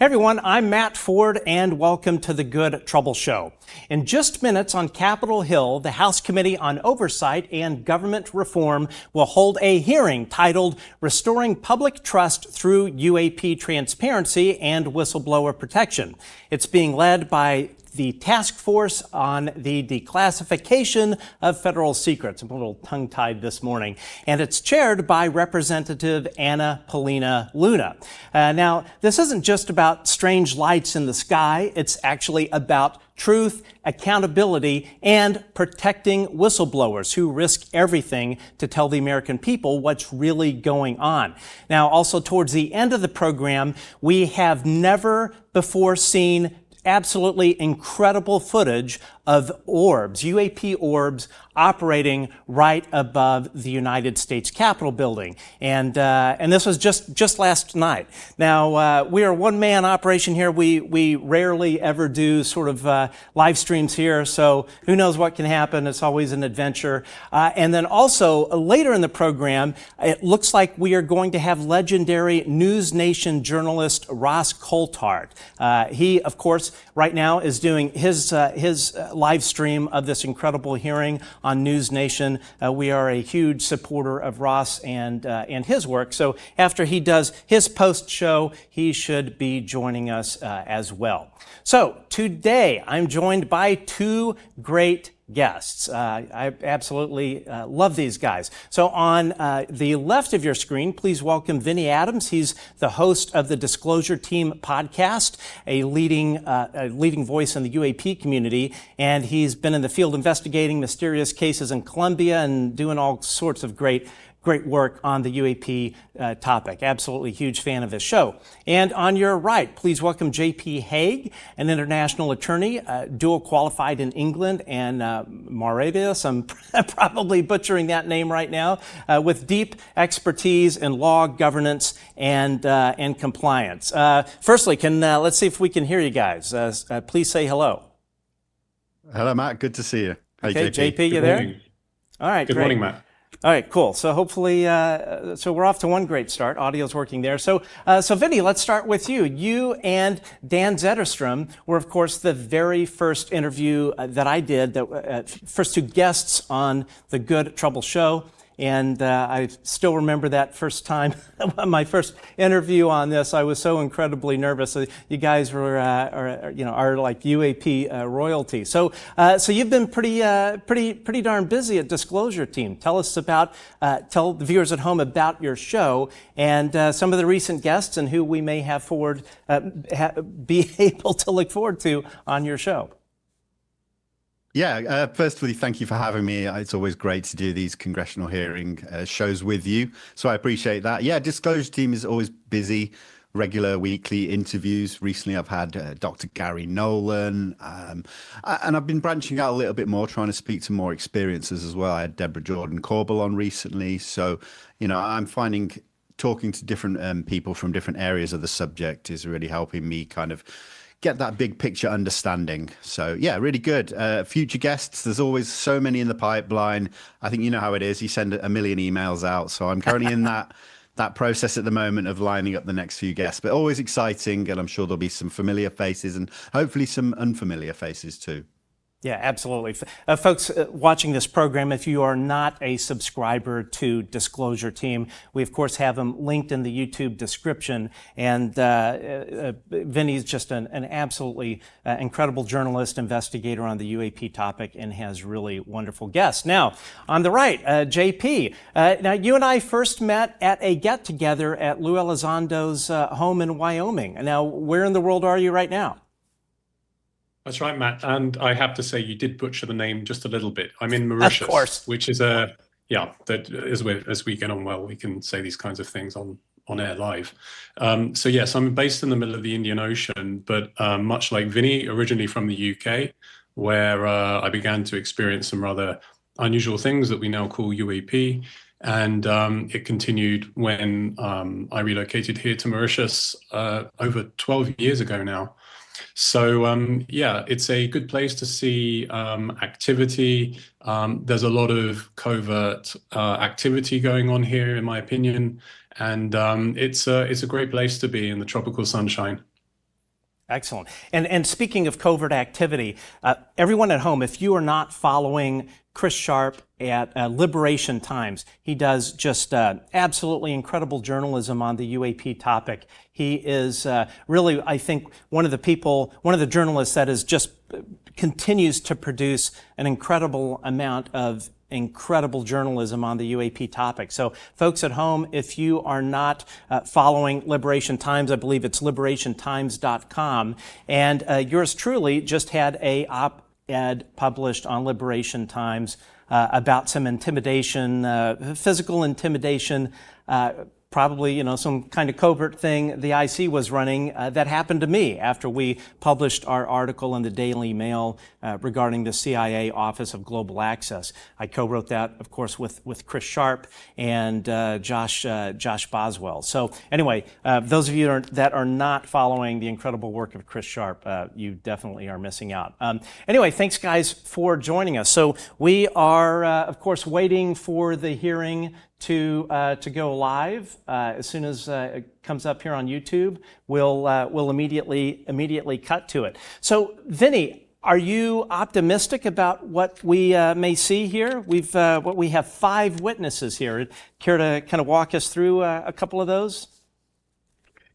Hey everyone, I'm Matt Ford and welcome to the Good Trouble Show. In just minutes on Capitol Hill, the House Committee on Oversight and Government Reform will hold a hearing titled Restoring Public Trust Through UAP Transparency and Whistleblower Protection. It's being led by the Task Force on the Declassification of Federal Secrets. I'm a little tongue-tied this morning. And it's chaired by Representative Anna Paulina Luna. Now, this isn't just about strange lights in the sky. It's actually about truth, accountability, and protecting whistleblowers who risk everything to tell the American people what's really going on. Now, also towards the end of the program, we have never before seen absolutely incredible footage of orbs, UAP orbs, operating right above the United States Capitol building. And this was just last night. Now, we are a one-man operation here. We rarely ever do sort of live streams here, so who knows what can happen. It's always an adventure. And then also, later in the program, it looks like we are going to have legendary News Nation journalist Ross Coulthart. He, of course, right now is doing his live stream of this incredible hearing on News Nation. We are a huge supporter of Ross and his work. So after he does his post show, he should be joining us as well. So today I'm joined by two great guests. I absolutely love these guys. So on the left of your screen, please welcome Vinnie Adams. He's the host of the Disclosure Team podcast, a leading voice in the UAP community, and he's been in the field investigating mysterious cases in Colombia and doing all sorts of great work on the UAP topic. Absolutely huge fan of this show. And on your right, please welcome JP Hague, an international attorney, dual qualified in England and Mauritius. I'm probably butchering that name right now, with deep expertise in law, governance, and compliance. Firstly, let's see if we can hear you guys. Please say hello. Hello, Matt. Good to see you. Hey, okay, JP, you there? All right, Good morning, Matt. All right, cool. So hopefully, so we're off to one great start. Audio's working there. So Vinnie, let's start with you. You and Dan Zetterstrom were, of course, the very first interview that I did, first two guests on the Good Trouble Show. And I still remember that first time, my first interview on this. I was so incredibly nervous. You guys were, are like UAP royalty. So you've been pretty darn busy at Disclosure Team. Tell the viewers at home about your show and some of the recent guests and who we may have be able to look forward to on your show. Yeah, firstly, thank you for having me. It's always great to do these congressional hearing shows with you. So I appreciate that. Yeah, Disclosure Team is always busy, regular weekly interviews. Recently, I've had Dr. Gary Nolan, and I've been branching out a little bit more, trying to speak to more experiences as well. I had Deborah Jordan-Corbell on recently. So, I'm finding talking to different people from different areas of the subject is really helping me kind of get that big picture understanding. So yeah, really good. Future guests, there's always so many in the pipeline. I think you know how it is. You send a million emails out. So I'm currently in that process at the moment of lining up the next few guests, but always exciting. And I'm sure there'll be some familiar faces and hopefully some unfamiliar faces too. Yeah, absolutely. Folks watching this program, if you are not a subscriber to Disclosure Team, we, of course, have them linked in the YouTube description. And Vinny's just an absolutely incredible journalist, investigator on the UAP topic, and has really wonderful guests. Now, on the right, JP. Now, you and I first met at a get-together at Lou Elizondo's home in Wyoming. Now, where in the world are you right now? That's right, Matt. And I have to say, you did butcher the name just a little bit. I'm in Mauritius, of course. Which is that as we get on well, we can say these kinds of things on air live. So yes, I'm based in the middle of the Indian Ocean, but much like Vinny, originally from the UK, where I began to experience some rather unusual things that we now call UAP. And it continued when I relocated here to Mauritius over 12 years ago now. So yeah, it's a good place to see activity. There's a lot of covert activity going on here, in my opinion, and it's a great place to be in the tropical sunshine. Excellent. And speaking of covert activity, everyone at home, if you are not following Chris Sharp at Liberation Times, he does just absolutely incredible journalism on the UAP topic. He is really, I think, one of the journalists that is just continues to produce an incredible amount of incredible journalism on the UAP topic. So folks at home, if you are not following Liberation Times, I believe it's liberationtimes.com, and yours truly just had a op-ed published on Liberation Times about some intimidation, physical intimidation, probably, some kind of covert thing the IC was running that happened to me after we published our article in the Daily Mail regarding the CIA Office of Global Access. I co-wrote that, of course, with Chris Sharp and Josh Boswell. So anyway, those of you that are not following the incredible work of Chris Sharp, you definitely are missing out. Anyway, thanks guys for joining us. So we are, of course, waiting for the hearing to go live as soon as it comes up here on YouTube. We'll immediately cut to it. So, Vinnie, are you optimistic about what we may see here? We have 5 witnesses here. Care to kind of walk us through a couple of those?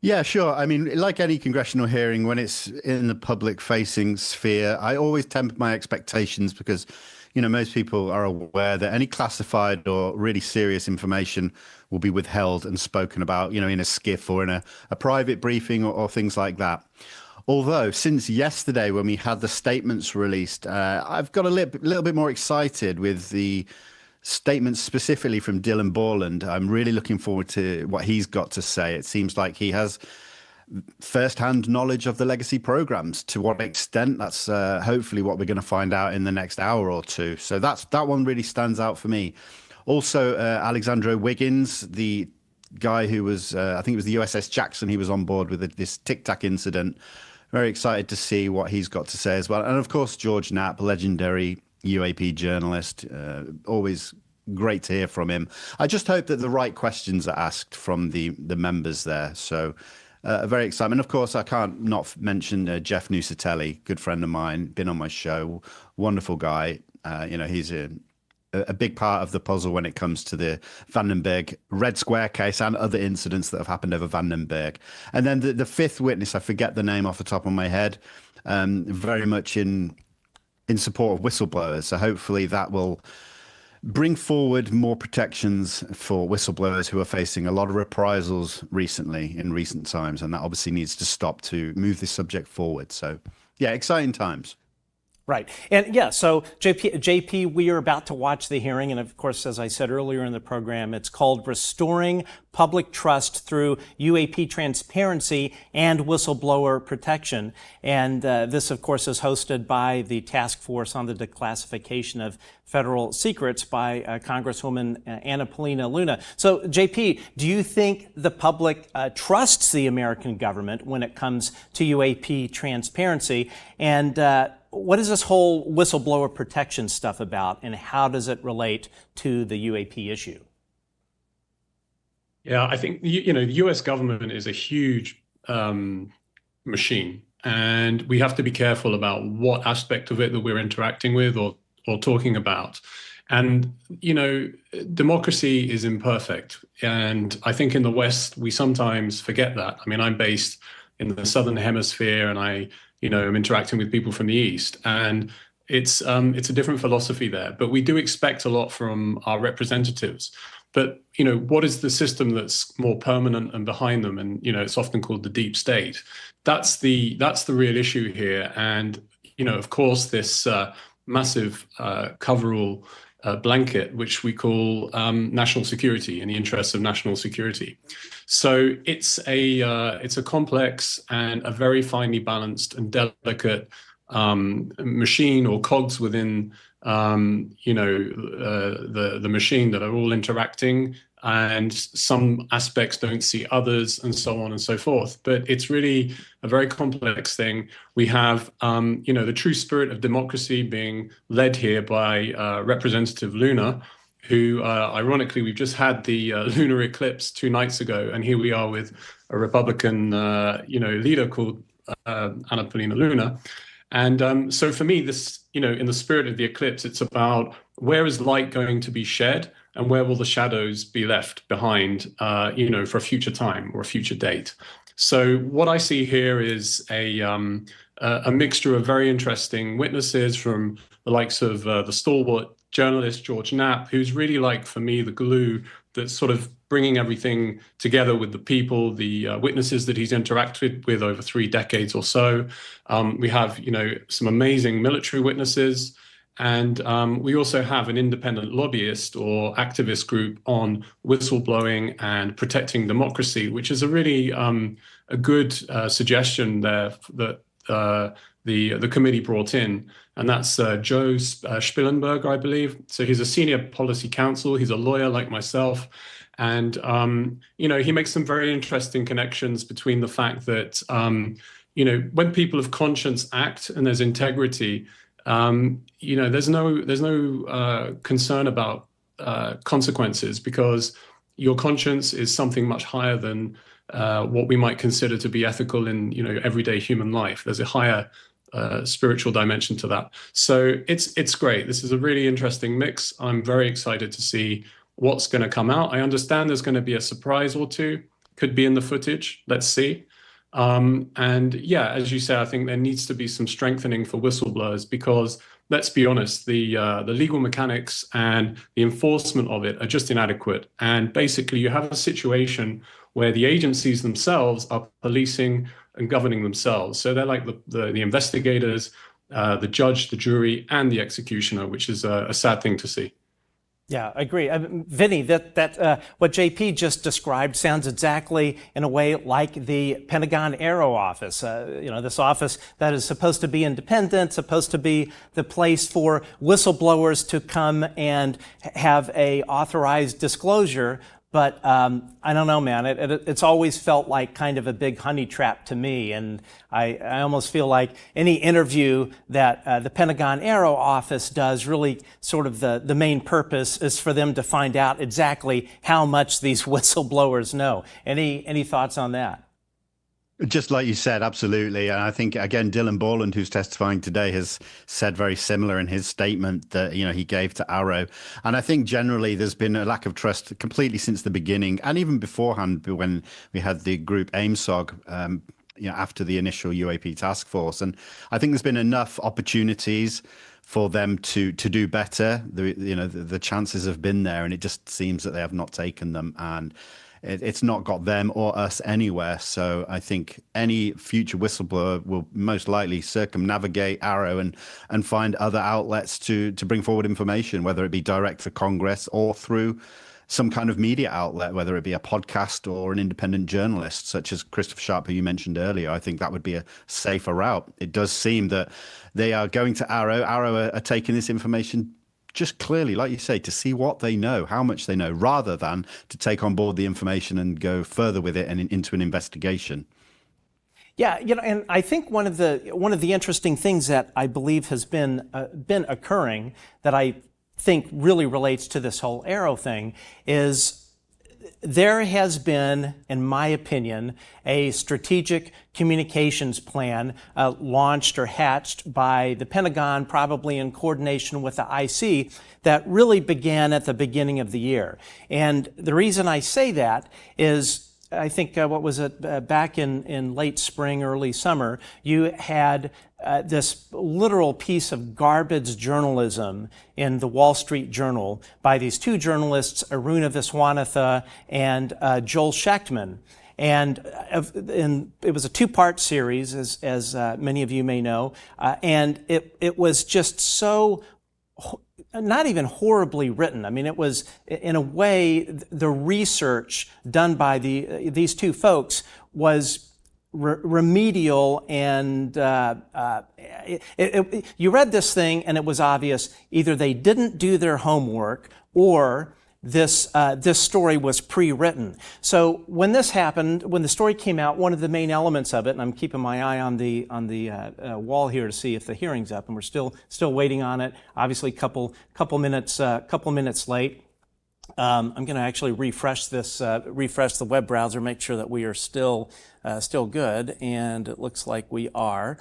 Yeah, sure. I mean, like any congressional hearing, when it's in the public-facing sphere, I always temper my expectations because most people are aware that any classified or really serious information will be withheld and spoken about, in a skiff or in a private briefing or things like that. Although since yesterday when we had the statements released, I've got a little bit more excited with the statements specifically from Dylan Borland. I'm really looking forward to what he's got to say. It seems like he has first-hand knowledge of the legacy programs. To what extent, that's hopefully what we're going to find out in the next hour or two. So that one really stands out for me. Also, Alexandro Wiggins, the guy who was, I think it was the USS Jackson, he was on board with this Tic Tac incident. Very excited to see what he's got to say as well. And of course, George Knapp, legendary UAP journalist, always great to hear from him. I just hope that the right questions are asked from the members there. So very exciting. And of course, I can't not mention Jeff Nuccetelli, good friend of mine, been on my show, wonderful guy. He's a big part of the puzzle when it comes to the Vandenberg Red Square case and other incidents that have happened over Vandenberg. And then the 5th witness, I forget the name off the top of my head, very much in support of whistleblowers. So hopefully that will bring forward more protections for whistleblowers who are facing a lot of reprisals in recent times. And that obviously needs to stop to move this subject forward. So yeah, exciting times. Right. And yeah, so JP, we are about to watch the hearing. And of course, as I said earlier in the program, it's called Restoring Public Trust Through UAP Transparency and Whistleblower Protection. And this, of course, is hosted by the Task Force on the Declassification of Federal Secrets by Congresswoman Anna Paulina Luna. So, JP, do you think the public trusts the American government when it comes to UAP transparency? And what is this whole whistleblower protection stuff about, and how does it relate to the UAP issue? Yeah, I think the U.S. government is a huge machine, and we have to be careful about what aspect of it that we're interacting with or talking about. And democracy is imperfect, and I think in the West we sometimes forget that. I mean, I'm based in the Southern Hemisphere, and I'm interacting with people from the East, and it's a different philosophy there. But we do expect a lot from our representatives. But what is the system that's more permanent and behind them? And it's often called the deep state. That's the real issue here. And of course, this massive coverall blanket, which we call national security, in the interests of national security. So it's a complex and a very finely balanced and delicate machine or cogs within the machine that are all interacting, and some aspects don't see others, and so on and so forth. But it's really a very complex thing. We have the true spirit of democracy being led here by Representative Luna, who ironically, we've just had the lunar eclipse 2 nights ago, and here we are with a Republican leader called Anna Paulina Luna. And so for me, this, in the spirit of the eclipse, it's about where is light going to be shed and where will the shadows be left behind, for a future time or a future date. So what I see here is a mixture of very interesting witnesses from the likes of the stalwart journalist George Knapp, who's really like, for me, the glue that's sort of bringing everything together with the people, the witnesses that he's interacted with over 3 decades or so. We have, some amazing military witnesses. And we also have an independent lobbyist or activist group on whistleblowing and protecting democracy, which is a really a good suggestion there that the committee brought in. And that's Joe Spillenberg, I believe. So he's a senior policy counsel. He's a lawyer like myself. And, he makes some very interesting connections between the fact that, when people of conscience act and there's integrity, there's no concern about consequences, because your conscience is something much higher than what we might consider to be ethical in everyday human life. There's a higher spiritual dimension to that. So it's great. This is a really interesting mix. I'm very excited to see what's going to come out. I understand there's going to be a surprise or two, could be in the footage. Let's see. And yeah, as you say, I think there needs to be some strengthening for whistleblowers, because let's be honest, the legal mechanics and the enforcement of it are just inadequate. And basically you have a situation where the agencies themselves are policing and governing themselves. So they're like the investigators, the judge, the jury, and the executioner, which is a sad thing to see. Yeah, I agree. Vinnie, that what JP just described sounds exactly in a way like the Pentagon AARO office. This office that is supposed to be independent, supposed to be the place for whistleblowers to come and have a authorized disclosure. But I don't know, man. It's always felt like kind of a big honey trap to me, and I almost feel like any interview that the Pentagon AARO office does, really sort of the main purpose is for them to find out exactly how much these whistleblowers know. Any thoughts on that? Just like you said, absolutely. And I think, again, Dylan Borland, who's testifying today, has said very similar in his statement that, he gave to AARO. And I think generally there's been a lack of trust completely since the beginning, and even beforehand when we had the group AIMSOG, after the initial UAP task force. And I think there's been enough opportunities for them to do better. The chances have been there, and it just seems that they have not taken them. And it's not got them or us anywhere. So I think any future whistleblower will most likely circumnavigate AARO and find other outlets to bring forward information, whether it be direct to Congress or through some kind of media outlet, whether it be a podcast or an independent journalist, such as Christopher Sharp, who you mentioned earlier. I think that would be a safer route. It does seem that they are going to AARO. AARO are taking this information just clearly, like you say, to see what they know, how much they know, rather than to take on board the information and go further with it and into an investigation. Yeah, and I think one of the interesting things that I believe has been occurring, that I think really relates to this whole AARO thing, is there has been, in my opinion, a strategic communications plan launched or hatched by the Pentagon, probably in coordination with the IC, that really began at the beginning of the year. And the reason I say that is, I think, back in late spring, early summer, you had this literal piece of garbage journalism in the Wall Street Journal by these two journalists, Aruna Viswanathan and Joel Schechtman. And it was a 2-part series, as many of you may know, and it was just so not even horribly written. I mean, it was, in a way, the research done by these two folks was remedial, and you read this thing and it was obvious either they didn't do their homework or this story was pre-written. So when this happened, when the story came out, one of the main elements of it, and I'm keeping my eye on the wall here to see if the hearing's up, and we're still waiting on it. Obviously, couple minutes late. I'm going to actually refresh the web browser, make sure that we are still good, and it looks like we are.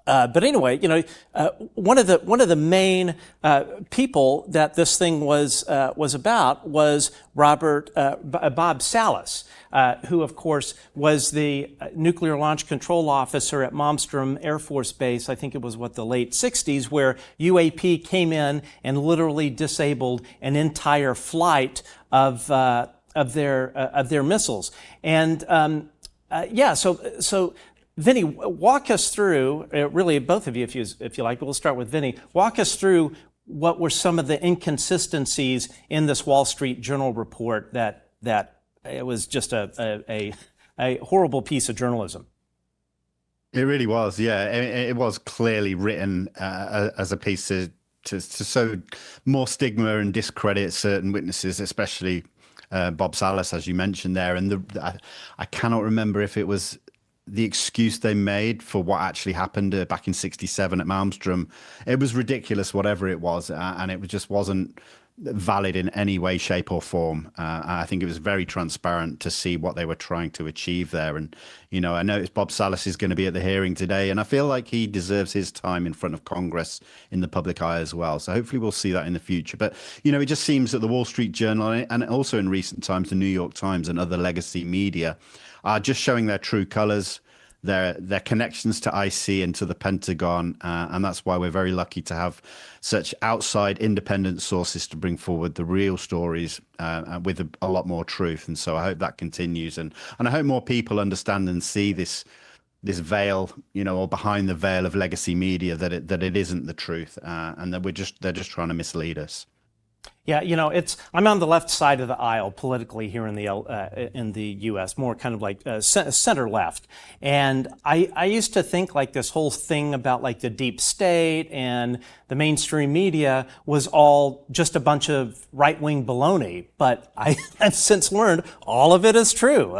But anyway, one of the main people that this thing was about was Bob Salas, who of course was the nuclear launch control officer at Malmstrom Air Force Base. I think it was the late '60s, where UAP came in and literally disabled an entire flight of their missiles. And so. Vinnie, walk us through, really both of you if you like, but we'll start with Vinnie. Walk us through what were some of the inconsistencies in this Wall Street Journal report that it was just a horrible piece of journalism. It really was, yeah. It was clearly written as a piece to sow more stigma and discredit certain witnesses, especially Bob Salas, as you mentioned there. And I cannot remember if it was the excuse they made for what actually happened back in '67 at Malmstrom. It was ridiculous, whatever it was, and it just wasn't valid in any way, shape, or form. I think it was very transparent to see what they were trying to achieve there. And, I noticed Bob Salas is going to be at the hearing today, and I feel like he deserves his time in front of Congress in the public eye as well. So hopefully we'll see that in the future. But, it just seems that the Wall Street Journal, and also in recent times, the New York Times and other legacy media, are just showing their true colors, their connections to IC and to the Pentagon, and that's why we're very lucky to have such outside independent sources to bring forward the real stories with a lot more truth. And so I hope that continues, and I hope more people understand and see this veil, or behind the veil of legacy media, that it isn't the truth, and that they're just trying to mislead us. Yeah, I'm on the left side of the aisle politically here in the U.S., more kind of like center left, and I used to think like this whole thing about like the deep state and the mainstream media was all just a bunch of right-wing baloney. But I've since learned all of it is true.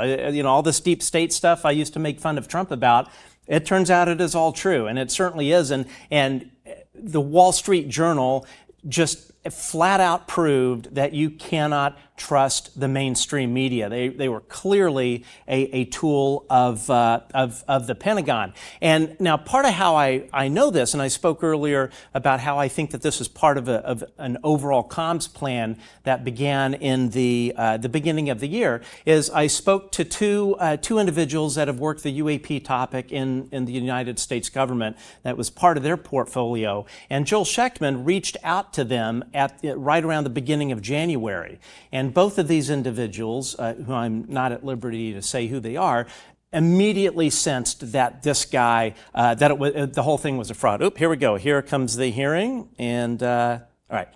All this deep state stuff I used to make fun of Trump about, it turns out it is all true, and it certainly is. And the Wall Street Journal just flat out proved that you cannot trust the mainstream media. They were clearly a tool of the Pentagon. And now part of how I know this, and I spoke earlier about how I think that this is part of an overall comms plan that began in the beginning of the year, is I spoke to two individuals that have worked the UAP topic in the United States government. That was part of their portfolio. And Joel Schechtman reached out to them right around the beginning of January. And both of these individuals, who I'm not at liberty to say who they are, immediately sensed that this guy, the whole thing was a fraud. Oop, here we go. Here comes the hearing. And all right.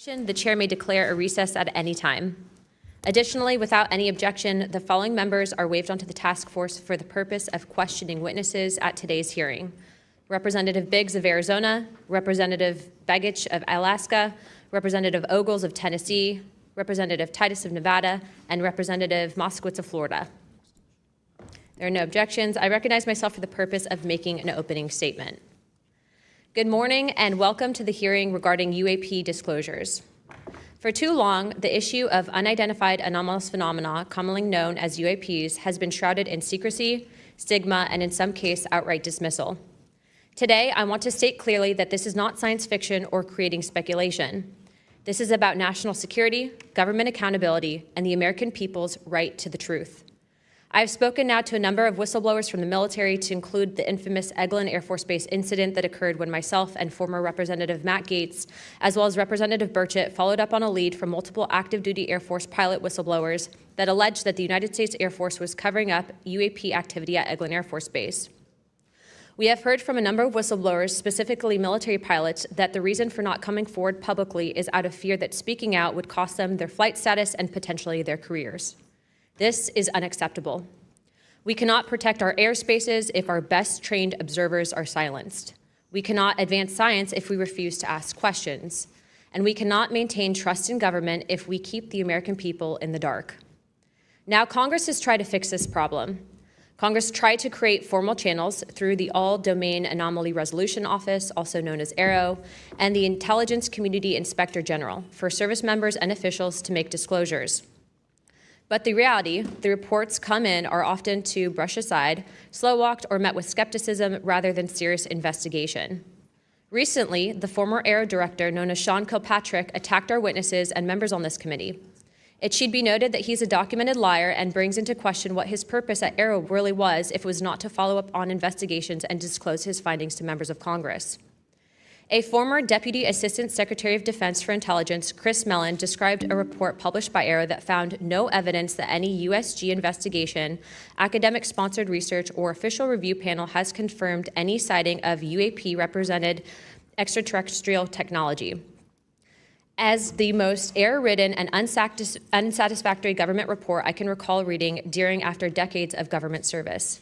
The chair may declare a recess at any time. Additionally, without any objection, the following members are waived onto the task force for the purpose of questioning witnesses at today's hearing: Representative Biggs of Arizona, Representative Begich of Alaska, Representative Ogles of Tennessee, Representative Titus of Nevada, and Representative Moskowitz of Florida. There are no objections. I recognize myself for the purpose of making an opening statement. Good morning and welcome to the hearing regarding UAP disclosures. For too long, the issue of unidentified anomalous phenomena, commonly known as UAPs, has been shrouded in secrecy, stigma, and in some cases, outright dismissal. Today, I want to state clearly that this is not science fiction or creating speculation. This is about national security, government accountability, and the American people's right to the truth. I have spoken now to a number of whistleblowers from the military, to include the infamous Eglin Air Force Base incident that occurred when myself and former Representative Matt Gaetz, as well as Representative Burchett, followed up on a lead from multiple active duty Air Force pilot whistleblowers that alleged that the United States Air Force was covering up UAP activity at Eglin Air Force Base. We have heard from a number of whistleblowers, specifically military pilots, that the reason for not coming forward publicly is out of fear that speaking out would cost them their flight status and potentially their careers. This is unacceptable. We cannot protect our airspaces if our best trained observers are silenced. We cannot advance science if we refuse to ask questions. And we cannot maintain trust in government if we keep the American people in the dark. Now, Congress has tried to fix this problem. Congress tried to create formal channels through the All-Domain Anomaly Resolution Office, also known as AARO, and the Intelligence Community Inspector General for service members and officials to make disclosures. But the reality, the reports come in are often to brush aside, slow-walked, or met with skepticism rather than serious investigation. Recently, the former AARO director, known as Sean Kilpatrick, attacked our witnesses and members on this committee. It should be noted that he's a documented liar and brings into question what his purpose at AARO really was if it was not to follow up on investigations and disclose his findings to members of Congress. A former Deputy Assistant Secretary of Defense for Intelligence, Chris Mellon, described a report published by AARO that found no evidence that any USG investigation, academic-sponsored research, or official review panel has confirmed any sighting of UAP-represented extraterrestrial technology. As the most error-ridden and unsatisfactory government report I can recall reading during after decades of government service.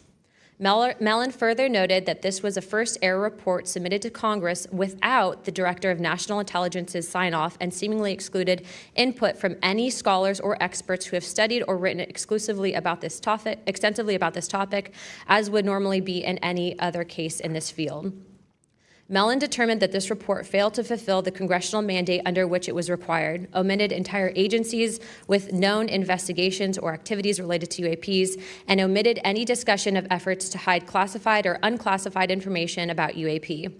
Mellon further noted that this was a first error report submitted to Congress without the Director of National Intelligence's sign-off and seemingly excluded input from any scholars or experts who have studied or written extensively about this topic, as would normally be in any other case in this field. Mellon determined that this report failed to fulfill the congressional mandate under which it was required, omitted entire agencies with known investigations or activities related to UAPs, and omitted any discussion of efforts to hide classified or unclassified information about UAP.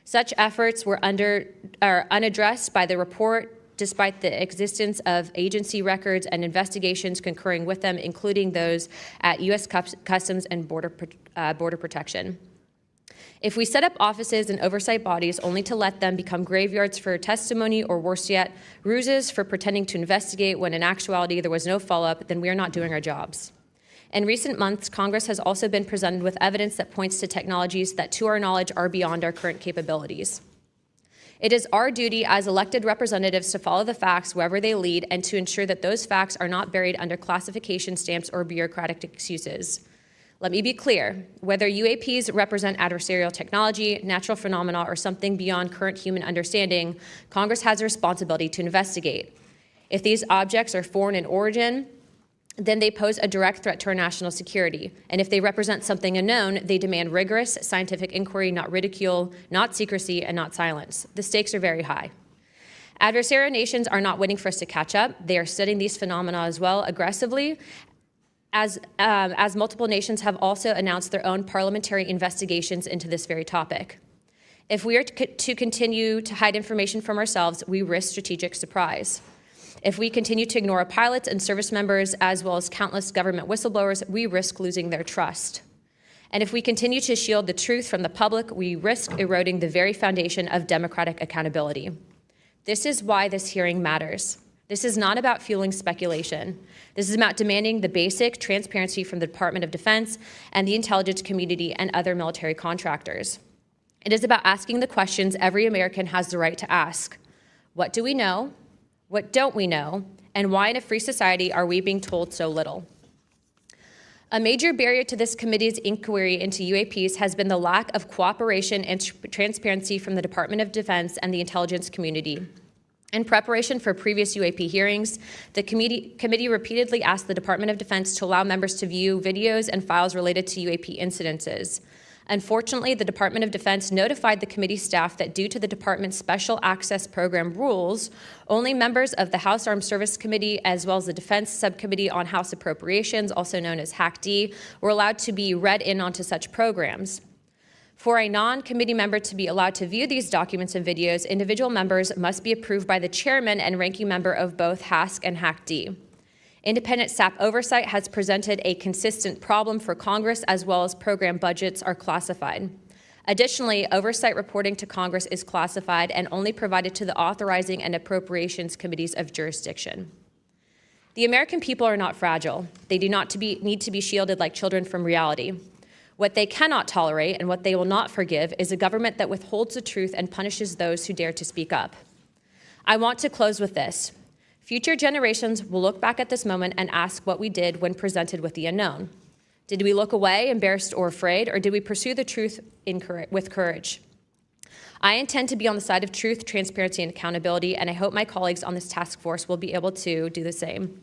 Such efforts were unaddressed by the report, despite the existence of agency records and investigations concurring with them, including those at U.S. Customs and Border Protection. If we set up offices and oversight bodies only to let them become graveyards for testimony or worse yet, ruses for pretending to investigate when in actuality there was no follow-up, then we are not doing our jobs. In recent months, Congress has also been presented with evidence that points to technologies that, to our knowledge, are beyond our current capabilities. It is our duty as elected representatives to follow the facts wherever they lead and to ensure that those facts are not buried under classification stamps or bureaucratic excuses. Let me be clear, whether UAPs represent adversarial technology, natural phenomena, or something beyond current human understanding, Congress has a responsibility to investigate. If these objects are foreign in origin, then they pose a direct threat to our national security. And if they represent something unknown, they demand rigorous scientific inquiry, not ridicule, not secrecy, and not silence. The stakes are very high. Adversarial nations are not waiting for us to catch up. They are studying these phenomena as well aggressively, as multiple nations have also announced their own parliamentary investigations into this very topic. If we are to continue to hide information from ourselves, we risk strategic surprise. If we continue to ignore our pilots and service members, as well as countless government whistleblowers, we risk losing their trust. And if we continue to shield the truth from the public, we risk eroding the very foundation of democratic accountability. This is why this hearing matters. This is not about fueling speculation. This is about demanding the basic transparency from the Department of Defense and the intelligence community and other military contractors. It is about asking the questions every American has the right to ask. What do we know? What don't we know? And why in a free society are we being told so little? A major barrier to this committee's inquiry into UAPs has been the lack of cooperation and transparency from the Department of Defense and the intelligence community. In preparation for previous UAP hearings, the committee repeatedly asked the Department of Defense to allow members to view videos and files related to UAP incidences. Unfortunately, the Department of Defense notified the committee staff that due to the department's Special Access Program rules, only members of the House Armed Services Committee, as well as the Defense Subcommittee on House Appropriations, also known as HAC-D, were allowed to be read in onto such programs. For a non-committee member to be allowed to view these documents and videos, individual members must be approved by the chairman and ranking member of both HASC and HAC-D. Independent SAP oversight has presented a consistent problem for Congress, as well as program budgets are classified. Additionally, oversight reporting to Congress is classified and only provided to the authorizing and appropriations committees of jurisdiction. The American people are not fragile. They do not need to be shielded like children from reality. What they cannot tolerate and what they will not forgive is a government that withholds the truth and punishes those who dare to speak up. I want to close with this. Future generations will look back at this moment and ask what we did when presented with the unknown. Did we look away, embarrassed or afraid, or did we pursue the truth with courage? I intend to be on the side of truth, transparency, and accountability, and I hope my colleagues on this task force will be able to do the same.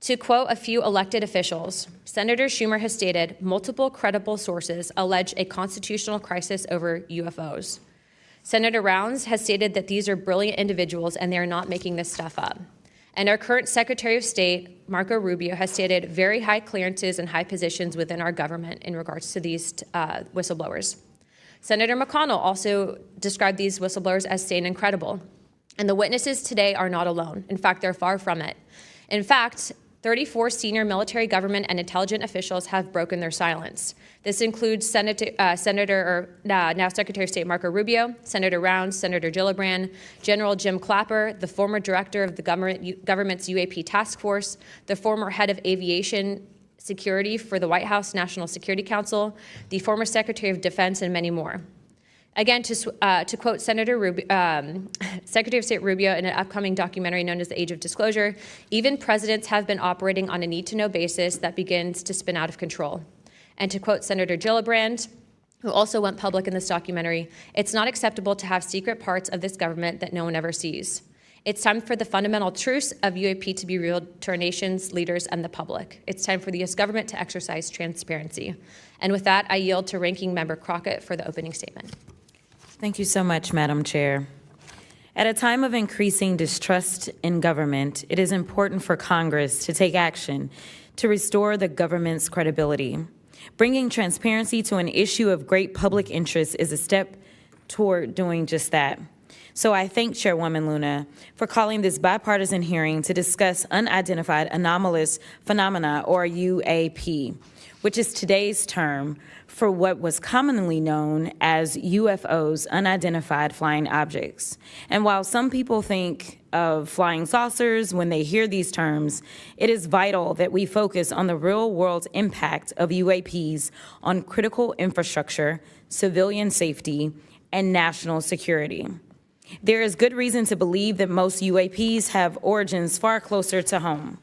To quote a few elected officials, Senator Schumer has stated, multiple credible sources allege a constitutional crisis over UFOs. Senator Rounds has stated that these are brilliant individuals and they are not making this stuff up. And our current Secretary of State, Marco Rubio, has stated very high clearances and high positions within our government in regards to these whistleblowers. Senator McConnell also described these whistleblowers as sane and credible. And the witnesses today are not alone. In fact, they're far from it. In fact, 34 senior military, government, and intelligence officials have broken their silence. This includes now Secretary of State Marco Rubio, Senator Rounds, Senator Gillibrand, General Jim Clapper, the former director of the government's UAP task force, the former head of aviation security for the White House National Security Council, the former Secretary of Defense, and many more. Again, to quote Secretary of State Rubio in an upcoming documentary known as The Age of Disclosure, even presidents have been operating on a need-to-know basis that begins to spin out of control. And to quote Senator Gillibrand, who also went public in this documentary, it's not acceptable to have secret parts of this government that no one ever sees. It's time for the fundamental truths of UAP to be revealed to our nation's leaders and the public. It's time for the U.S. government to exercise transparency. And with that, I yield to Ranking Member Crockett for the opening statement. Thank you so much, Madam Chair. At a time of increasing distrust in government, it is important for Congress to take action to restore the government's credibility. Bringing transparency to an issue of great public interest is a step toward doing just that. So I thank Chairwoman Luna for calling this bipartisan hearing to discuss Unidentified Anomalous Phenomena, or UAP, which is today's term for what was commonly known as UFOs, unidentified flying objects. And while some people think of flying saucers when they hear these terms, it is vital that we focus on the real-world impact of UAPs on critical infrastructure, civilian safety, and national security. There is good reason to believe that most UAPs have origins far closer to home.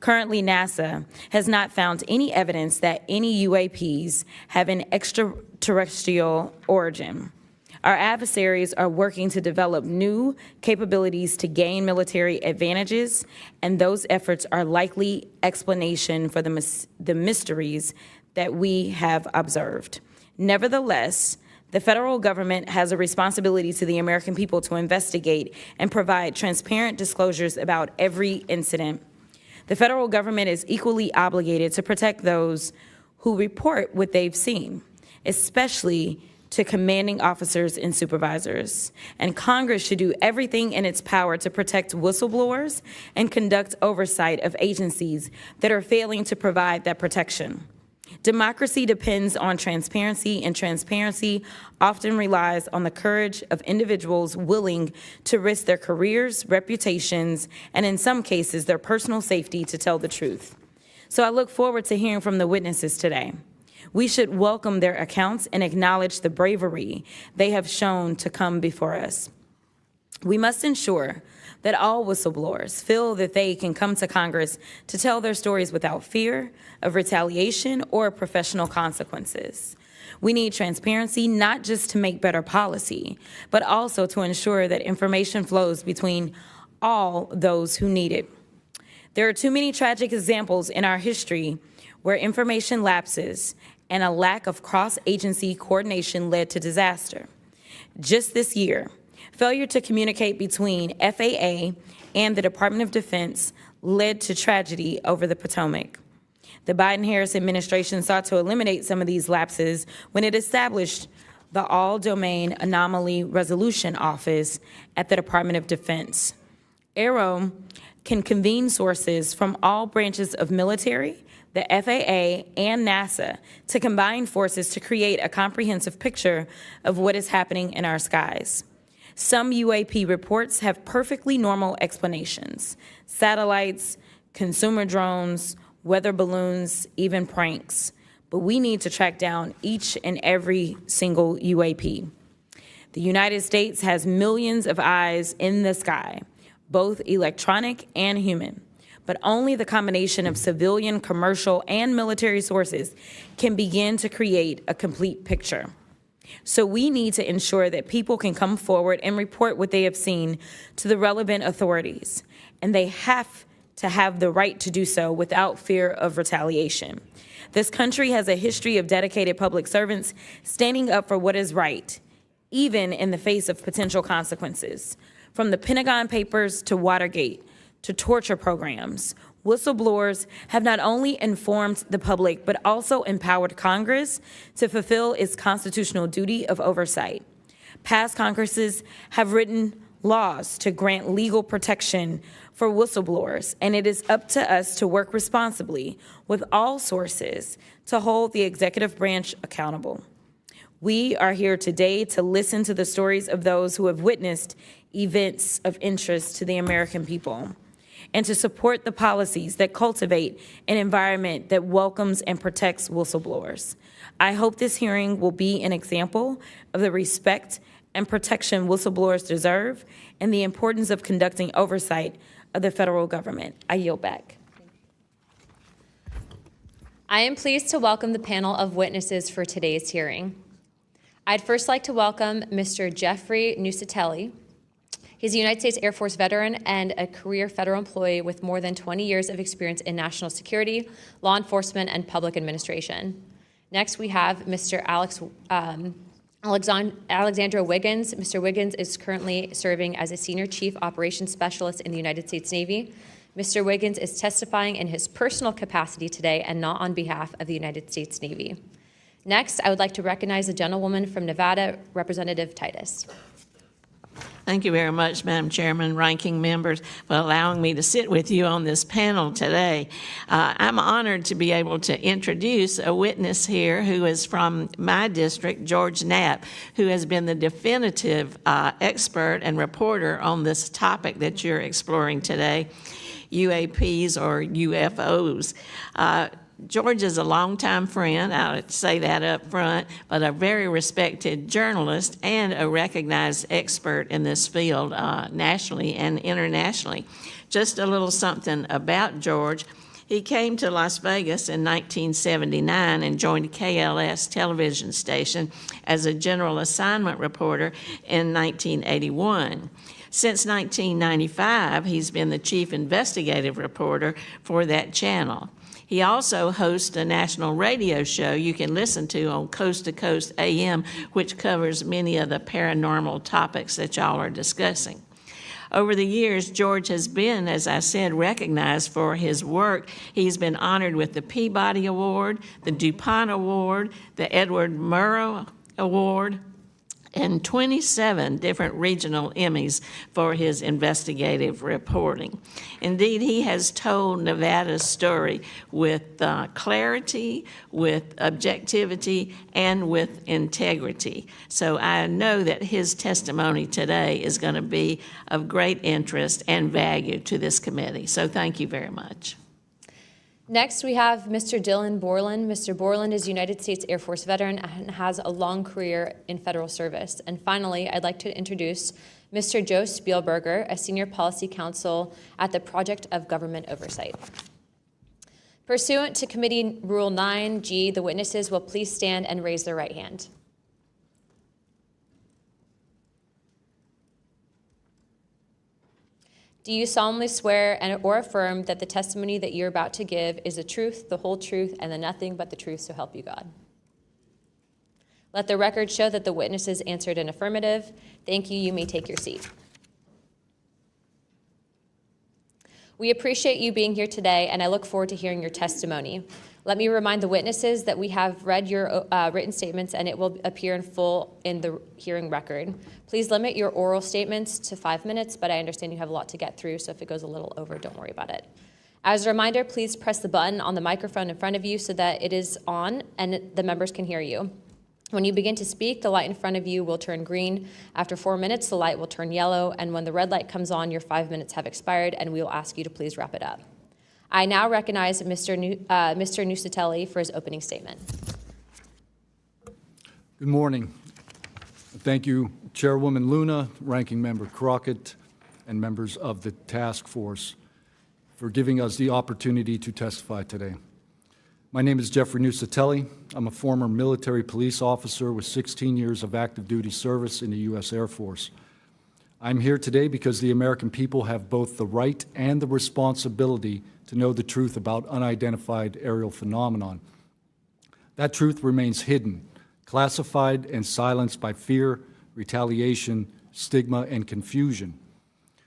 Currently, NASA has not found any evidence that any UAPs have an extraterrestrial origin. Our adversaries are working to develop new capabilities to gain military advantages, and those efforts are likely explanation for the mysteries that we have observed. Nevertheless, the federal government has a responsibility to the American people to investigate and provide transparent disclosures about every incident. The federal government is equally obligated to protect those who report what they've seen, especially to commanding officers and supervisors. And Congress should do everything in its power to protect whistleblowers and conduct oversight of agencies that are failing to provide that protection. Democracy depends on transparency, and transparency often relies on the courage of individuals willing to risk their careers, reputations, and in some cases, their personal safety to tell the truth. So I look forward to hearing from the witnesses today. We should welcome their accounts and acknowledge the bravery they have shown to come before us. We must ensure that all whistleblowers feel that they can come to Congress to tell their stories without fear of retaliation or professional consequences. We need transparency not just to make better policy, but also to ensure that information flows between all those who need it. There are too many tragic examples in our history where information lapses and a lack of cross-agency coordination led to disaster. Just this year, failure to communicate between FAA and the Department of Defense led to tragedy over the Potomac. The Biden-Harris administration sought to eliminate some of these lapses when it established the All-Domain Anomaly Resolution Office at the Department of Defense. AARO can convene sources from all branches of military, the FAA, and NASA to combine forces to create a comprehensive picture of what is happening in our skies. Some UAP reports have perfectly normal explanations: satellites, consumer drones, weather balloons, even pranks. But we need to track down each and every single UAP. The United States has millions of eyes in the sky, both electronic and human. But only the combination of civilian, commercial, and military sources can begin to create a complete picture. So we need to ensure that people can come forward and report what they have seen to the relevant authorities. And they have to have the right to do so without fear of retaliation. This country has a history of dedicated public servants standing up for what is right, even in the face of potential consequences. From the Pentagon Papers to Watergate to torture programs, whistleblowers have not only informed the public, but also empowered Congress to fulfill its constitutional duty of oversight. Past Congresses have written laws to grant legal protection for whistleblowers, and it is up to us to work responsibly with all sources to hold the executive branch accountable. We are here today to listen to the stories of those who have witnessed events of interest to the American people, and to support the policies that cultivate an environment that welcomes and protects whistleblowers. I hope this hearing will be an example of the respect and protection whistleblowers deserve and the importance of conducting oversight of the federal government. I yield back. I am pleased to welcome the panel of witnesses for today's hearing. I'd first like to welcome Mr. Jeffrey Nuccetelli. He's a United States Air Force veteran and a career federal employee with more than 20 years of experience in national security, law enforcement, and public administration. Next, we have Mr. Alexandro Wiggins. Mr. Wiggins is currently serving as a Senior Chief Operations Specialist in the United States Navy. Mr. Wiggins is testifying in his personal capacity today and not on behalf of the United States Navy. Next, I would like to recognize the gentlewoman from Nevada, Representative Titus. Thank you very much, Madam Chairman, ranking members, for allowing me to sit with you on this panel today. I'm honored to be able to introduce a witness here who is from my district, George Knapp, who has been the definitive expert and reporter on this topic that you're exploring today, UAPs or UFOs. George is a longtime friend, I'll say that up front, but a very respected journalist and a recognized expert in this field nationally and internationally. Just a little something about George. He came to Las Vegas in 1979 and joined KLS television station as a general assignment reporter in 1981. Since 1995, he's been the chief investigative reporter for that channel. He also hosts a national radio show you can listen to on Coast to Coast AM, which covers many of the paranormal topics that y'all are discussing. Over the years, George has been, as I said, recognized for his work. He's been honored with the Peabody Award, the DuPont Award, the Edward Murrow Award, and 27 different regional Emmys for his investigative reporting. Indeed, he has told Nevada's story with clarity, with objectivity, and with integrity. So I know that his testimony today is going to be of great interest and value to this committee. So thank you very much. Next, we have Mr. Dylan Borland. Mr. Borland is a United States Air Force veteran and has a long career in federal service. And finally, I'd like to introduce Mr. Joe Spielberger, a senior policy counsel at the Project of Government Oversight. Pursuant to Committee Rule 9G, the witnesses will please stand and raise their right hand. Do you solemnly swear or affirm that the testimony that you're about to give is the truth, the whole truth, and the nothing but the truth, so help you God? Let the record show that the witnesses answered an affirmative. Thank you. You may take your seat. We appreciate you being here today, and I look forward to hearing your testimony. Let me remind the witnesses that we have read your written statements, and it will appear in full in the hearing record. Please limit your oral statements to 5 minutes, but I understand you have a lot to get through, so if it goes a little over, don't worry about it. As a reminder, please press the button on the microphone in front of you so that it is on and the members can hear you. When you begin to speak, the light in front of you will turn green. After 4 minutes, the light will turn yellow, and when the red light comes on, your 5 minutes have expired, and we will ask you to please wrap it up. I now recognize Mr. Nuccetelli for his opening statement. Good morning. Thank you, Chairwoman Luna, Ranking Member Crockett, and members of the task force for giving us the opportunity to testify today. My name is Jeffrey Nuccetelli. I'm a former military police officer with 16 years of active duty service in the U.S. Air Force. I'm here today because the American people have both the right and the responsibility to know the truth about unidentified aerial phenomenon. That truth remains hidden, classified and silenced by fear, retaliation, stigma, and confusion.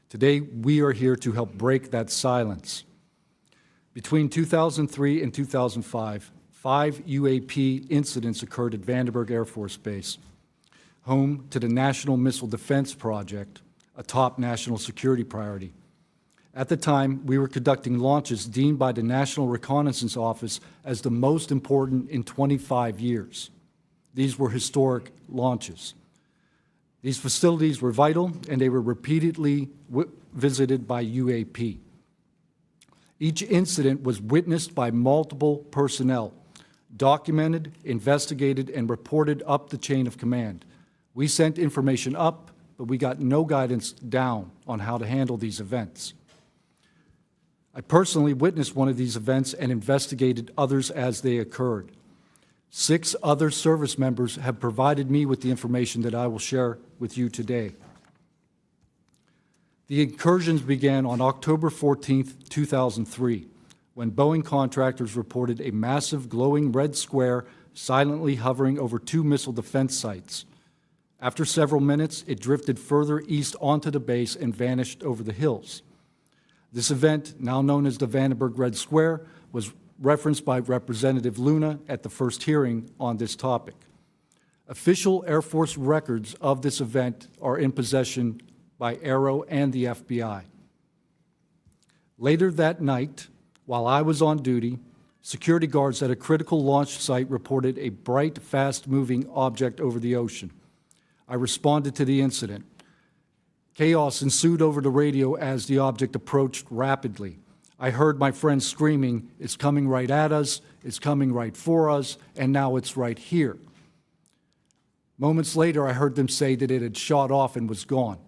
Today, we are here to help break that silence. Between 2003 and 2005, 5 UAP incidents occurred at Vandenberg Air Force Base, home to the National Missile Defense Project, a top national security priority. At the time, we were conducting launches deemed by the National Reconnaissance Office as the most important in 25 years. These were historic launches. These facilities were vital, and they were repeatedly visited by UAP. Each incident was witnessed by multiple personnel, documented, investigated, and reported up the chain of command. We sent information up, but we got no guidance down on how to handle these events. I personally witnessed one of these events and investigated others as they occurred. 6 other service members have provided me with the information that I will share with you today. The incursions began on October 14, 2003, when Boeing contractors reported a massive glowing red square silently hovering over 2 missile defense sites. After several minutes, it drifted further east onto the base and vanished over the hills. This event, now known as the Vandenberg Red Square, was referenced by Representative Luna at the first hearing on this topic. Official Air Force records of this event are in possession by AARO and the FBI. Later that night, while I was on duty, security guards at a critical launch site reported a bright, fast-moving object over the ocean. I responded to the incident. Chaos ensued over the radio as the object approached rapidly. I heard my friends screaming, "It's coming right at us, it's coming right for us, and now it's right here." Moments later, I heard them say that it had shot off and was gone.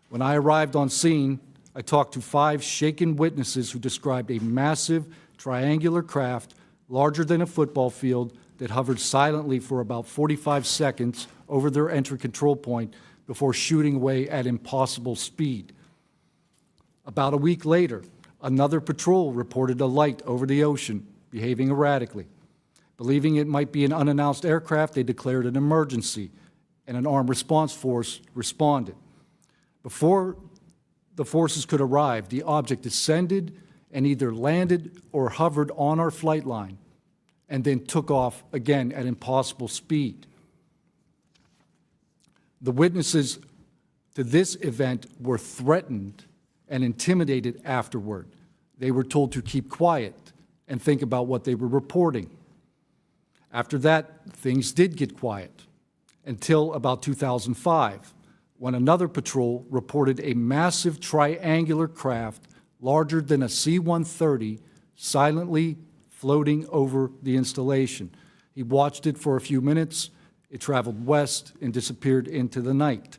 When I arrived on scene, I talked to 5 shaken witnesses who described a massive triangular craft larger than a football field that hovered silently for about 45 seconds over their entry control point before shooting away at impossible speed. About a week later, another patrol reported a light over the ocean, behaving erratically. Believing it might be an unannounced aircraft, they declared an emergency, and an armed response force responded. Before the forces could arrive, the object descended and either landed or hovered on our flight line, and then took off again at impossible speed. The witnesses to this event were threatened and intimidated afterward. They were told to keep quiet and think about what they were reporting. After that, things did get quiet until about 2005, when another patrol reported a massive triangular craft larger than a C-130 silently floating over the installation. He watched it for a few minutes. It traveled west and disappeared into the night.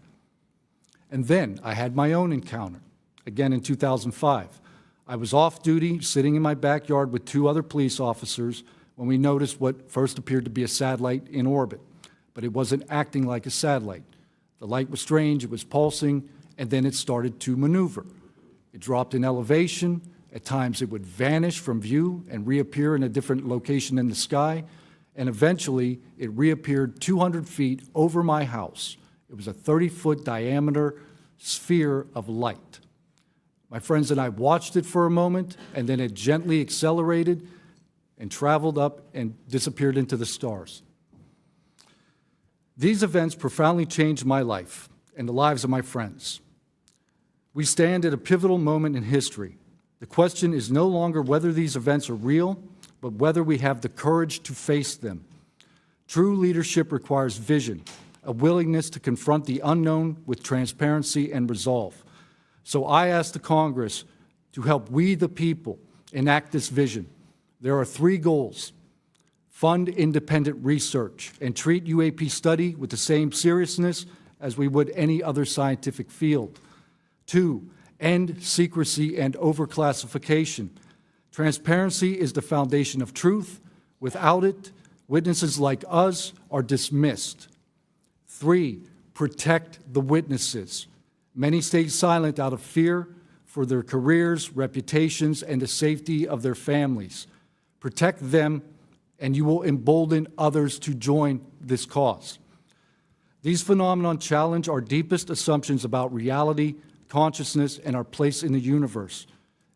And then I had my own encounter, again in 2005. I was off duty, sitting in my backyard with 2 other police officers when we noticed what first appeared to be a satellite in orbit, but it wasn't acting like a satellite. The light was strange, it was pulsing, and then it started to maneuver. It dropped in elevation. At times it would vanish from view and reappear in a different location in the sky, and eventually it reappeared 200 feet over my house. It was a 30-foot diameter sphere of light. My friends and I watched it for a moment, and then it gently accelerated and traveled up and disappeared into the stars. These events profoundly changed my life and the lives of my friends. We stand at a pivotal moment in history. The question is no longer whether these events are real, but whether we have the courage to face them. True leadership requires vision, a willingness to confront the unknown with transparency and resolve. So I ask the Congress to help we, the people, enact this vision. There are 3 goals. Fund independent research and treat UAP study with the same seriousness as we would any other scientific field. 2, end secrecy and overclassification. Transparency is the foundation of truth. Without it, witnesses like us are dismissed. 3, protect the witnesses. Many stayed silent out of fear for their careers, reputations, and the safety of their families. Protect them, and you will embolden others to join this cause. These phenomena challenge our deepest assumptions about reality, consciousness, and our place in the universe.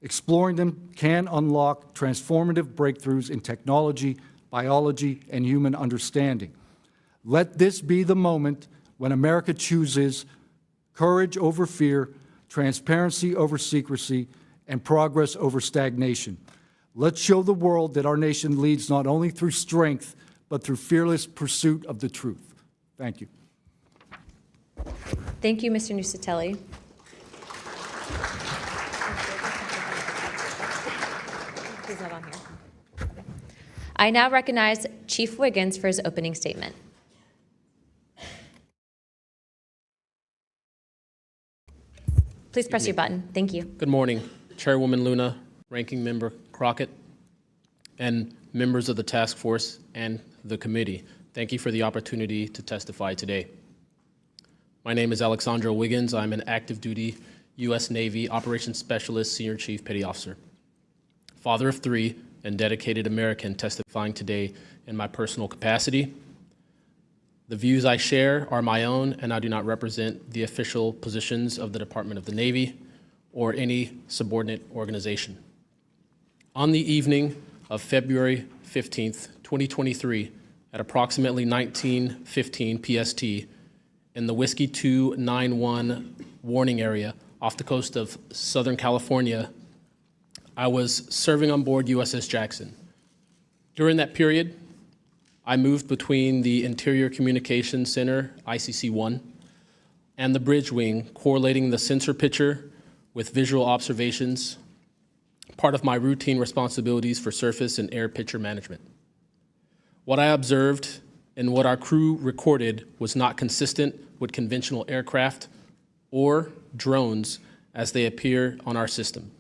Exploring them can unlock transformative breakthroughs in technology, biology, and human understanding. Let this be the moment when America chooses courage over fear, transparency over secrecy, and progress over stagnation. Let's show the world that our nation leads not only through strength, but through fearless pursuit of the truth. Thank you. Thank you, Mr. Nuccetelli. He's not on here. I now recognize Chief Wiggins for his opening statement. Please press your button. Thank you. Good morning, Chairwoman Luna, Ranking Member Crockett, and members of the task force and the committee. Thank you for the opportunity to testify today. My name is Alexandro Wiggins. I'm an active duty U.S. Navy Operations Specialist, Senior Chief Petty Officer, father of 3, and dedicated American testifying today in my personal capacity. The views I share are my own, and I do not represent the official positions of the Department of the Navy or any subordinate organization. On the evening of February 15th, 2023, at approximately 19:15 PST, in the Whiskey 291 warning area off the coast of Southern California, I was serving on board USS Jackson. During that period, I moved between the Interior Communications Center, ICC-1, and the bridge wing, correlating the sensor picture with visual observations, part of my routine responsibilities for surface and air picture management. What I observed and what our crew recorded was not consistent with conventional aircraft or drones as they appear on our system.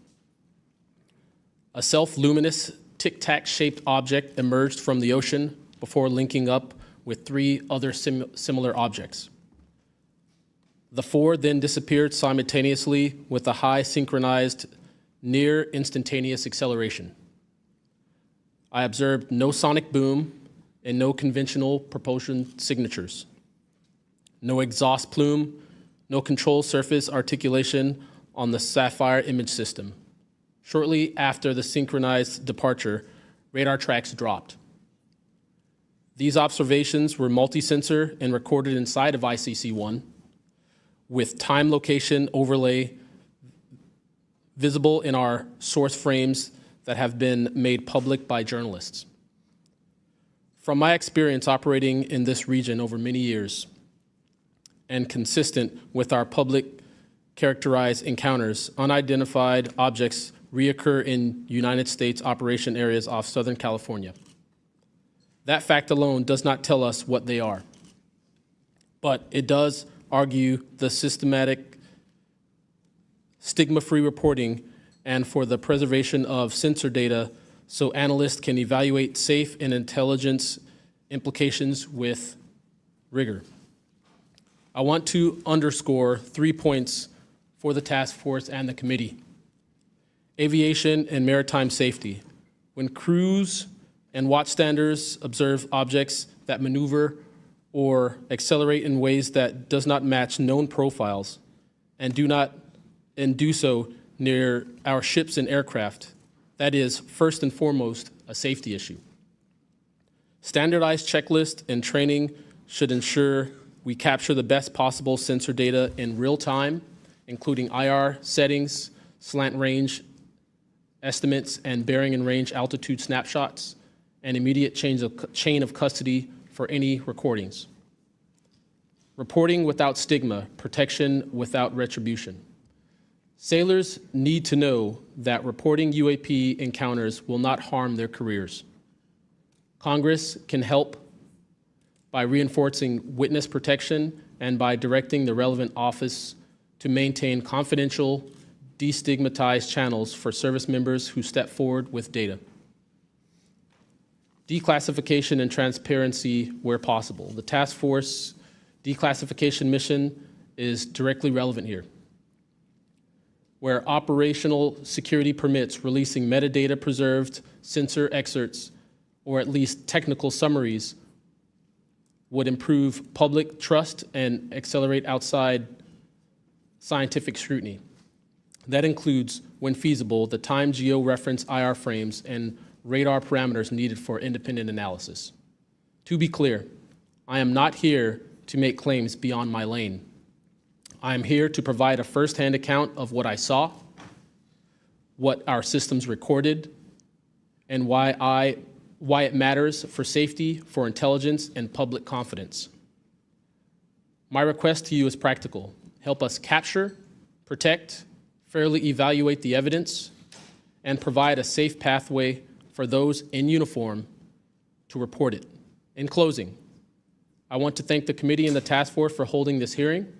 A self-luminous Tic Tac shaped object emerged from the ocean before linking up with 3 other similar objects. The 4 then disappeared simultaneously with a high synchronized, near instantaneous acceleration. I observed no sonic boom and no conventional propulsion signatures. No exhaust plume, no control surface articulation on the Sapphire image system. Shortly after the synchronized departure, radar tracks dropped. These observations were multi-sensor and recorded inside of ICC-1 with time location overlay visible in our source frames that have been made public by journalists. From my experience operating in this region over many years and consistent with our public characterized encounters, unidentified objects reoccur in United States operation areas off Southern California. That fact alone does not tell us what they are, but it does argue the systematic stigma-free reporting and for the preservation of sensor data so analysts can evaluate safe and intelligence implications with rigor. I want to underscore 3 points for the task force and the committee. Aviation and maritime safety. When crews and watchstanders observe objects that maneuver or accelerate in ways that does not match known profiles and do so near our ships and aircraft, that is first and foremost a safety issue. Standardized checklists and training should ensure we capture the best possible sensor data in real time, including IR settings, slant range estimates, and bearing and range altitude snapshots, and immediate chain of custody for any recordings. Reporting without stigma, protection without retribution. Sailors need to know that reporting UAP encounters will not harm their careers. Congress can help by reinforcing witness protection and by directing the relevant office to maintain confidential, destigmatized channels for service members who step forward with data. Declassification and transparency where possible. The task force declassification mission is directly relevant here. where operational security permits releasing metadata preserved sensor excerpts or at least technical summaries would improve public trust and accelerate outside scientific scrutiny. That includes, when feasible, the time geo-reference IR frames and radar parameters needed for independent analysis. To be clear, I am not here to make claims beyond my lane. I am here to provide a firsthand account of what I saw, what our systems recorded, and why it matters for safety, for intelligence, and public confidence. My request to you is practical. Help us capture, protect, fairly evaluate the evidence, and provide a safe pathway for those in uniform to report it. In closing, I want to thank the committee and the task force for holding this hearing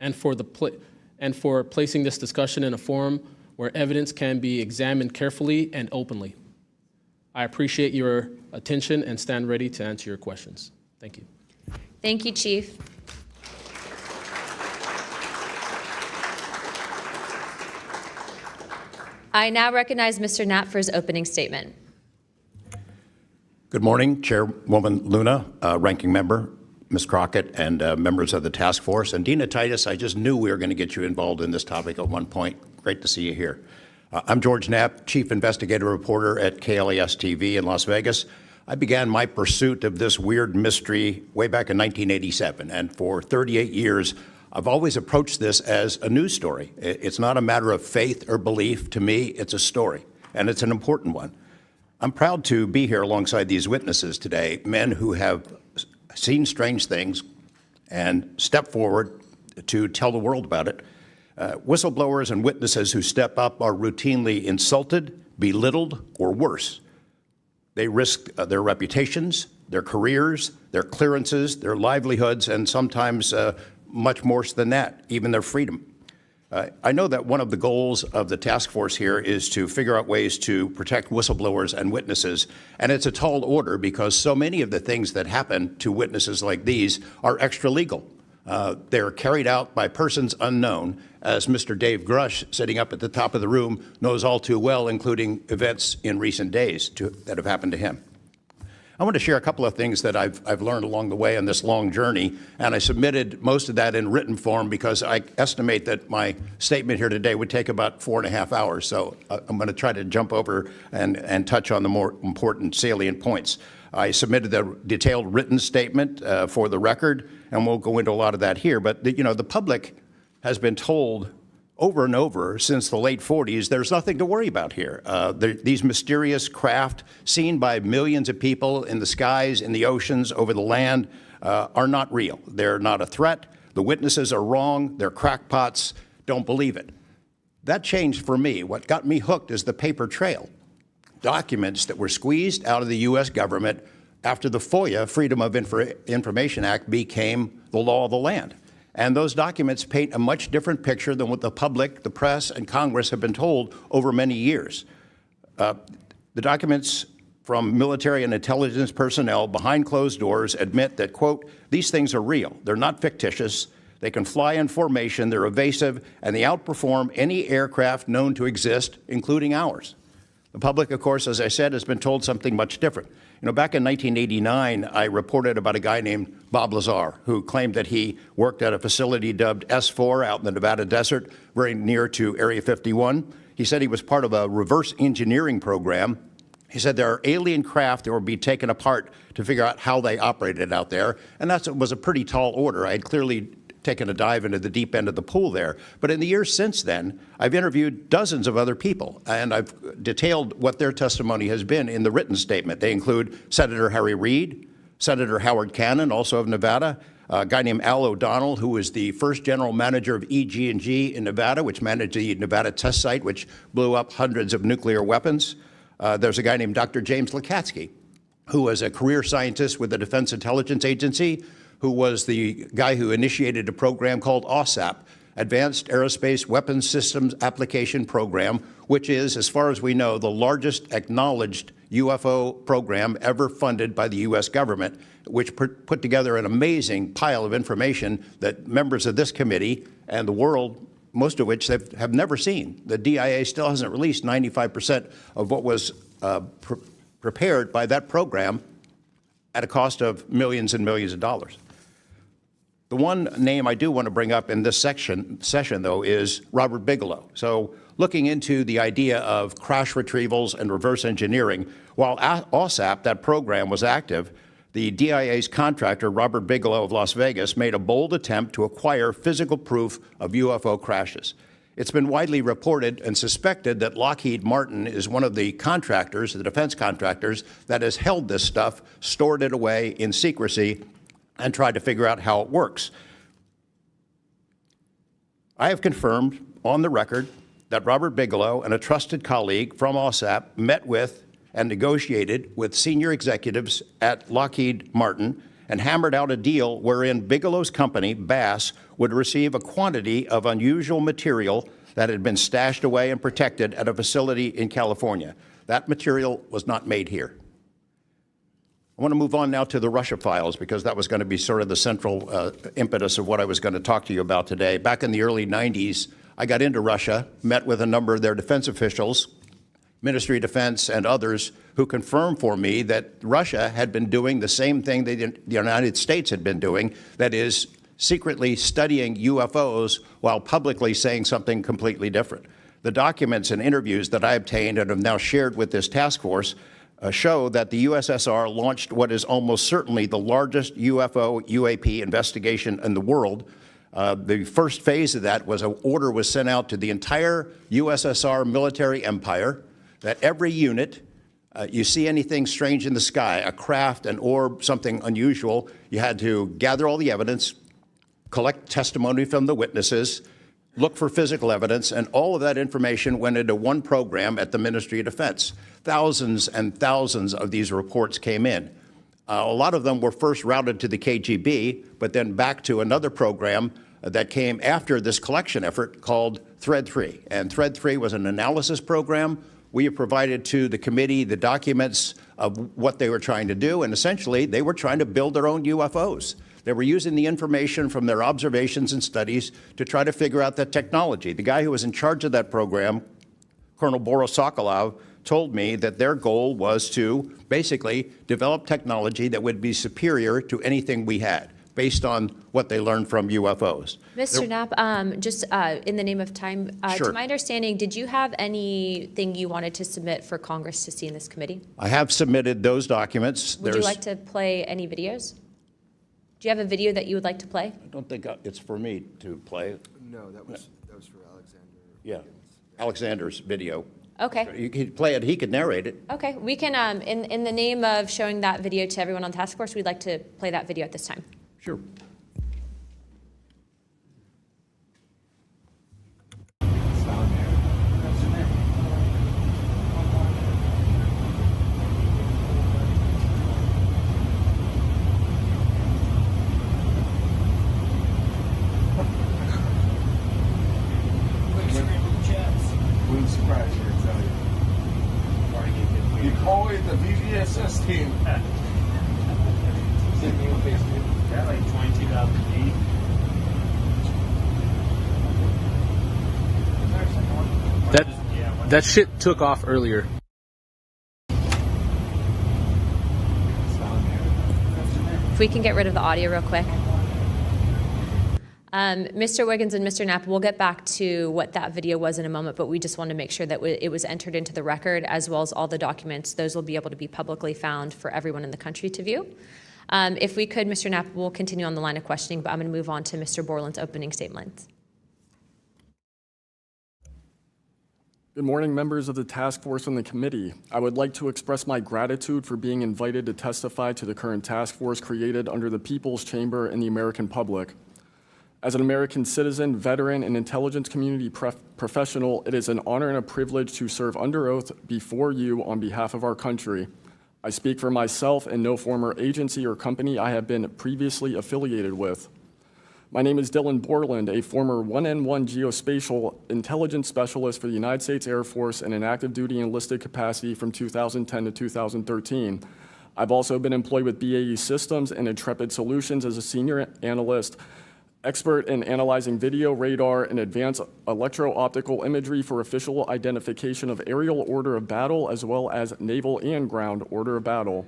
and for placing this discussion in a forum where evidence can be examined carefully and openly. I appreciate your attention and stand ready to answer your questions. Thank you. Thank you, Chief. I now recognize Mr. Knapp for his opening statement. Good morning, Chairwoman Luna, Ranking Member, Ms. Crockett, and members of the task force. And Dina Titus, I just knew we were going to get you involved in this topic at one point. Great to see you here. I'm George Knapp, Chief Investigative Reporter at KLAS TV in Las Vegas. I began my pursuit of this weird mystery way back in 1987, and for 38 years, I've always approached this as a news story. It's not a matter of faith or belief. To me, it's a story, and it's an important one. I'm proud to be here alongside these witnesses today, men who have seen strange things and stepped forward to tell the world about it. Whistleblowers and witnesses who step up are routinely insulted, belittled, or worse. They risk their reputations, their careers, their clearances, their livelihoods, and sometimes much more than that, even their freedom. I know that one of the goals of the task force here is to figure out ways to protect whistleblowers and witnesses, and it's a tall order because so many of the things that happen to witnesses like these are extra legal. They're carried out by persons unknown, as Mr. Dave Grush, sitting up at the top of the room, knows all too well, including events in recent days that have happened to him. I want to share a couple of things that I've learned along the way on this long journey, and I submitted most of that in written form because I estimate that my statement here today would take about 4.5 hours, so I'm going to try to jump over and touch on the more important salient points. I submitted a detailed written statement for the record, and we'll go into a lot of that here, but the public has been told over and over since the late 40s, there's nothing to worry about here. These mysterious craft seen by millions of people in the skies, in the oceans, over the land are not real. They're not a threat. The witnesses are wrong. They're crackpots. Don't believe it. That changed for me. What got me hooked is the paper trail. Documents that were squeezed out of the U.S. government after the FOIA, Freedom of Information Act, became the law of the land. And those documents paint a much different picture than what the public, the press, and Congress have been told over many years. The documents from military and intelligence personnel behind closed doors admit that, quote, these things are real. They're not fictitious. They can fly in formation. They're evasive, and they outperform any aircraft known to exist, including ours. The public, of course, as I said, has been told something much different. Back in 1989, I reported about a guy named Bob Lazar, who claimed that he worked at a facility dubbed S4 out in the Nevada desert, very near to Area 51. He said he was part of a reverse engineering program. He said there are alien craft that would be taken apart to figure out how they operated out there, and that was a pretty tall order. I had clearly taken a dive into the deep end of the pool there. But in the years since then, I've interviewed dozens of other people, and I've detailed what their testimony has been in the written statement. They include Senator Harry Reid, Senator Howard Cannon, also of Nevada, a guy named Al O'Donnell, who was the first general manager of EG&G in Nevada, which managed the Nevada test site, which blew up hundreds of nuclear weapons. There's a guy named Dr. James Lakatsky, who was a career scientist with the Defense Intelligence Agency, who was the guy who initiated a program called OSAP, Advanced Aerospace Weapons Systems Application Program, which is, as far as we know, the largest acknowledged UFO program ever funded by the U.S. government, which put together an amazing pile of information that members of this committee and the world most of which they have never seen. The DIA still hasn't released 95% of what was prepared by that program at a cost of millions and millions of dollars. The one name I do want to bring up in this session, though, is Robert Bigelow. So looking into the idea of crash retrievals and reverse engineering, while OSAP, that program, was active, the DIA's contractor, Robert Bigelow of Las Vegas, made a bold attempt to acquire physical proof of UFO crashes. It's been widely reported and suspected that Lockheed Martin is one of the contractors, the defense contractors, that has held this stuff, stored it away in secrecy, and tried to figure out how it works. I have confirmed on the record that Robert Bigelow and a trusted colleague from OSAP met with and negotiated with senior executives at Lockheed Martin and hammered out a deal wherein Bigelow's company, Bass, would receive a quantity of unusual material that had been stashed away and protected at a facility in California. That material was not made here. I want to move on now to the Russia files, because that was going to be sort of the central impetus of what I was going to talk to you about today. Back in the early 90s, I got into Russia, met with a number of their defense officials, Ministry of Defense and others, who confirmed for me that Russia had been doing the same thing the United States had been doing, that is, secretly studying UFOs while publicly saying something completely different. The documents and interviews that I obtained and have now shared with this task force show that the USSR launched what is almost certainly the largest UFO UAP investigation in the world. The first phase of that was an order was sent out to the entire USSR military empire that every unit, you see anything strange in the sky, a craft, an orb, something unusual, you had to gather all the evidence, collect testimony from the witnesses, look for physical evidence, and all of that information went into one program at the Ministry of Defense. Thousands and thousands of these reports came in. A lot of them were first routed to the KGB, but then back to another program that came after this collection effort called Thread 3. And Thread 3 was an analysis program. We have provided to the committee the documents of what they were trying to do, and essentially they were trying to build their own UFOs. They were using the information from their observations and studies to try to figure out that technology. The guy who was in charge of that program, Colonel Boris Sokolov, told me that their goal was to basically develop technology that would be superior to anything we had, based on what they learned from UFOs. Mr. Knapp, just in the name of time, Sure. to my understanding, did you have anything you wanted to submit for Congress to see in this committee? I have submitted those documents. Would you like to play any videos? Do you have a video that you would like to play? I don't think it's for me to play. No, that was for Alexander. Yeah, Alexander's video. Okay. You could play it, he could narrate it. Okay, we can, in the name of showing that video to everyone on the task force, we'd like to play that video at this time. Sure. You call it the VVSS team. Yeah, like 22,000 feet. That shit took off earlier. If we can get rid of the audio real quick. Mr. Wiggins and Mr. Knapp, we'll get back to what that video was in a moment, but we just want to make sure that it was entered into the record, as well as all the documents. Those will be able to be publicly found for everyone in the country to view. If we could, Mr. Knapp, we'll continue on the line of questioning, but I'm going to move on to Mr. Borland's opening statement. Good morning, members of the task force and the committee. I would like to express my gratitude for being invited to testify to the current task force created under the People's Chamber and the American public. As an American citizen, veteran, and intelligence community professional, it is an honor and a privilege to serve under oath before you on behalf of our country. I speak for myself and no former agency or company I have been previously affiliated with. My name is Dylan Borland, a former 1N1 geospatial intelligence specialist for the United States Air Force in an active duty enlisted capacity from 2010 to 2013. I've also been employed with BAE Systems and Intrepid Solutions as a senior analyst expert in analyzing video, radar, and advanced electro-optical imagery for official identification of aerial order of battle, as well as naval and ground order of battle.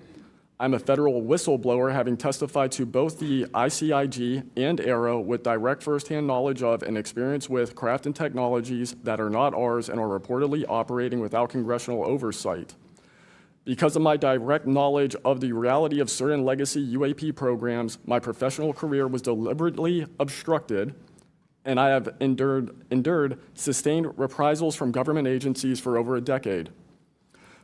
I'm a federal whistleblower, having testified to both the ICIG and AARO with direct firsthand knowledge of and experience with craft and technologies that are not ours and are reportedly operating without congressional oversight. Because of my direct knowledge of the reality of certain legacy UAP programs, my professional career was deliberately obstructed, and I have endured sustained reprisals from government agencies for over a decade.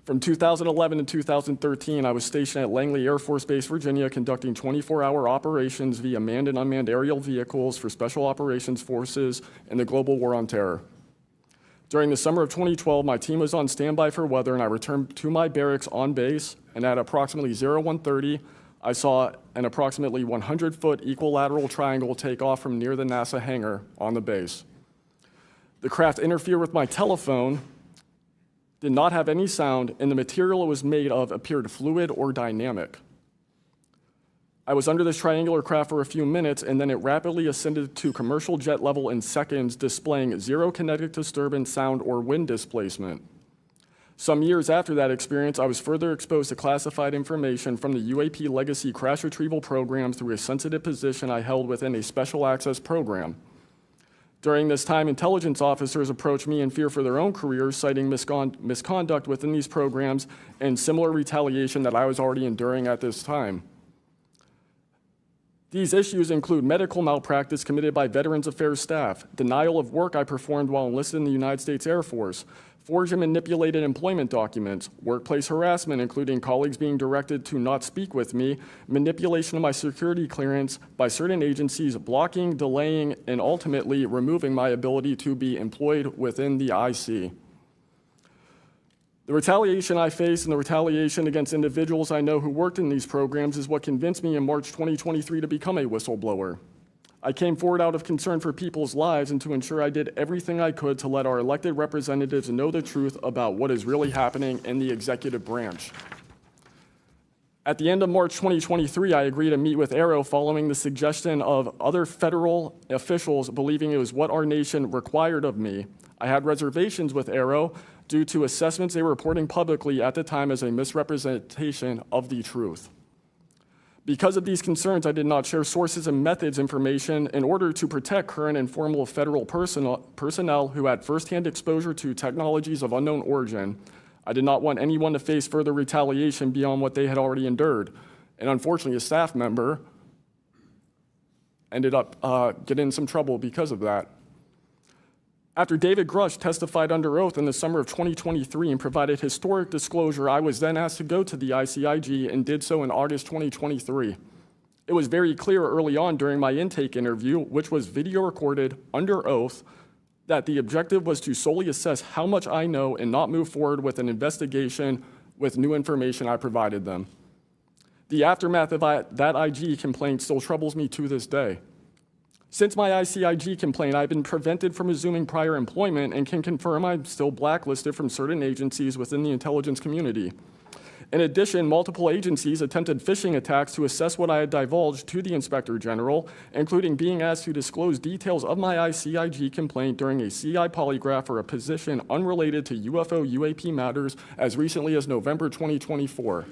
From 2011 to 2013, I was stationed at Langley Air Force Base, Virginia, conducting 24-hour operations via manned and unmanned aerial vehicles for Special Operations Forces in the global war on terror. During the summer of 2012, my team was on standby for weather, and I returned to my barracks on base, and at approximately 01:30, I saw an approximately 100-foot equilateral triangle take off from near the NASA hangar on the base. The craft interfered with my telephone, did not have any sound, and the material it was made of appeared fluid or dynamic. I was under this triangular craft for a few minutes, and then it rapidly ascended to commercial jet level in seconds, displaying zero kinetic disturbance, sound, or wind displacement. Some years after that experience, I was further exposed to classified information from the UAP legacy crash-retrieval program through a sensitive position I held within a special access program. During this time, intelligence officers approached me in fear for their own careers, citing misconduct within these programs and similar retaliation that I was already enduring at this time. These issues include medical malpractice committed by Veterans Affairs staff, denial of work I performed while enlisted in the United States Air Force, forged and manipulated employment documents, workplace harassment, including colleagues being directed to not speak with me, manipulation of my security clearance by certain agencies, blocking, delaying, and ultimately removing my ability to be employed within the IC. The retaliation I face and the retaliation against individuals I know who worked in these programs is what convinced me in March 2023 to become a whistleblower. I came forward out of concern for people's lives and to ensure I did everything I could to let our elected representatives know the truth about what is really happening in the executive branch. At the end of March 2023, I agreed to meet with AARO following the suggestion of other federal officials believing it was what our nation required of me. I had reservations with AARO due to assessments they were reporting publicly at the time as a misrepresentation of the truth. Because of these concerns, I did not share sources and methods information in order to protect current and former federal personnel who had firsthand exposure to technologies of unknown origin. I did not want anyone to face further retaliation beyond what they had already endured. And unfortunately, a staff member ended up getting in some trouble because of that. After David Grush testified under oath in the summer of 2023 and provided historic disclosure, I was then asked to go to the ICIG and did so in August 2023. It was very clear early on during my intake interview, which was video recorded under oath, that the objective was to solely assess how much I know and not move forward with an investigation with new information I provided them. The aftermath of that IG complaint still troubles me to this day. Since my ICIG complaint, I've been prevented from resuming prior employment and can confirm I'm still blacklisted from certain agencies within the intelligence community. In addition, multiple agencies attempted phishing attacks to assess what I had divulged to the Inspector General, including being asked to disclose details of my ICIG complaint during a CI polygraph for a position unrelated to UFO UAP matters as recently as November 2024.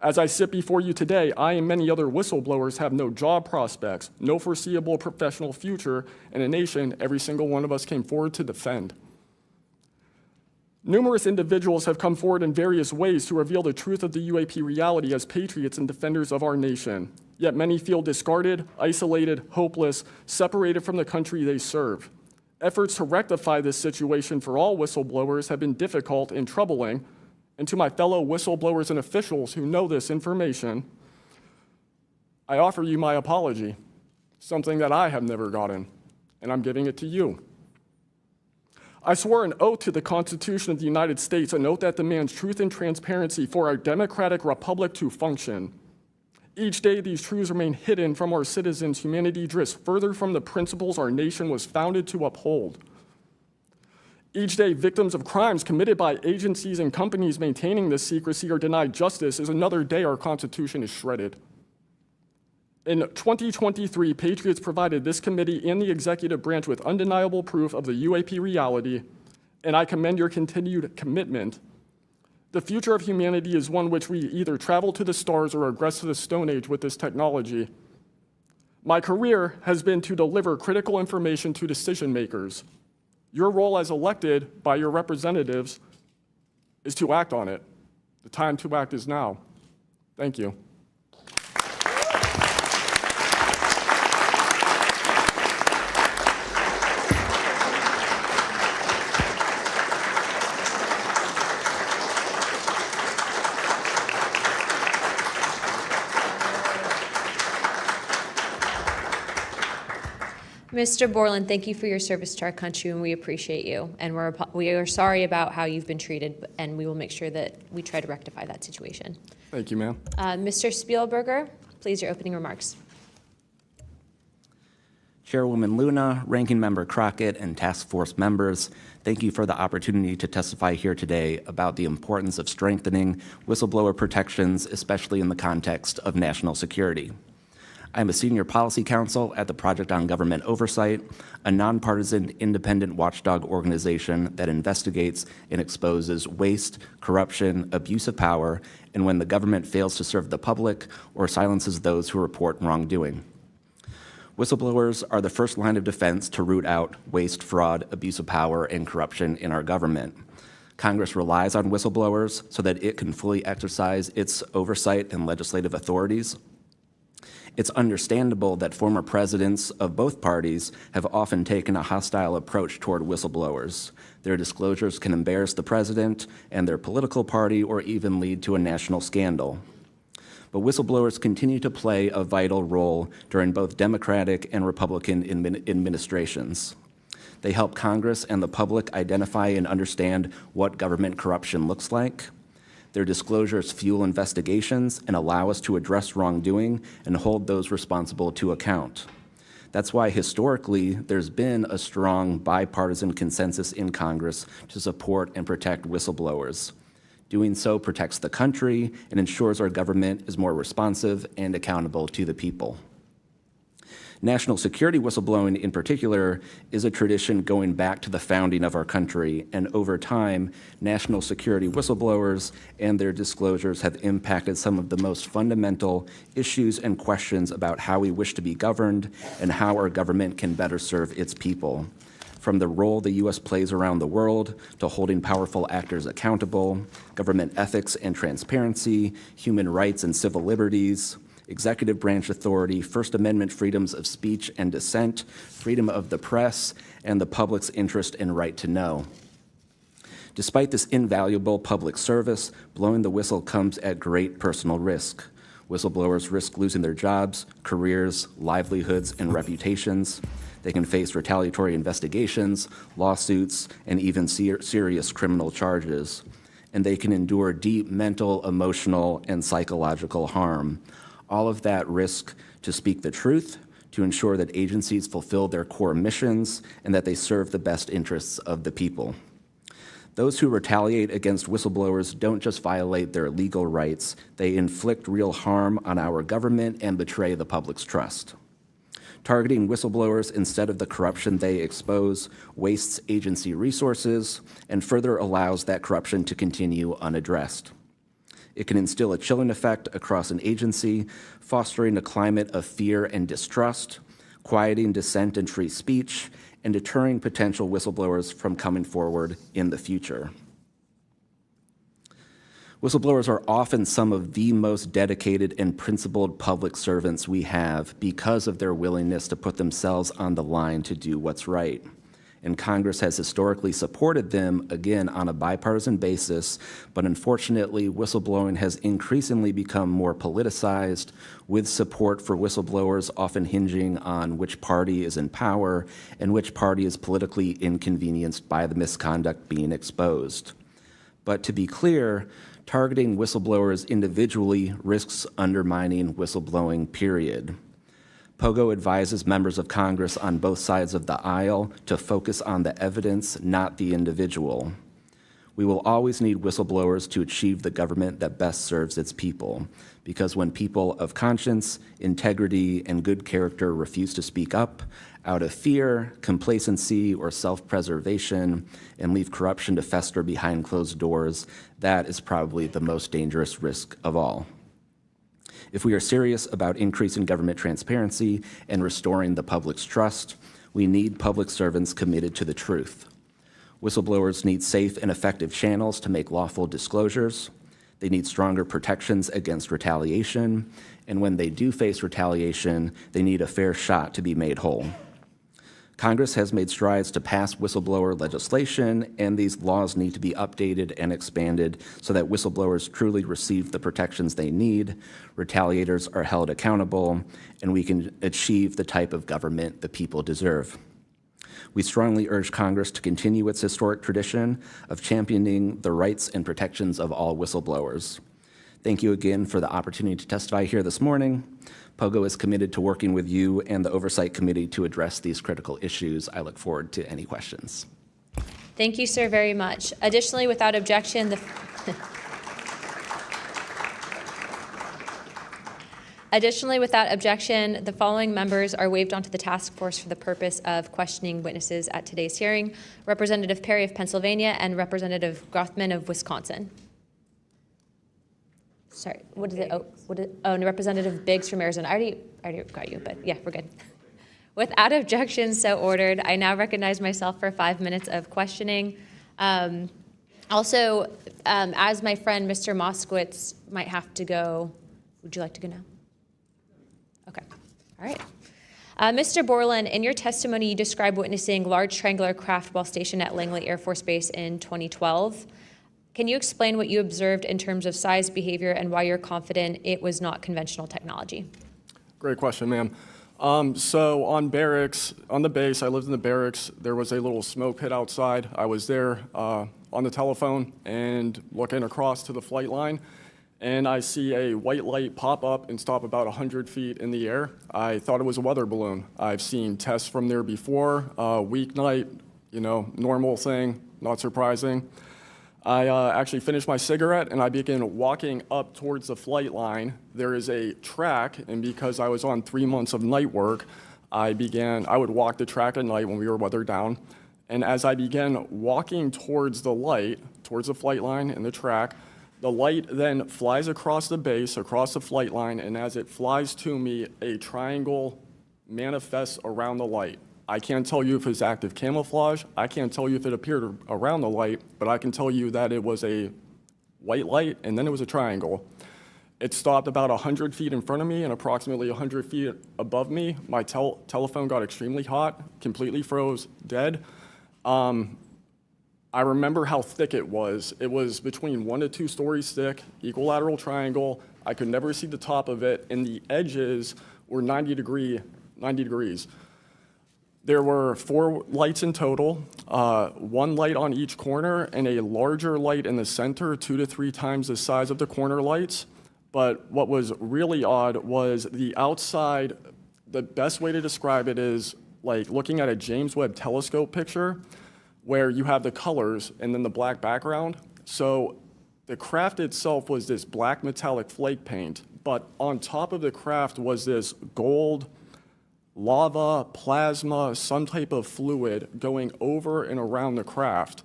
As I sit before you today, I and many other whistleblowers have no job prospects, no foreseeable professional future, and a nation every single one of us came forward to defend. Numerous individuals have come forward in various ways to reveal the truth of the UAP reality as patriots and defenders of our nation. Yet many feel discarded, isolated, hopeless, separated from the country they serve. Efforts to rectify this situation for all whistleblowers have been difficult and troubling. And to my fellow whistleblowers and officials who know this information, I offer you my apology, something that I have never gotten, and I'm giving it to you. I swore an oath to the Constitution of the United States, an oath that demands truth and transparency for our democratic republic to function. Each day, these truths remain hidden from our citizens. Humanity drifts further from the principles our nation was founded to uphold. Each day, victims of crimes committed by agencies and companies maintaining this secrecy are denied justice as another day our Constitution is shredded. In 2023, Patriots provided this committee and the executive branch with undeniable proof of the UAP reality, and I commend your continued commitment. The future of humanity is one which we either travel to the stars or regress to the Stone Age with this technology. My career has been to deliver critical information to decision makers. Your role as elected by your representatives is to act on it. The time to act is now. Thank you. Mr. Borland, thank you for your service to our country, and we appreciate you. And we are sorry about how you've been treated, and we will make sure that we try to rectify that situation. Thank you, ma'am. Mr. Spielberger, please, your opening remarks. Chairwoman Luna, Ranking Member Crockett, and task force members, thank you for the opportunity to testify here today about the importance of strengthening whistleblower protections, especially in the context of national security. I'm a senior policy counsel at the Project on Government Oversight, a nonpartisan independent watchdog organization that investigates and exposes waste, corruption, abuse of power, and when the government fails to serve the public or silences those who report wrongdoing. Whistleblowers are the first line of defense to root out waste, fraud, abuse of power, and corruption in our government. Congress relies on whistleblowers so that it can fully exercise its oversight and legislative authorities. It's understandable that former presidents of both parties have often taken a hostile approach toward whistleblowers. Their disclosures can embarrass the president and their political party or even lead to a national scandal. But whistleblowers continue to play a vital role during both Democratic and Republican administrations. They help Congress and the public identify and understand what government corruption looks like. Their disclosures fuel investigations and allow us to address wrongdoing and hold those responsible to account. That's why historically there's been a strong bipartisan consensus in Congress to support and protect whistleblowers. Doing so protects the country and ensures our government is more responsive and accountable to the people. National security whistleblowing in particular is a tradition going back to the founding of our country, and over time, national security whistleblowers and their disclosures have impacted some of the most fundamental issues and questions about how we wish to be governed and how our government can better serve its people. From the role the U.S. plays around the world to holding powerful actors accountable, government ethics and transparency, human rights and civil liberties, executive branch authority, First Amendment freedoms of speech and dissent, freedom of the press, and the public's interest and right to know. Despite this invaluable public service, blowing the whistle comes at great personal risk. Whistleblowers risk losing their jobs, careers, livelihoods, and reputations. They can face retaliatory investigations, lawsuits, and even serious criminal charges. And they can endure deep mental, emotional, and psychological harm. All of that risk to speak the truth, to ensure that agencies fulfill their core missions, and that they serve the best interests of the people. Those who retaliate against whistleblowers don't just violate their legal rights, they inflict real harm on our government and betray the public's trust. Targeting whistleblowers instead of the corruption they expose wastes agency resources and further allows that corruption to continue unaddressed. It can instill a chilling effect across an agency, fostering a climate of fear and distrust, quieting dissent and free speech, and deterring potential whistleblowers from coming forward in the future. Whistleblowers are often some of the most dedicated and principled public servants we have because of their willingness to put themselves on the line to do what's right. And Congress has historically supported them, again, on a bipartisan basis, but unfortunately, whistleblowing has increasingly become more politicized, with support for whistleblowers often hinging on which party is in power and which party is politically inconvenienced by the misconduct being exposed. But to be clear, targeting whistleblowers individually risks undermining whistleblowing, period. POGO advises members of Congress on both sides of the aisle to focus on the evidence, not the individual. We will always need whistleblowers to achieve the government that best serves its people, because when people of conscience, integrity, and good character refuse to speak up out of fear, complacency, or self-preservation, and leave corruption to fester behind closed doors, that is probably the most dangerous risk of all. If we are serious about increasing government transparency and restoring the public's trust, we need public servants committed to the truth. Whistleblowers need safe and effective channels to make lawful disclosures. They need stronger protections against retaliation. And when they do face retaliation, they need a fair shot to be made whole. Congress has made strides to pass whistleblower legislation, and these laws need to be updated and expanded so that whistleblowers truly receive the protections they need, retaliators are held accountable, and we can achieve the type of government the people deserve. We strongly urge Congress to continue its historic tradition of championing the rights and protections of all whistleblowers. Thank you again for the opportunity to testify here this morning. POGO is committed to working with you and the Oversight Committee to address these critical issues. I look forward to any questions. Thank you, sir, very much. Additionally, without objection, the following members are waived onto the task force for the purpose of questioning witnesses at today's hearing: Representative Perry of Pennsylvania and Representative Grothman of Wisconsin. Sorry, and Representative Biggs from Arizona. I already got you, but yeah, we're good. Without objection, so ordered. I now recognize myself for 5 minutes of questioning. As my friend Mr. Moskowitz might have to go, would you like to go now? Okay, all right. Mr. Borland, in your testimony, you described witnessing large triangular craft while stationed at Langley Air Force Base in 2012. Can you explain what you observed in terms of size, behavior, and why you're confident it was not conventional technology? Great question, ma'am. So on the base, I lived in the barracks. There was a little smoke pit outside. I was there on the telephone and looking across to the flight line, and I see a white light pop up and stop about 100 feet in the air. I thought it was a weather balloon. I've seen tests from there before, weeknight, normal thing, not surprising. I actually finished my cigarette and I began walking up towards the flight line. There is a track, and because I was on 3 months of night work, I would walk the track at night when we were weather down. And as I began walking towards the flight line and the track, the light then flies across the base, across the flight line, and as it flies to me, a triangle manifests around the light. I can't tell you if it's active camouflage. I can't tell you if it appeared around the light, but I can tell you that it was a white light, and then it was a triangle. It stopped about 100 feet in front of me and approximately 100 feet above me. My telephone got extremely hot, completely froze, dead. I remember how thick it was. It was between 1 to 2 stories thick, equilateral triangle. I could never see the top of it, and the edges were 90 degrees. There were 4 lights in total, 1 light on each corner and a larger light in the center, 2 to 3 times the size of the corner lights. But what was really odd was the outside. The best way to describe it is like looking at a James Webb telescope picture where you have the colors and then the black background. So the craft itself was this black metallic flake paint, but on top of the craft was this gold, lava, plasma, some type of fluid going over and around the craft.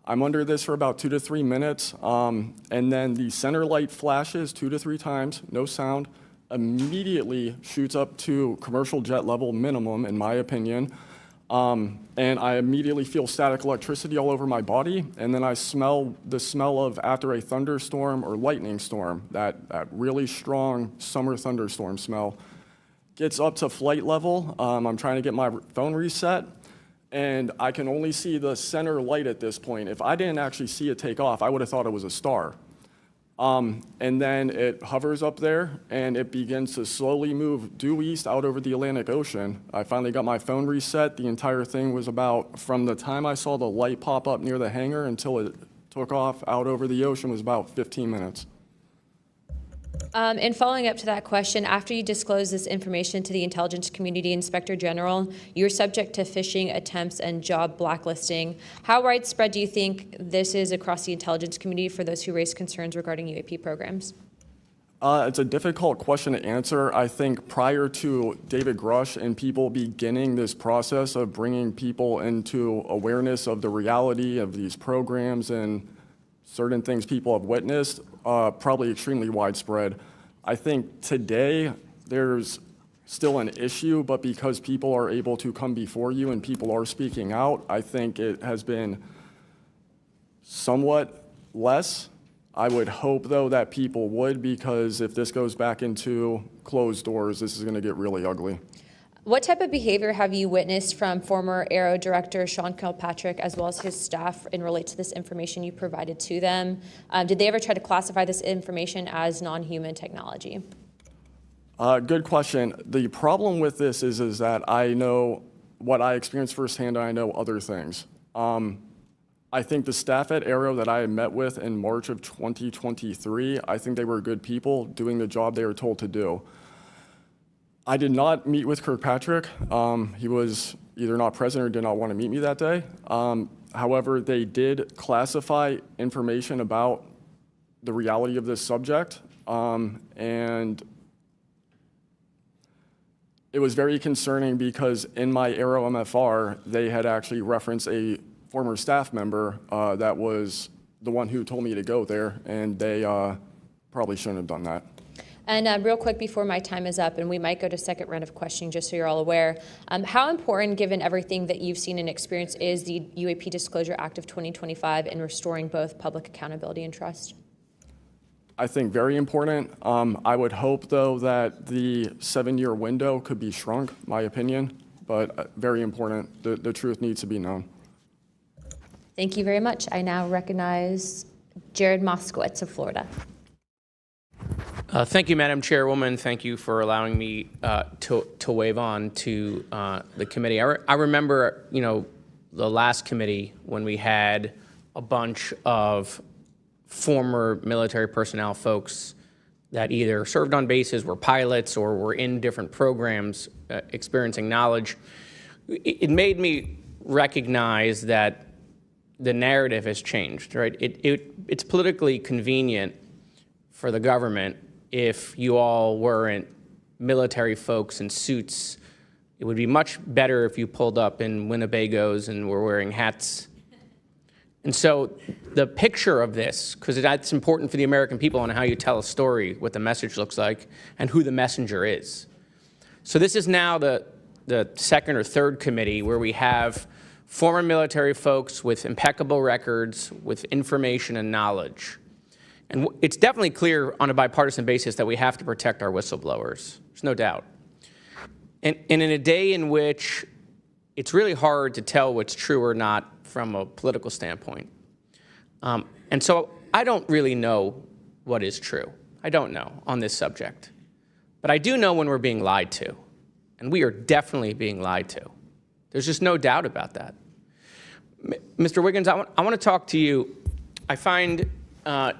I'm under this for about 2 to 3 minutes, and then the center light flashes 2 to 3 times, no sound, immediately shoots up to commercial jet level minimum, in my opinion, and I immediately feel static electricity all over my body, and then I smell the smell of after a thunderstorm or lightning storm, that really strong summer thunderstorm smell. Gets up to flight level. I'm trying to get my phone reset, and I can only see the center light at this point. If I didn't actually see it take off, I would have thought it was a star. And then it hovers up there, and it begins to slowly move due east out over the Atlantic Ocean. I finally got my phone reset. The entire thing was about, from the time I saw the light pop up near the hangar until it took off out over the ocean, was about 15 minutes. And following up to that question, after you disclose this information to the intelligence community Inspector General, you're subject to phishing attempts and job blacklisting. How widespread do you think this is across the intelligence community for those who raise concerns regarding UAP programs? It's a difficult question to answer. I think prior to David Grush and people beginning this process of bringing people into awareness of the reality of these programs and certain things people have witnessed, probably extremely widespread. I think today there's still an issue, but because people are able to come before you and people are speaking out, I think it has been somewhat less. I would hope, though, that people would, because if this goes back into closed doors, this is going to get really ugly. What type of behavior have you witnessed from former AARO Director Sean Kilpatrick as well as his staff in relate to this information you provided to them? Did they ever try to classify this information as non-human technology? Good question. The problem with this is that I know what I experienced firsthand, and I know other things. I think the staff at AARO that I met with in March of 2023, I think they were good people doing the job they were told to do. I did not meet with Kirkpatrick. He was either not present or did not want to meet me that day. However, they did classify information about the reality of this subject, and it was very concerning because in my AARO MFR, they had actually referenced a former staff member that was the one who told me to go there, and they probably shouldn't have done that. And real quick before my time is up, and we might go to second round of questioning just so you're all aware, how important, given everything that you've seen and experienced, is the UAP Disclosure Act of 2025 in restoring both public accountability and trust? I think very important. I would hope, though, that the 7-year window could be shrunk, my opinion, but very important. The truth needs to be known. Thank you very much. I now recognize Jared Moskowitz of Florida. Thank you, Madam Chairwoman. Thank you for allowing me to wave on to the committee. I remember, the last committee when we had a bunch of former military personnel folks that either served on bases, were pilots, or were in different programs experiencing knowledge. It made me recognize that the narrative has changed, right? It's politically convenient for the government if you all weren't military folks in suits. It would be much better if you pulled up in Winnebagos and were wearing hats. And so the picture of this, because that's important for the American people and how you tell a story, what the message looks like, and who the messenger is. So this is now the second or third committee where we have former military folks with impeccable records, with information and knowledge. And it's definitely clear on a bipartisan basis that we have to protect our whistleblowers. There's no doubt. And in a day in which it's really hard to tell what's true or not from a political standpoint. And so I don't really know what is true. I don't know on this subject. But I do know when we're being lied to. And we are definitely being lied to. There's just no doubt about that. Mr. Wiggins, I want to talk to you. I find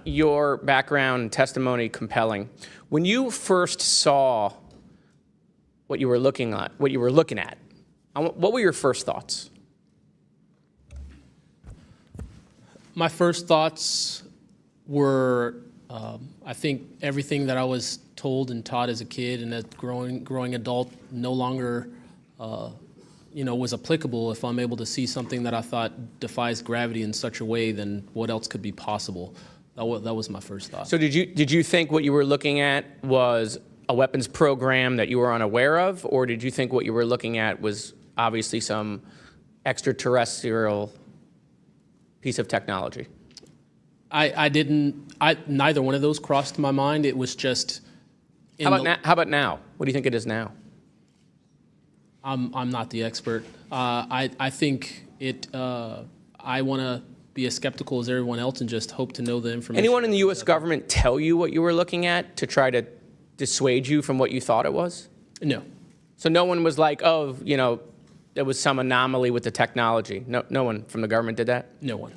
your background and testimony compelling. When you first saw what you were looking at, what were your first thoughts? My first thoughts were, I think everything that I was told and taught as a kid and as growing adult no longer, was applicable. If I'm able to see something that I thought defies gravity in such a way, then what else could be possible? That was my first thought. So did you think what you were looking at was a weapons program that you were unaware of, or did you think what you were looking at was obviously some extraterrestrial piece of technology? Neither one of those crossed my mind. It was just. How about now? What do you think it is now? I'm not the expert. I think it. I want to be as skeptical as everyone else and just hope to know the information. Anyone in the U.S. government tell you what you were looking at to try to dissuade you from what you thought it was? No. So no one was like, oh, there was some anomaly with the technology. No one from the government did that? No one.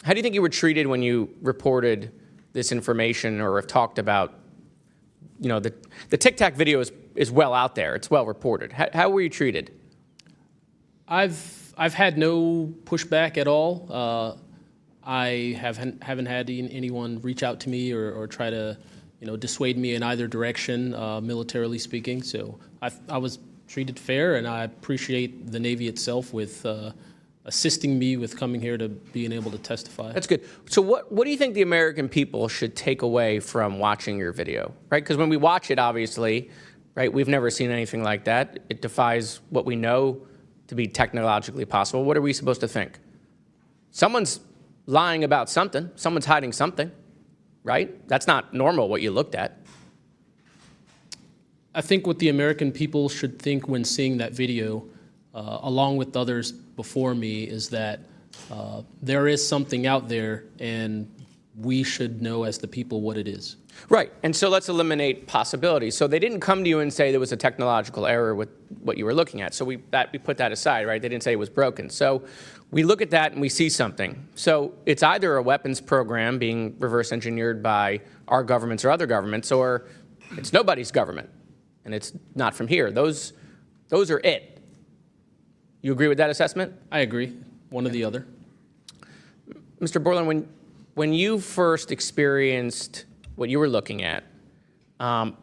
How do you think you were treated when you reported this information or have talked about, you know, the Tic Tac video is well out there. It's well reported. How were you treated? I've had no pushback at all. I haven't had anyone reach out to me or try to, you know, dissuade me in either direction, militarily speaking. So I was treated fair, and I appreciate the Navy itself with assisting me with coming here to being able to testify. That's good. So what do you think the American people should take away from watching your video, right? Because when we watch it, obviously, right, we've never seen anything like that. It defies what we know to be technologically possible. What are we supposed to think? Someone's lying about something. Someone's hiding something, right? That's not normal what you looked at. I think what the American people should think when seeing that video, along with others before me, is that there is something out there, and we should know as the people what it is. Right, and so let's eliminate possibilities. So they didn't come to you and say there was a technological error with what you were looking at. So we put that aside, right? They didn't say it was broken. So we look at that and we see something. So it's either a weapons program being reverse engineered by our governments or other governments, or it's nobody's government, and it's not from here. Those are it. You agree with that assessment? I agree. One or the other. Mr. Borland, when you first experienced what you were looking at, what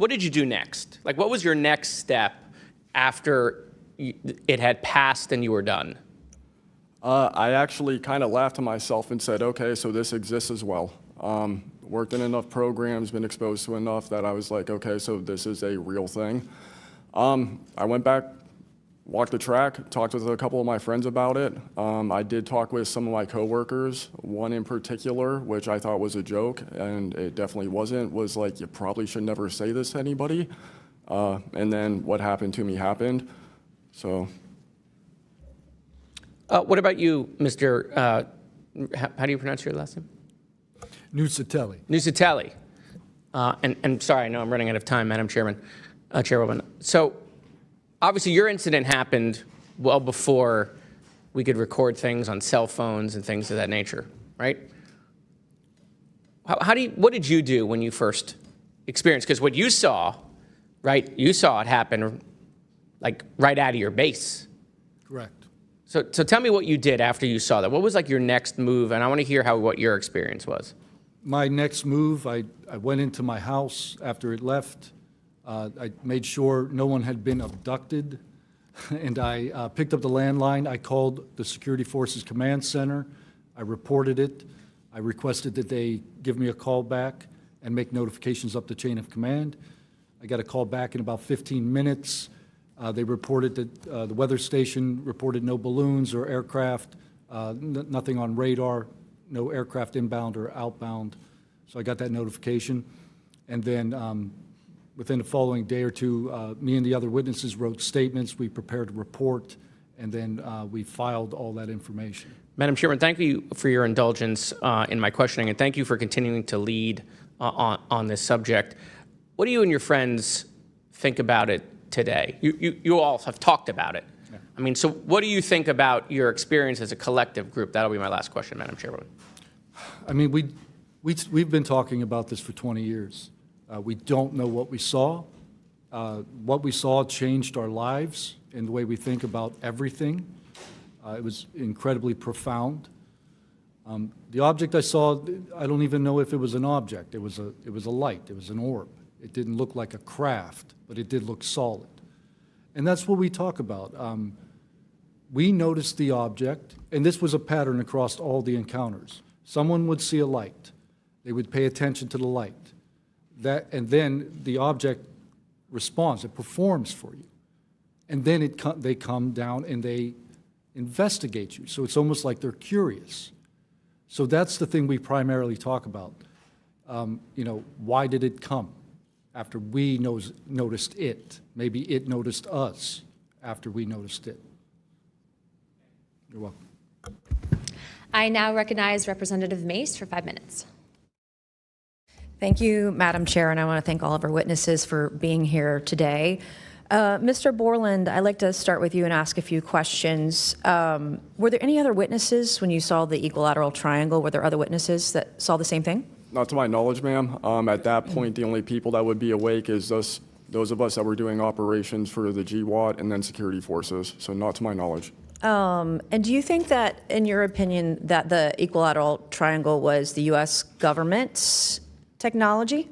did you do next? Like, what was your next step after it had passed and you were done? I actually kind of laughed to myself and said, okay, so this exists as well. Worked in enough programs, been exposed to enough that I was like, okay, so this is a real thing. I went back, walked the track, talked with a couple of my friends about it. I did talk with some of my coworkers, one in particular, which I thought was a joke, and it definitely wasn't, was like, you probably should never say this to anybody. And then what happened to me happened, so. What about you, Mr., how do you pronounce your last name? Nuccetelli. Nuccetelli. And sorry, I know I'm running out of time, Madam Chairwoman. So obviously your incident happened well before we could record things on cell phones and things of that nature, right? What did you do when you first experienced? Because what you saw, right, you saw it happen like right out of your base. Correct. So tell me what you did after you saw that. What was like your next move? And I want to hear what your experience was. My next move, I went into my house after it left. I made sure no one had been abducted, and I picked up the landline. I called the Security Forces Command Center. I reported it. I requested that they give me a call back and make notifications up the chain of command. I got a call back in about 15 minutes. They reported that the weather station reported no balloons or aircraft, nothing on radar, no aircraft inbound or outbound. So I got that notification. And then within the following day or two, me and the other witnesses wrote statements. We prepared a report, and then we filed all that information. Madam Chairman, thank you for your indulgence in my questioning, and thank you for continuing to lead on this subject. What do you and your friends think about it today? You all have talked about it. Yeah. I mean, so what do you think about your experience as a collective group? That'll be my last question, Madam Chairwoman. I mean, we've been talking about this for 20 years. We don't know what we saw. What we saw changed our lives in the way we think about everything. It was incredibly profound. The object I saw, I don't even know if it was an object. It was a light. It was an orb. It didn't look like a craft, but it did look solid. And that's what we talk about. We noticed the object, and this was a pattern across all the encounters. Someone would see a light. They would pay attention to the light. And then the object responds. It performs for you. And then they come down and they investigate you. So it's almost like they're curious. So that's the thing we primarily talk about. Why did it come after we noticed it? Maybe it noticed us after we noticed it. You're welcome. I now recognize Representative Mace for 5 minutes. Thank you, Madam Chair, and I want to thank all of our witnesses for being here today. Mr. Borland, I'd like to start with you and ask a few questions. Were there any other witnesses when you saw the equilateral triangle? Were there other witnesses that saw the same thing? Not to my knowledge, ma'am. At that point, the only people that would be awake is those of us that were doing operations for the GWAT and then security forces. So not to my knowledge. And do you think that, in your opinion, that the equilateral triangle was the U.S. government's technology?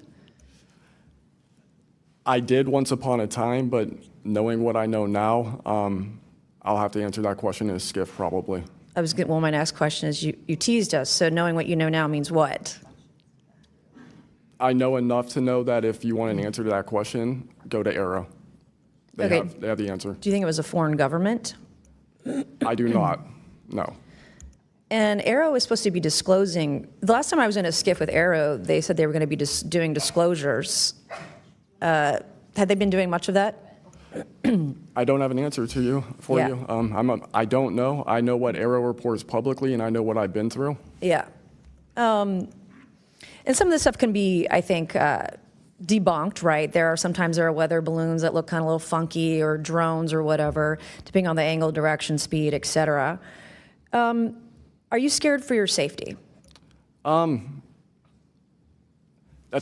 I did once upon a time, but knowing what I know now, I'll have to answer that question in a skiff probably. Well, my next question is, you teased us, so knowing what you know now means what? I know enough to know that if you want an answer to that question, go to AARO. They have the answer. Do you think it was a foreign government? I do not, no. And AARO is supposed to be disclosing. The last time I was in a skiff with AARO, they said they were going to be doing disclosures. Had they been doing much of that? I don't have an answer to you you. I don't know. I know what AARO reports publicly, and I know what I've been through. Yeah. And some of this stuff can be, I think, debunked, right? Sometimes there are weather balloons that look kind of a little funky, or drones or whatever, depending on the angle, direction, speed, et cetera. Are you scared for your safety? That's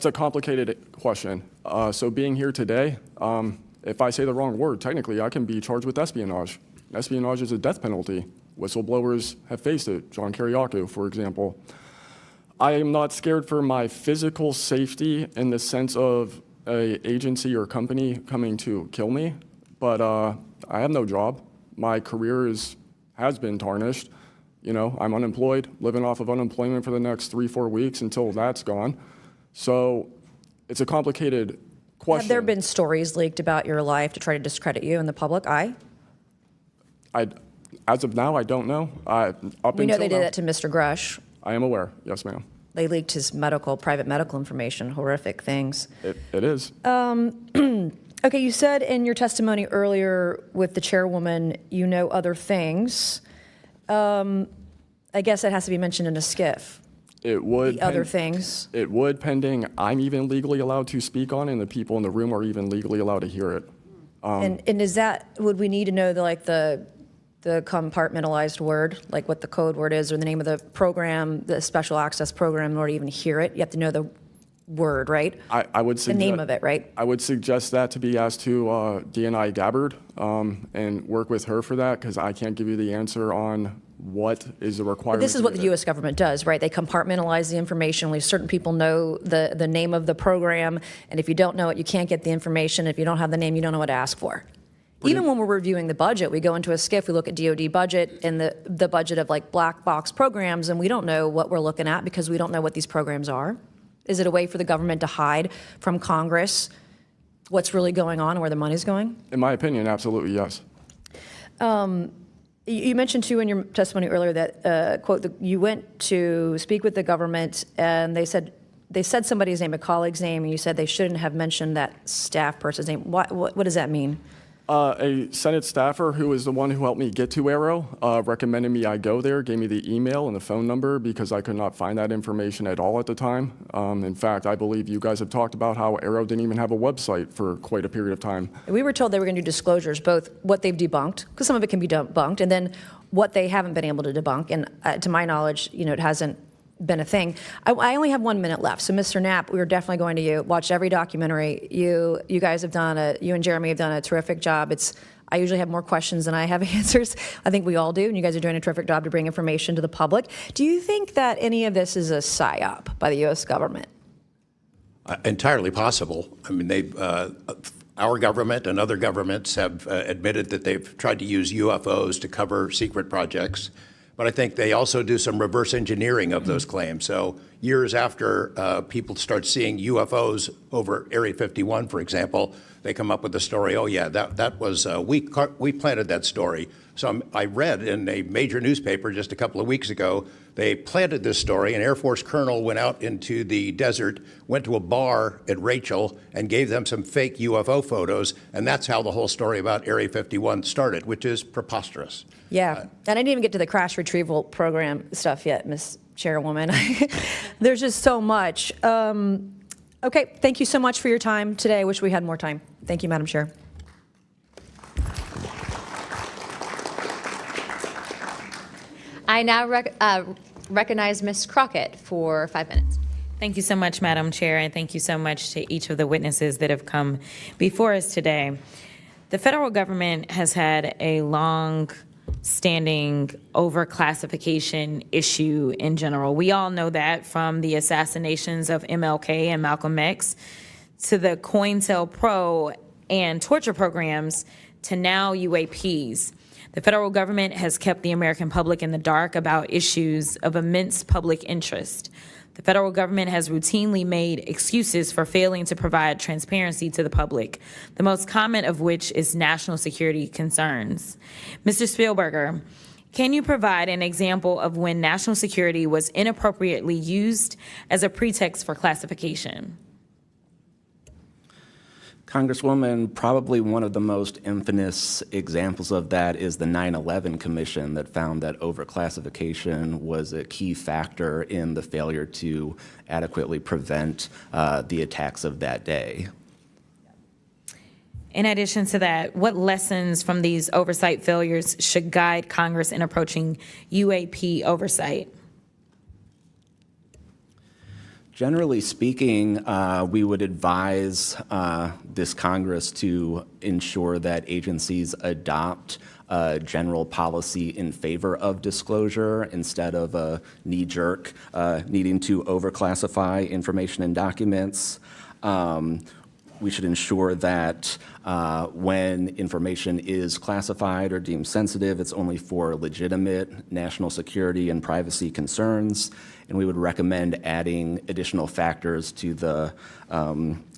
a complicated question. So being here today, if I say the wrong word, technically I can be charged with espionage. Espionage is a death penalty. Whistleblowers have faced it. John Kiriakou, for example. I am not scared for my physical safety in the sense of an agency or company coming to kill me, but I have no job. My career has been tarnished. You know, I'm unemployed, living off of unemployment for the next 3-4 weeks until that's gone. So it's a complicated question. Have there been stories leaked about your life to try to discredit you in the public eye? As of now, I don't know. We know they did that to Mr. Grush. I am aware. Yes, ma'am. They leaked his private medical information, horrific things. It is. Okay, you said in your testimony earlier with the chairwoman, you know other things. I guess that has to be mentioned in a skiff. It would. The other things. It would, pending I'm even legally allowed to speak on, and the people in the room are even legally allowed to hear it. And is that, would we need to know the compartmentalized word, like what the code word is, or the name of the program, the special access program, in order to even hear it? You have to know the word, right? I would suggest, the name of it, right? I would suggest that to be asked to DNI Gabbard and work with her for that, because I can't give you the answer on what is the requirement. But this is what the U.S. government does, right? They compartmentalize the information. Only certain people know the name of the program, and if you don't know it, you can't get the information. If you don't have the name, you don't know what to ask for. Even when we're reviewing the budget, we go into a skiff, we look at DOD budget and the budget of black box programs, and we don't know what we're looking at because we don't know what these programs are. Is it a way for the government to hide from Congress what's really going on and where the money's going? In my opinion, absolutely, yes. You mentioned, too, in your testimony earlier that, quote, you went to speak with the government and they said somebody's name, a colleague's name, and you said they shouldn't have mentioned that staff person's name. What does that mean? A Senate staffer who is the one who helped me get to AARO recommended me I go there, gave me the email and the phone number because I could not find that information at all at the time. In fact, I believe you guys have talked about how AARO didn't even have a website for quite a period of time. We were told they were going to do disclosures, both what they've debunked, because some of it can be debunked, and then what they haven't been able to debunk. And to my knowledge, it hasn't been a thing. I only have 1 minute left. So, Mr. Knapp, we are definitely going to watch every documentary. You guys have you and Jeremy have done a terrific job. I usually have more questions than I have answers. I think we all do, and you guys are doing a terrific job to bring information to the public. Do you think that any of this is a psyop by the U.S. government? Entirely possible. I mean, our government and other governments have admitted that they've tried to use UFOs to cover secret projects. But I think they also do some reverse engineering of those claims. So years after people start seeing UFOs over Area 51, for example, they come up with the story, oh yeah, that was, we planted that story. So I read in a major newspaper just a couple of weeks ago, they planted this story. An Air Force colonel went out into the desert, went to a bar at Rachel, and gave them some fake UFO photos. And that's how the whole story about Area 51 started, which is preposterous. Yeah, and I didn't even get to the Crash-retrieval program stuff yet, Ms. Chairwoman. There's just so much. Okay, thank you so much for your time today. I wish we had more time. Thank you, Madam Chair. I now recognize Ms. Crockett for 5 minutes. Thank you so much, Madam Chair, and thank you so much to each of the witnesses that have come before us today. The federal government has had a long-standing overclassification issue in general. We all know that, from the assassinations of MLK and Malcolm X to the COINTELPRO and torture programs to now UAPs. The federal government has kept the American public in the dark about issues of immense public interest. The federal government has routinely made excuses for failing to provide transparency to the public, the most common of which is national security concerns. Mr. Spielberger, can you provide an example of when national security was inappropriately used as a pretext for classification? Congresswoman, probably one of the most infamous examples of that is the 9/11 Commission that found that overclassification was a key factor in the failure to adequately prevent the attacks of that day. In addition to that, what lessons from these oversight failures should guide Congress in approaching UAP oversight? Generally speaking, we would advise this Congress to ensure that agencies adopt a general policy in favor of disclosure instead of a knee-jerk needing to overclassify information and documents. We should ensure that when information is classified or deemed sensitive, it's only for legitimate national security and privacy concerns. And we would recommend adding additional factors to the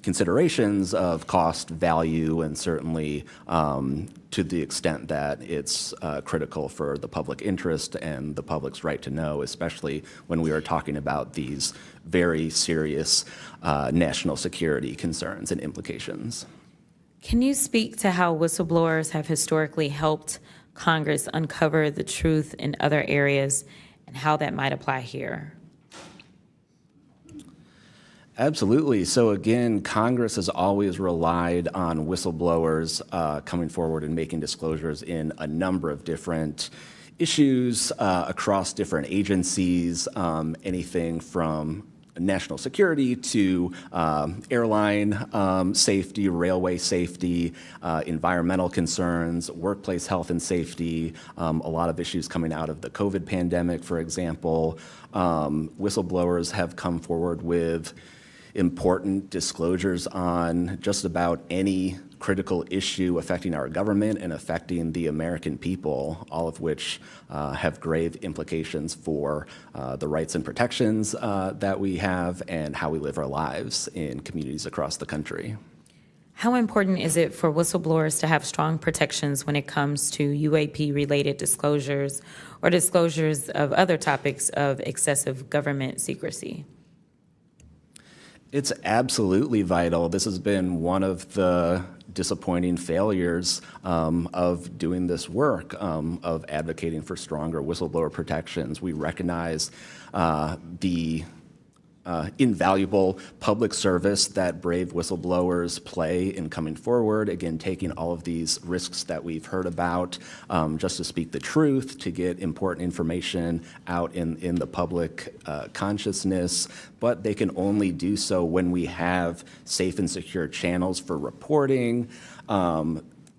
considerations of cost, value, and certainly to the extent that it's critical for the public interest and the public's right to know, especially when we are talking about these very serious national security concerns and implications. Can you speak to how whistleblowers have historically helped Congress uncover the truth in other areas and how that might apply here? Absolutely. So again, Congress has always relied on whistleblowers coming forward and making disclosures in a number of different issues across different agencies, anything from national security to airline safety, railway safety, environmental concerns, workplace health and safety, a lot of issues coming out of the COVID pandemic, for example. Whistleblowers have come forward with important disclosures on just about any critical issue affecting our government and affecting the American people, all of which have grave implications for the rights and protections that we have and how we live our lives in communities across the country. How important is it for whistleblowers to have strong protections when it comes to UAP-related disclosures or disclosures of other topics of excessive government secrecy? It's absolutely vital. This has been one of the disappointing failures of doing this work, of advocating for stronger whistleblower protections. We recognize the invaluable public service that brave whistleblowers play in coming forward, again, taking all of these risks that we've heard about just to speak the truth, to get important information out in the public consciousness, but they can only do so when we have safe and secure channels for reporting,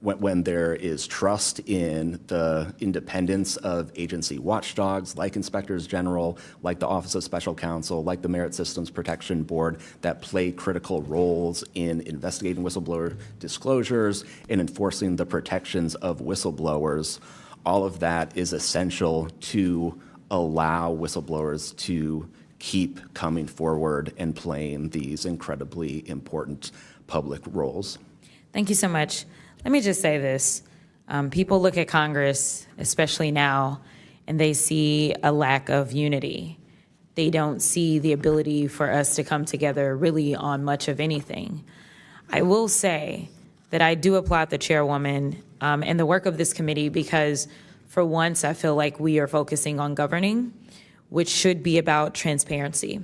when there is trust in the independence of agency watchdogs like inspectors general, like the Office of Special Counsel, like the Merit Systems Protection Board, that play critical roles in investigating whistleblower disclosures and enforcing the protections of whistleblowers. All of that is essential to allow whistleblowers to keep coming forward and playing these incredibly important public roles. Thank you so much. Let me just say this. People look at Congress, especially now, and they see a lack of unity. They don't see the ability for us to come together really on much of anything. I will say that I do applaud the chairwoman and the work of this committee because for once I feel like we are focusing on governing, which should be about transparency.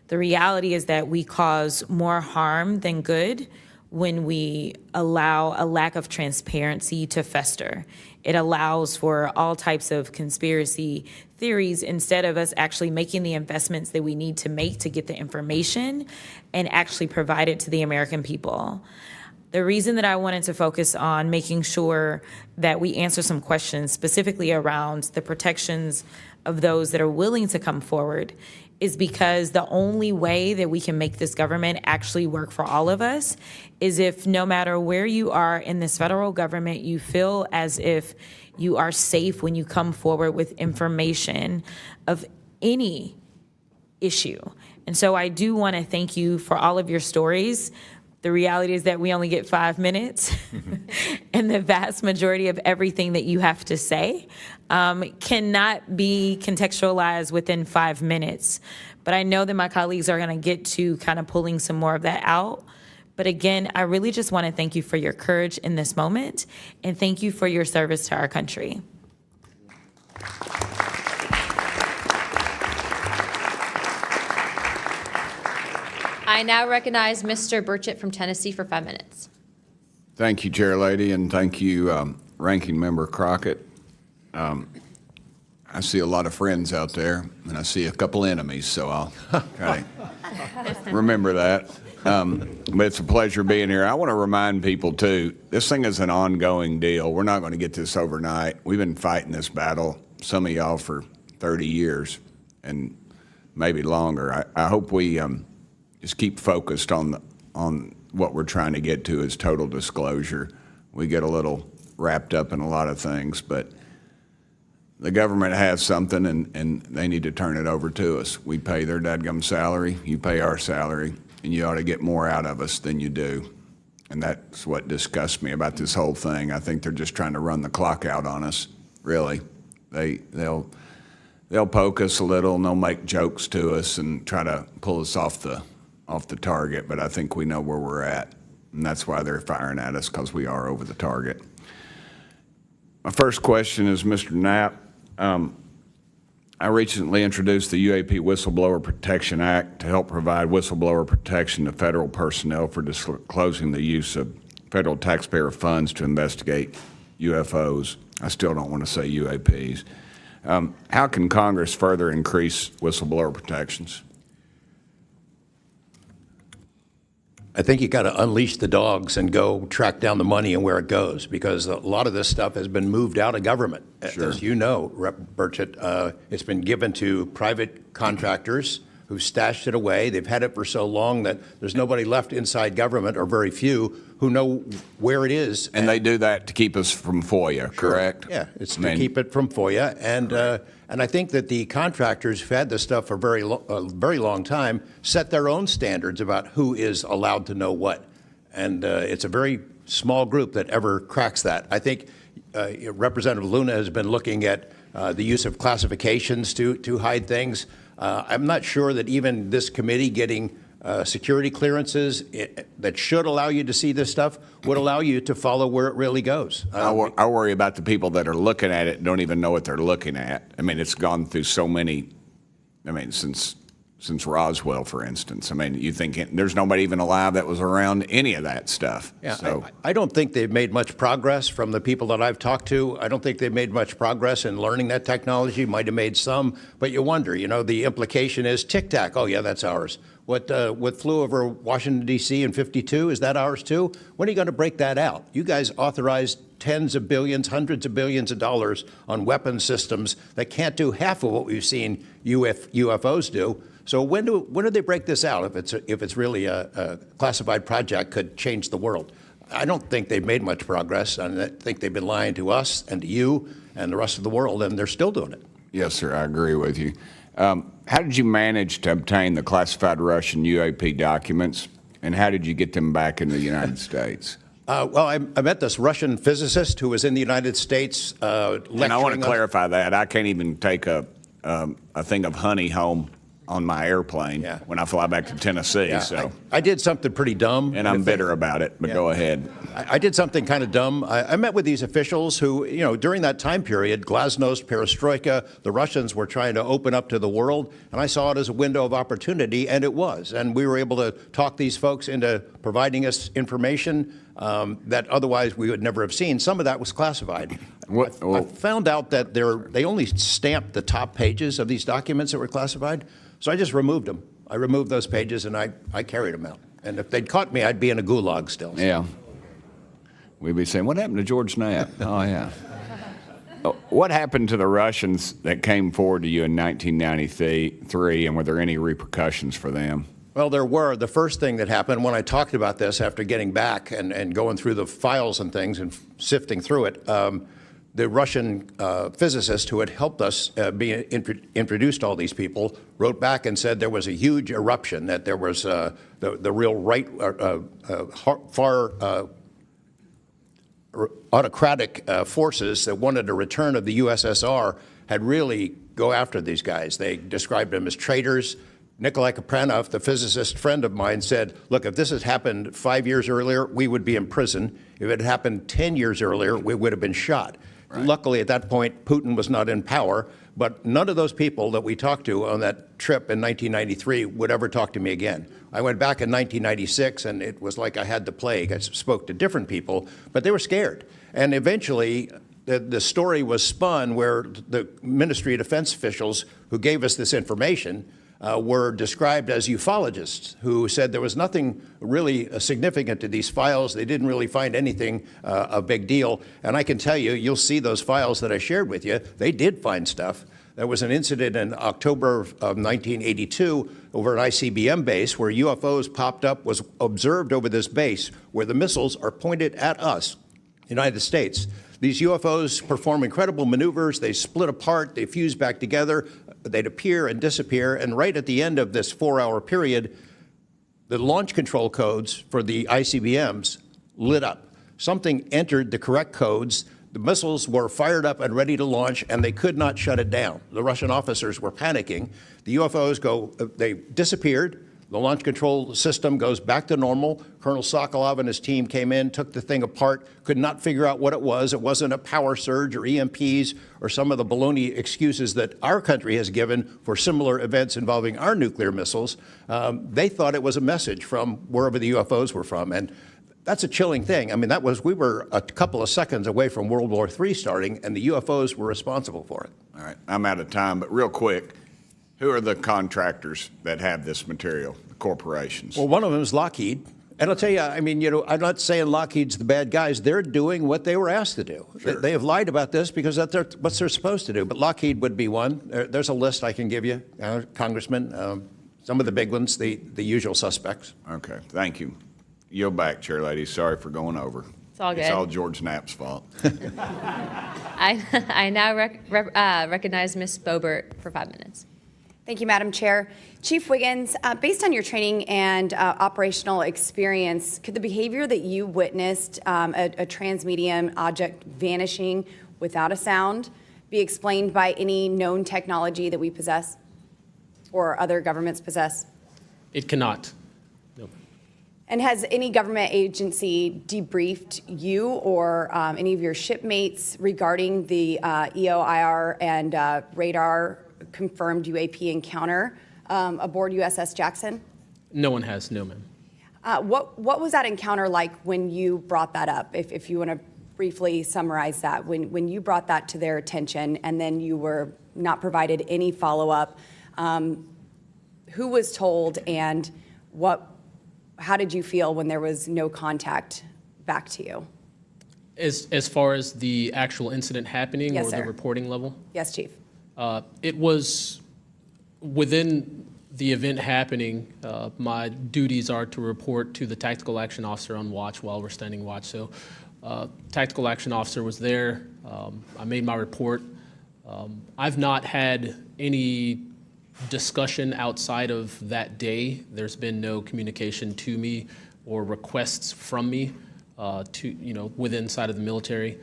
The reality is that we cause more harm than good when we allow a lack of transparency to fester. It allows for all types of conspiracy theories instead of us actually making the investments that we need to make to get the information and actually provide it to the American people. The reason that I wanted to focus on making sure that we answer some questions specifically around the protections of those that are willing to come forward is because the only way that we can make this government actually work for all of us is if no matter where you are in this federal government, you feel as if you are safe when you come forward with information of any issue. And so I do want to thank you for all of your stories. The reality is that we only get 5 minutes, and the vast majority of everything that you have to say cannot be contextualized within 5 minutes. But I know that my colleagues are going to get to kind of pulling some more of that out. But again, I really just want to thank you for your courage in this moment, and thank you for your service to our country. I now recognize Mr. Burchett from Tennessee for 5 minutes. Thank you, Chair Lady, and thank you, Ranking Member Crockett. I see a lot of friends out there, and I see a couple enemies, so I'll try to remember that. But it's a pleasure being here. I want to remind people, too, this thing is an ongoing deal. We're not going to get this overnight. We've been fighting this battle, some of y'all, for 30 years and maybe longer. I hope we just keep focused on what we're trying to get to is total disclosure. We get a little wrapped up in a lot of things, but the government has something and they need to turn it over to us. We pay their dadgum salary, you pay our salary, and you ought to get more out of us than you do. And that's what disgusts me about this whole thing. I think they're just trying to run the clock out on us, really. They'll poke us a little and they'll make jokes to us and try to pull us off the target, but I think we know where we're at, and that's why they're firing at us, because we are over the target. My first question is, Mr. Knapp, I recently introduced the UAP Whistleblower Protection Act to help provide whistleblower protection to federal personnel for disclosing the use of federal taxpayer funds to investigate UFOs. I still don't want to say UAPs. How can Congress further increase whistleblower protections? I think you got to unleash the dogs and go track down the money and where it goes, because a lot of this stuff has been moved out of government. Sure. As you know, Rep. Burchett, it's been given to private contractors who've stashed it away. They've had it for so long that there's nobody left inside government, or very few, who know where it is. And they do that to keep us from FOIA, sure. Correct? Yeah, it's to keep it from FOIA. And I think that the contractors who've had this stuff for a very long time set their own standards about who is allowed to know what. And it's a very small group that ever cracks that. I think Representative Luna has been looking at the use of classifications to hide things. I'm not sure that even this committee getting security clearances that should allow you to see this stuff would allow you to follow where it really goes. I worry about the people that are looking at it and don't even know what they're looking at. I mean, it's gone through so many, since Roswell, for instance. I mean, you think there's nobody even alive that was around any of that stuff. Yeah, so. I don't think they've made much progress from the people that I've talked to. I don't think they've made much progress in learning that technology. Might have made some, but you wonder, the implication is Tic Tac. Oh, yeah, that's ours. What flew over Washington, D.C. in '52, is that ours too? When are you going to break that out? You guys authorized tens of billions, hundreds of billions of dollars on weapon systems that can't do half of what we've seen UFOs do. So when do they break this out? If it's really a classified project, could change the world. I don't think they've made much progress, and I think they've been lying to us and to you and the rest of the world, and they're still doing it. Yes, sir, I agree with you. How did you manage to obtain the classified Russian UAP documents, and how did you get them back in the United States? Well, I met this Russian physicist who was in the United States lecturing. And I want to clarify that. I can't even take a thing of honey home on my airplane when I fly back to Tennessee. Yeah, So I did something pretty dumb. And I'm bitter about it, but go ahead. I did something kind of dumb. I met with these officials who, during that time period, glasnost, perestroika, the Russians were trying to open up to the world, and I saw it as a window of opportunity, and it was. And we were able to talk these folks into providing us information that otherwise we would never have seen. Some of that was classified. I found out that they only stamped the top pages of these documents that were classified, so I just removed them. I removed those pages, and I carried them out. And if they'd caught me, I'd be in a gulag still. Yeah. We'd be saying, what happened to George Knapp? Oh, yeah. What happened to the Russians that came forward to you in 1993, and were there any repercussions for them? Well, there were. The first thing that happened when I talked about this after getting back and going through the files and things and sifting through it, the Russian physicist who had helped us introduced all these people wrote back and said there was a huge eruption, that there was the real right, far autocratic forces that wanted a return of the USSR had really go after these guys. They described them as traitors. Nikolai Kapranov, the physicist friend of mine, said, look, if this had happened 5 years earlier, we would be in prison. If it had happened 10 years earlier, we would have been shot. Right. Luckily, at that point, Putin was not in power, but none of those people that we talked to on that trip in 1993 would ever talk to me again. I went back in 1996, and it was like I had the plague. I spoke to different people, but they were scared. And eventually, the story was spun where the Ministry of Defense officials who gave us this information were described as ufologists who said there was nothing really significant to these files. They didn't really find anything a big deal. And I can tell you, you'll see those files that I shared with you, they did find stuff. There was an incident in October of 1982 over an ICBM base where UFOs popped up, was observed over this base where the missiles are pointed at us, United States. These UFOs perform incredible maneuvers. They split apart, they fuse back together, they'd appear and disappear. And right at the end of this 4-hour period, the launch control codes for the ICBMs lit up. Something entered the correct codes. The missiles were fired up and ready to launch, and they could not shut it down. The Russian officers were panicking. The UFOs they disappeared. The launch control system goes back to normal. Colonel Sokolov and his team came in, took the thing apart, could not figure out what it was. It wasn't a power surge or EMPs or some of the baloney excuses that our country has given for similar events involving our nuclear missiles. They thought it was a message from wherever the UFOs were from. And that's a chilling thing. I mean, we were a couple of seconds away from World War III starting, and the UFOs were responsible for it. All right, I'm out of time, but real quick, who are the contractors that have this material, the corporations? Well, one of them is Lockheed. And I'll tell you, I mean, I'm not saying Lockheed's the bad guys. They're doing what they were asked to do. Sure. They have lied about this because that's what they're supposed to do. But Lockheed would be one. There's a list I can give you, Congressman. Some of the big ones, the usual suspects. Okay, thank you. Yield back, Chair Lady. Sorry for going over. It's all good. It's all George Knapp's fault. I now recognize Ms. Boebert for 5 minutes. Thank you, Madam Chair. Chief Wiggins, based on your training and operational experience, could the behavior that you witnessed, a transmedium object vanishing without a sound, be explained by any known technology that we possess or other governments possess? It cannot. No. And has any government agency debriefed you or any of your shipmates regarding the EO/IR and radar confirmed UAP encounter aboard USS Jackson? No one has, no, ma'am. What was that encounter like when you brought that up? If you want to briefly summarize that, when you brought that to their attention and then you were not provided any follow-up, who was told and how did you feel when there was no contact back to you? As far as the actual incident happening, yes, or sir. the reporting level? Yes, Chief. It was within the event happening. My duties are to report to the tactical action officer on watch while we're standing watch. So tactical action officer was there. I made my report. I've not had any discussion outside of that day. There's been no communication to me or requests from me within side of the military.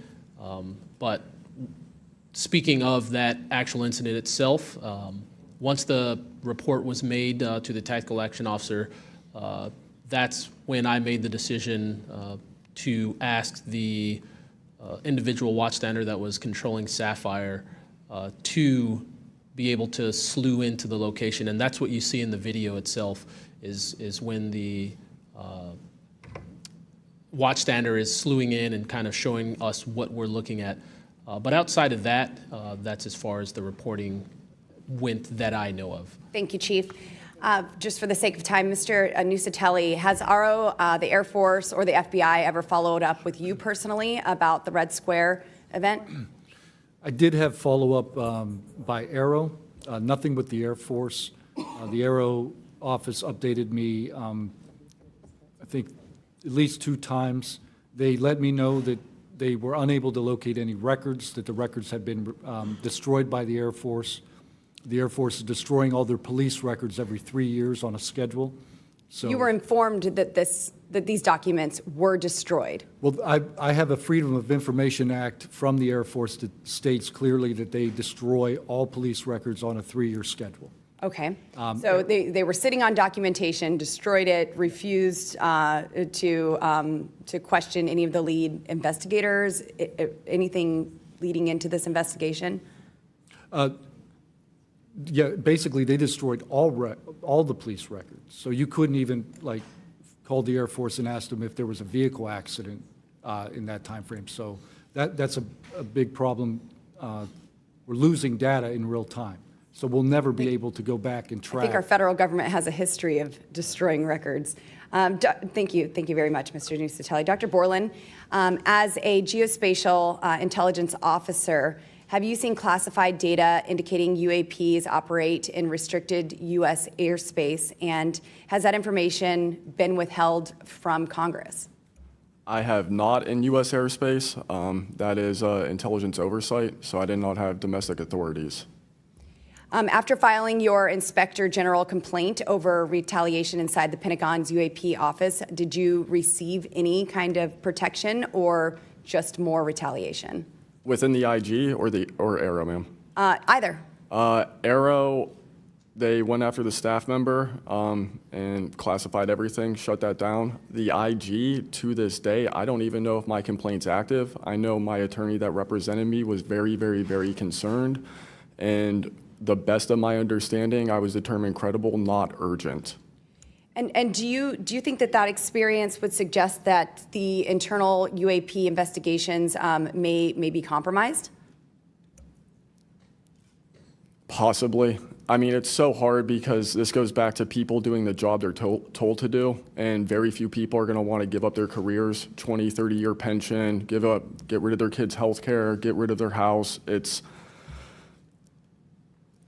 But speaking of that actual incident itself, once the report was made to the tactical action officer, that's when I made the decision to ask the individual watchstander that was controlling Sapphire to be able to slew into the location. And that's what you see in the video itself is when the watchstander is slewing in and kind of showing us what we're looking at. But outside of that, that's as far as the reporting went that I know of. Thank you, Chief. Just for the sake of time, Mr. Nuccetelli, has AARO, the Air Force, or the FBI ever followed up with you personally about the Red Square event? I did have follow-up by AARO, nothing with the Air Force. The AARO office updated me, I think, at least 2 times. They let me know that they were unable to locate any records, that the records had been destroyed by the Air Force. The Air Force is destroying all their police records every 3 years on a schedule. So You were informed that these documents were destroyed. Well, I have a Freedom of Information Act from the Air Force that states clearly that they destroy all police records on a 3-year schedule. Okay. So they were sitting on documentation, destroyed it, refused to question any of the lead investigators, anything leading into this investigation? Yeah, basically they destroyed all the police records. So you couldn't even call the Air Force and ask them if there was a vehicle accident in that time frame. So that's a big problem. We're losing data in real time. So we'll never be able to go back and track. I think our federal government has a history of destroying records. Thank you very much, Mr. Nuccetelli. Dr. Borland, as a geospatial intelligence officer, have you seen classified data indicating UAPs operate in restricted U.S. airspace, and has that information been withheld from Congress? I have not in U.S. airspace. That is intelligence oversight, so I did not have domestic authorities. After filing your Inspector General complaint over retaliation inside the Pentagon's UAP office, did you receive any kind of protection or just more retaliation? Within the IG or AARO, ma'am? Either. AARO, they went after the staff member and classified everything, shut that down. The IG, to this day, I don't even know if my complaint's active. I know my attorney that represented me was very, very, very concerned. And the best of my understanding, I was determined credible, not urgent. And do you think that experience would suggest that the internal UAP investigations may be compromised? Possibly. I mean, it's so hard because this goes back to people doing the job they're told to do, and very few people are going to want to give up their careers, 20, 30-year pension, get rid of their kids' health care, get rid of their house. It's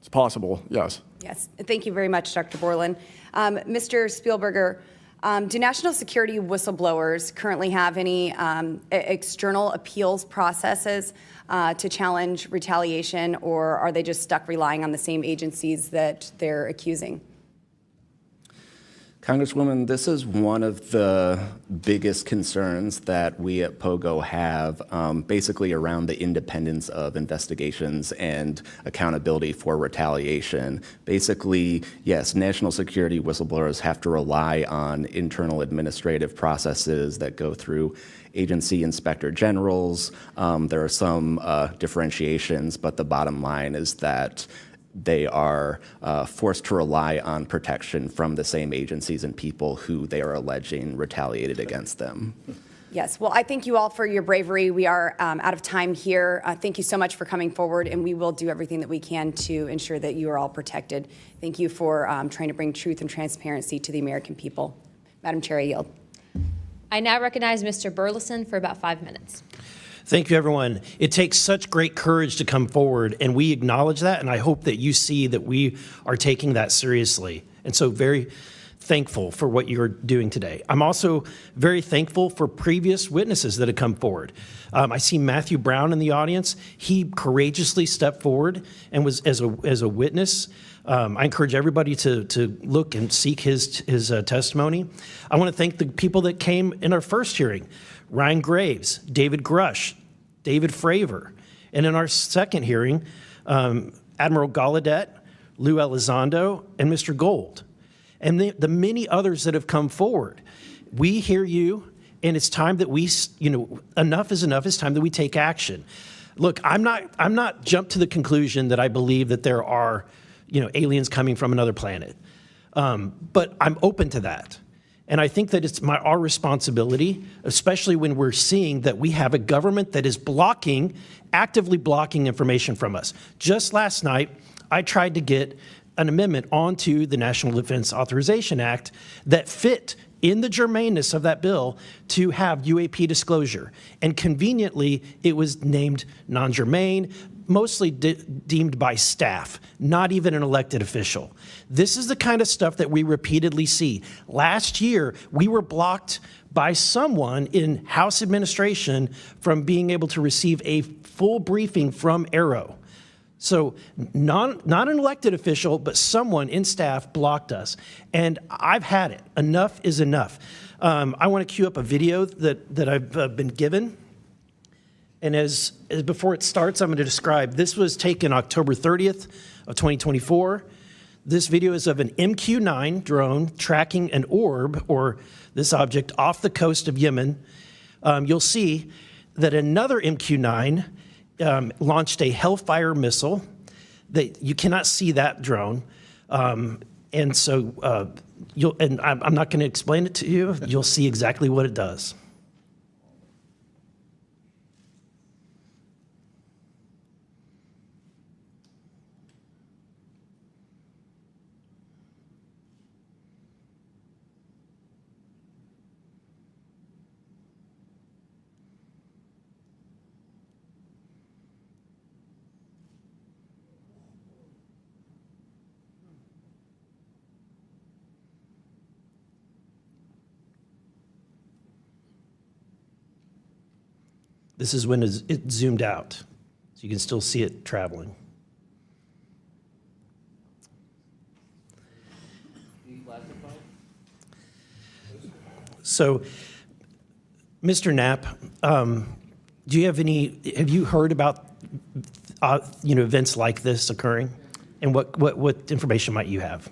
possible, yes. Yes. Thank you very much, Dr. Borland. Mr. Spielberger, do national security whistleblowers currently have any external appeals processes to challenge retaliation, or are they just stuck relying on the same agencies that they're accusing? Congresswoman, this is one of the biggest concerns that we at POGO have, basically around the independence of investigations and accountability for retaliation. Basically, yes, national security whistleblowers have to rely on internal administrative processes that go through agency inspector generals. There are some differentiations, but the bottom line is that they are forced to rely on protection from the same agencies and people who they are alleging retaliated against them. Yes. Well, I thank you all for your bravery. We are out of time here. Thank you so much for coming forward, and we will do everything that we can to ensure that you are all protected. Thank you for trying to bring truth and transparency to the American people. Madam Chair, I yield. I now recognize Mr. Burleson for about 5 minutes. Thank you, everyone. It takes such great courage to come forward, and we acknowledge that, and I hope that you see that we are taking that seriously. And so very thankful for what you're doing today. I'm also very thankful for previous witnesses that have come forward. I see Matthew Brown in the audience. He courageously stepped forward and was as a witness. I encourage everybody to look and seek his testimony. I want to thank the people that came in our first hearing: Ryan Graves, David Grush, David Fravor. And in our second hearing, Admiral Gallaudet, Lou Elizondo, and Mr. Gold, and the many others that have come forward. We hear you, and it's time that we, enough is enough. It's time that we take action. Look, I'm not jumped to the conclusion that I believe that there are, aliens coming from another planet, but I'm open to that. And I think that it's our responsibility, especially when we're seeing that we have a government that is actively blocking information from us. Just last night, I tried to get an amendment onto the National Defense Authorization Act that fit in the germaneness of that bill to have UAP disclosure. And conveniently, it was named non-germane, mostly deemed by staff, not even an elected official. This is the kind of stuff that we repeatedly see. Last year, we were blocked by someone in House administration from being able to receive a full briefing from AARO. So not an elected official, but someone in staff blocked us. And I've had it. Enough is enough. I want to cue up a video that I've been given. And as before it starts, I'm going to describe, this was taken October 30th of 2024. This video is of an MQ-9 drone tracking an orb, or this object, off the coast of Yemen. You'll see that another MQ-9 launched a Hellfire missile. You cannot see that drone. And so I'm not going to explain it to you. You'll see exactly what it does. This is when it zoomed out, so you can still see it traveling. So, Mr. Knapp, do you have you heard about events like this occurring? And what information might you have?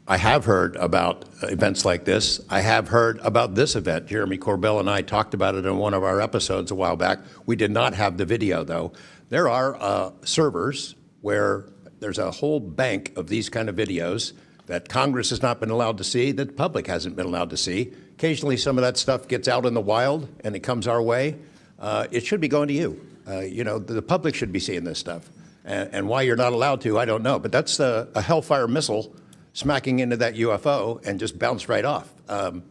I have heard about events like this. I have heard about this event. Jeremy Corbell and I talked about it in one of our episodes a while back. We did not have the video, though. There are servers where there's a whole bank of these kind of videos that Congress has not been allowed to see, that the public hasn't been allowed to see. Occasionally, some of that stuff gets out in the wild, and it comes our way. It should be going to you. The public should be seeing this stuff. And why you're not allowed to, I don't know. But that's a Hellfire missile smacking into that UFO and just bounced right off. And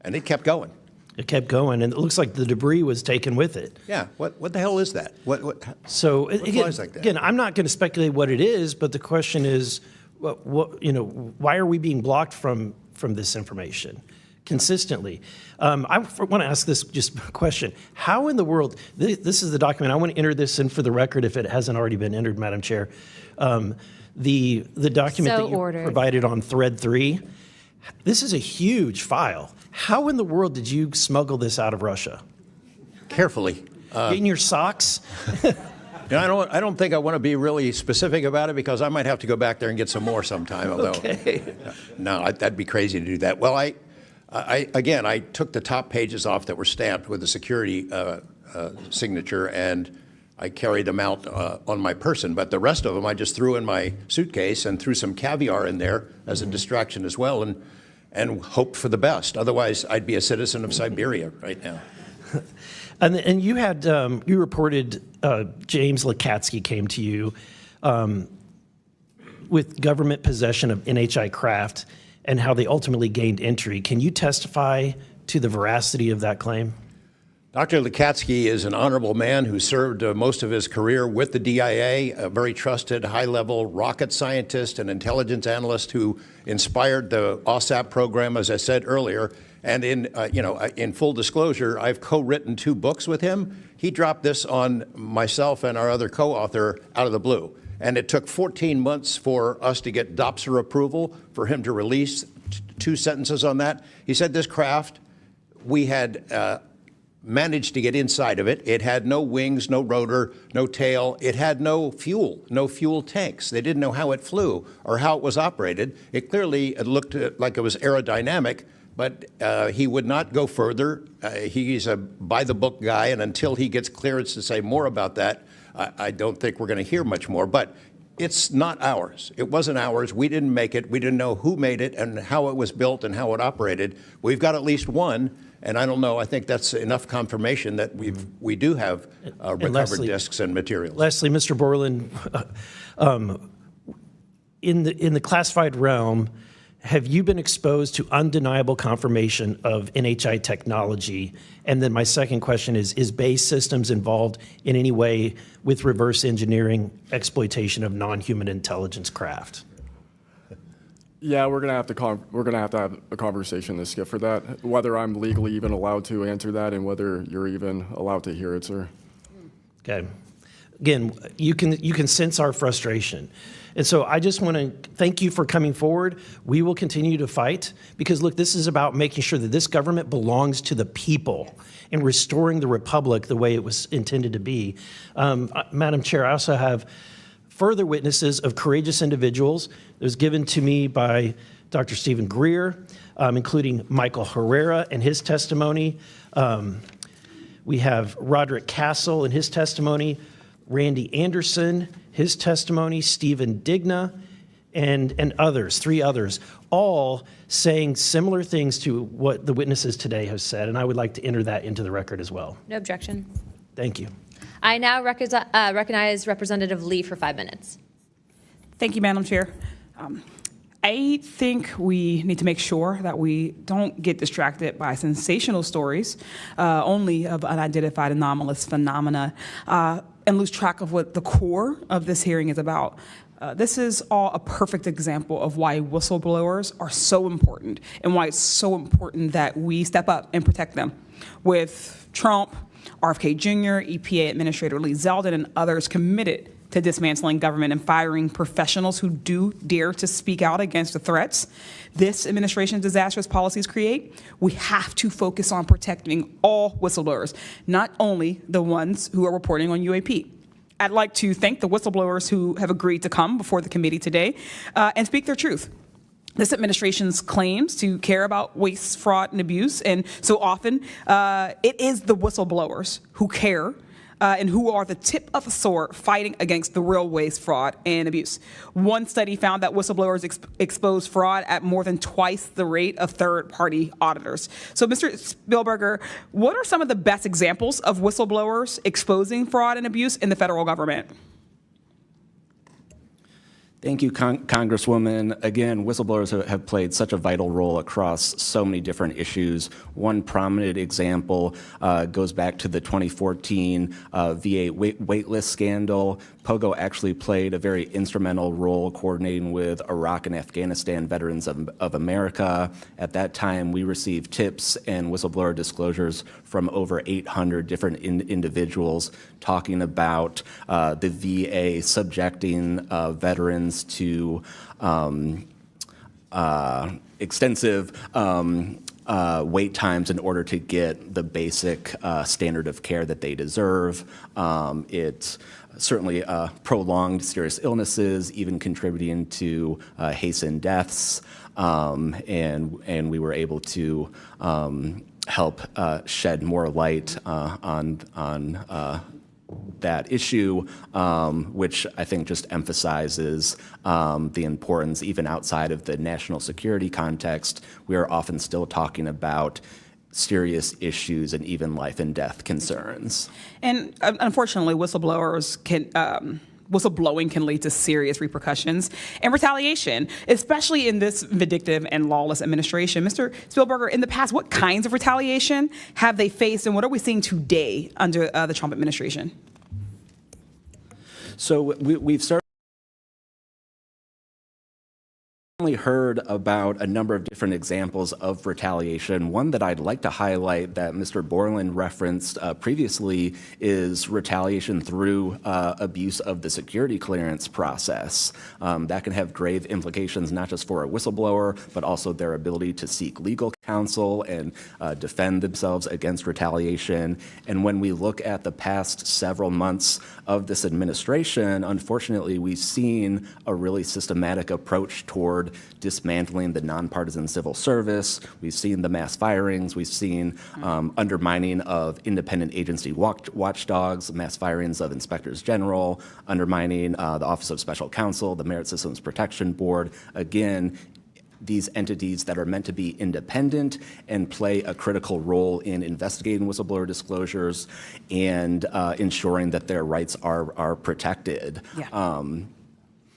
it kept going. It kept going, and it looks like the debris was taken with it. Yeah, what the hell is that? What again, flies like that? Again, I'm not going to speculate what it is, but the question is, why are we being blocked from this information consistently? I want to ask this just question. How in the world, this is the document, I want to enter this in for the record if it hasn't already been entered, Madam Chair. The document that you provided on thread 3, this is a huge file. How in the world did you smuggle this out of Russia? Carefully. In your socks? I don't think I want to be really specific about it because I might have to go back there and get some more sometime. Although, no, that'd be crazy to do that. Well, I took the top pages off that were stamped with a security signature, and I carried them out on my person. But the rest of them I just threw in my suitcase and threw some caviar in there as a distraction as well, and hoped for the best. Otherwise, I'd be a citizen of Siberia right now. And you had you reported James Lakatsky came to you with government possession of NHI craft and how they ultimately gained entry. Can you testify to the veracity of that claim? Dr. Lakatsky is an honorable man who served most of his career with the DIA, a very trusted, high-level rocket scientist and intelligence analyst who inspired the OSAP program, as I said earlier. And in full disclosure, I've co-written 2 books with him. He dropped this on myself and our other co-author out of the blue. And it took 14 months for us to get DOPSR approval for him to release 2 sentences on that. He said this craft, we had managed to get inside of it. It had no wings, no rotor, no tail. It had no fuel tanks. They didn't know how it flew or how it was operated. It clearly looked like it was aerodynamic, but he would not go further. He's a by-the-book guy, and until he gets clearance to say more about that, I don't think we're going to hear much more. But it's not ours. It wasn't ours. We didn't make it. We didn't know who made it and how it was built and how it operated. We've got at least one, and I don't know. I think that's enough confirmation that we do have recovered disks and materials. Lastly, Mr. Borland, in the classified realm, have you been exposed to undeniable confirmation of NHI technology? And then my second question is Base Systems involved in any way with reverse engineering exploitation of non-human intelligence craft? Yeah, we're gonna have to have a conversation this Skip for that. Whether I'm legally even allowed to answer that, and whether you're even allowed to hear it, sir. Okay. Again, you can sense our frustration. And so I just want to thank you for coming forward. We will continue to fight because, look, this is about making sure that this government belongs to the people and restoring the republic the way it was intended to be. Madam Chair, I also have further witnesses of courageous individuals. It was given to me by Dr. Stephen Greer, including Michael Herrera and his testimony. We have Roderick Castle and his testimony, Randy Anderson, his testimony, Stephen Digna, and others, 3 others, all saying similar things to what the witnesses today have said, and I would like to enter that into the record as well. No objection. Thank you. I now recognize Representative Lee for 5 minutes. Thank you, Madam Chair. I think we need to make sure that we don't get distracted by sensational stories only of unidentified anomalous phenomena and lose track of what the core of this hearing is about. This is all a perfect example of why whistleblowers are so important and why it's so important that we step up and protect them. With Trump, RFK Jr., EPA Administrator Lee Zeldin, and others committed to dismantling government and firing professionals who do dare to speak out against the threats this administration's disastrous policies create, we have to focus on protecting all whistleblowers, not only the ones who are reporting on UAP. I'd like to thank the whistleblowers who have agreed to come before the committee today and speak their truth. This administration's claims to care about waste, fraud, and abuse, and so often it is the whistleblowers who care and who are the tip of the sword fighting against the real waste, fraud, and abuse. One study found that whistleblowers expose fraud at more than twice the rate of third-party auditors. So, Mr. Spielberger, what are some of the best examples of whistleblowers exposing fraud and abuse in the federal government? Thank you, Congresswoman. Again, whistleblowers have played such a vital role across so many different issues. One prominent example goes back to the 2014 VA waitlist scandal. Pogo actually played a very instrumental role coordinating with Iraq and Afghanistan Veterans of America. At that time, we received tips and whistleblower disclosures from over 800 different individuals talking about the VA subjecting veterans to extensive wait times in order to get the basic standard of care that they deserve. It's certainly prolonged serious illnesses, even contributing to hastened deaths, and we were able to help shed more light on that issue, which I think just emphasizes the importance, even outside of the national security context. We are often still talking about serious issues and even life and death concerns. And unfortunately, whistleblowing can lead to serious repercussions and retaliation, especially in this vindictive and lawless administration. Mr. Spielberger, in the past, what kinds of retaliation have they faced, and what are we seeing today under the Trump administration? So we've started heard about a number of different examples of retaliation. One that I'd like to highlight that Mr. Borland referenced previously is retaliation through abuse of the security clearance process. That can have grave implications not just for a whistleblower, but also their ability to seek legal counsel and defend themselves against retaliation. And when we look at the past several months of this administration, unfortunately, we've seen a really systematic approach toward dismantling the nonpartisan civil service. We've seen the mass firings. We've seen undermining of independent agency watchdogs, mass firings of inspectors general, undermining the Office of Special Counsel, the Merit Systems Protection Board. Again, these entities that are meant to be independent and play a critical role in investigating whistleblower disclosures and ensuring that their rights are protected. Yeah.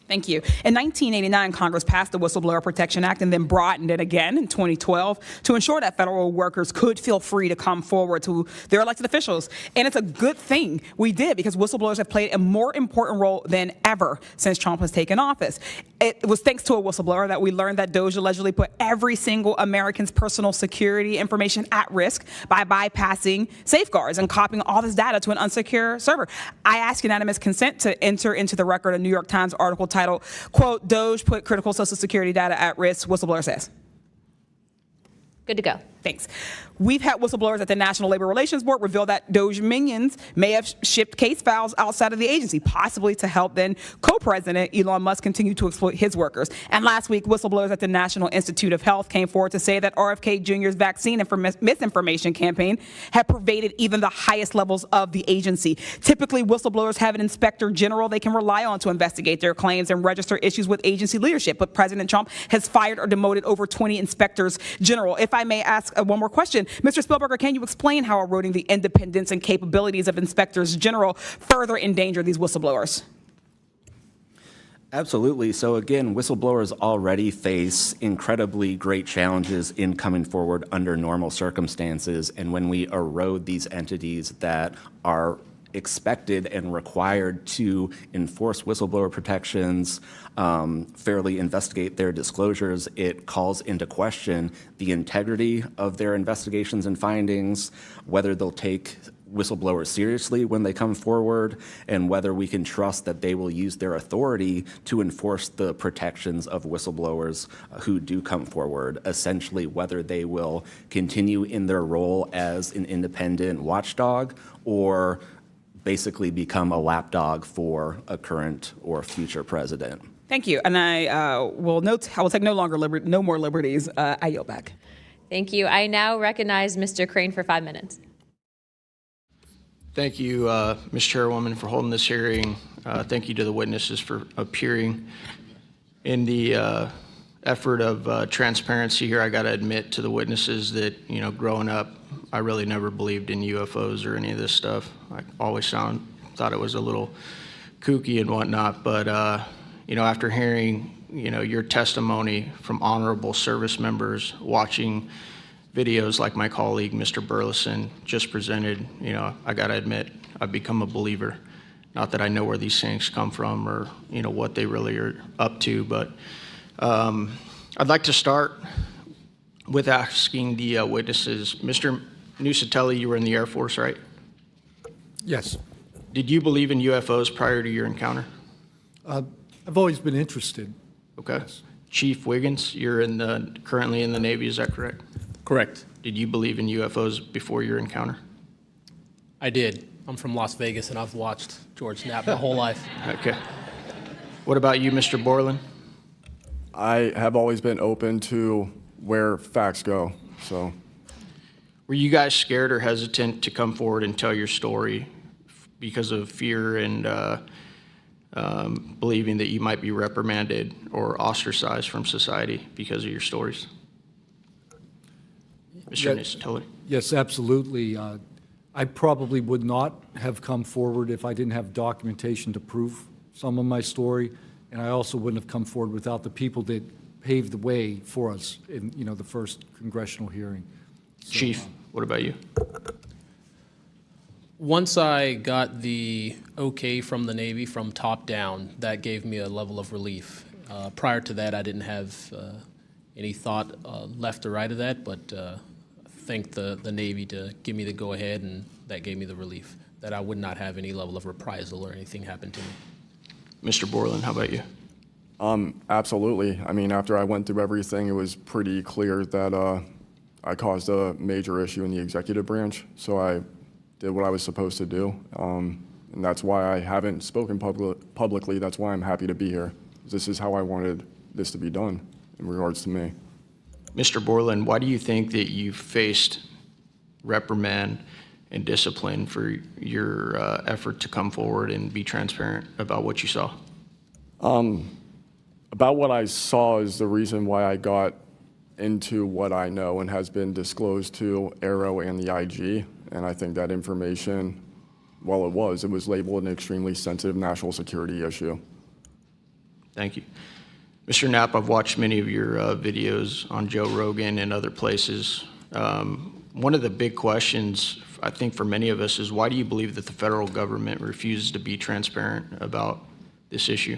Thank you. In 1989, Congress passed the Whistleblower Protection Act and then broadened it again in 2012 to ensure that federal workers could feel free to come forward to their elected officials. And it's a good thing we did because whistleblowers have played a more important role than ever since Trump has taken office. It was thanks to a whistleblower that we learned that DOJ allegedly put every single American's personal security information at risk by bypassing safeguards and copying all this data to an unsecure server. I ask unanimous consent to enter into the record a New York Times article titled, quote, DOJ put critical social security data at risk, whistleblower says. Good to go. Thanks. We've had whistleblowers at the National Labor Relations Board reveal that DOJ minions may have shipped case files outside of the agency, possibly to help then co-president Elon Musk continue to exploit his workers. And last week, whistleblowers at the National Institute of Health came forward to say that RFK Jr.'s vaccine misinformation campaign had pervaded even the highest levels of the agency. Typically, whistleblowers have an inspector general they can rely on to investigate their claims and register issues with agency leadership. But President Trump has fired or demoted over 20 inspectors general. If I may ask one more question, Mr. Spielberger, can you explain how eroding the independence and capabilities of inspectors general further endanger these whistleblowers? Absolutely. So again, whistleblowers already face incredibly great challenges in coming forward under normal circumstances. And when we erode these entities that are expected and required to enforce whistleblower protections, fairly investigate their disclosures, it calls into question the integrity of their investigations and findings, whether they'll take whistleblowers seriously when they come forward, and whether we can trust that they will use their authority to enforce the protections of whistleblowers who do come forward, essentially whether they will continue in their role as an independent watchdog or basically become a lapdog for a current or future president. Thank you. And I will take no more liberties. I yield back. Thank you. I now recognize Mr. Crane for 5 minutes. Thank you, Ms. Chairwoman, for holding this hearing. Thank you to the witnesses for appearing. In the effort of transparency here, I got to admit to the witnesses that, growing up, I really never believed in UFOs or any of this stuff. I always thought it was a little kooky and whatnot. But, after hearing, your testimony from honorable service members, watching videos like my colleague, Mr. Burleson, just presented, I got to admit, I've become a believer. Not that I know where these things come from or, what they really are up to, but I'd like to start with asking the witnesses. Mr. Nuccetelli, you were in the Air Force, right? Yes. Did you believe in UFOs prior to your encounter? I've always been interested. Okay. Yes. Chief Wiggins, you're currently in the Navy, is that correct? Correct. Did you believe in UFOs before your encounter? I did. I'm from Las Vegas, and I've watched George Knapp my whole life. Okay. What about you, Mr. Borland? I have always been open to where facts go, so. Were you guys scared or hesitant to come forward and tell your story because of fear and believing that you might be reprimanded or ostracized from society because of your stories? Mr. Nuccetelli? Yes, absolutely. I probably would not have come forward if I didn't have documentation to prove some of my story, and I also wouldn't have come forward without the people that paved the way for us in the first congressional hearing. So, Chief, what about you? Once I got the okay from the Navy from top down, that gave me a level of relief. Prior to that, I didn't have any thought left or right of that, but thank the Navy to give me the go-ahead, and that gave me the relief that I would not have any level of reprisal or anything happen to me. Mr. Borland, how about you? Absolutely. I mean, after I went through everything, it was pretty clear that I caused a major issue in the executive branch, so I did what I was supposed to do, and that's why I haven't spoken publicly. That's why I'm happy to be here. This is how I wanted this to be done in regards to me. Mr. Borland, why do you think that you faced reprimand and discipline for your effort to come forward and be transparent about what you saw? About what I saw is the reason why I got into what I know and has been disclosed to AARO and the IG. And I think that information, well, it was labeled an extremely sensitive national security issue. Thank you. Mr. Knapp, I've watched many of your videos on Joe Rogan and other places. One of the big questions, I think, for many of us is why do you believe that the federal government refuses to be transparent about this issue?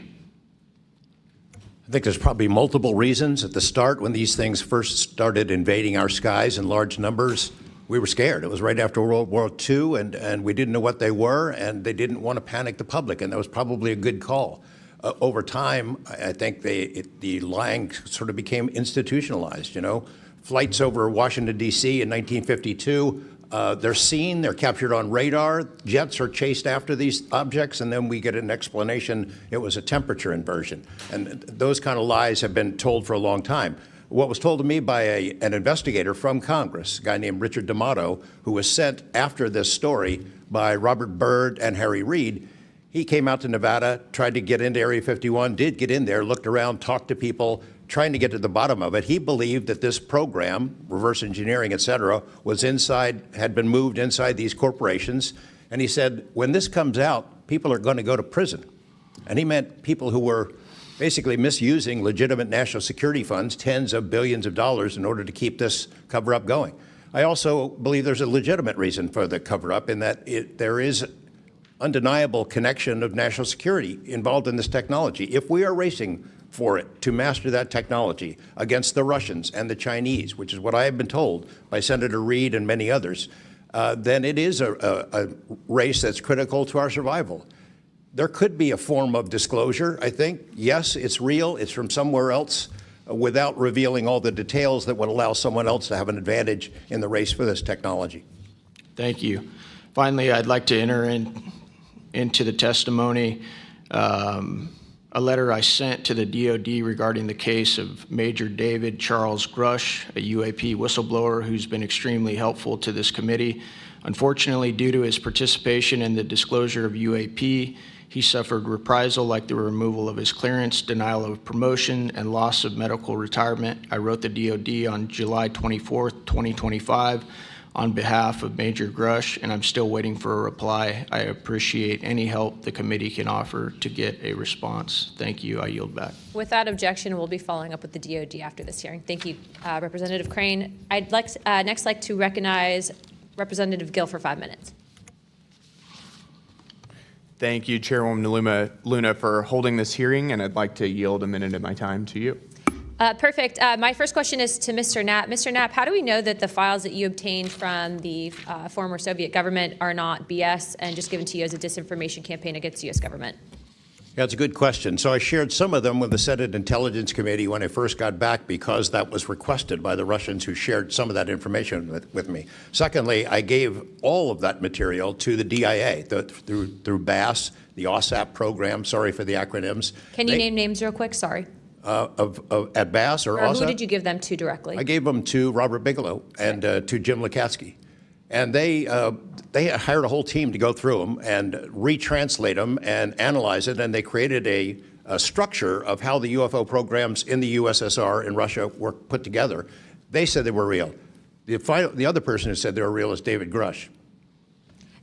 I think there's probably multiple reasons. At the start, when these things first started invading our skies in large numbers, we were scared. It was right after World War II, and we didn't know what they were, and they didn't want to panic the public, and that was probably a good call. Over time, I think the lying sort of became institutionalized, you know. Flights over Washington, D.C. in 1952, they're seen, they're captured on radar, jets are chased after these objects, and then we get an explanation it was a temperature inversion. And those kind of lies have been told for a long time. What was told to me by an investigator from Congress, a guy named Richard D'Amato, who was sent after this story by Robert Byrd and Harry Reid, he came out to Nevada, tried to get into Area 51, did get in there, looked around, talked to people, trying to get to the bottom of it. He believed that this program, reverse engineering, et cetera, was inside, had been moved inside these corporations. And he said, when this comes out, people are going to go to prison. And he meant people who were basically misusing legitimate national security funds, tens of billions of dollars, in order to keep this cover-up going. I also believe there's a legitimate reason for the cover-up in that there is undeniable connection of national security involved in this technology. If we are racing for it to master that technology against the Russians and the Chinese, which is what I have been told by Senator Reid and many others, then it is a race that's critical to our survival. There could be a form of disclosure, I think. Yes, it's real, it's from somewhere else, without revealing all the details that would allow someone else to have an advantage in the race for this technology. Thank you. Finally, I'd like to enter into the testimony a letter I sent to the DoD regarding the case of Major David Charles Grush, a UAP whistleblower who's been extremely helpful to this committee. Unfortunately, due to his participation in the disclosure of UAP, he suffered reprisal like the removal of his clearance, denial of promotion, and loss of medical retirement. I wrote the DoD on July 24th, 2025, on behalf of Major Grush, and I'm still waiting for a reply. I appreciate any help the committee can offer to get a response. Thank you. I yield back. Without objection, we'll be following up with the DoD after this hearing. Thank you, Representative Crane. I'd next like to recognize Representative Gill for 5 minutes. Thank you, Chairwoman Luna, for holding this hearing, and I'd like to yield a minute of my time to you. Perfect. My first question is to Mr. Knapp. Mr. Knapp, how do we know that the files that you obtained from the former Soviet government are not BS and just given to you as a disinformation campaign against the U.S. government? Yeah, it's a good question. So I shared some of them with the Senate Intelligence Committee when I first got back because that was requested by the Russians who shared some of that information with me. Secondly, I gave all of that material to the DIA through BASS, the OSAP program, sorry for the acronyms. Can you name names real quick? Sorry. At BASS or OSAP? Who did you give them to directly? I gave them to Robert Bigelow and to Jim Lukatsky. And they hired a whole team to go through them and retranslate them and analyze it, and they created a structure of how the UFO programs in the USSR and Russia were put together. They said they were real. The other person who said they were real is David Grush.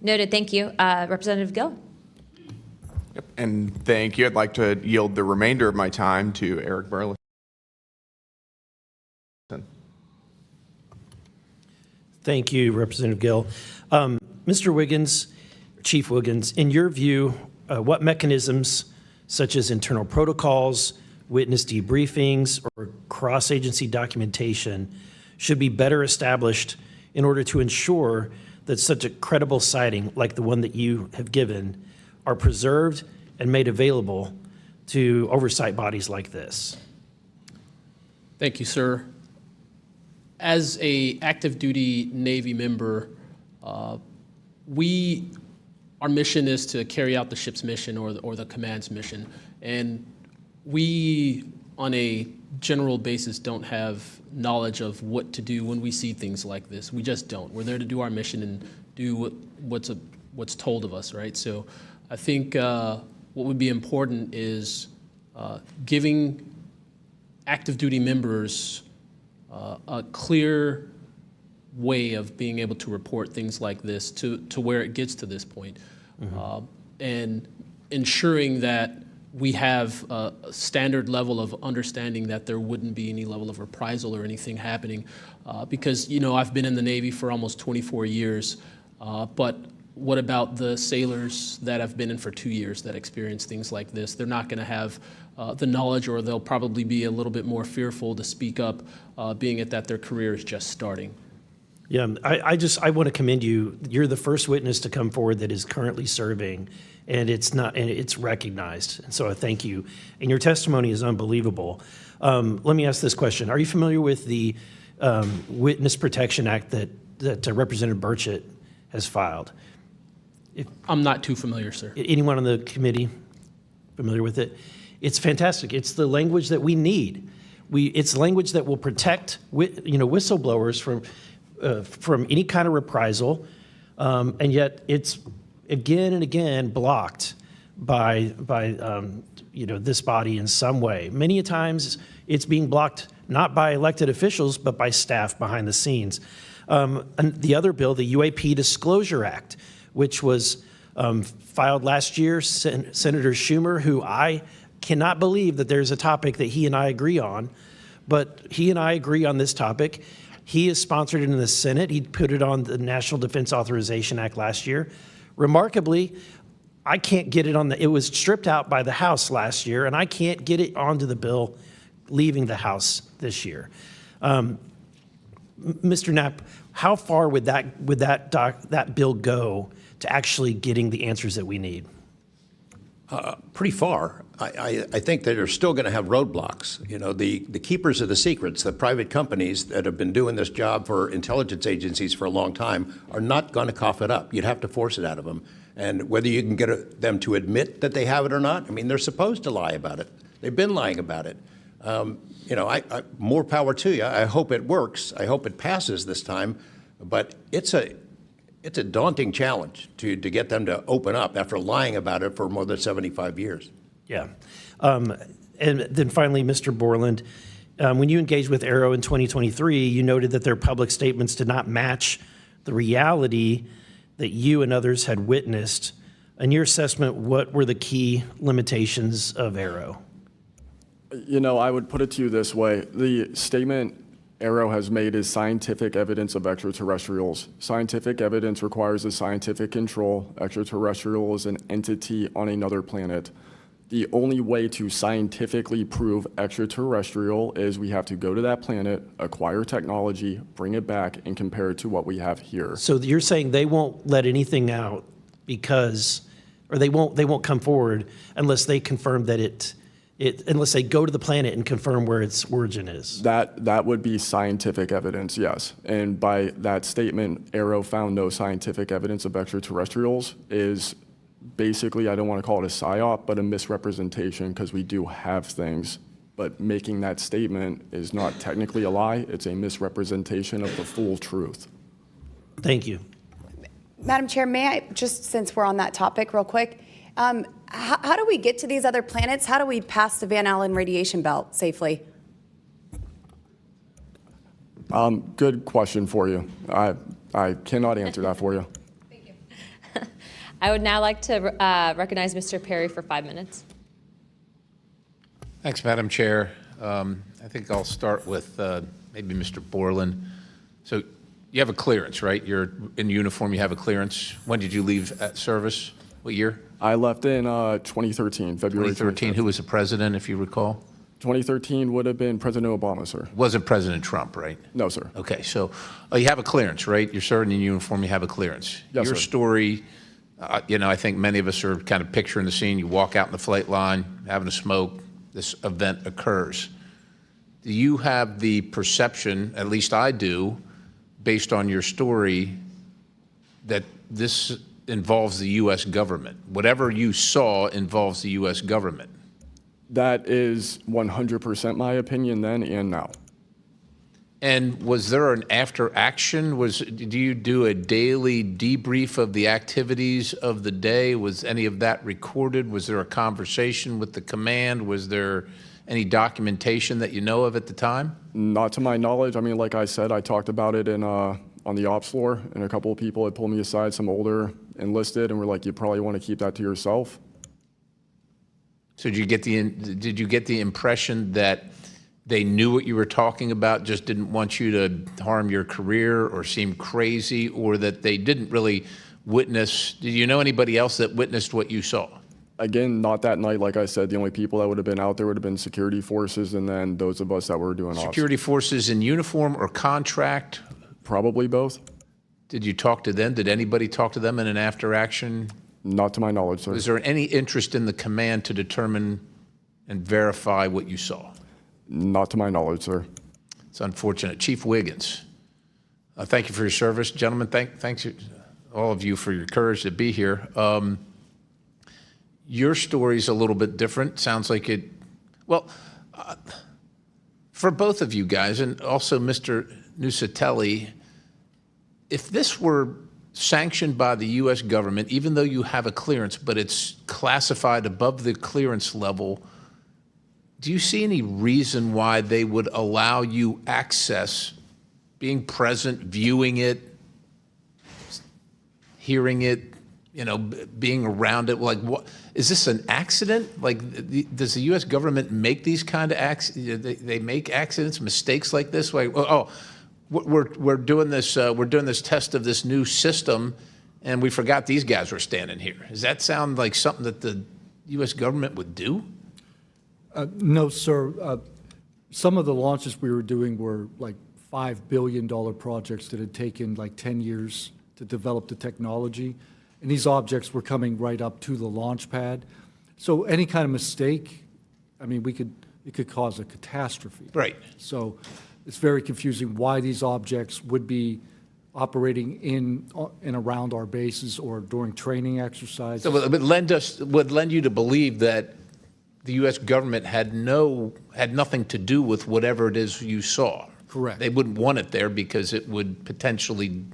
Noted. Thank you. Representative Gill. Yep. And thank you. I'd like to yield the remainder of my time to Eric Burleson. Thank you, Representative Gill. Mr. Wiggins, Chief Wiggins, in your view, what mechanisms, such as internal protocols, witness debriefings, or cross-agency documentation should be better established in order to ensure that such a credible sighting like the one that you have given are preserved and made available to oversight bodies like this? Thank you, sir. As a active duty Navy member, our mission is to carry out the ship's mission or the command's mission. And we, on a general basis, don't have knowledge of what to do when we see things like this. We just don't. We're there to do our mission and do what's told of us, right? So I think what would be important is giving active duty members a clear way of being able to report things like this to where it gets to this point. And ensuring that we have a standard level of understanding that there wouldn't be any level of reprisal or anything happening. Because, you know, I've been in the Navy for almost 24 years, but what about the sailors that have been in for 2 years that experience things like this? They're not going to have the knowledge, or they'll probably be a little bit more fearful to speak up, being it that their career is just starting. Yeah, I want to commend you. You're the first witness to come forward that is currently serving, and it's recognized. And so I thank you. And your testimony is unbelievable. Let me ask this question. Are you familiar with the Witness Protection Act that Representative Burchett has filed? I'm not too familiar, sir. Anyone on the committee familiar with it? It's fantastic. It's the language that we need. It's language that will protect whistleblowers from any kind of reprisal, and yet it's again and again blocked by this body in some way. Many a times it's being blocked not by elected officials but by staff behind the scenes. And the other bill, the UAP Disclosure Act, which was filed last year, Senator Schumer, who I cannot believe that there's a topic that he and I agree on, but he and I agree on this topic. He has sponsored it in the Senate. He put it on the National Defense Authorization Act last year. Remarkably, I can't get it it was stripped out by the House last year, and I can't get it onto the bill leaving the House this year. Mr. Knapp, how far would that bill go to actually getting the answers that we need? Pretty far. I think that they're still going to have roadblocks. You know, the keepers of the secrets, the private companies that have been doing this job for intelligence agencies for a long time, are not going to cough it up. You'd have to force it out of them. And whether you can get them to admit that they have it or not, I mean, they're supposed to lie about it. They've been lying about it. More power to you. I hope it works. I hope it passes this time. But it's a daunting challenge to get them to open up after lying about it for more than 75 years. Yeah. And then finally, Mr. Borland, when you engaged with AARO in 2023, you noted that their public statements did not match the reality that you and others had witnessed. In your assessment, what were the key limitations of AARO? You know, I would put it to you this way. The statement AARO has made is scientific evidence of extraterrestrials. Scientific evidence requires a scientific control. Extraterrestrial is an entity on another planet. The only way to scientifically prove extraterrestrial is we have to go to that planet, acquire technology, bring it back, and compare it to what we have here. So you're saying they won't let anything out or they won't come forward unless they confirm that unless they go to the planet and confirm where its origin is? That would be scientific evidence, yes. And by that statement, AARO found no scientific evidence of extraterrestrials is basically, I don't want to call it a psyop, but a misrepresentation, because we do have things. But making that statement is not technically a lie. It's a misrepresentation of the full truth. Thank you. Madam Chair, may I, just since we're on that topic real quick, how do we get to these other planets? How do we pass the Van Allen radiation belt safely? Good question for you. I cannot answer that for you. Thank you. I would now like to recognize Mr. Perry for 5 minutes. Thanks, Madam Chair. I think I'll start with maybe Mr. Borland. So you have a clearance, right? You're in uniform, you have a clearance. When did you leave service? What year? I left in 2013, February 2013. Who was the president, if you recall? 2013 would have been President Obama, sir. Wasn't President Trump, right? No, sir. Okay, so you have a clearance, right? You're serving in uniform, you have a clearance. Yes, Your sir. story, I think many of us are kind of picturing the scene. You walk out in the flight line, having a smoke, this event occurs. Do you have the perception, at least I do, based on your story, that this involves the U.S. government? Whatever you saw involves the U.S. government. That is 100% my opinion then and now. And was there an after action? Do you do a daily debrief of the activities of the day? Was any of that recorded? Was there a conversation with the command? Was there any documentation that you know of at the time? Not to my knowledge. I mean, like I said, I talked about it on the ops floor, and a couple of people had pulled me aside, some older enlisted, and were like, you probably want to keep that to yourself. So did you get the impression that they knew what you were talking about, just didn't want you to harm your career or seem crazy, or that they didn't really witness? Did you know anybody else that witnessed what you saw? Again, not that night. Like I said, the only people that would have been out there would have been security forces, and then those of us that were doing ops. Security forces in uniform or contract? Probably both. Did you talk to them? Did anybody talk to them in an after action? Not to my knowledge, sir. Was there any interest in the command to determine and verify what you saw? Not to my knowledge, sir. It's unfortunate. Chief Wiggins, thank you for your service. Gentlemen, thanks all of you for your courage to be here. Your story's a little bit different. Sounds like it, well, for both of you guys, and also Mr. Nuccetelli, if this were sanctioned by the U.S. government, even though you have a clearance, but it's classified above the clearance level, do you see any reason why they would allow you access, being present, viewing it, hearing it, being around it? Like, what is this, an accident? Like, does the U.S. government make these kind of accidents? They make accidents, mistakes like this? Like, we're doing this test of this new system, and we forgot these guys were standing here. Does that sound like something that the U.S. government would do? No, sir. Some of the launches we were doing were like $5 billion projects that had taken like 10 years to develop the technology. And these objects were coming right up to the launch pad. So any kind of mistake, I mean, it could cause a catastrophe. Right. So it's very confusing why these objects would be operating in and around our bases or during training exercises. So it would lend you to believe that the U.S. government had nothing to do with whatever it is you saw. Correct. They wouldn't want it there because it would potentially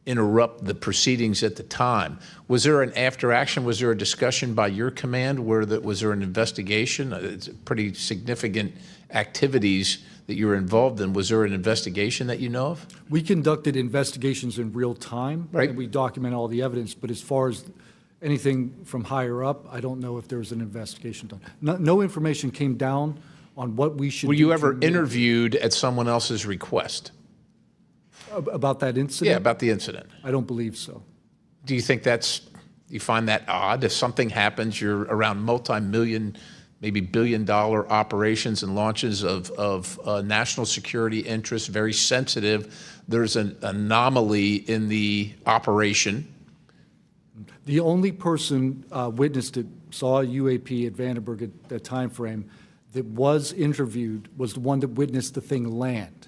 interrupt the proceedings at the time. Was there an after action? Was there a discussion by your command? Was there an investigation? It's pretty significant activities that you were involved in. Was there an investigation that you know of? We conducted investigations in real time. Right. And we document all the evidence. But as far as anything from higher up, I don't know if there was an investigation done. No information came down on what we should do. Were you ever interviewed at someone else's request? About that incident? Yeah, about the incident. I don't believe so. Do you think you find that odd? If something happens, you're around multi-million, maybe billion-dollar operations and launches of national security interests, very sensitive. There's an anomaly in the operation. The only person witnessed it, saw a UAP at Vandenberg at that time frame, that was interviewed was the one that witnessed the thing land.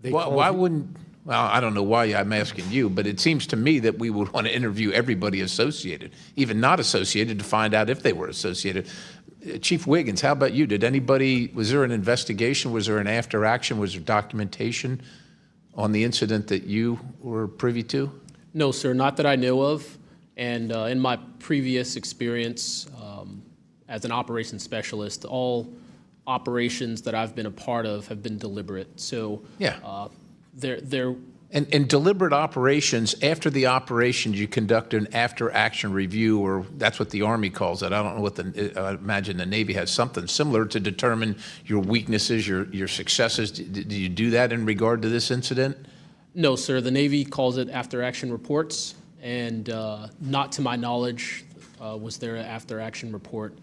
Why wouldn't, well, I don't know why I'm asking you, but it seems to me that we would want to interview everybody associated, even not associated, to find out if they were associated. Chief Wiggins, how about you? Was there an investigation? Was there an after action? Was there documentation on the incident that you were privy to? No, sir, not that I know of. And in my previous experience as an operations specialist, all operations that I've been a part of have been deliberate. So yeah, they're and deliberate operations. After the operation, you conduct an after-action review, or that's what the Army calls it. I don't know what I imagine the Navy has something similar to determine your weaknesses, your successes. Do you do that in regard to this incident? No, sir. The Navy calls it after-action reports, and not to my knowledge was there an after-action report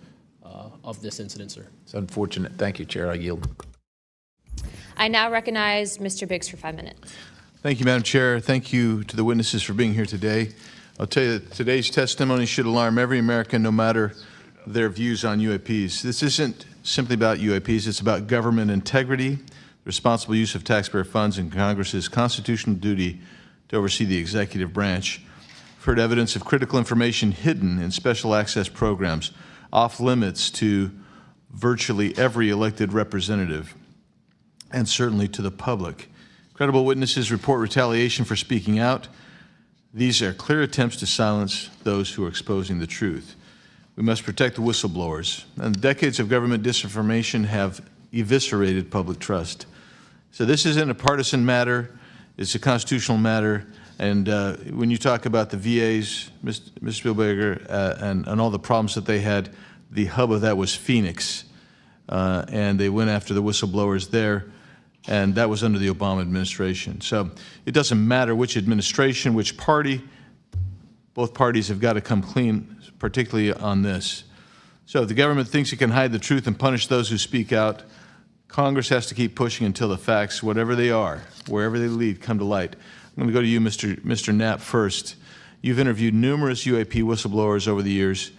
of this incident, sir. It's unfortunate. Thank you, Chair. I yield. I now recognize Mr. Biggs for 5 minutes. Thank you, Madam Chair. Thank you to the witnesses for being here today. I'll tell you that today's testimony should alarm every American, no matter their views on UAPs. This isn't simply about UAPs. It's about government integrity, the responsible use of taxpayer funds, and Congress's constitutional duty to oversee the executive branch. We've heard evidence of critical information hidden in special access programs, off limits to virtually every elected representative, and certainly to the public. Credible witnesses report retaliation for speaking out. These are clear attempts to silence those who are exposing the truth. We must protect the whistleblowers. And decades of government disinformation have eviscerated public trust. So this isn't a partisan matter. It's a constitutional matter. And when you talk about the VAs, Mr. Spielberger, and all the problems that they had, the hub of that was Phoenix. And they went after the whistleblowers there. And that was under the Obama administration. So it doesn't matter which administration, which party, both parties have got to come clean, particularly on this. So if the government thinks it can hide the truth and punish those who speak out, Congress has to keep pushing until the facts, whatever they are, wherever they lead, come to light. I'm going to go to you, Mr. Knapp, first. You've interviewed numerous UAP whistleblowers over the years.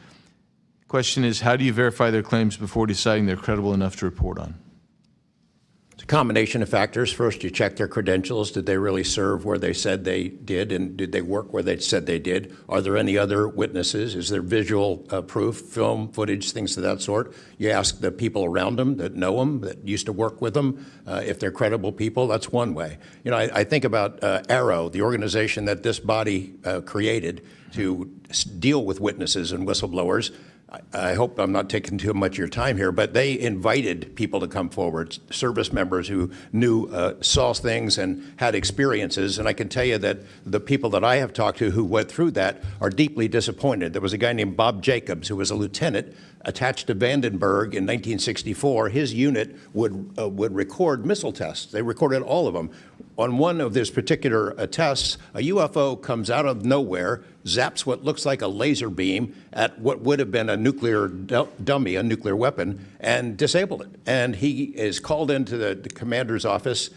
Question is, how do you verify their claims before deciding they're credible enough to report on? It's a combination of factors. First, you check their credentials. Did they really serve where they said they did, and did they work where they said they did? Are there any other witnesses? Is there visual proof, film, footage, things of that sort? You ask the people around them that know them, that used to work with them, if they're credible people. That's one way. You know, I think about AARO, the organization that this body created to deal with witnesses and whistleblowers. I hope I'm not taking too much of your time here, but they invited people to come forward, service members who knew, saw things and had experiences. And I can tell you that the people that I have talked to who went through that are deeply disappointed. There was a guy named Bob Jacobs who was a lieutenant attached to Vandenberg in 1964. His unit would record missile tests. They recorded all of them. On one of these particular tests, a UFO comes out of nowhere, zaps what looks like a laser beam at what would have been a nuclear dummy, a nuclear weapon, and disabled it. And he is called into the commander's office.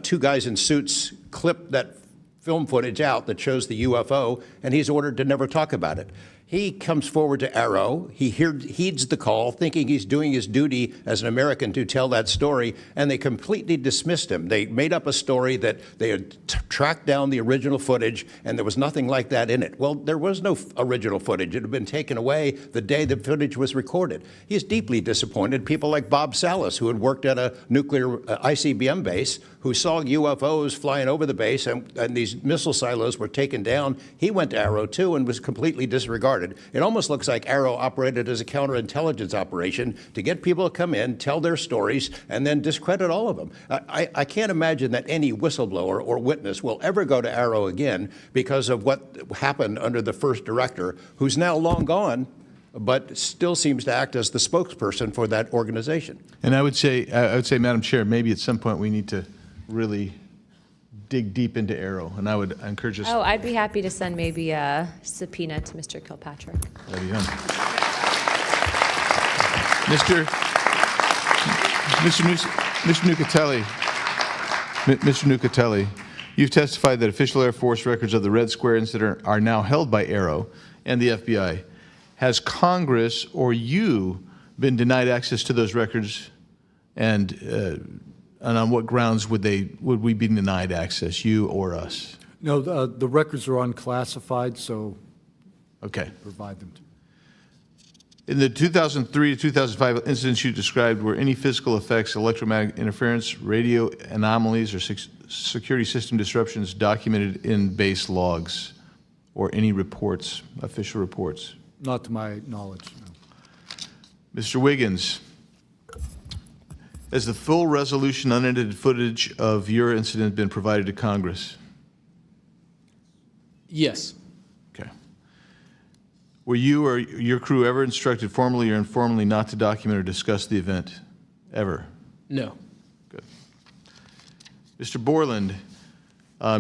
Two guys in suits clip that film footage out that shows the UFO, and he's ordered to never talk about it. He comes forward to AARO. He heeds the call, thinking he's doing his duty as an American to tell that story, and they completely dismissed him. They made up a story that they had tracked down the original footage, and there was nothing like that in it. Well, there was no original footage. It had been taken away the day the footage was recorded. He's deeply disappointed. People like Bob Salas, who had worked at a nuclear ICBM base, who saw UFOs flying over the base, and these missile silos were taken down. He went to AARO, too, and was completely disregarded. It almost looks like AARO operated as a counterintelligence operation to get people to come in, tell their stories, and then discredit all of them. I can't imagine that any whistleblower or witness will ever go to AARO again because of what happened under the first director, who's now long gone, but still seems to act as the spokesperson for that organization. And I would say, Madam Chair, maybe at some point we need to really dig deep into AARO, and I would encourage us. Oh, I'd be happy to send maybe a subpoena to Mr. Kilpatrick. That'd be fun. Mr. Nuccetelli, you've testified that official Air Force records of the Red Square incident are now held by AARO and the FBI. Has Congress or you been denied access to those records, and on what grounds would we be denied access, you or us? No, the records are unclassified, so okay, provide them to. In the 2003 to 2005 incidents you described, were any physical effects, electromagnetic interference, radio anomalies, or security system disruptions documented in base logs or any reports, official reports? Not to my knowledge, no. Mr. Wiggins, has the full resolution unedited footage of your incident been provided to Congress? Yes. Okay. Were you or your crew ever instructed formally or informally not to document or discuss the event? Ever? No. Good. Mr. Borland,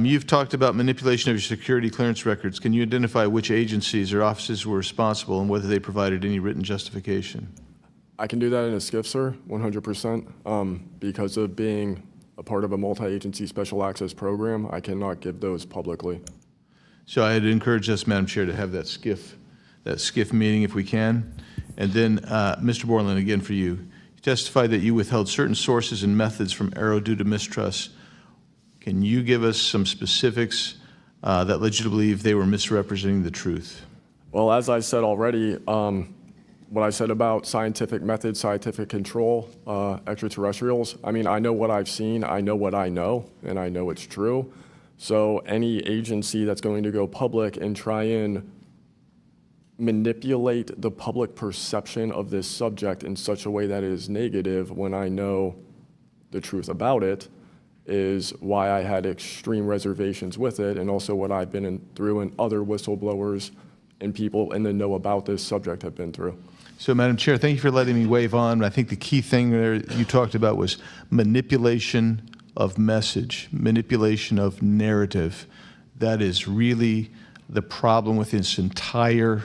you've talked about manipulation of your security clearance records. Can you identify which agencies or offices were responsible and whether they provided any written justification? I can do that in a skiff, sir, 100%. Because of being a part of a multi-agency special access program, I cannot give those publicly. So I'd encourage us, Madam Chair, to have that skiff meeting if we can. And then, Mr. Borland, again for you. You testified that you withheld certain sources and methods from AARO due to mistrust. Can you give us some specifics that led you to believe they were misrepresenting the truth? Well, as I said already, what I said about scientific methods, scientific control, extraterrestrials, I mean, I know what I've seen, I know what I know, and I know it's true. So any agency that's going to go public and try and manipulate the public perception of this subject in such a way that is negative when I know the truth about it is why I had extreme reservations with it, and also what I've been through and other whistleblowers and people in the know about this subject have been through. So, Madam Chair, thank you for letting me wave on. I think the key thing there you talked about was manipulation of message, manipulation of narrative. That is really the problem with this entire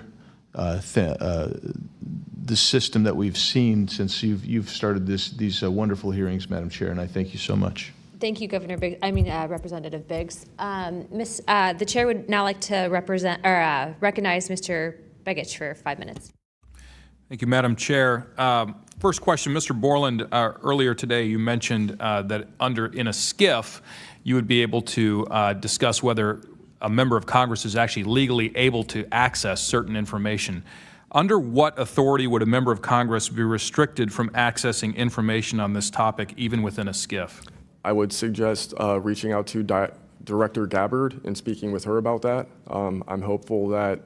the system that we've seen since you've started these wonderful hearings, Madam Chair, and I thank you so much. Thank you, Representative Biggs. The chair would now like to recognize Mr. Begich for 5 minutes. Thank you, Madam Chair. First question, Mr. Borland, earlier today you mentioned that in a skiff, you would be able to discuss whether a member of Congress is actually legally able to access certain information. Under what authority would a member of Congress be restricted from accessing information on this topic, even within a skiff? I would suggest reaching out to Director Gabbard and speaking with her about that. I'm hopeful that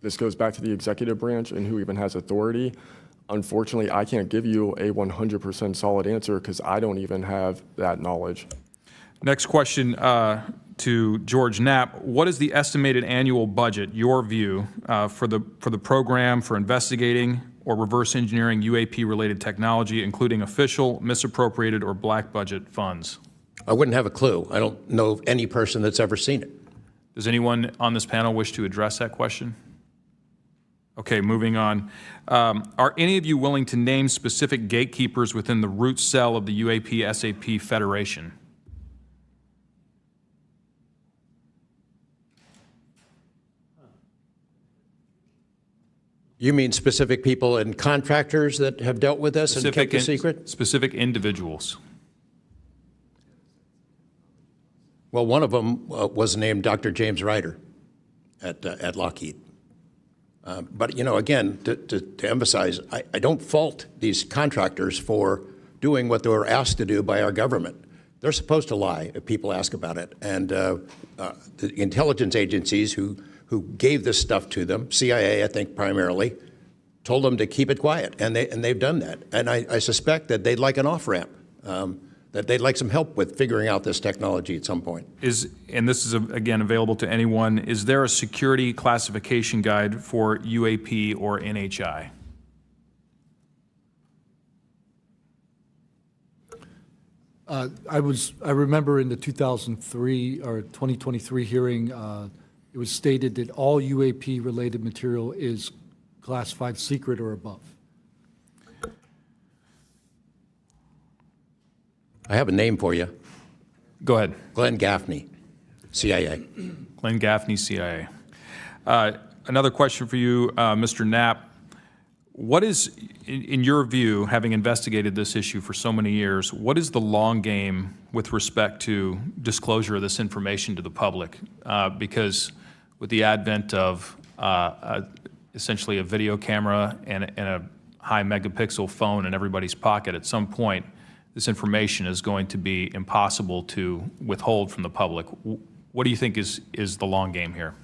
this goes back to the executive branch and who even has authority. Unfortunately, I can't give you a 100% solid answer because I don't even have that knowledge. Next question to George Knapp. What is the estimated annual budget, your view, for the program for investigating or reverse engineering UAP-related technology, including official, misappropriated, or black budget funds? I wouldn't have a clue. I don't know of any person that's ever seen it. Does anyone on this panel wish to address that question? Okay, moving on. Are any of you willing to name specific gatekeepers within the root cell of the UAP-SAP Federation? You mean specific people and contractors that have dealt with this and kept the secret? Specific individuals. Well, one of them was named Dr. James Ryder at Lockheed. But, you know, again, to emphasize, I don't fault these contractors for doing what they were asked to do by our government. They're supposed to lie if people ask about it. And the intelligence agencies who gave this stuff to them, CIA, I think primarily, told them to keep it quiet, and they've done that. And I suspect that they'd like an off-ramp, that they'd like some help with figuring out this technology at some point. And this is, again, available to anyone, is there a security classification guide for UAP or NHI? I remember in the 2003 or 2023 hearing, it was stated that all UAP-related material is classified secret or above. I have a name for you. Go ahead. Glenn Gaffney, CIA. Glenn Gaffney, CIA. Another question for you, Mr. Knapp. What is, in your view, having investigated this issue for so many years, what is the long game with respect to disclosure of this information to the public? Because with the advent of essentially a video camera and a high megapixel phone in everybody's pocket, at some point, this information is going to be impossible to withhold from the public. What do you think is the long game here?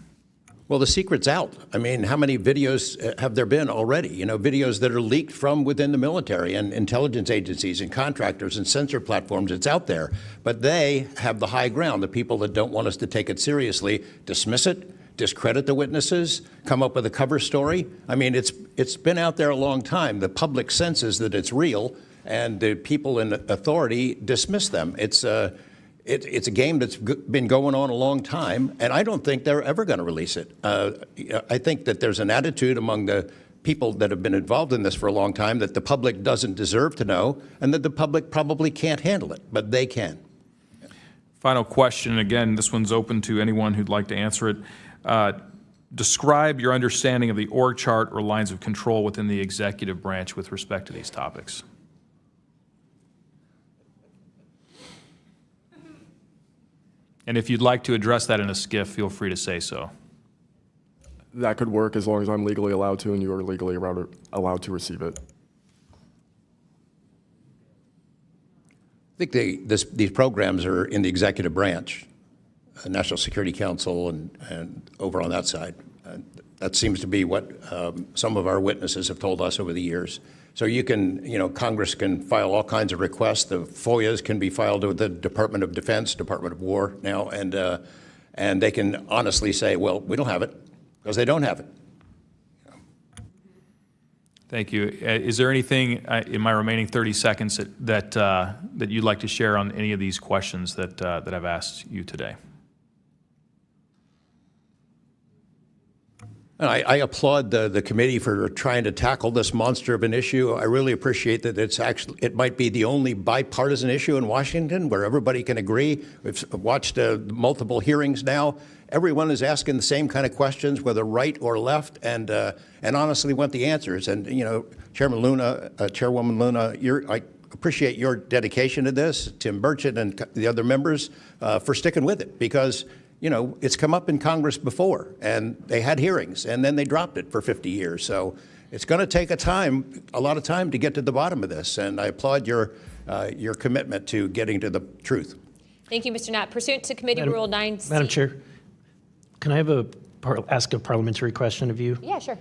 Well, the secret's out. I mean, how many videos have there been already? You know, videos that are leaked from within the military and intelligence agencies and contractors and sensor platforms. It's out there. But they have the high ground. The people that don't want us to take it seriously dismiss it, discredit the witnesses, come up with a cover story. I mean, it's been out there a long time. The public senses that it's real, and the people in authority dismiss them. It's a game that's been going on a long time, and I don't think they're ever going to release it. I think that there's an attitude among the people that have been involved in this for a long time that the public doesn't deserve to know, and that the public probably can't handle it, but they can. Final question, again, this one's open to anyone who'd like to answer it. Describe your understanding of the org chart or lines of control within the executive branch with respect to these topics. And if you'd like to address that in a skiff, feel free to say so. That could work as long as I'm legally allowed to and you are legally allowed to receive it. I think these programs are in the executive branch, National Security Council and over on that side. That seems to be what some of our witnesses have told us over the years. So you can, Congress can file all kinds of requests. The FOIAs can be filed with the Department of Defense, Department of War now, and they can honestly say, well, we don't have it, because they don't have it. Thank you. Is there anything in my remaining 30 seconds that you'd like to share on any of these questions that I've asked you today? I applaud the committee for trying to tackle this monster of an issue. I really appreciate that it might be the only bipartisan issue in Washington where everybody can agree. We've watched multiple hearings now. Everyone is asking the same kind of questions, whether right or left, and honestly want the answers. And Chairwoman Luna, I appreciate your dedication to this, Tim Burchett and the other members for sticking with it, because it's come up in Congress before, and they had hearings, and then they dropped it for 50 years. So it's going to take a lot of time to get to the bottom of this, and I applaud your commitment to getting to the truth. Thank you, Mr. Knapp. Pursuant to Committee Rule 9C. Madam Chair, can I ask a parliamentary question of you? Yeah, sure.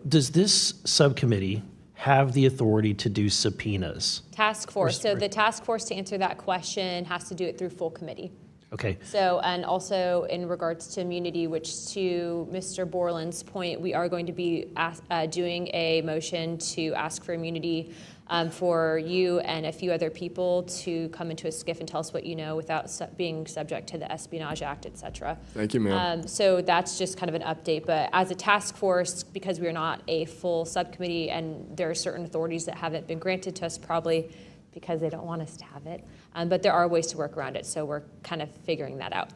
Does this subcommittee have the authority to do subpoenas? Task force. So the task force, to answer that question, has to do it through full committee. Okay. So, and also in regards to immunity, which to Mr. Borland's point, we are going to be doing a motion to ask for immunity for you and a few other people to come into a skiff and tell us what you know without being subject to the Espionage Act, et cetera. Thank you, ma'am. So that's just kind of an update. But as a task force, because we are not a full subcommittee and there are certain authorities that haven't been granted to us, probably because they don't want us to have it. But there are ways to work around it, so we're kind of figuring that out.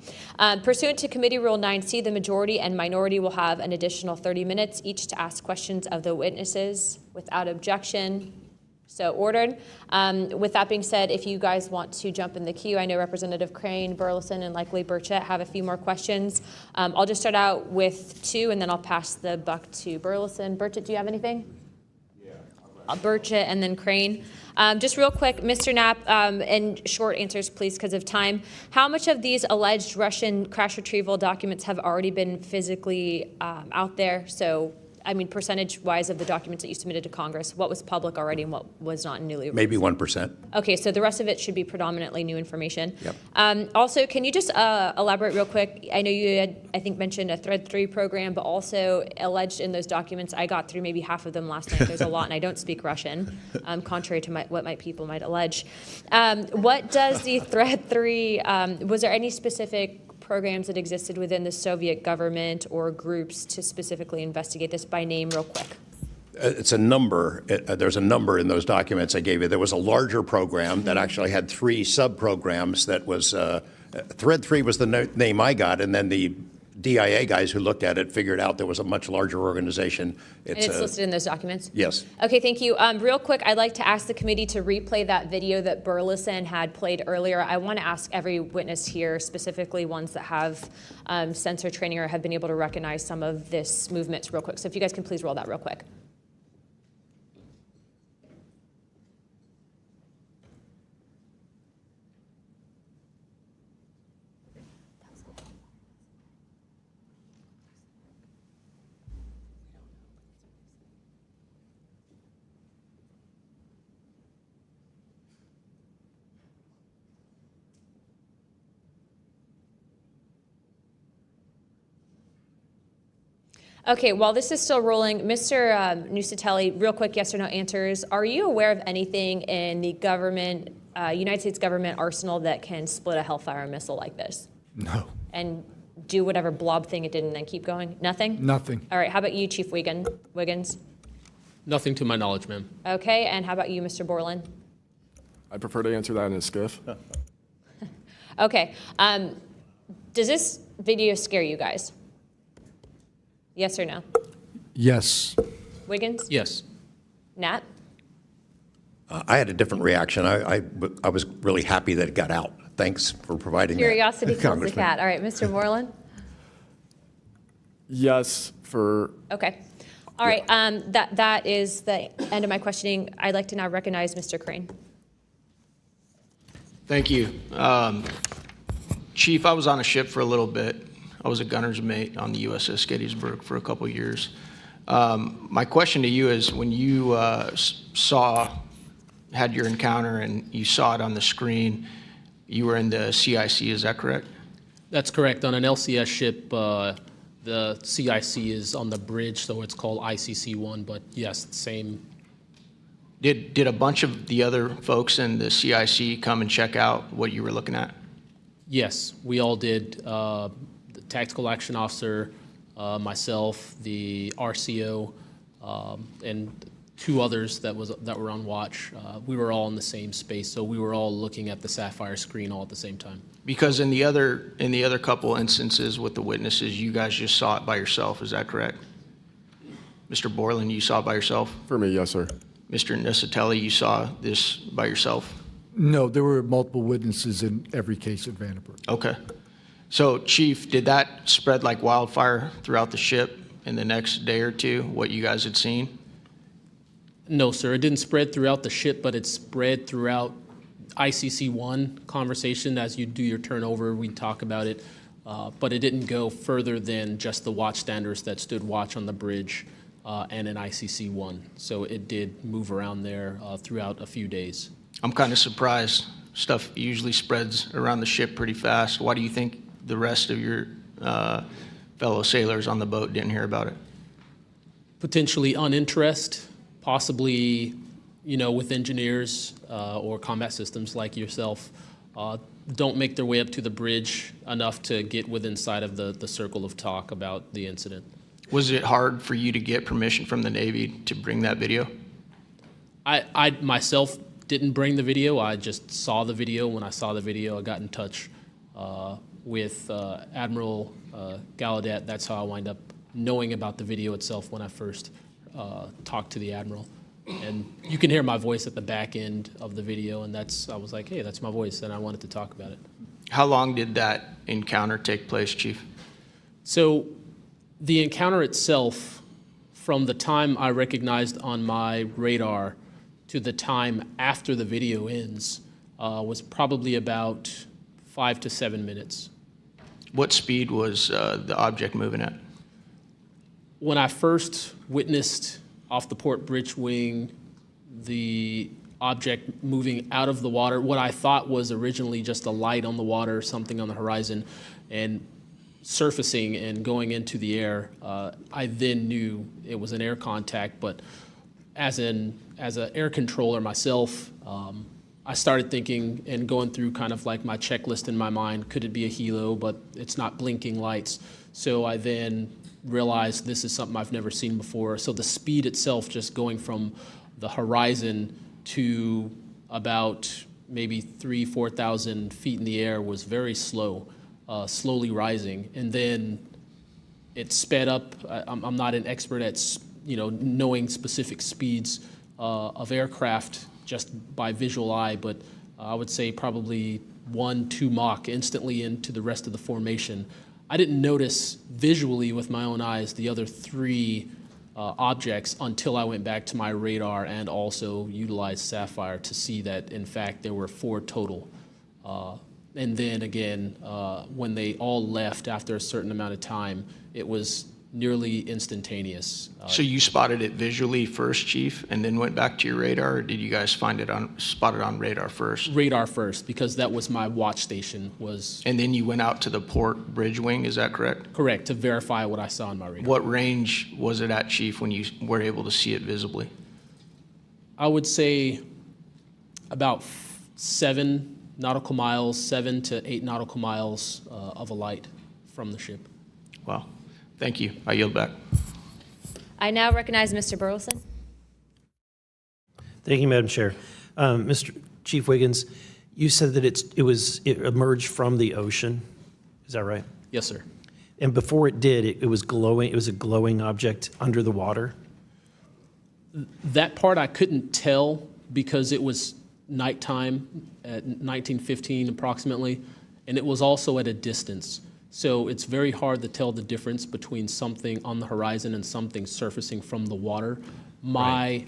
Pursuant to Committee Rule 9C, the majority and minority will have an additional 30 minutes each to ask questions of the witnesses without objection. So ordered. With that being said, if you guys want to jump in the queue, I know Representative Crane, Burleson, and likely Burchett have a few more questions. I'll just start out with two, and then I'll pass the buck to Burleson. Burchett, do you have anything? Burchett and then Crane. Just real quick, Mr. Knapp, and short answers, please, because of time. How much of these alleged Russian crash retrieval documents have already been physically out there? So, I mean, percentage-wise of the documents that you submitted to Congress, what was public already and what was not newly released? Maybe 1%. Okay, so the rest of it should be predominantly new information. Yep. Also, can you just elaborate real quick? I know you had, I think, mentioned a Thread 3 program, but also alleged in those documents, I got through maybe half of them last night. There's a lot, and I don't speak Russian, contrary to what my people might allege. What does the Thread 3, was there any specific programs that existed within the Soviet government or groups to specifically investigate this by name real quick? It's a number. There's a number in those documents I gave you. There was a larger program that actually had 3 sub-programs that was, Thread 3 was the name I got, and then the DIA guys who looked at it figured out there was a much larger organization. And it's listed in those documents? Yes. Okay, thank you. Real quick, I'd like to ask the committee to replay that video that Burleson had played earlier. I want to ask every witness here, specifically ones that have sensor training or have been able to recognize some of this movements real quick. So if you guys can please roll that real quick. Okay, while this is still rolling, Mr. Nuccetelli, real quick yes or no answers. Are you aware of anything in the government, United States government arsenal that can split a Hellfire missile like this? No. And do whatever blob thing it did and then keep going? Nothing? Nothing. All right, how about you, Chief Wiggins? Nothing to my knowledge, ma'am. Okay, and how about you, Mr. Borland? I prefer to answer that in a skiff. Okay, does this video scare you guys? Yes or no? Yes. Wiggins? Yes. Nat? I had a different reaction. I was really happy that it got out. Thanks for providing Curiosity that, kills the Congressman. cat. All right, Mr. Borland? Yes, for Okay. All right, that is the end of my questioning. I'd like to now recognize Mr. Crane. Thank you. Chief, I was on a ship for a little bit. I was a gunner's mate on the USS Gettysburg for a couple of years. My question to you is, when you had your encounter and you saw it on the screen, you were in the CIC, is that correct? That's correct. On an LCS ship, the CIC is on the bridge, so it's called ICC-1, but yes, same. Did a bunch of the other folks in the CIC come and check out what you were looking at? Yes, we all did. The tactical action officer, myself, the RCO, and two others that were on watch. We were all in the same space, so we were all looking at the Sapphire screen all at the same time. Because in the other couple instances with the witnesses, you guys just saw it by yourself, is that correct? Mr. Borland, you saw it by yourself? For me, yes, sir. Mr. Nuccetelli, you saw this by yourself? No, there were multiple witnesses in every case at Vandenberg. Okay. So, Chief, did that spread like wildfire throughout the ship in the next day or two, what you guys had seen? No, sir, it didn't spread throughout the ship, but it spread throughout ICC-1 conversation. As you do your turnover, we talk about it, but it didn't go further than just the watchstanders that stood watch on the bridge and in ICC-1. So it did move around there throughout a few days. I'm kind of surprised. Stuff usually spreads around the ship pretty fast. Why do you think the rest of your fellow sailors on the boat didn't hear about it? Potentially uninterest, possibly, with engineers or combat systems like yourself, don't make their way up to the bridge enough to get within sight of the circle of talk about the incident. Was it hard for you to get permission from the Navy to bring that video? I myself didn't bring the video. I just saw the video. When I saw the video, I got in touch with Admiral Gallaudet. That's how I wind up knowing about the video itself when I first talked to the Admiral. And you can hear my voice at the back end of the video, and I was like, hey, that's my voice, and I wanted to talk about it. How long did that encounter take place, Chief? So the encounter itself, from the time I recognized on my radar to the time after the video ends, was probably about 5 to 7 minutes. What speed was the object moving at? When I first witnessed off the port bridge wing the object moving out of the water, what I thought was originally just a light on the water, something on the horizon, and surfacing and going into the air, I then knew it was an air contact. But as an air controller myself, I started thinking and going through kind of like my checklist in my mind. Could it be a helo? But it's not blinking lights. So I then realized this is something I've never seen before. So the speed itself, just going from the horizon to about maybe 4,000 feet in the air, was very slow, slowly rising. And then it sped up. I'm not an expert at knowing specific speeds of aircraft just by visual eye, but I would say probably 1-2 Mach instantly into the rest of the formation. I didn't notice visually with my own eyes the other 3 objects until I went back to my radar and also utilized Sapphire to see that, in fact, there were 4 total. And then again, when they all left after a certain amount of time, it was nearly instantaneous. So you spotted it visually first, Chief, and then went back to your radar, or did you guys spot it on radar first? Radar first, because that was my watch station. And then you went out to the port bridge wing, is that correct? Correct, to verify what I saw on my radar. What range was it at, Chief, when you were able to see it visibly? I would say about 7 nautical miles, 7 to 8 nautical miles of a light from the ship. Wow. Thank you. I yield back. I now recognize Mr. Burleson. Thank you, Madam Chair. Mr. Chief Wiggins, you said that it emerged from the ocean. Is that right? Yes, sir. And before it did, it was glowing. It was a glowing object under the water. That part I couldn't tell because it was nighttime at 1915 approximately, and it was also at a distance. So it's very hard to tell the difference between something on the horizon and something surfacing from the water. My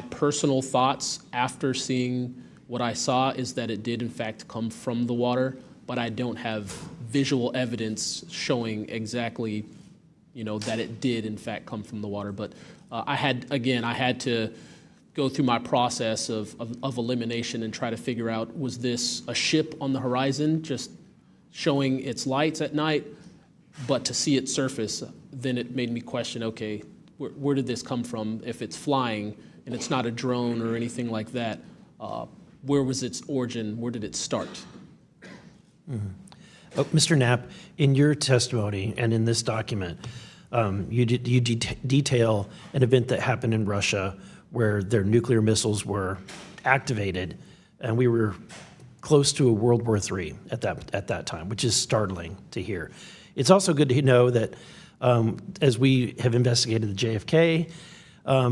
personal thoughts after seeing what I saw is that it did in fact come from the water, but I don't have visual evidence showing exactly, that it did in fact come from the water. But I had to go through my process of elimination and try to figure out, was this a ship on the horizon just showing its lights at night? But to see it surface, then it made me question, okay, where did this come from? If it's flying and it's not a drone or anything like that, where was its origin? Where did it start? Mm-hmm. Mr. Knapp, in your testimony and in this document, you detail an event that happened in Russia where their nuclear missiles were activated, and we were close to a World War III at that time, which is startling to hear. It's also good to know that as we have investigated the JFK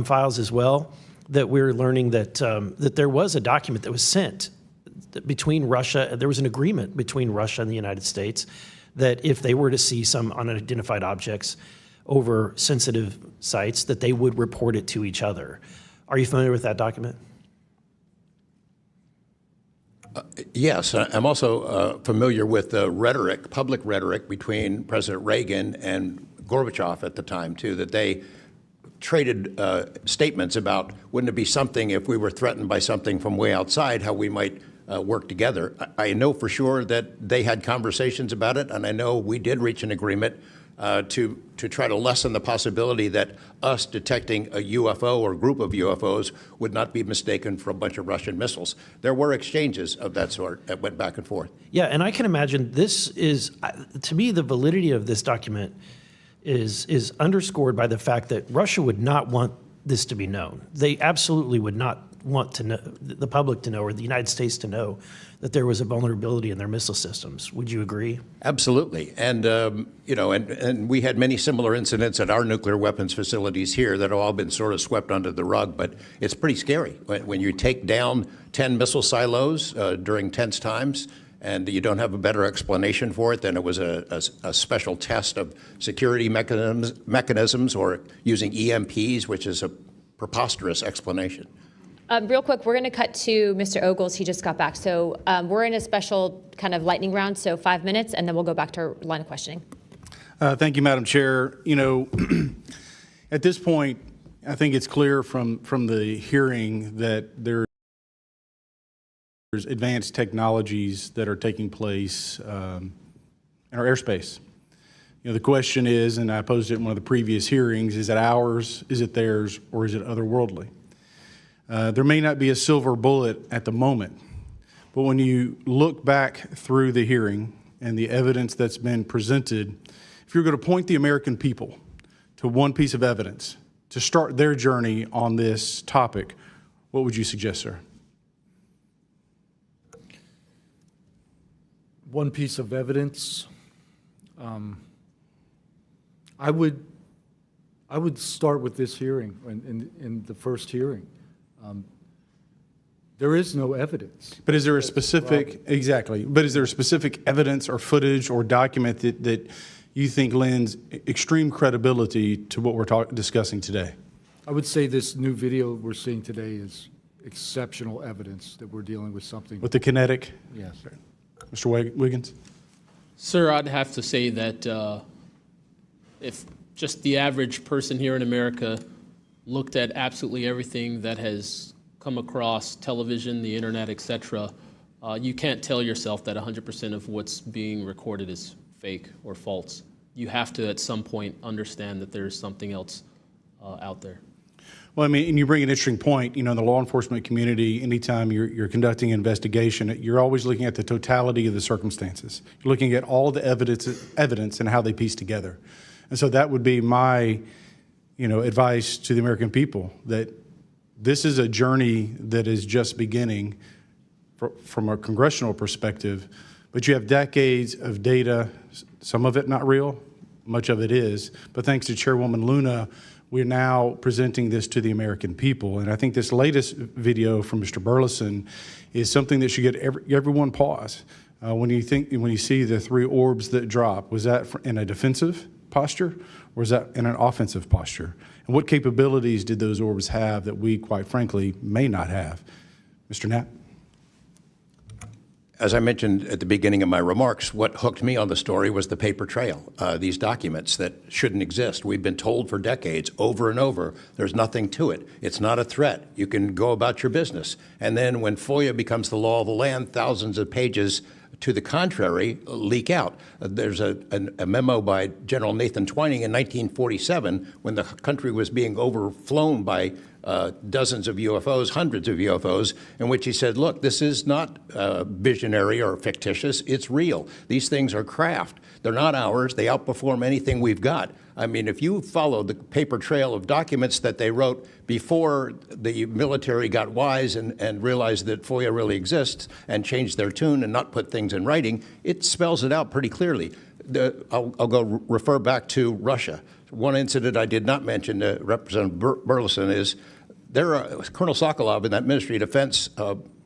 files as well, that we're learning that that there was a document that was sent between Russia. There was an agreement between Russia and the United States that if they were to see some unidentified objects over sensitive sites, that they would report it to each other. Are you familiar with that document? Yes, I'm also familiar with the rhetoric, public rhetoric between President Reagan and Gorbachev at the time, too, that they traded statements about, wouldn't it be something if we were threatened by something from way outside, how we might work together. I know for sure that they had conversations about it, and I know we did reach an agreement to try to lessen the possibility that us detecting a UFO or group of UFOs would not be mistaken for a bunch of Russian missiles. There were exchanges of that sort that went back and forth. Yeah, and I can imagine this is, to me, the validity of this document is underscored by the fact that Russia would not want this to be known. They absolutely would not want to know, the public to know, or the United States to know that there was a vulnerability in their missile systems. Would you agree? Absolutely. And, and we had many similar incidents at our nuclear weapons facilities here that have all been sort of swept under the rug, but it's pretty scary when you take down 10 missile silos during tense times and you don't have a better explanation for it than it was a special test of security mechanisms or using EMPs, which is a preposterous explanation. Real quick, we're going to cut to Mr. Ogles. He just got back. So we're in a special kind of lightning round, so 5 minutes, and then we'll go back to our line of questioning. Thank you, Madam Chair. At this point, I think it's clear from the hearing that there's advanced technologies that are taking place in our airspace. The question is, and I posed it in one of the previous hearings, is it ours, is it theirs, or is it otherworldly? There may not be a silver bullet at the moment, but when you look back through the hearing and the evidence that's been presented, if you're going to point the American people to one piece of evidence to start their journey on this topic, what would you suggest, sir? One piece of evidence, I would start with this hearing, in the first hearing. There is no evidence. But is there a specific, exactly, but is there a specific evidence or footage or document that you think lends extreme credibility to what we're discussing today? I would say this new video we're seeing today is exceptional evidence that we're dealing with something. With the kinetic? Yes. Mr. Wiggins? Sir, I'd have to say that if just the average person here in America looked at absolutely everything that has come across television, the internet, etc., you can't tell yourself that 100% of what's being recorded is fake or false. You have to, at some point, understand that there's something else out there. Well, I mean, and you bring an interesting point. In the law enforcement community, anytime you're conducting an investigation, you're always looking at the totality of the circumstances. You're looking at all the evidence and how they piece together. And so that would be my advice to the American people, that This is a journey that is just beginning from a congressional perspective, but you have decades of data, some of it not real, much of it is, but thanks to Chairwoman Luna, we're now presenting this to the American people. And I think this latest video from Mr. Burleson is something that should get everyone pause. When you see the 3 orbs that drop, was that in a defensive posture or was that in an offensive posture? And what capabilities did those orbs have that we, quite frankly, may not have? Mr. Knapp? As I mentioned at the beginning of my remarks, what hooked me on the story was the paper trail, these documents that shouldn't exist. We've been told for decades, over and over, there's nothing to it. It's not a threat. You can go about your business. And then when FOIA becomes the law of the land, thousands of pages to the contrary leak out. There's a memo by General Nathan Twining in 1947 when the country was being overflown by dozens of UFOs, hundreds of UFOs, in which he said, look, this is not visionary or fictitious, it's real. These things are craft. They're not ours. They outperform anything we've got. I mean, if you follow the paper trail of documents that they wrote before the military got wise and realized that FOIA really exists and changed their tune and not put things in writing, it spells it out pretty clearly. I'll go refer back to Russia. One incident I did not mention to Representative Burleson is Colonel Sokolov in that Ministry of Defense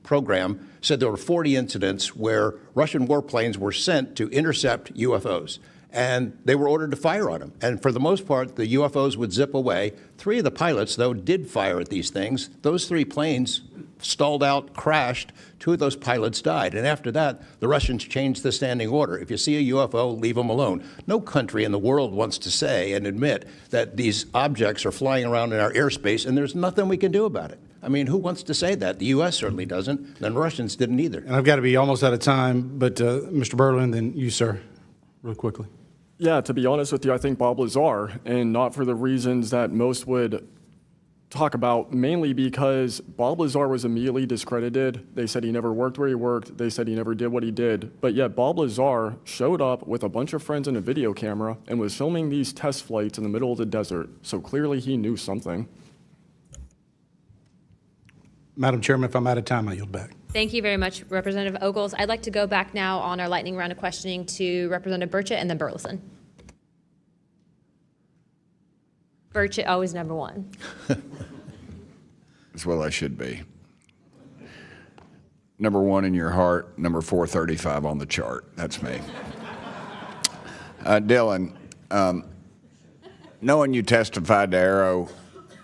program said there were 40 incidents where Russian warplanes were sent to intercept UFOs. And they were ordered to fire on them. And for the most part, the UFOs would zip away. 3 of the pilots, though, did fire at these things. Those 3 planes stalled out, crashed. 2 of those pilots died. And after that, the Russians changed the standing order. If you see a UFO, leave them alone. No country in the world wants to say and admit that these objects are flying around in our airspace and there's nothing we can do about it. I mean, who wants to say that? The U.S. certainly doesn't, and the Russians didn't either. And I've got to be almost out of time, but Mr. Borland, then you, sir, real quickly. Yeah, to be honest with you, I think Bob Lazar, and not for the reasons that most would talk about, mainly because Bob Lazar was immediately discredited. They said he never worked where he worked. They said he never did what he did. But yet Bob Lazar showed up with a bunch of friends and a video camera and was filming these test flights in the middle of the desert. So clearly he knew something. Madam Chairman, if I'm out of time, I yield back. Thank you very much, Representative Ogles. I'd like to go back now on our lightning round of questioning to Representative Burchett and then Burleson. Burchett, always number 1. That's what I should be. Number 1 in your heart, number 435 on the chart. That's me. Dylan, knowing you testified to AARO,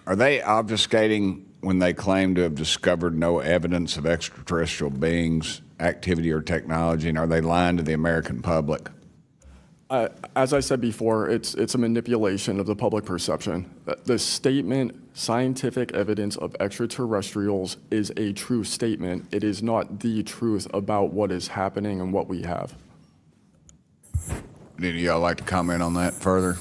are they obfuscating when they claim to have discovered no evidence of extraterrestrial beings, activity, or technology, and are they lying to the American public? As I said before, it's a manipulation of the public perception. The statement, scientific evidence of extraterrestrials, is a true statement. It is not the truth about what is happening and what we have. Would any of y'all like to comment on that further?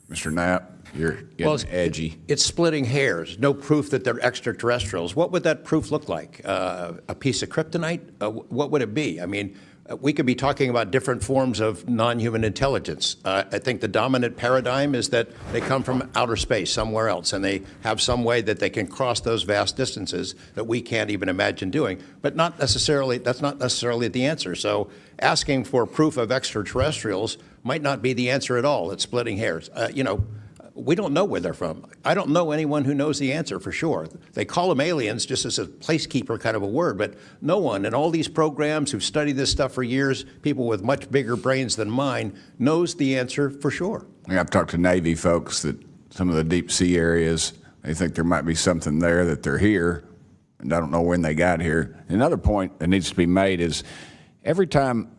Mr. Knapp? You're getting edgy. It's splitting hairs. No proof that they're extraterrestrials. What would that proof look like? A piece of kryptonite? What would it be? I mean, we could be talking about different forms of non-human intelligence. I think the dominant paradigm is that they come from outer space, somewhere else, and they have some way that they can cross those vast distances that we can't even imagine doing. But not necessarily, that's not necessarily the answer. So asking for proof of extraterrestrials might not be the answer at all. It's splitting hairs. We don't know where they're from. I don't know anyone who knows the answer for sure. They call them aliens just as a placekeeper kind of a word, but no one in all these programs who've studied this stuff for years, people with much bigger brains than mine, knows the answer for sure. I've talked to Navy folks that some of the deep sea areas, they think there might be something there that they're here, and I don't know when they got here. Another point that needs to be made is every time,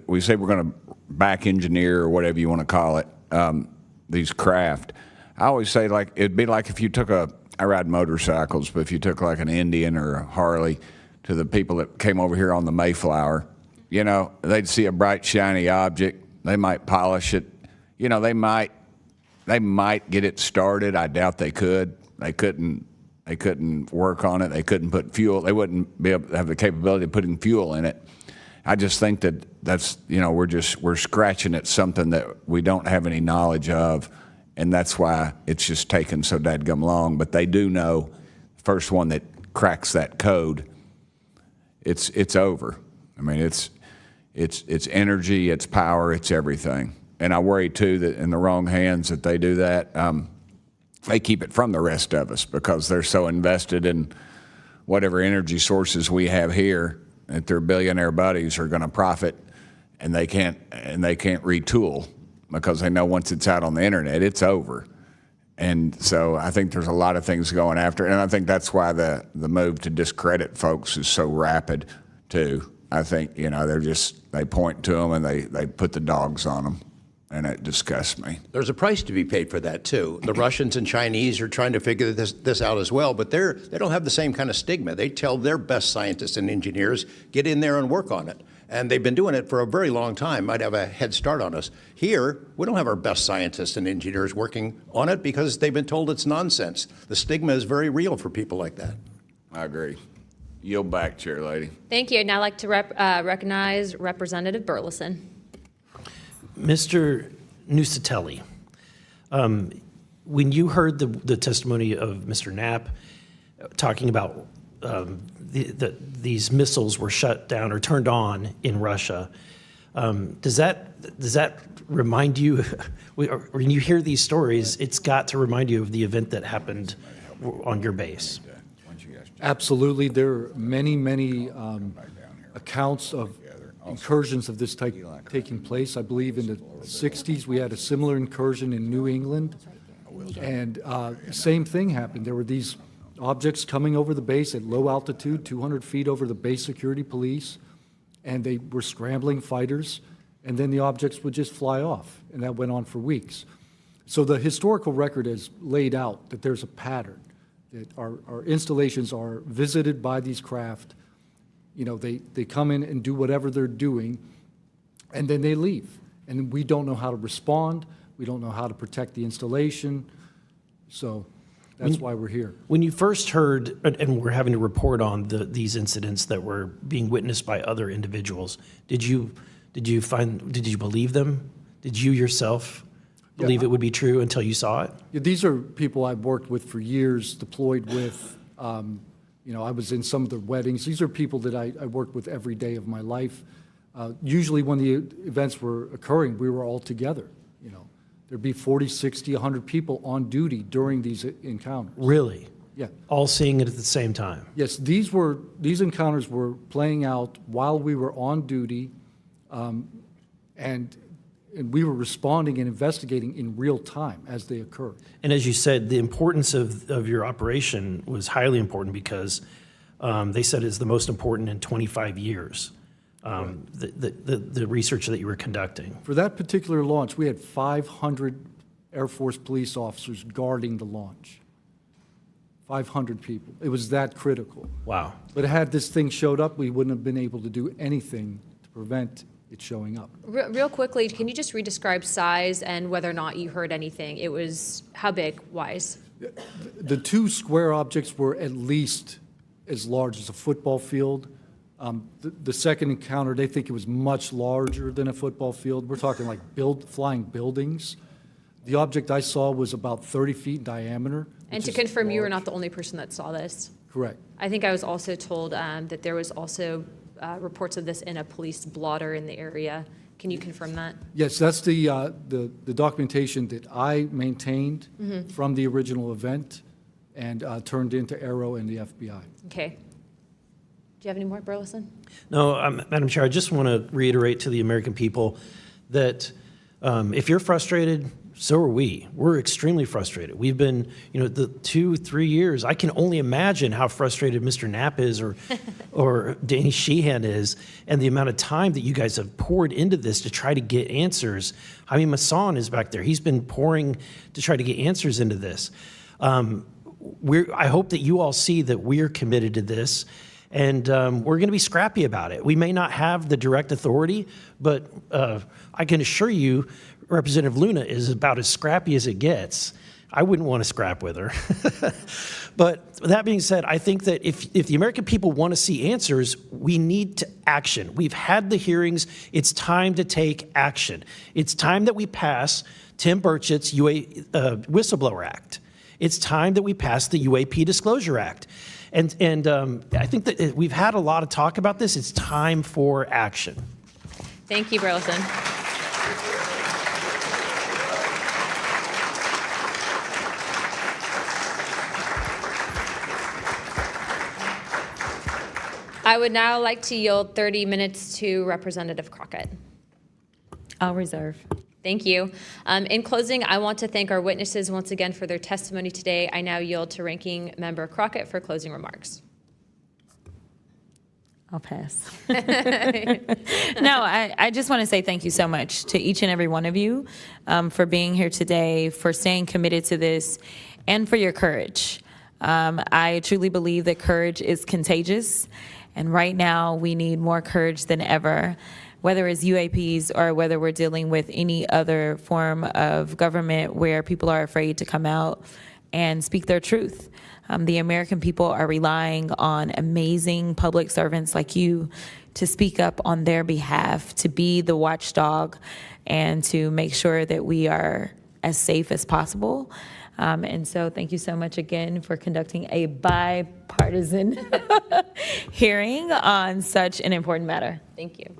we say we're going to back engineer or whatever you want to call it, these craft, I always say it'd be like if you took I ride motorcycles, but if you took like an Indian or a Harley to the people that came over here on the Mayflower, they'd see a bright shiny object, they might polish it, they might get it started. I doubt they could. They couldn't work on it. They couldn't put fuel. They wouldn't be able to have the capability of putting fuel in it. I just think that's we're scratching at something that we don't have any knowledge of, and that's why it's just taken so dadgum long. But they do know first one that cracks that code, it's over. I mean, it's energy, it's power, it's everything. And I worry too that in the wrong hands that they do that, they keep it from the rest of us because they're so invested in whatever energy sources we have here that their billionaire buddies are going to profit, and they can't retool because they know once it's out on the internet, it's over. And so I think there's a lot of things going after, and I think that's why the move to discredit folks is so rapid too. I think, they point to them and they put the dogs on them, and it disgusts me. There's a price to be paid for that too. The Russians and Chinese are trying to figure this out as well, but they don't have the same kind of stigma. They tell their best scientists and engineers, get in there and work on it. And they've been doing it for a very long time, might have a head start on us. Here, we don't have our best scientists and engineers working on it because they've been told it's nonsense. The stigma is very real for people like that. I agree. Yield back, Chair Lady. Thank you. I'd now like to recognize Representative Burleson. Mr. Nuccetelli, when you heard the testimony of Mr. Knapp talking about these missiles were shut down or turned on in Russia, does that remind you, when you hear these stories, it's got to remind you of the event that happened on your base? Absolutely. There are many accounts of incursions of this type taking place. I believe in the 60s we had a similar incursion in New England, and same thing happened. There were these objects coming over the base at low altitude, 200 feet over the base security police, and they were scrambling fighters, and then the objects would just fly off, and that went on for weeks. So the historical record has laid out that there's a pattern, that our installations are visited by these craft. They come in and do whatever they're doing, and then they leave. And we don't know how to respond. We don't know how to protect the installation. So that's why we're here. When you first heard, and we're having to report on these incidents that were being witnessed by other individuals, did you believe them? Did you yourself believe it would be true until you saw it? Yeah, these are people I've worked with for years, deployed with. I was in some of the weddings. These are people that I worked with every day of my life. Usually when the events were occurring, we were all together. There'd be 40, 60, 100 people on duty during these encounters. Really? Yeah. All seeing it at the same time? Yes, these encounters were playing out while we were on duty, and we were responding and investigating in real time as they occurred. And as you said, the importance of your operation was highly important because they said it's the most important in 25 years, the research that you were conducting. For that particular launch, we had 500 Air Force police officers guarding the launch. 500 people. It was that critical. Wow. But had this thing showed up, we wouldn't have been able to do anything to prevent it showing up. Real quickly, can you just re-describe size and whether or not you heard anything? It was how big, wise? The two square objects were at least as large as a football field. The second encounter, they think it was much larger than a football field. We're talking like flying buildings. The object I saw was about 30 feet in diameter. And to confirm, you were not the only person that saw this. Correct. I think I was also told that there was also reports of this in a police blotter in the area. Can you confirm that? Yes, that's the documentation that I maintained from the original event and turned into AARO and the FBI. Okay. Do you have any more, Burleson? No, Madam Chair, I just want to reiterate to the American people that if you're frustrated, so are we. We're extremely frustrated. We've been, the 2-3 years, I can only imagine how frustrated Mr. Knapp is or Danny Sheehan is, and the amount of time that you guys have poured into this to try to get answers. I mean, Masson is back there. He's been pouring to try to get answers into this. I hope that you all see that we're committed to this, and we're going to be scrappy about it. We may not have the direct authority, but I can assure you Representative Luna is about as scrappy as it gets. I wouldn't want to scrap with her. But that being said, I think that if the American people want to see answers, we need to action. We've had the hearings. It's time to take action. It's time that we pass Tim Burchett's Whistleblower Act. It's time that we pass the UAP Disclosure Act. And I think that we've had a lot of talk about this. It's time for action. Thank you, Burleson. I would now like to yield 30 minutes to Representative Crockett. I'll reserve. Thank you. In closing, I want to thank our witnesses once again for their testimony today. I now yield to Ranking Member Crockett for closing remarks. I'll pass. No, I just want to say thank you so much to each and every one of you for being here today, for staying committed to this, and for your courage. I truly believe that courage is contagious, and right now we need more courage than ever, whether it's UAPs or whether we're dealing with any other form of government where people are afraid to come out and speak their truth. The American people are relying on amazing public servants like you to speak up on their behalf, to be the watchdog, and to make sure that we are as safe as possible. And so thank you so much again for conducting a bipartisan hearing on such an important matter. Thank you.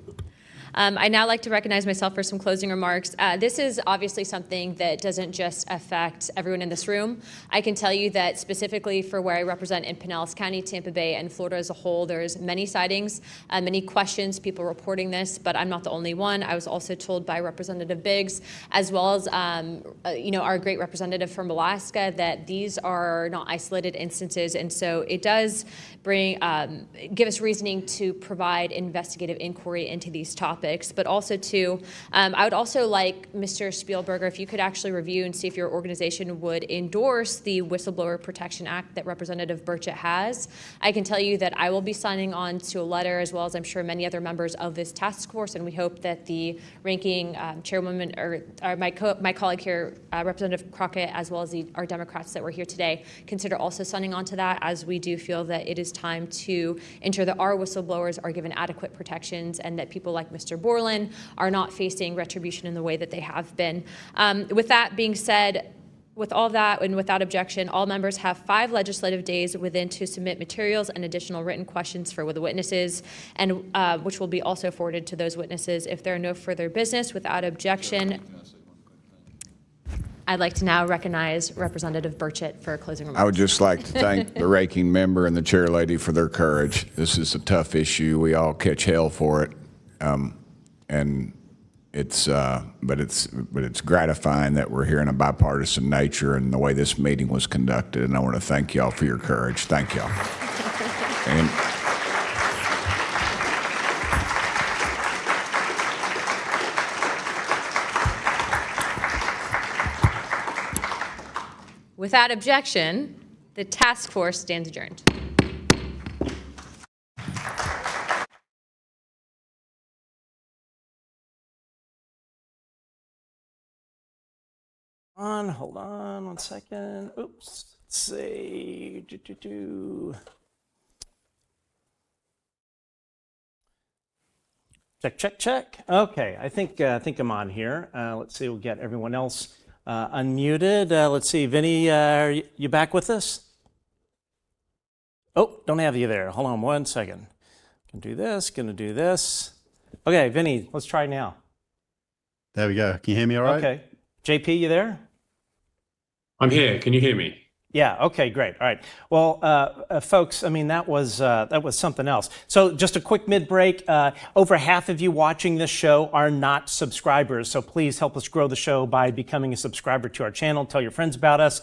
I'd now like to recognize myself for some closing remarks. This is obviously something that doesn't just affect everyone in this room. I can tell you that specifically for where I represent in Pinellas County, Tampa Bay, and Florida as a whole, there's many sightings, many questions, people reporting this, but I'm not the only one. I was also told by Representative Biggs, as well as our great representative from Alaska, that these are not isolated instances, and so it does give us reasoning to provide investigative inquiry into these topics. But also too, I would also like Mr. Spielberger, if you could actually review and see if your organization would endorse the Whistleblower Protection Act that Representative Burchett has. I can tell you that I will be signing on to a letter, as well as I'm sure many other members of this task force, and we hope that the ranking chairwoman, or my colleague here, Representative Crockett, as well as our Democrats that were here today, consider also signing on to that, as we do feel that it is time to ensure that our whistleblowers are given adequate protections and that people like Mr. Borland are not facing retribution in the way that they have been. With that being said, with all that and without objection, all members have 5 legislative days within to submit materials and additional written questions for the witnesses, and which will be also forwarded to those witnesses. If there are no further business, without objection, I'd like to now recognize Representative Burchett for closing remarks. I would just like to thank the ranking member and the chair lady for their courage. This is a tough issue. We all catch hell for it. And it's gratifying that we're here in a bipartisan nature and the way this meeting was conducted. And I want to thank y'all for your courage. Thank y'all. And without objection, the task force stands adjourned. Hold on 1 second. Oops. Let's see. Check. Okay, I think I'm on here. Let's see. We'll get everyone else unmuted. Let's see. Vinnie, are you back with us? Oh, don't have you there. Hold on 1 second. Gonna do this. Okay, Vinnie, let's try now. There we go. Can you hear me all right? Okay. JP, you there? I'm here. Can you hear me? Yeah. Okay. Great. All right. Well, folks, I mean, that was something else. So just a quick mid-break. Over half of you watching this show are not subscribers. So please help us grow the show by becoming a subscriber to our channel. Tell your friends about us.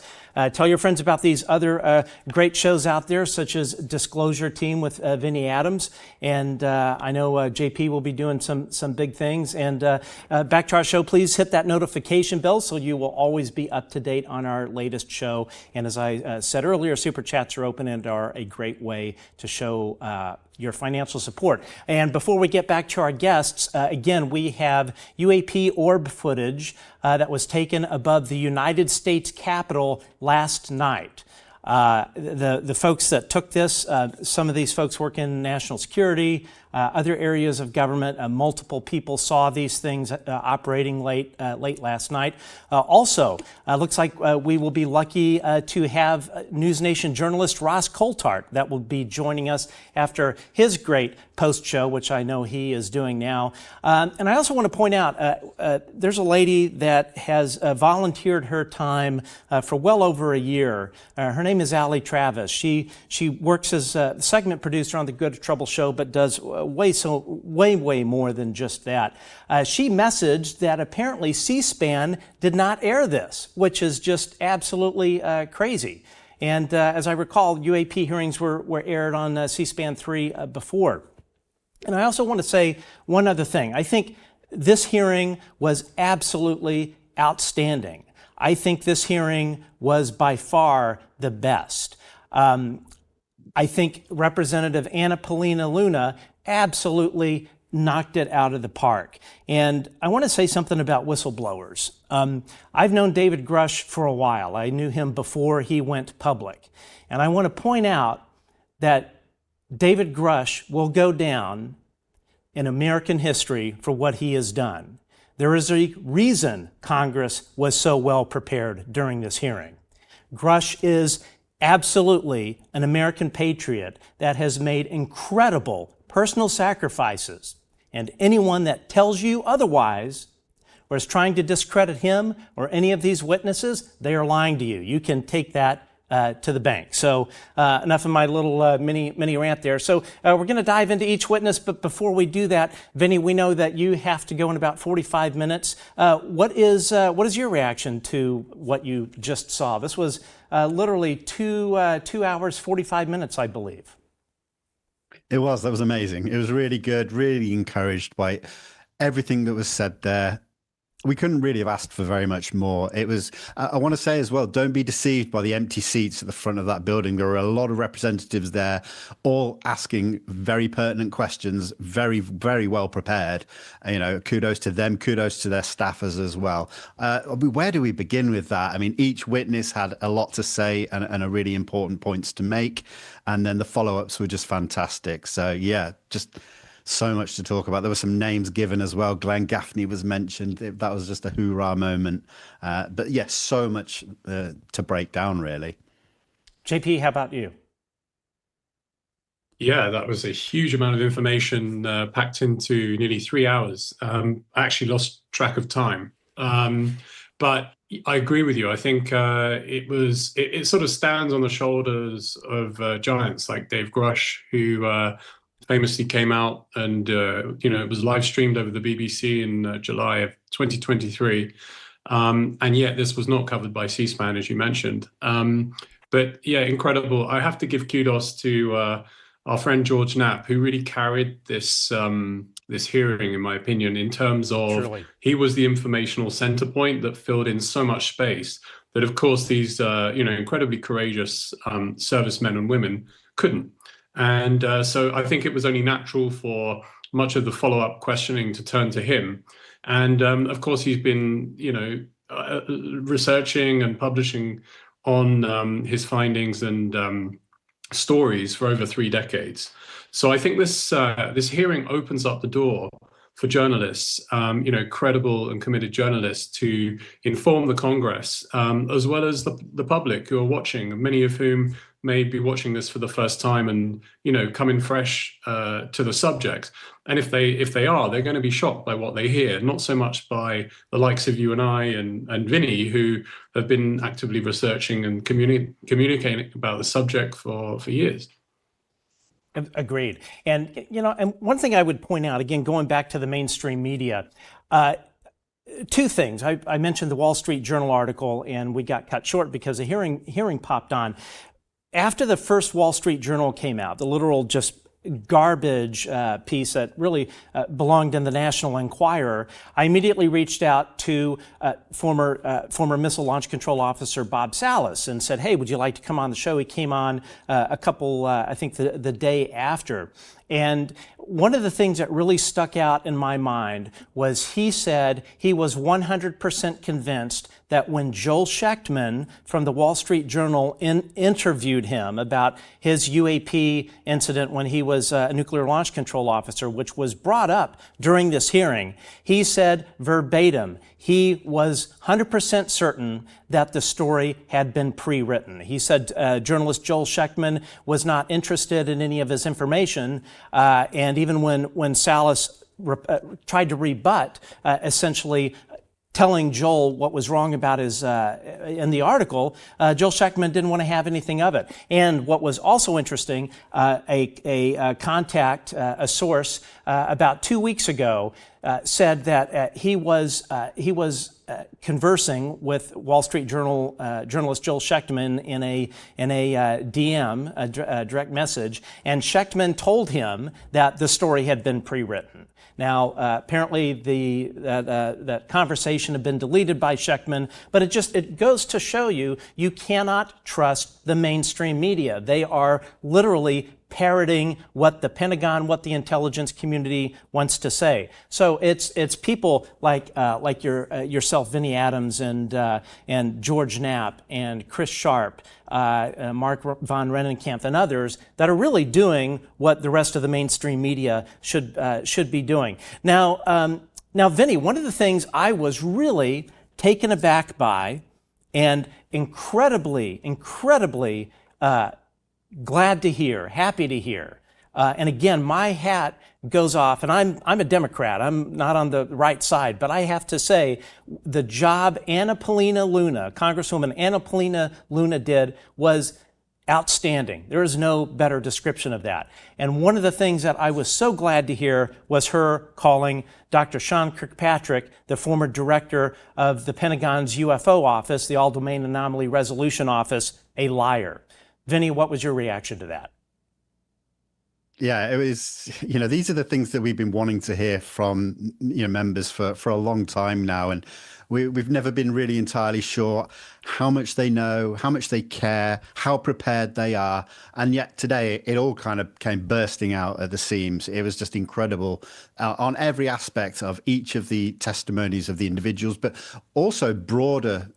Tell your friends about these other great shows out there, such as Disclosure Team with Vinnie Adams. And I know JP will be doing some big things. And back to our show, please hit that notification bell so you will always be up to date on our latest show. And as I said earlier, Super Chats are open and are a great way to show your financial support. And before we get back to our guests, again, we have UAP orb footage that was taken above the United States Capitol last night. The folks that took this, some of these folks work in national security, other areas of government. Multiple people saw these things operating late last night. Also, looks like we will be lucky to have News Nation journalist Ross Coulthart that will be joining us after his great post show, which I know he is doing now. And I also want to point out there's a lady that has volunteered her time for well over a year. Her name is Allie Travis. She works as a segment producer on the Good Trouble show, but does way more than just that. She messaged that apparently C-SPAN did not air this, which is just absolutely crazy. And as I recall, UAP hearings were aired on C-SPAN 3 before. And I also want to say one other thing. I think this hearing was absolutely outstanding. I think this hearing was by far the best. I think Representative Anna Paulina Luna absolutely knocked it out of the park. And I want to say something about whistleblowers. I've known David Grush for a while. I knew him before he went public. And I want to point out that David Grush will go down in American history for what he has done. There is a reason Congress was so well prepared during this hearing. Grush is absolutely an American patriot that has made incredible personal sacrifices. And anyone that tells you otherwise or is trying to discredit him or any of these witnesses, they are lying to you. You can take that to the bank. So enough of my little mini rant there. So we're going to dive into each witness, but before we do that, Vinnie, we know that you have to go in about 45 minutes. What is your reaction to what you just saw? This was literally 2 hours, 45 minutes, I believe. That was amazing. It was really good, really encouraged by everything that was said there. We couldn't really have asked for very much more. It was, I want to say as well, don't be deceived by the empty seats at the front of that building. There were a lot of representatives there, all asking very pertinent questions, very, very well prepared. You know, kudos to them, kudos to their staffers as well. Where do we begin with that? I mean, each witness had a lot to say and a really important points to make. And then the follow-ups were just fantastic. So yeah, just so much to talk about. There were some names given as well. Glenn Gaffney was mentioned. That was just a hoorah moment. But yes, so much to break down, really. JP, how about you? Yeah, that was a huge amount of information packed into nearly 3 hours. I actually lost track of time. But I agree with you. I think it sort of stands on the shoulders of giants like Dave Grush, who famously came out and, it was live streamed over the BBC in July of 2023. And yet this was not covered by C-SPAN, as you mentioned. But yeah, incredible. I have to give kudos to our friend George Knapp, who really carried this this hearing, in my opinion, in terms of Truly. He was the informational center point that filled in so much space that, of course, these incredibly courageous servicemen and women couldn't. And so I think it was only natural for much of the follow-up questioning to turn to him. And of course, he's been, researching and publishing on his findings and stories for over 3 decades. So I think this hearing opens up the door for journalists, credible and committed journalists, to inform the Congress, as well as the public who are watching, many of whom may be watching this for the first time and, coming fresh to the subject. And if they are, they're going to be shocked by what they hear, not so much by the likes of you and I and Vinnie, who have been actively researching and communicating about the subject for years. Agreed. And, and one thing I would point out, again, going back to the mainstream media, 2 things. I mentioned the Wall Street Journal article, and we got cut short because the hearing popped on. After the first Wall Street Journal came out, the literal just garbage piece that really belonged in the National Enquirer, I immediately reached out to former Missile Launch Control Officer Bob Salas and said, hey, would you like to come on the show? He came on a couple, I think the day after. And one of the things that really stuck out in my mind was he said he was 100% convinced that when Joel Schechtman from the Wall Street Journal interviewed him about his UAP incident when he was a nuclear launch control officer, which was brought up during this hearing, he said verbatim, he was 100% certain that the story had been pre-written. He said journalist Joel Schechtman was not interested in any of his information, and even when Salas tried to rebut, essentially telling Joel what was wrong about his in the article, Joel Schechtman didn't want to have anything of it. And what was also interesting, a contact, a source, about 2 weeks ago said that he was conversing with Wall Street Journal journalist Joel Schechtman in a DM, a direct message, and Schechtman told him that the story had been pre-written. Now, apparently that conversation had been deleted by Schechtman, but it goes to show you cannot trust the mainstream media. They are literally parroting what the Pentagon, what the intelligence community wants to say. So it's people like yourself, Vinnie Adams, and George Knapp, and Chris Sharp, Mark von Rennenkamp, and others that are really doing what the rest of the mainstream media should be doing. Now, Vinnie, one of the things I was really taken aback by, and incredibly glad to hear, happy to hear. And again, my hat goes off, and I'm a Democrat. I'm not on the right side, but I have to say the job Anna Paulina Luna, Congresswoman Anna Paulina Luna did was outstanding. There is no better description of that. And one of the things that I was so glad to hear was her calling Dr. Sean Kirkpatrick, the former director of the Pentagon's UFO office, the All-Domain Anomaly Resolution Office, a liar. Vinnie, what was your reaction to that? Yeah, it was, these are the things that we've been wanting to hear from, members for a long time now. And we've never been really entirely sure how much they know, how much they care, how prepared they are. And yet today it all kind of came bursting out at the seams. It was just incredible on every aspect of each of the testimonies of the individuals, but also broader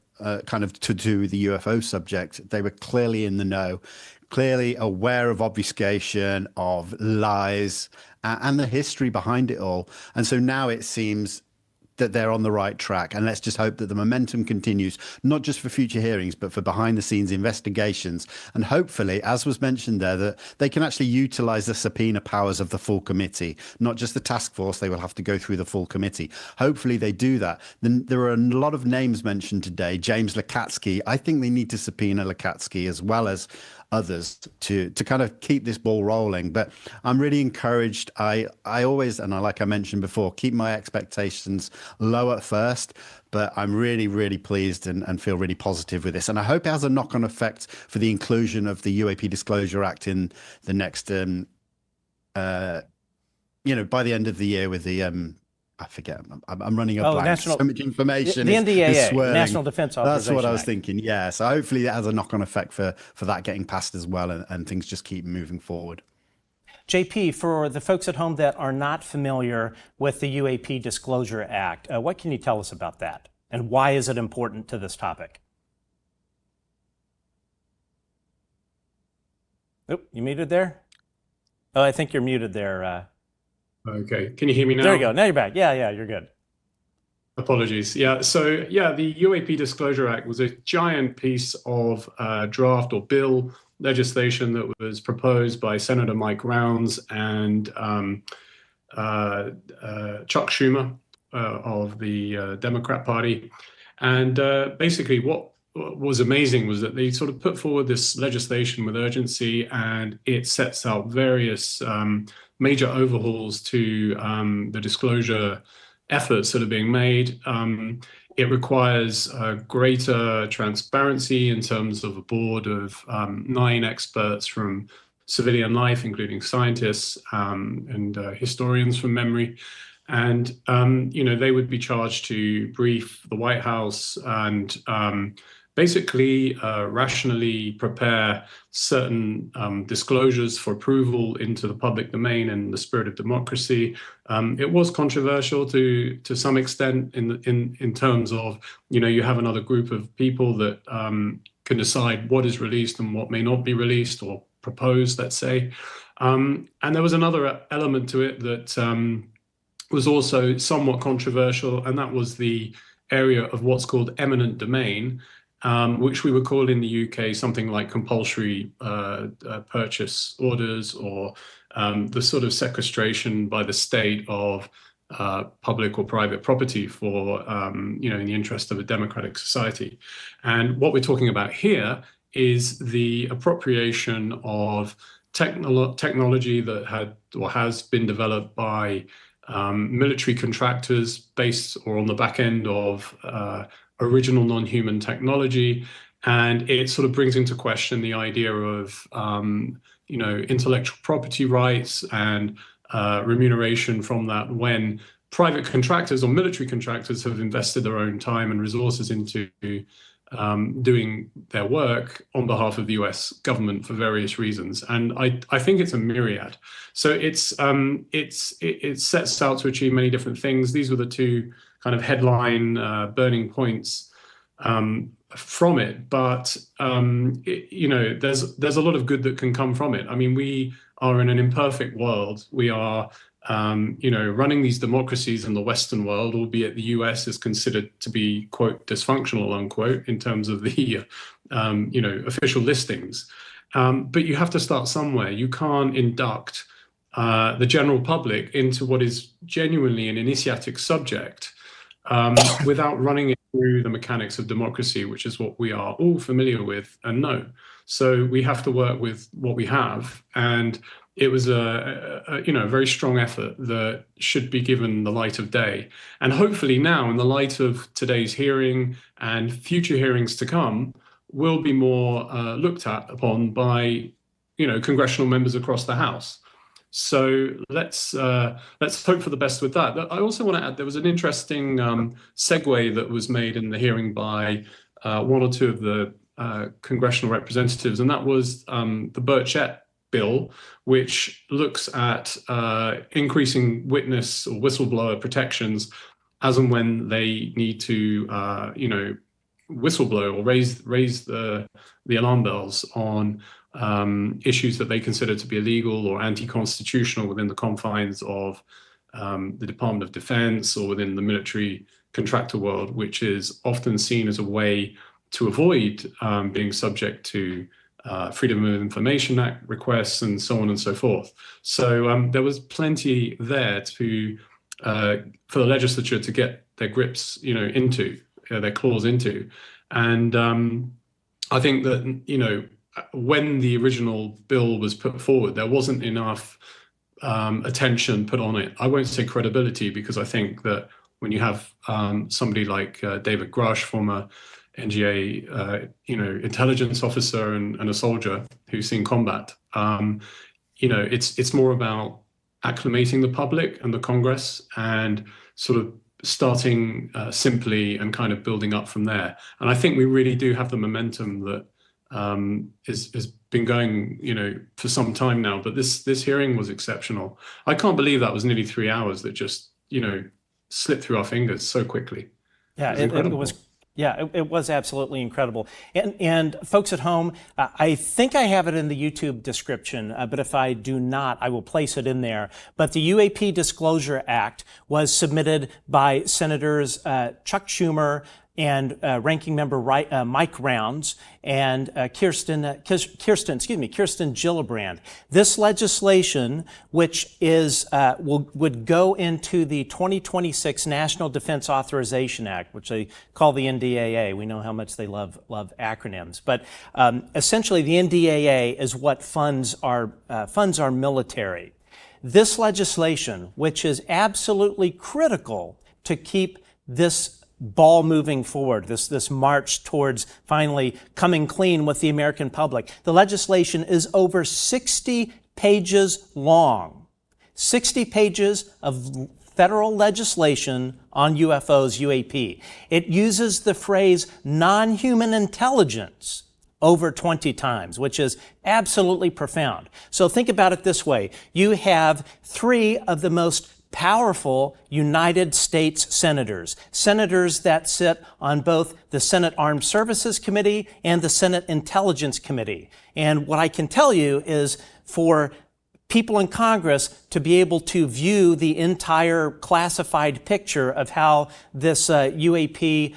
kind of to do with the UFO subject. They were clearly in the know, clearly aware of obfuscation, of lies, and the history behind it all. And so now it seems that they're on the right track. And let's just hope that the momentum continues, not just for future hearings, but for behind-the-scenes investigations. And hopefully, as was mentioned there, that they can actually utilize the subpoena powers of the full committee, not just the task force. They will have to go through the full committee. Hopefully they do that. Then there are a lot of names mentioned today. James Lukatsky. I think they need to subpoena Lukatsky as well as others to kind of keep this ball rolling. But I'm really encouraged. I always, and like I mentioned before, keep my expectations low at first, but I'm really, really pleased and feel really positive with this. And I hope it has a knock-on effect for the inclusion of the UAP Disclosure Act in the next, by the end of the year with the, I forget. I'm running a blank. So much information. The is NDAA, swirling. National Defense Authorization That's what I was Act. thinking. Yeah. So hopefully that has a knock-on effect for that getting passed as well, and things just keep moving forward. JP, for the folks at home that are not familiar with the UAP Disclosure Act, what can you tell us about that? And why is it important to this topic? Oh, you muted there? Oh, I think you're muted there. Okay, can you hear me now? There you go. Now you're back. Yeah, you're good. Apologies. Yeah, so the UAP Disclosure Act was a giant piece of draft or bill legislation that was proposed by Senator Mike Rounds and Chuck Schumer of the Democrat Party. And basically what was amazing was that they sort of put forward this legislation with urgency, and it sets out various major overhauls to the disclosure efforts that are being made. It requires greater transparency in terms of a board of 9 experts from civilian life, including scientists and historians from memory. And, they would be charged to brief the White House and basically rationally prepare certain disclosures for approval into the public domain in the spirit of democracy. It was controversial to some extent in terms of, you have another group of people that can decide what is released and what may not be released or proposed, let's say. And there was another element to it that was also somewhat controversial, and that was the area of what's called eminent domain, which we would call in the UK something like compulsory purchase orders, or the sort of sequestration by the state of public or private property for, in the interest of a democratic society. And what we're talking about here is the appropriation of technology that had or has been developed by military contractors based or on the back end of original non-human technology. And it sort of brings into question the idea of, intellectual property rights and remuneration from that when private contractors or military contractors have invested their own time and resources into doing their work on behalf of the US government for various reasons. And I think it's a myriad. So it sets out to achieve many different things. These were the two kind of headline burning points from it. But, there's a lot of good that can come from it. I mean, we are in an imperfect world. We are running these democracies in the Western world, albeit the US is considered to be, quote, dysfunctional, unquote, in terms of the, official listings. But you have to start somewhere. You can't induct the general public into what is genuinely an initiatic subject without running it through the mechanics of democracy, which is what we are all familiar with and know. So we have to work with what we have. And it was a very strong effort that should be given the light of day. And hopefully now, in the light of today's hearing and future hearings to come, will be more looked at upon by, congressional members across the House. So let's hope for the best with that. I also want to add, there was an interesting segue that was made in the hearing by one or two of the congressional representatives, and that was the Burchett bill, which looks at increasing witness or whistleblower protections as and when they need to, whistleblow or raise the alarm bells on issues that they consider to be illegal or anti-constitutional within the confines of the Department of Defense or within the military contractor world, which is often seen as a way to avoid being subject to Freedom of Information Act requests and so on and so forth. So there was plenty there for the legislature to get their grips, into their claws into. And I think that, when the original bill was put forward, there wasn't enough attention put on it. I won't say credibility, because I think that when you have somebody like David Grush, former NGA, intelligence officer and a soldier who's seen combat, it's more about acclimating the public and the Congress and sort of starting simply and kind of building up from there. And I think we really do have the momentum that has been going, for some time now. But this hearing was exceptional. I can't believe that was nearly 3 hours that just, slipped through our fingers so quickly. Yeah, it was absolutely incredible. And folks at home, I think I have it in the YouTube description, but if I do not, I will place it in there. But the UAP Disclosure Act was submitted by Senators Chuck Schumer and Ranking Member Mike Rounds and Kirsten Gillibrand. This legislation, which is would go into the 2026 National Defense Authorization Act, which they call the NDAA. We know how much they love acronyms, but essentially the NDAA is what funds our military. This legislation, which is absolutely critical to keep this ball moving forward, this march towards finally coming clean with the American public. The legislation is over 60 pages long. 60 pages of federal legislation on UFOs, UAP. It uses the phrase non-human intelligence over 20 times, which is absolutely profound. So think about it this way. You have 3 of the most powerful United States senators that sit on both the Senate Armed Services Committee and the Senate Intelligence Committee. And what I can tell you is for people in Congress to be able to view the entire classified picture of how this UAP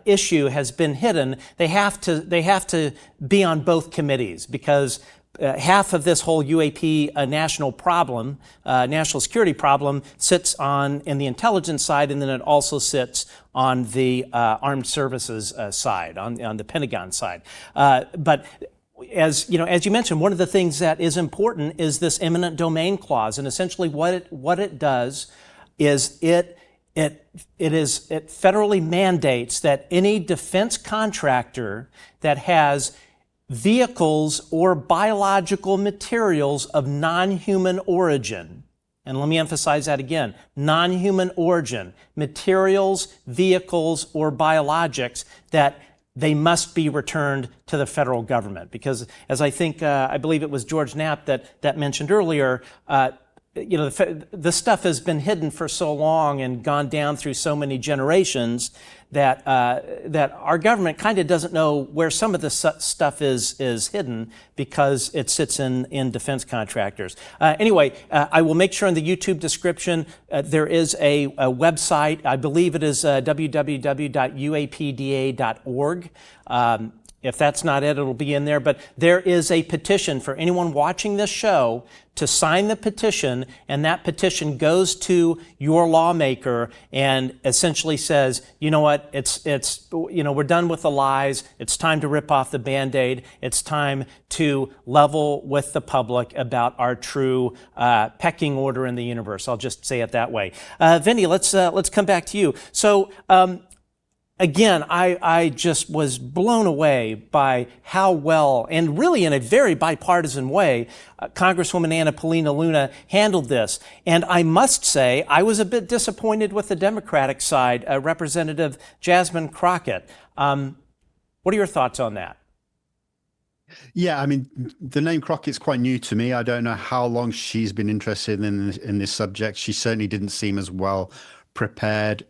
issue has been hidden, they have to be on both committees, because half of this whole UAP national problem, national security problem, sits in the intelligence side, and then it also sits on the armed services side, on the Pentagon side. But as you mentioned, one of the things that is important is this eminent domain clause, and essentially what it does is it federally mandates that any defense contractor that has vehicles or biological materials of non-human origin, and let me emphasize that again, non-human origin, materials, vehicles, or biologics, that they must be returned to the federal government. Because as I believe it was George Knapp that mentioned earlier, the stuff has been hidden for so long and gone down through so many generations that our government kind of doesn't know where some of this stuff is hidden, because it sits in defense contractors. Anyway, I will make sure in the YouTube description there is a website. I believe it is www.uapda.org. If that's not it, it'll be in there. But there is a petition for anyone watching this show to sign the petition, and that petition goes to your lawmaker and essentially says, you know what, we're done with the lies. It's time to rip off the Band-Aid. It's time to level with the public about our true pecking order in the universe. I'll just say it that way. Vinnie, let's come back to you. So, again, I just was blown away by how well, and really in a very bipartisan way, Congresswoman Anna Paulina Luna handled this. And I must say, I was a bit disappointed with the Democratic side, Representative Jasmine Crockett. What are your thoughts on that? Yeah, I mean, the name Crockett's quite new to me. I don't know how long she's been interested in this subject. She certainly didn't seem as well prepared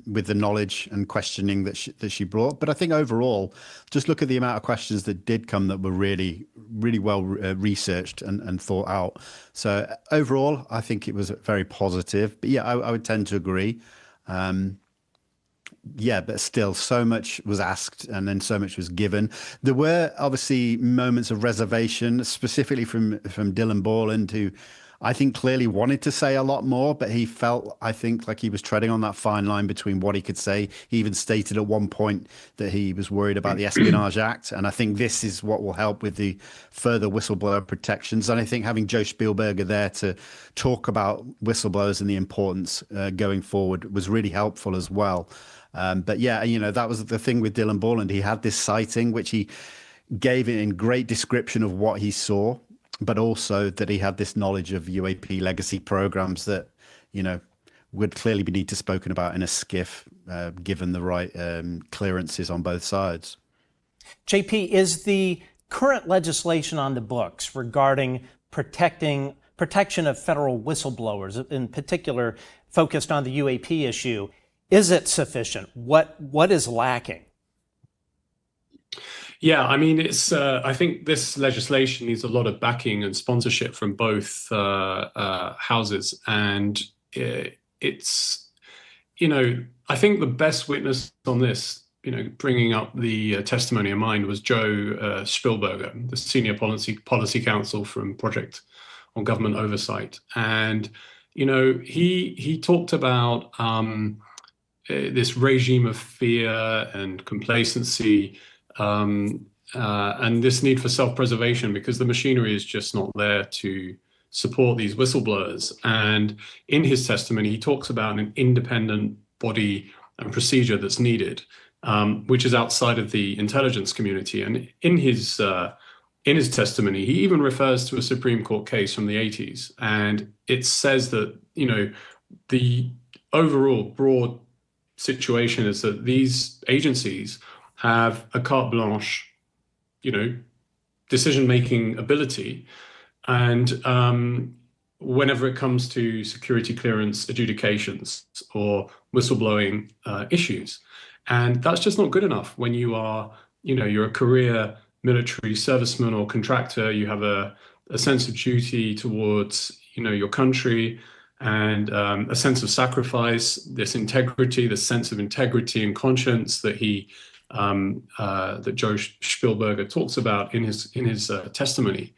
with the knowledge and questioning that she brought. But I think overall, just look at the amount of questions that did come that were really, really well researched and thought out. So overall, I think it was very positive. But yeah, I would tend to agree. Yeah, but still, so much was asked and then so much was given. There were obviously moments of reservation, specifically from Dylan Borland, who I think clearly wanted to say a lot more, but he felt, I think, like he was treading on that fine line between what he could say. He even stated at one point that he was worried about the Espionage Act. And I think this is what will help with the further whistleblower protections. And I think having Joe Spielberger there to talk about whistleblowers and the importance going forward was really helpful as well. But yeah, that was the thing with Dylan Borland. He had this sighting, which he gave it in great description of what he saw, but also that he had this knowledge of UAP legacy programs that, would clearly be need to spoken about in a SCIF, given the right clearances on both sides. JP, is the current legislation on the books regarding protection of federal whistleblowers, in particular focused on the UAP issue, is it sufficient? What is lacking? Yeah, I mean, I think this legislation needs a lot of backing and sponsorship from both houses, and it's, I think the best witness on this, bringing up the testimony of mine, was Joe Spielberger, the senior policy counsel from Project on Government Oversight, and he talked about this regime of fear and complacency. And this need for self-preservation, because the machinery is just not there to support these whistleblowers. And in his testimony, he talks about an independent body and procedure that's needed, which is outside of the intelligence community. And in his testimony, he even refers to a Supreme Court case from the 80s. And it says that, the overall broad situation is that these agencies have a carte blanche, decision-making ability, and whenever it comes to security clearance adjudications or whistleblowing issues. And that's just not good enough when you are, you're a career military serviceman or contractor. You have a sense of duty towards, your country, and a sense of sacrifice, this integrity, this sense of integrity and conscience that that Joe Spielberger talks about in his testimony.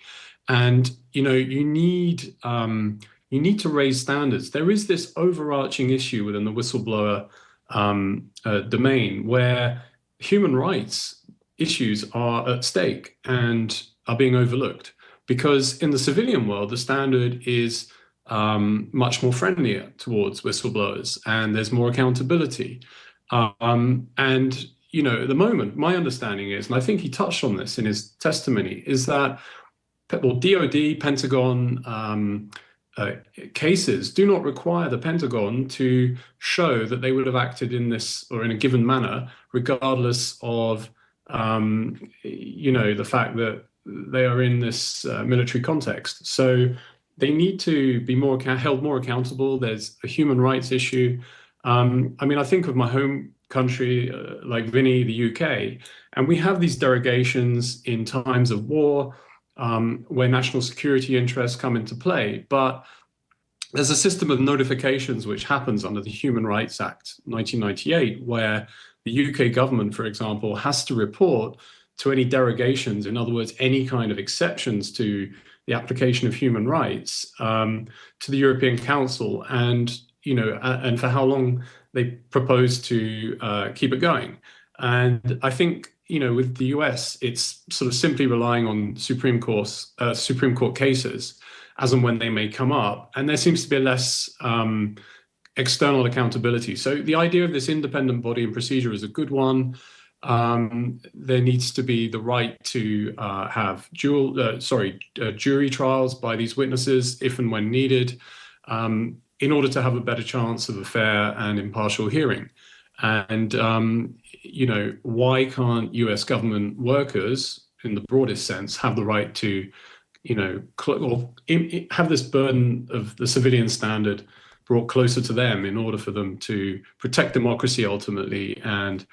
And you need to raise standards. There is this overarching issue within the whistleblower domain where human rights issues are at stake and are being overlooked, because in the civilian world, the standard is much more friendlier towards whistleblowers, and there's more accountability. And at the moment, my understanding is, and I think he touched on this in his testimony, is that DOD, Pentagon cases do not require the Pentagon to show that they would have acted in this or in a given manner, regardless of the fact that they are in this military context. So they need to be held more accountable. There's a human rights issue. I think of my home country, like Vinnie, the UK, and we have these derogations in times of war where national security interests come into play. But there's a system of notifications which happens under the Human Rights Act 1998, where the UK government, for example, has to report to any derogations, in other words, any kind of exceptions to the application of human rights, to the European Council, and and for how long they propose to keep it going. And I think with the US, it's sort of simply relying on Supreme Court cases as and when they may come up, and there seems to be less external accountability. So the idea of this independent body and procedure is a good one. There needs to be the right to have jury trials by these witnesses if and when needed, in order to have a better chance of a fair and impartial hearing. And why can't US government workers, in the broadest sense, have the right to have this burden of the civilian standard brought closer to them in order for them to protect democracy ultimately and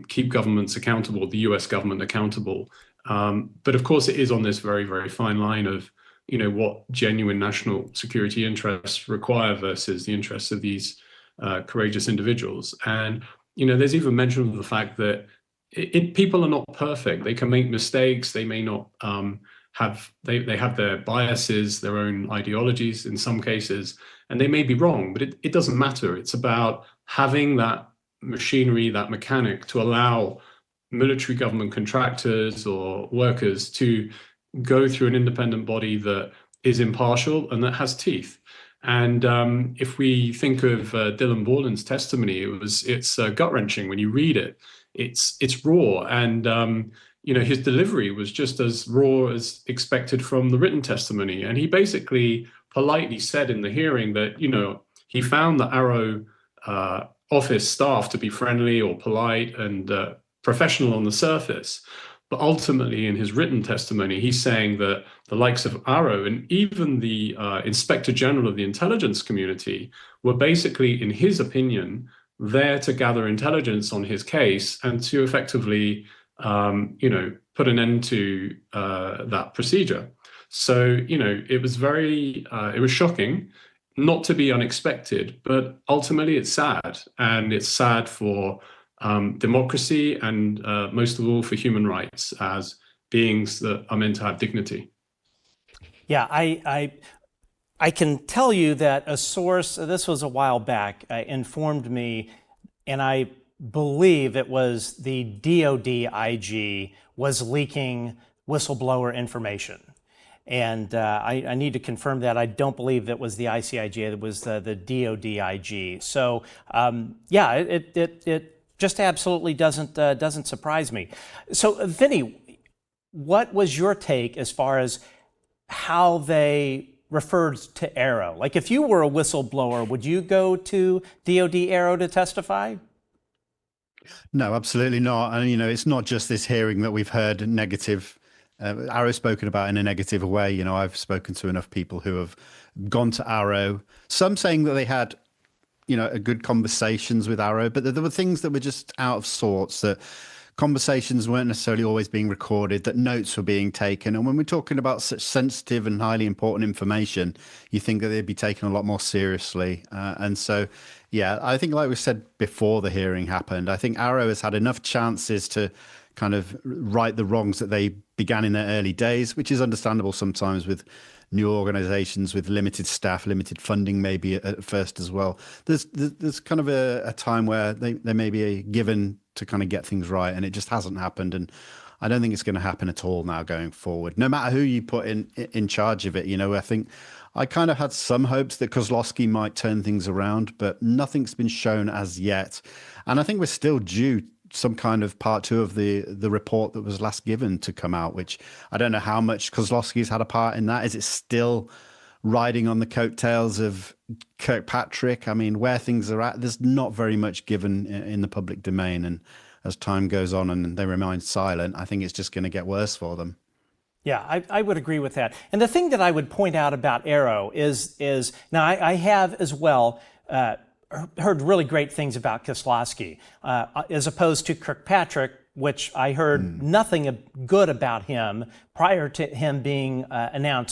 keep governments accountable, the US government accountable. But of course, it is on this very, very fine line of what genuine national security interests require versus the interests of these courageous individuals. And there's even mention of the fact that people are not perfect. They can make mistakes. They may not they have their biases, their own ideologies in some cases, and they may be wrong, but it doesn't matter. It's about having that machinery, that mechanic, to allow military government contractors or workers to go through an independent body that is impartial and that has teeth. And if we think of Dylan Borland's testimony, it's gut-wrenching when you read it. It's raw, and his delivery was just as raw as expected from the written testimony. And he basically politely said in the hearing that he found the AARO office staff to be friendly or polite and professional on the surface. But ultimately, in his written testimony, he's saying that the likes of AARO and even the Inspector General of the intelligence community were basically, in his opinion, there to gather intelligence on his case and to effectively, put an end to that procedure. So, it was it was shocking, not to be unexpected, but ultimately it's sad. And it's sad for democracy and most of all for human rights as beings that are meant to have dignity. Yeah, I can tell you that a source, this was a while back, informed me, and I believe it was the DOD IG was leaking whistleblower information. And I need to confirm that. I don't believe it was the ICIG, it was the DOD IG. So it just absolutely doesn't surprise me. So Vinnie, what was your take as far as how they refers to AARO. Like if you were a whistleblower, would you go to DOD AARO to testify? No, absolutely not. And, it's not just this hearing that we've heard negative, AARO spoken about in a negative way. I've spoken to enough people who have gone to AARO, some saying that they had, a good conversations with AARO, but there were things that were just out of sorts, that conversations weren't necessarily always being recorded, that notes were being taken. And when we're talking about such sensitive and highly important information, you think that they'd be taken a lot more seriously. And so, yeah, I think like we said before the hearing happened, I think AARO has had enough chances to kind of right the wrongs that they began in their early days, which is understandable sometimes with new organizations with limited staff, limited funding maybe at first as well. There's kind of a time where they may be given to kind of get things right, and it just hasn't happened. And I don't think it's going to happen at all now going forward, no matter who you put in charge of it. I think I kind of had some hopes that Kozlowski might turn things around, but nothing's been shown as yet. And I think we're still due some kind of part 2 of the report that was last given to come out, which I don't know how much Kozlowski's had a part in that. Is it still riding on the coattails of Kirkpatrick? I mean, where things are at, there's not very much given in the public domain. And as time goes on and they remain silent, I think it's just going to get worse for them. Yeah, I would agree with that. And the thing that I would point out about AARO is now I have as well heard really great things about Kozlowski, as opposed to Kirkpatrick, which I heard nothing good about him prior to him being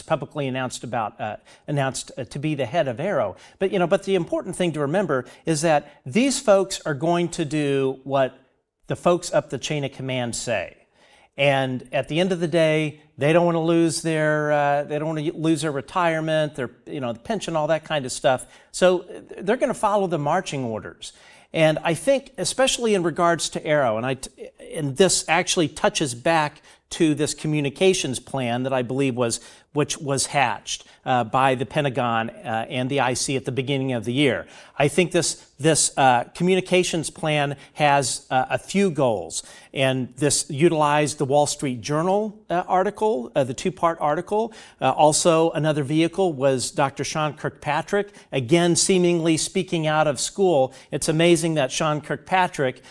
publicly announced to be the head of AARO. But the important thing to remember is that these folks are going to do what the folks up the chain of command say. And at the end of the day, they don't want to lose their retirement, their the pension, all that kind of stuff. So they're going to follow the marching orders. And I think, especially in regards to AARO, and this actually touches back to this communications plan that I believe which was hatched by the Pentagon and the IC at the beginning of the year. I think this communications plan has a few goals, and this utilized the Wall Street Journal article, the 2-part article. Also, another vehicle was Dr. Sean Kirkpatrick, again seemingly speaking out of school. It's amazing that Sean Kirkpatrick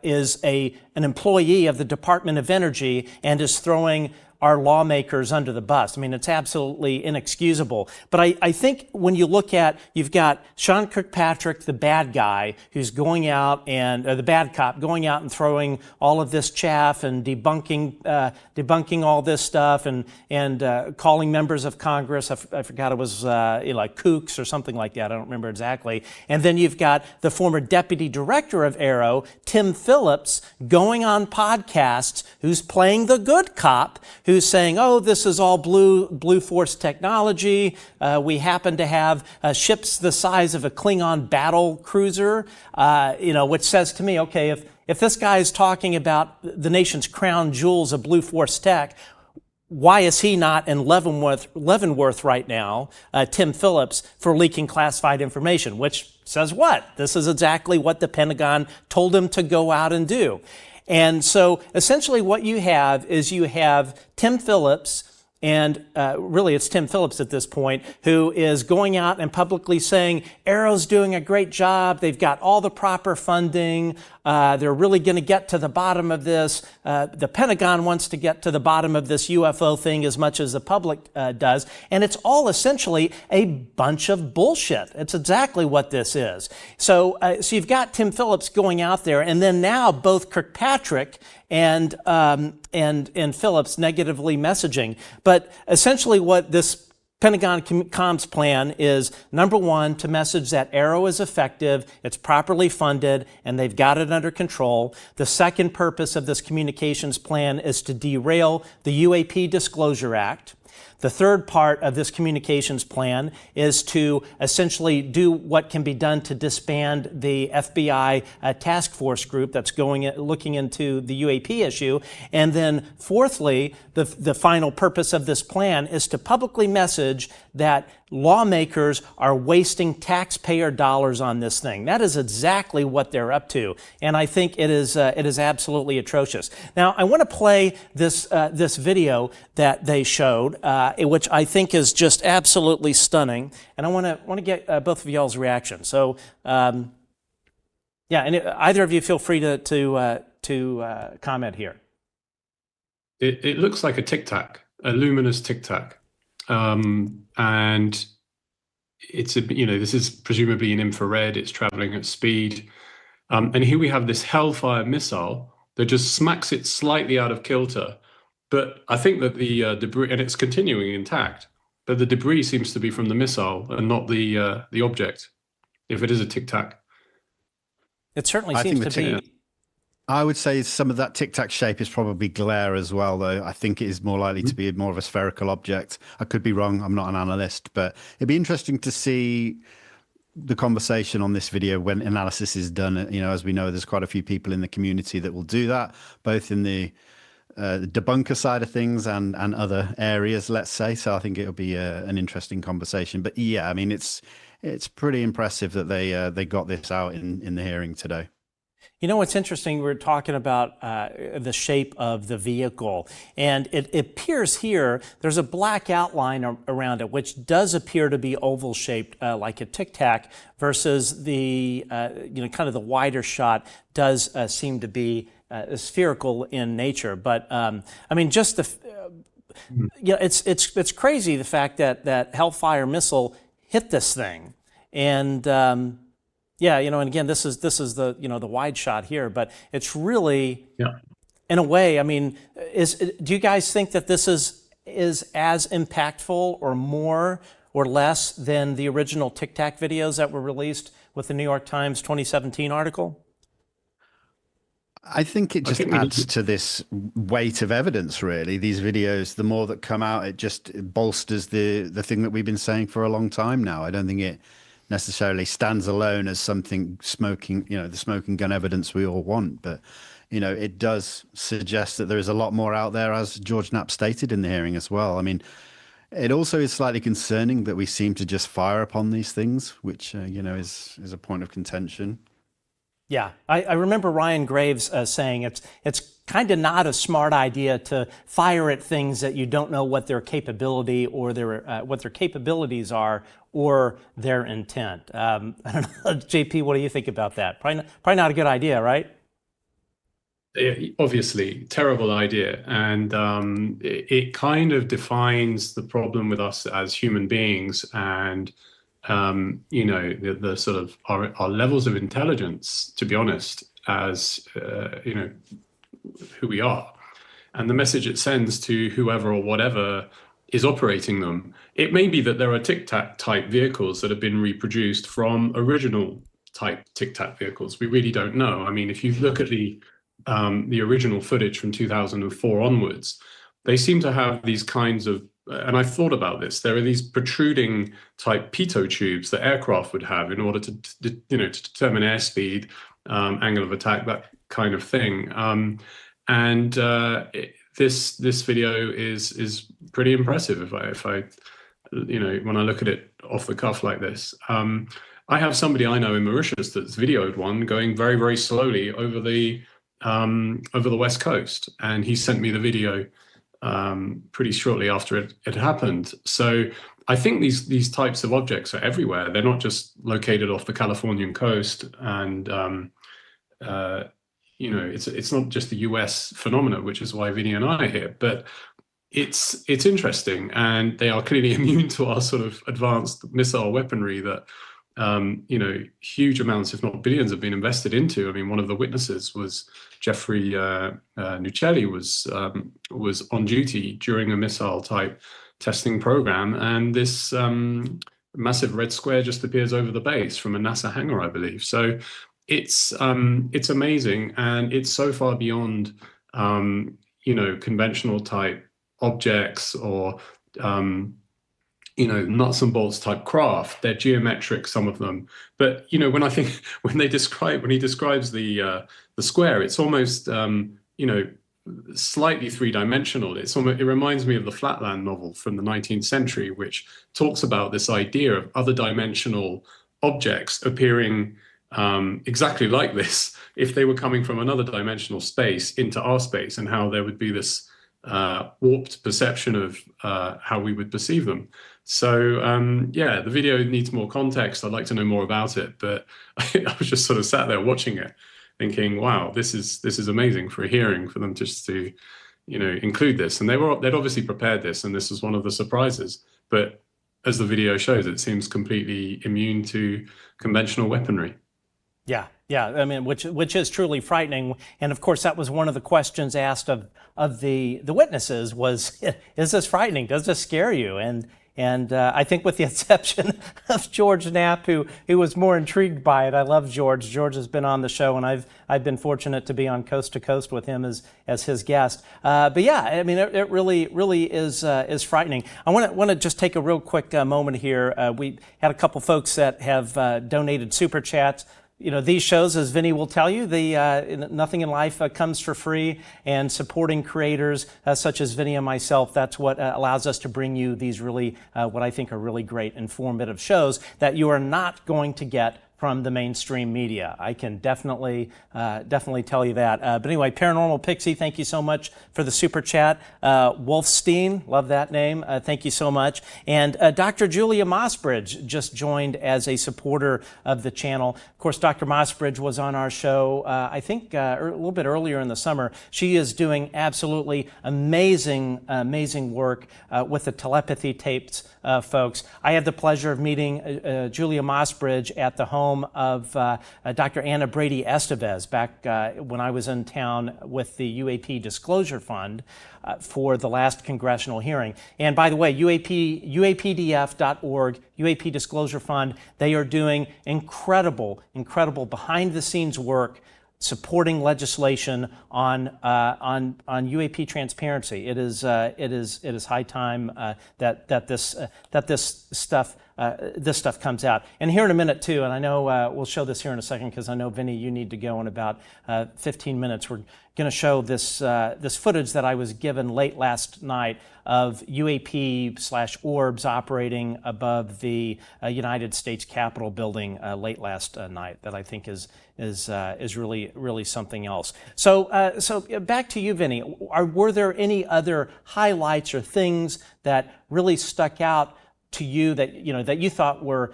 is an employee of the Department of Energy and is throwing our lawmakers under the bus. I mean, it's absolutely inexcusable. But I think when you look at, you've got Sean Kirkpatrick, the bad guy, who's going out and, the bad cop, going out and throwing all of this chaff and debunking all this stuff and calling members of Congress, I forgot it was like kooks or something like that, I don't remember exactly. And then you've got the former deputy director of AARO, Tim Phillips, going on podcasts, who's playing the good cop, who's saying, oh, this is all Blue Force technology. We happen to have ships the size of a Klingon battle cruiser, which says to me, okay, if this guy is talking about the nation's crown jewels of Blue Force tech, why is he not in Leavenworth right now, Tim Phillips, for leaking classified information? Which says what? This is exactly what the Pentagon told him to go out and do. And so essentially what you have is Tim Phillips, and really it's Tim Phillips at this point, who is going out and publicly saying, AARO's doing a great job, they've got all the proper funding, they're really going to get to the bottom of this. The Pentagon wants to get to the bottom of this UFO thing as much as the public does. And it's all essentially a bunch of bullshit. It's exactly what this is. So you've got Tim Phillips going out there, and then now both Kirkpatrick and Phillips negatively messaging. But essentially what this Pentagon comms plan is, number one, to message that AARO is effective, it's properly funded, and they've got it under control. The second purpose of this communications plan is to derail the UAP Disclosure Act. The third part of this communications plan is to essentially do what can be done to disband the FBI task force group that's looking into the UAP issue. And then fourthly, the final purpose of this plan is to publicly message that lawmakers are wasting taxpayer dollars on this thing. That is exactly what they're up to, and I think it is absolutely atrocious. Now, I want to play this video that they showed, which I think is just absolutely stunning, and I want to get both of y'all's reaction. So, yeah, and either of you feel free to comment here. It looks like a Tic Tac, a luminous Tic Tac, and it's this is presumably an infrared. It's traveling at speed, and here we have this Hellfire missile that just smacks it slightly out of kilter. But I think that the debris, and it's continuing intact, but the debris seems to be from the missile and not the object, if it is a Tic Tac. It certainly seems to be. I would say some of that Tic Tac shape is probably glare as well, though. I think it is more likely to be more of a spherical object. I could be wrong. I'm not an analyst, but it'd be interesting to see the conversation on this video when analysis is done. As we know, there's quite a few people in the community that will do that, both in the debunker side of things and other areas, let's say. So I think it'll be an interesting conversation. But yeah, I mean, it's pretty impressive that they got this out in the hearing today. You know what's interesting? We're talking about the shape of the vehicle, and it appears here there's a black outline around it, which does appear to be oval shaped, like a Tic Tac, versus the kind of the wider shot does seem to be spherical in nature. But I mean, just it's crazy the fact that Hellfire missile hit this thing, and. Yeah, and again, this is the the wide shot here, but it's really, in a way, I mean, do you guys think that this is as impactful or more or less than the original Tic Tac videos that were released with the New York Times 2017 article? I think it just adds to this weight of evidence, really. These videos, the more that come out, it just bolsters the thing that we've been saying for a long time now. I don't think it necessarily stands alone as something smoking, the smoking gun evidence we all want. But, it does suggest that there is a lot more out there, as George Knapp stated in the hearing as well. I mean, it also is slightly concerning that we seem to just fire upon these things, which, is a point of contention. Yeah, I remember Ryan Graves saying it's kind of not a smart idea to fire at things that you don't know what their capability or what their capabilities are or their intent. I don't know, JP, what do you think about that? Probably not a good idea, right? Obviously, terrible idea, and it kind of defines the problem with us as human beings, and the sort of our levels of intelligence, to be honest, as who we are, and the message it sends to whoever or whatever is operating them. It may be that there are Tic Tac type vehicles that have been reproduced from original type Tic Tac vehicles. We really don't know. I mean, if you look at the original footage from 2004 onwards, they seem to have these kinds of, and I've thought about this, there are these protruding type pitot tubes that aircraft would have in order to determine airspeed, angle of attack, that kind of thing. This video is pretty impressive if I when I look at it off the cuff like this. I have somebody I know in Mauritius that's videoed one going very, very slowly over the West Coast, and he sent me the video pretty shortly after it happened. So I think these types of objects are everywhere. They're not just located off the Californian coast, and it's not just the US phenomena, which is why Vinnie and I are here, but it's interesting, and they are clearly immune to our sort of advanced missile weaponry that huge amounts, if not billions, have been invested into. I mean, one of the witnesses was Jeffrey Nuccetelli was on duty during a missile type testing program, and this massive red square just appears over the base from a NASA hangar, I believe. So it's amazing, and it's so far beyond conventional type objects or nuts and bolts type craft. They're geometric, some of them. But when he describes the square, it's almost slightly three-dimensional. It reminds me of the Flatland novel from the 19th century, which talks about this idea of other dimensional objects appearing exactly like this if they were coming from another dimensional space into our space, and how there would be this warped perception of how we would perceive them. So yeah, the video needs more context. I'd like to know more about it, but I was just sort of sat there watching it, thinking, "Wow, this is amazing for a hearing, for them just to, include this." And they'd obviously prepared this, and this was one of the surprises. But as the video shows, it seems completely immune to conventional weaponry. Yeah, I mean, which is truly frightening. And of course, that was one of the questions asked of the witnesses was, is this frightening? Does this scare you? And I think with the exception of George Knapp, who was more intrigued by it. I love George. George has been on the show, and I've been fortunate to be on Coast to Coast with him as his guest. But yeah, I mean, it really is frightening. I want to just take a real quick moment here. We had a couple folks that have donated super chats. These shows, as Vinnie will tell you, nothing in life comes for free, and supporting creators such as Vinnie and myself, that's what allows us to bring you these really, what I think are really great, informative shows that you are not going to get from the mainstream media. I can definitely tell you that. But anyway, Paranormal Pixie, thank you so much for the super chat. Wolfstein, love that name. Thank you so much. And Dr. Julia Mossbridge just joined as a supporter of the channel. Of course, Dr. Mossbridge was on our show, I think a little bit earlier in the summer. She is doing absolutely amazing work with the telepathy tapes, folks. I had the pleasure of meeting Julia Mossbridge at the home of Dr. Anna Brady Estevez back when I was in town with the UAP Disclosure Fund for the last congressional hearing. And by the way, UAPDF.org, UAP Disclosure Fund, they are doing incredible behind-the-scenes work supporting legislation on UAP transparency. It is high time that this stuff comes out. And here in a minute too, and I know we'll show this here in a second because I know Vinnie, you need to go in about 15 minutes. We're going to show this footage that I was given late last night of UAP/orbs operating above the United States Capitol building late last night. That I think is really something else. So back to you, Vinnie. Were there any other highlights or things that really stuck out to you that you thought were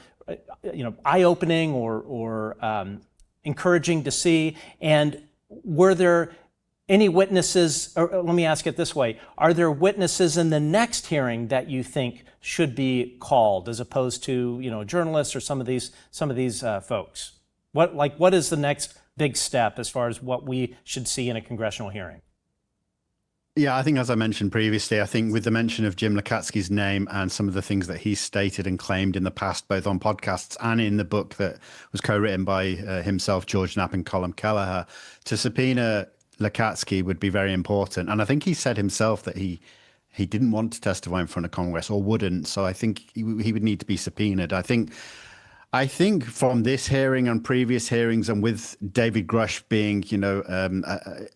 eye-opening or encouraging to see? And were there any witnesses, or let me ask it this way, are there witnesses in the next hearing that you think should be called as opposed to journalists or some of these folks? What is the next big step as far as what we should see in a congressional hearing? Yeah, I think as I mentioned previously, I think with the mention of Jim Lukatsky's name and some of the things that he's stated and claimed in the past, both on podcasts and in the book that was co-written by himself, George Knapp and Colm Kelleher, to subpoena Lukatsky would be very important. And I think he said himself that he didn't want to testify in front of Congress or wouldn't. So I think he would need to be subpoenaed. I think from this hearing and previous hearings, and with David Grush being,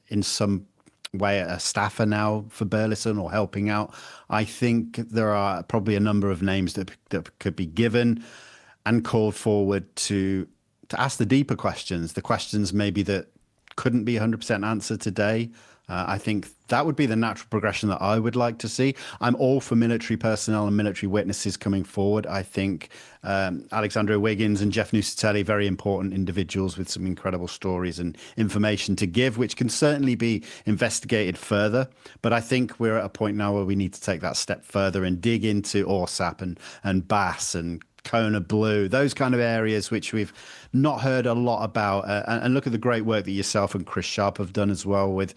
in some way a staffer now for Burleson or helping out, I think there are probably a number of names that could be given and called forward to ask the deeper questions, the questions maybe that couldn't be 100% answered today. I think that would be the natural progression that I would like to see. I'm all for military personnel and military witnesses coming forward. I think Alexandro Wiggins and Jeff Nuccetelli, very important individuals with some incredible stories and information to give, which can certainly be investigated further. But I think we're at a point now where we need to take that step further and dig into ORSAP and BASS and Kona Blue, those kind of areas which we've not heard a lot about. And look at the great work that yourself and Chris Sharp have done as well with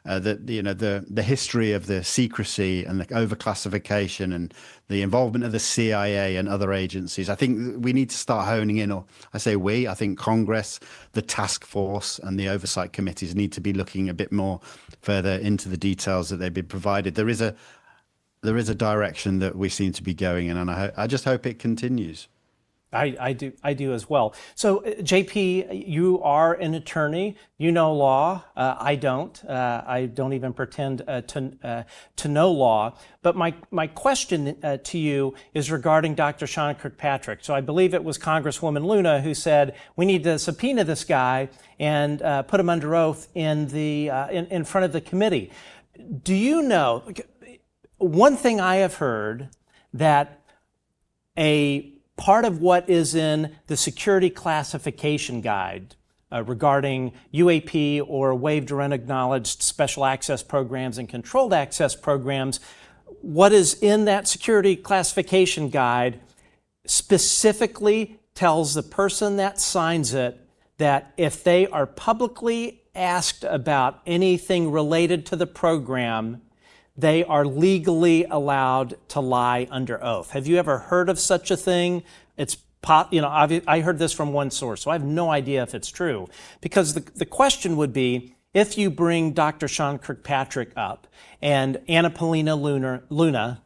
the history of the secrecy and the overclassification and the involvement of the CIA and other agencies. I think we need to start honing in, or I think Congress, the task force and the oversight committees need to be looking a bit more further into the details that they've been provided. There is a direction that we seem to be going in, and I just hope it continues. I do as well. So, JP, you are an attorney. You know law. I don't. I don't even pretend to know law. But my question to you is regarding Dr. Sean Kirkpatrick. So I believe it was Congresswoman Luna who said we need to subpoena this guy and put him under oath in front of the committee. do you know, one thing I have heard that a part of what is in the security classification guide regarding UAP or waived or unacknowledged special access programs and controlled access programs, what is in that security classification guide specifically tells the person that signs it that if they are publicly asked about anything related to the program, they are legally allowed to lie under oath. Have you ever heard of such a thing? I heard this from one source, so I have no idea if it's true. Because the question would be, if you bring Dr. Sean Kirkpatrick up and Anna Paulina Luna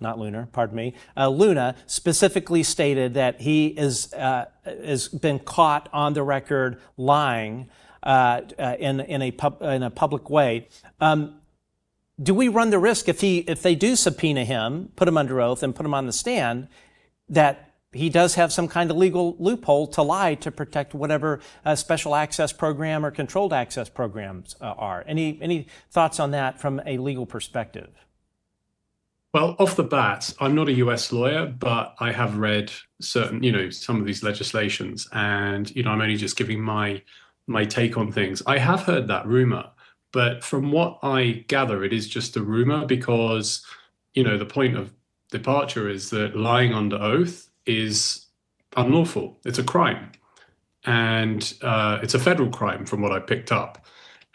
specifically stated that he has been caught on the record lying in a public way, do we run the risk if they do subpoena him, put him under oath, and put him on the stand, that he does have some kind of legal loophole to lie to protect whatever special access program or controlled access programs are? Any thoughts on that from a legal perspective? Well, off the bat, I'm not a US lawyer, but I have read certain, some of these legislations, and, I'm only just giving my take on things. I have heard that rumor, but from what I gather, it is just a rumor because, the point of departure is that lying under oath is unlawful. It's a crime. And it's a federal crime from what I picked up.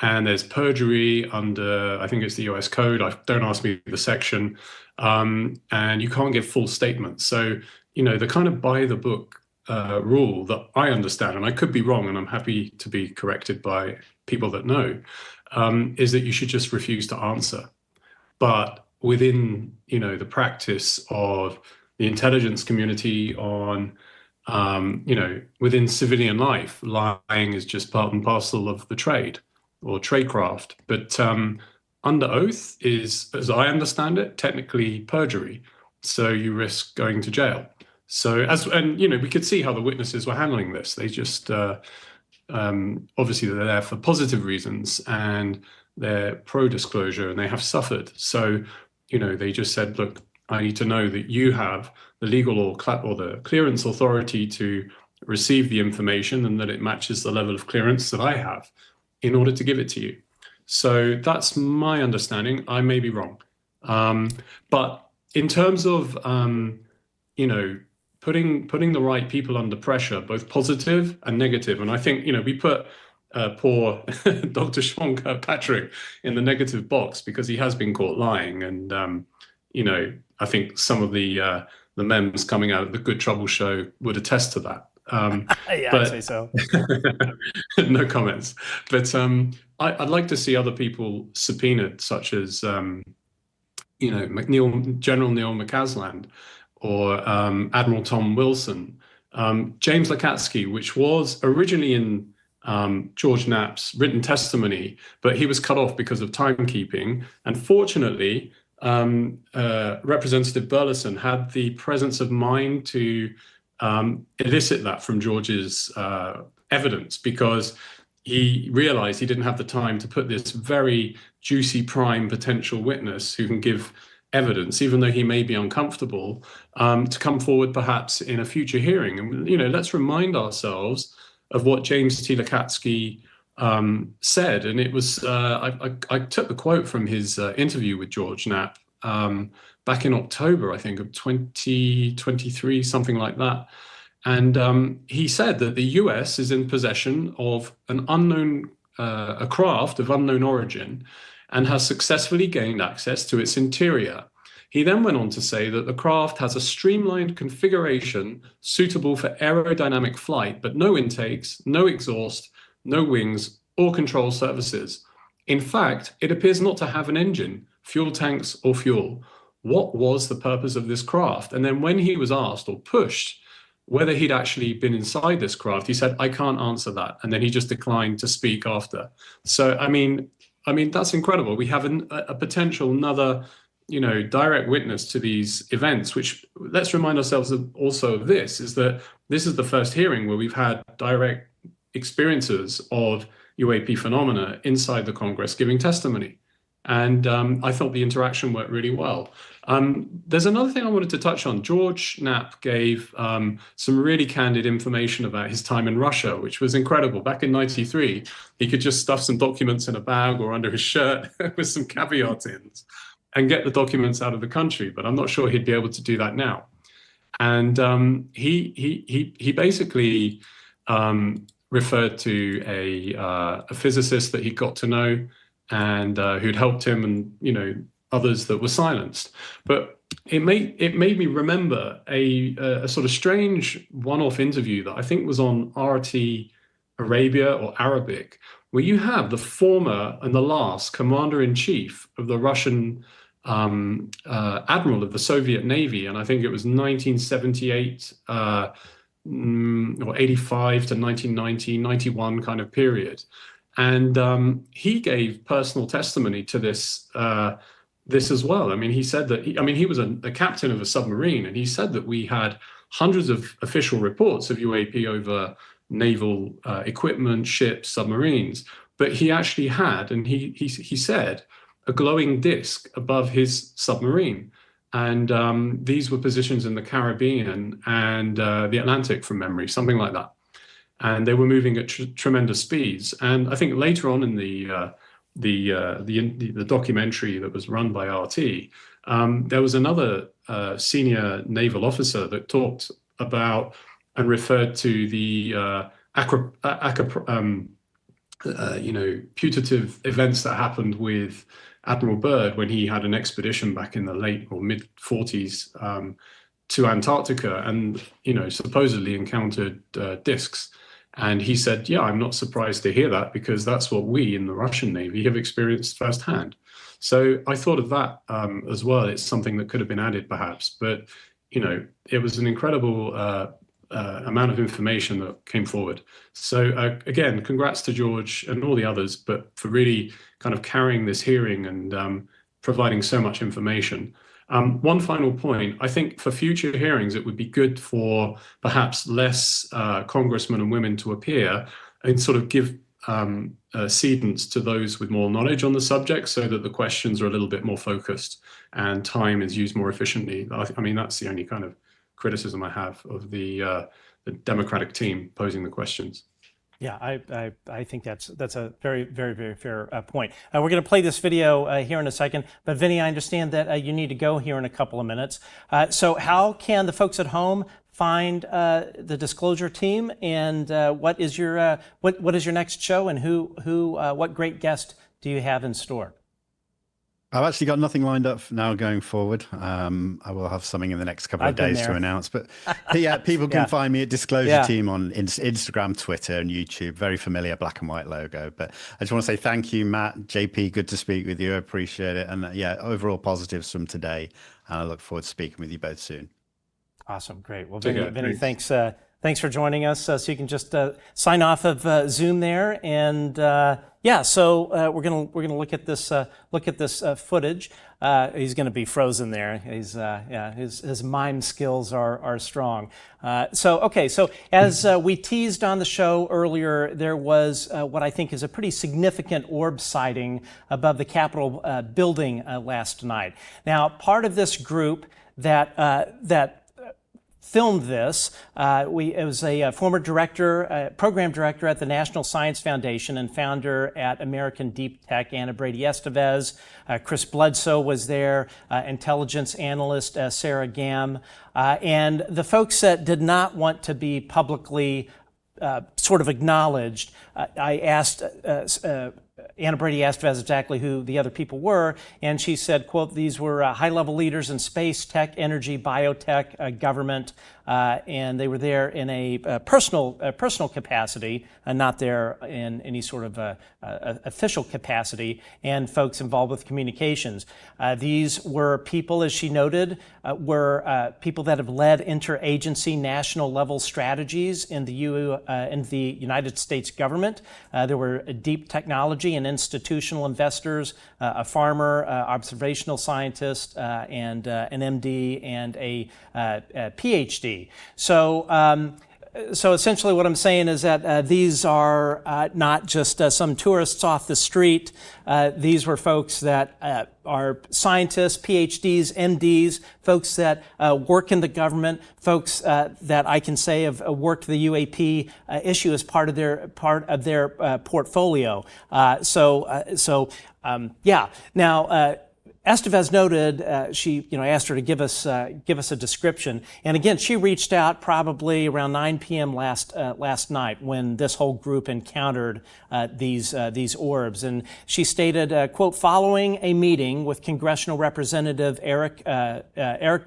And there's perjury under, I think it's the US Code. Don't ask me the section. And you can't give false statements. So, the kind of by the book rule that I understand, and I could be wrong, and I'm happy to be corrected by people that know, is that you should just refuse to answer. But within, the practice of the intelligence community on, within civilian life, lying is just part and parcel of the trade or tradecraft. But under oath is, as I understand it, technically perjury. So you risk going to jail. So we could see how the witnesses were handling this. They just, obviously they're there for positive reasons and they're pro-disclosure and they have suffered. So, they just said, look, I need to know that you have the legal or the clearance authority to receive the information and that it matches the level of clearance that I have in order to give it to you. So that's my understanding. I may be wrong. But in terms of, putting the right people under pressure, both positive and negative, and I think, we put poor Dr. Sean Kirkpatrick in the negative box because he has been caught lying. And, I think some of the memes coming out of the Good Trouble show would attest to that. Yeah, I'd say so. No comments. But I'd like to see other people subpoenaed, such as, General Neil McCasland or Admiral Tom Wilson, James Lakatsky, which was originally in George Knapp's written testimony, but he was cut off because of timekeeping. And fortunately, Representative Burleson had the presence of mind to elicit that from George's evidence, because he realized he didn't have the time to put this very juicy prime potential witness who can give evidence, even though he may be uncomfortable, to come forward perhaps in a future hearing. And, let's remind ourselves of what James T. Lakatsky said. And it was, I took the quote from his interview with George Knapp back in October, I think, of 2023, something like that. And he said that the US is in possession of an unknown, a craft of unknown origin, and has successfully gained access to its interior. He then went on to say that the craft has a streamlined configuration suitable for aerodynamic flight, but no intakes, no exhaust, no wings, or control surfaces. In fact, it appears not to have an engine, fuel tanks, or fuel. What was the purpose of this craft? And then when he was asked or pushed whether he'd actually been inside this craft, he said, I can't answer that. And then he just declined to speak after. So, I mean, that's incredible. We have a potential another, direct witness to these events, which, let's remind ourselves also of this, is that this is the first hearing where we've had direct experiences of UAP phenomena inside the Congress giving testimony. And I thought the interaction worked really well. There's another thing I wanted to touch on. George Knapp gave some really candid information about his time in Russia, which was incredible. Back in '93, he could just stuff some documents in a bag or under his shirt with some caviar tins and get the documents out of the country. But I'm not sure he'd be able to do that now. And he basically referred to a physicist that he got to know and who'd helped him, and others that were silenced. But it made me remember a sort of strange one-off interview that I think was on RT Arabia or Arabic, where you have the former and the last commander-in-chief of the Russian admiral of the Soviet Navy, and I think it was 1978 or 85 to 1990, 91 kind of period. And he gave personal testimony to this as well. I mean, he said that, he was a captain of a submarine, and he said that we had hundreds of official reports of UAP over naval equipment, ships, submarines, but he actually had, and he said, a glowing disc above his submarine. And these were positions in the Caribbean and the Atlantic from memory, something like that. And they were moving at tremendous speeds. And I think later on in the documentary that was run by RT, there was another senior naval officer that talked about and referred to the putative events that happened with Admiral Byrd when he had an expedition back in the late or mid 40s to Antarctica and, supposedly encountered discs. And he said, yeah, I'm not surprised to hear that because that's what we in the Russian Navy have experienced firsthand. So I thought of that as well. It's something that could have been added perhaps, but, it was an incredible amount of information that came forward. So again, congrats to George and all the others, but for really kind of carrying this hearing and providing so much information. One final point, I think for future hearings, it would be good for perhaps less congressmen and women to appear and sort of give cedence to those with more knowledge on the subject so that the questions are a little bit more focused and time is used more efficiently. I mean, that's the only kind of criticism I have of the Democratic team posing the questions. Yeah, I think that's a very, very, very fair point. We're going to play this video here in a second, but Vinnie, I understand that you need to go here in a couple of minutes. So how can the folks at home find the Disclosure team, and what is your next show, and what great guest do you have in store? I've actually got nothing lined up now going forward. I will have something in the next couple of days to announce. But yeah, people can find me at Disclosure Team on Instagram, Twitter, and YouTube. Very familiar black and white logo. But I just want to say thank you, Matt, JP. Good to speak with you. I appreciate it. And overall positives from today. And I look forward to speaking with you both soon. Awesome, great. Well, Vinnie, thanks. Thanks for joining us. So you can just sign off of Zoom there, and so we're gonna look at this footage. He's gonna be frozen there. His mime skills are strong. So as we teased on the show earlier, there was what I think is a pretty significant orb sighting above the Capitol building last night. Now, part of this group that filmed this. It was a former program director at the National Science Foundation and founder at American Deep Tech, Anna Estevez. Chris Bledsoe was there, intelligence analyst Sarah Gam. And the folks that did not want to be publicly sort of acknowledged, I asked Anna Estevez exactly who the other people were, and she said, quote, these were high-level leaders in space, tech, energy, biotech, government, and they were there in a personal capacity, not there in any sort of official capacity, and folks involved with communications. These were people, as she noted, were people that have led interagency national-level strategies in the United States government. There were deep technology and institutional investors, a farmer, observational scientist, and an MD and a PhD. So So essentially what I'm saying is that these are not just some tourists off the street. These were folks that are scientists, PhDs, MDs, folks that work in the government, folks that I can say have worked the UAP issue as part of their portfolio. Yeah. Now, Estevez noted, she asked her to give us a description, and again she reached out probably around 9 p.m. last night when this whole group encountered these orbs, and she stated, quote, following a meeting with Congressional Representative Eric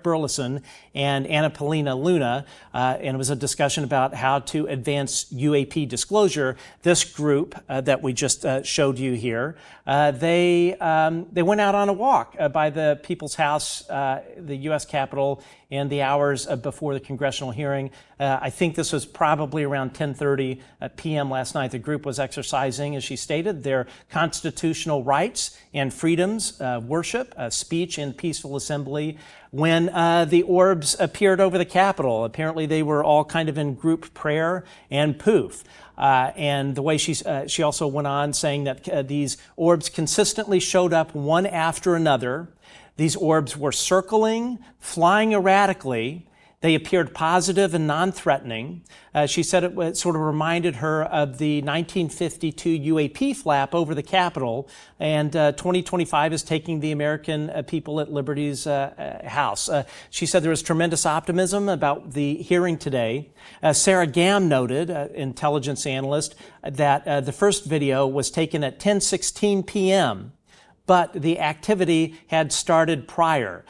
Burleson and Anna Paulina Luna, and it was a discussion about how to advance UAP disclosure. This group that we just showed you here, they went out on a walk by the People's House, the U.S. Capitol, in the hours before the congressional hearing. I think this was probably around 10:30 p.m. last night. The group was exercising, as she stated, their constitutional rights and freedoms, worship, speech, and peaceful assembly, when the orbs appeared over the Capitol. Apparently they were all kind of in group prayer and poof. And the way she also went on saying that these orbs consistently showed up one after another. These orbs were circling, flying erratically. They appeared positive and non-threatening. She said it sort of reminded her of the 1952 UAP flap over the Capitol, and 2025 is taking the American people at liberty's house. She said there was tremendous optimism about the hearing today. Sarah Gam noted, intelligence analyst, that the first video was taken at 10:16 p.m., but the activity had started prior.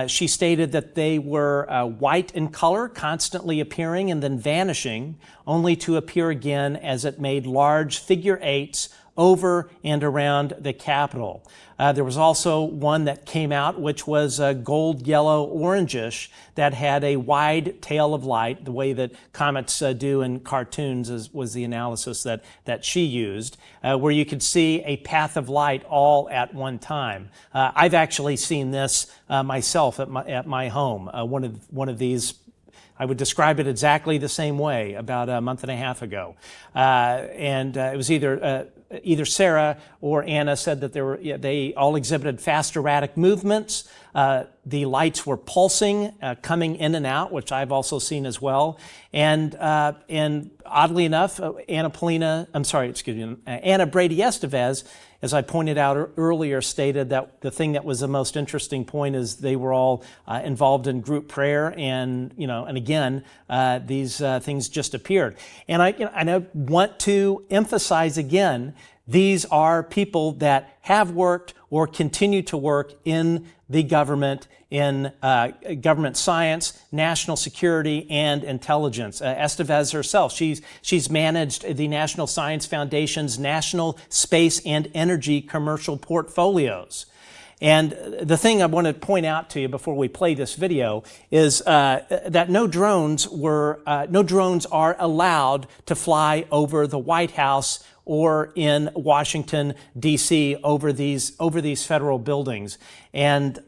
She stated that they were white in color, constantly appearing and then vanishing, only to appear again as it made large figure eights over and around the Capitol. There was also one that came out which was gold, yellow, orangish, that had a wide tail of light, the way that comets do in cartoons was the analysis that she used, where you could see a path of light all at one time. I've actually seen this myself at my home. One of these, I would describe it exactly the same way about a month and a half ago. And it was either Sarah or Anna said that they all exhibited fast, erratic movements. The lights were pulsing, coming in and out, which I've also seen as well. And oddly enough, Anna Brady Estevez, as I pointed out earlier, stated that the thing that was the most interesting point is they were all involved in group prayer, and again, these things just appeared. And I want to emphasize again, these are people that have worked or continue to work in the government, in government science, national security, and intelligence. Estevez herself, she's managed the National Science Foundation's national space and energy commercial portfolios. And the thing I want to point out to you before we play this video is that no drones are allowed to fly over the White House or in Washington, D.C. over these federal buildings. And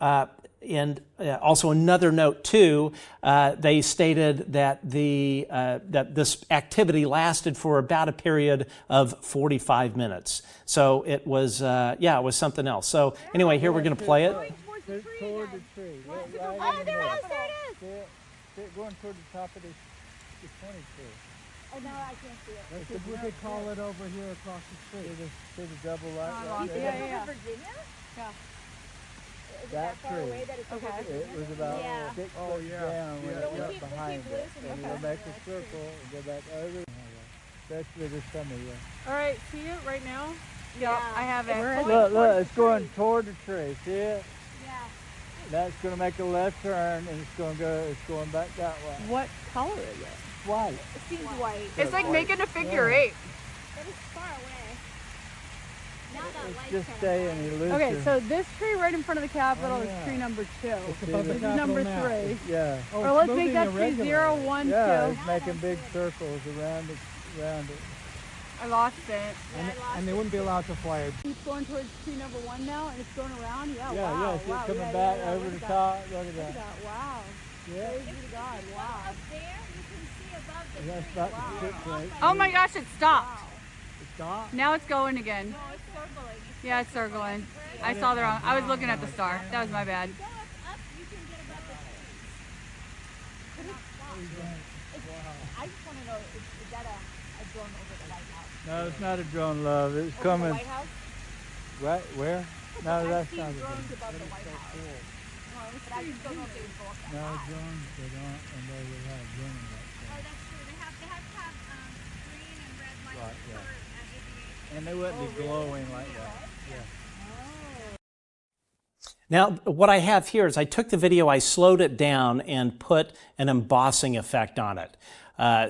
also another note too, they stated that that this activity lasted for about a period of 45 minutes. So it was it was something else. So anyway, here we're going to play it. Toward the tree. Oh, there it is. Going toward the top of the 20 tree. Oh, no, I can't see it. We could call it over here across the street. See the double light right there? Yeah. Virginia? Yeah. Is it that far away that it's over Virginia? It was about 6 foot down when it went behind it. And we'll make a circle and go back over. Especially this summer, yeah. All right, see it right now? Yeah, I have it. Look, it's going toward the tree. See it? Yeah. That's going to make a left turn, and it's going back that way. What color is it? White. It seems white. It's like making a figure eight. But it's far away. Now that it's just staying elusive. Okay, so this tree right in front of the Capitol is tree number 2. This is number 3. Yeah. Or let's make that tree 0, 1, 2. Yeah, it's making big circles around it. I lost it. And they wouldn't be allowed to fly it. It's going towards tree number 1 now, and it's going around. Yeah, yeah, wow. It's coming back over the top. Look at that. Wow. Yeah. Praise be to God. Wow. Up there, you can see That's about the tip right. Oh my gosh, it stopped. It stopped? Now it's going again. No, it's circling. Yeah, it's circling. I saw the wrong. I was looking at the star. That was my bad. I just want to know, is that a drone over the White House? No, it's not a drone, love. It's Over coming. the White House? Right, where? No, I've that's seen not a drones drone. above the White House. No, but I just don't know if they would go up that No, high. drones, they don't, and they would have drones like Oh, that. that's true. They have to have green and red lights Right, for yeah. aviation. And they wouldn't be glowing like that. Yeah. Now, what I have here is I took the video, I slowed it down and put an embossing effect on it.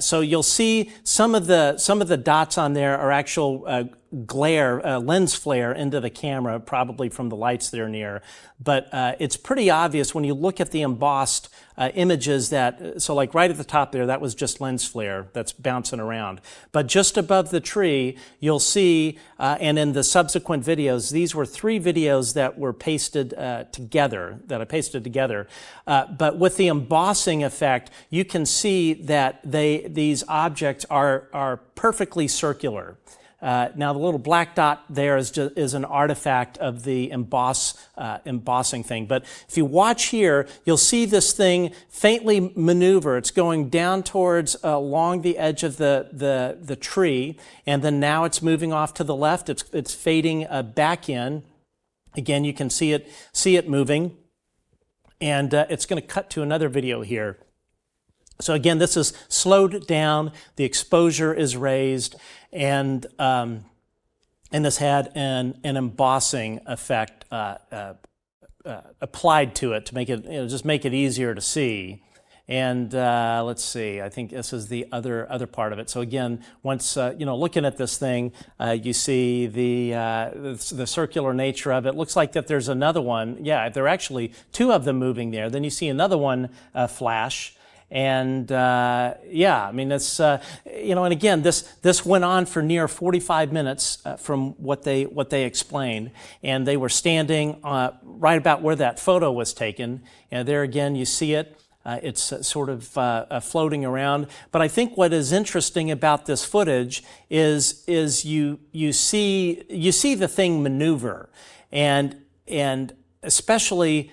So you'll see some of the dots on there are actual glare, lens flare into the camera, probably from the lights they're near. But it's pretty obvious when you look at the embossed images that, so like right at the top there, that was just lens flare that's bouncing around. But just above the tree, you'll see, and in the subsequent videos, these were 3 videos that were pasted together, that I pasted together. But with the embossing effect, you can see that these objects are perfectly circular. Now the little black dot there is an artifact of the embossing thing. But if you watch here, you'll see this thing faintly maneuver. It's going down towards along the edge of the tree, and then now it's moving off to the left. It's fading back in. Again, you can see it moving, and it's going to cut to another video here. So again, this is slowed down, the exposure is raised, and this had an embossing effect applied to it to make it, just make it easier to see. And let's see, I think this is the other part of it. So again, once looking at this thing, you see the circular nature of it. Looks like that there's another one. Yeah, there are actually 2 of them moving there. Then you see another one flash. And yeah, I mean, it's and again, this went on for near 45 minutes from what they explained, and they were standing right about where that photo was taken. And there again, you see it. It's sort of floating around. But I think what is interesting about this footage is you see the thing maneuver, and especially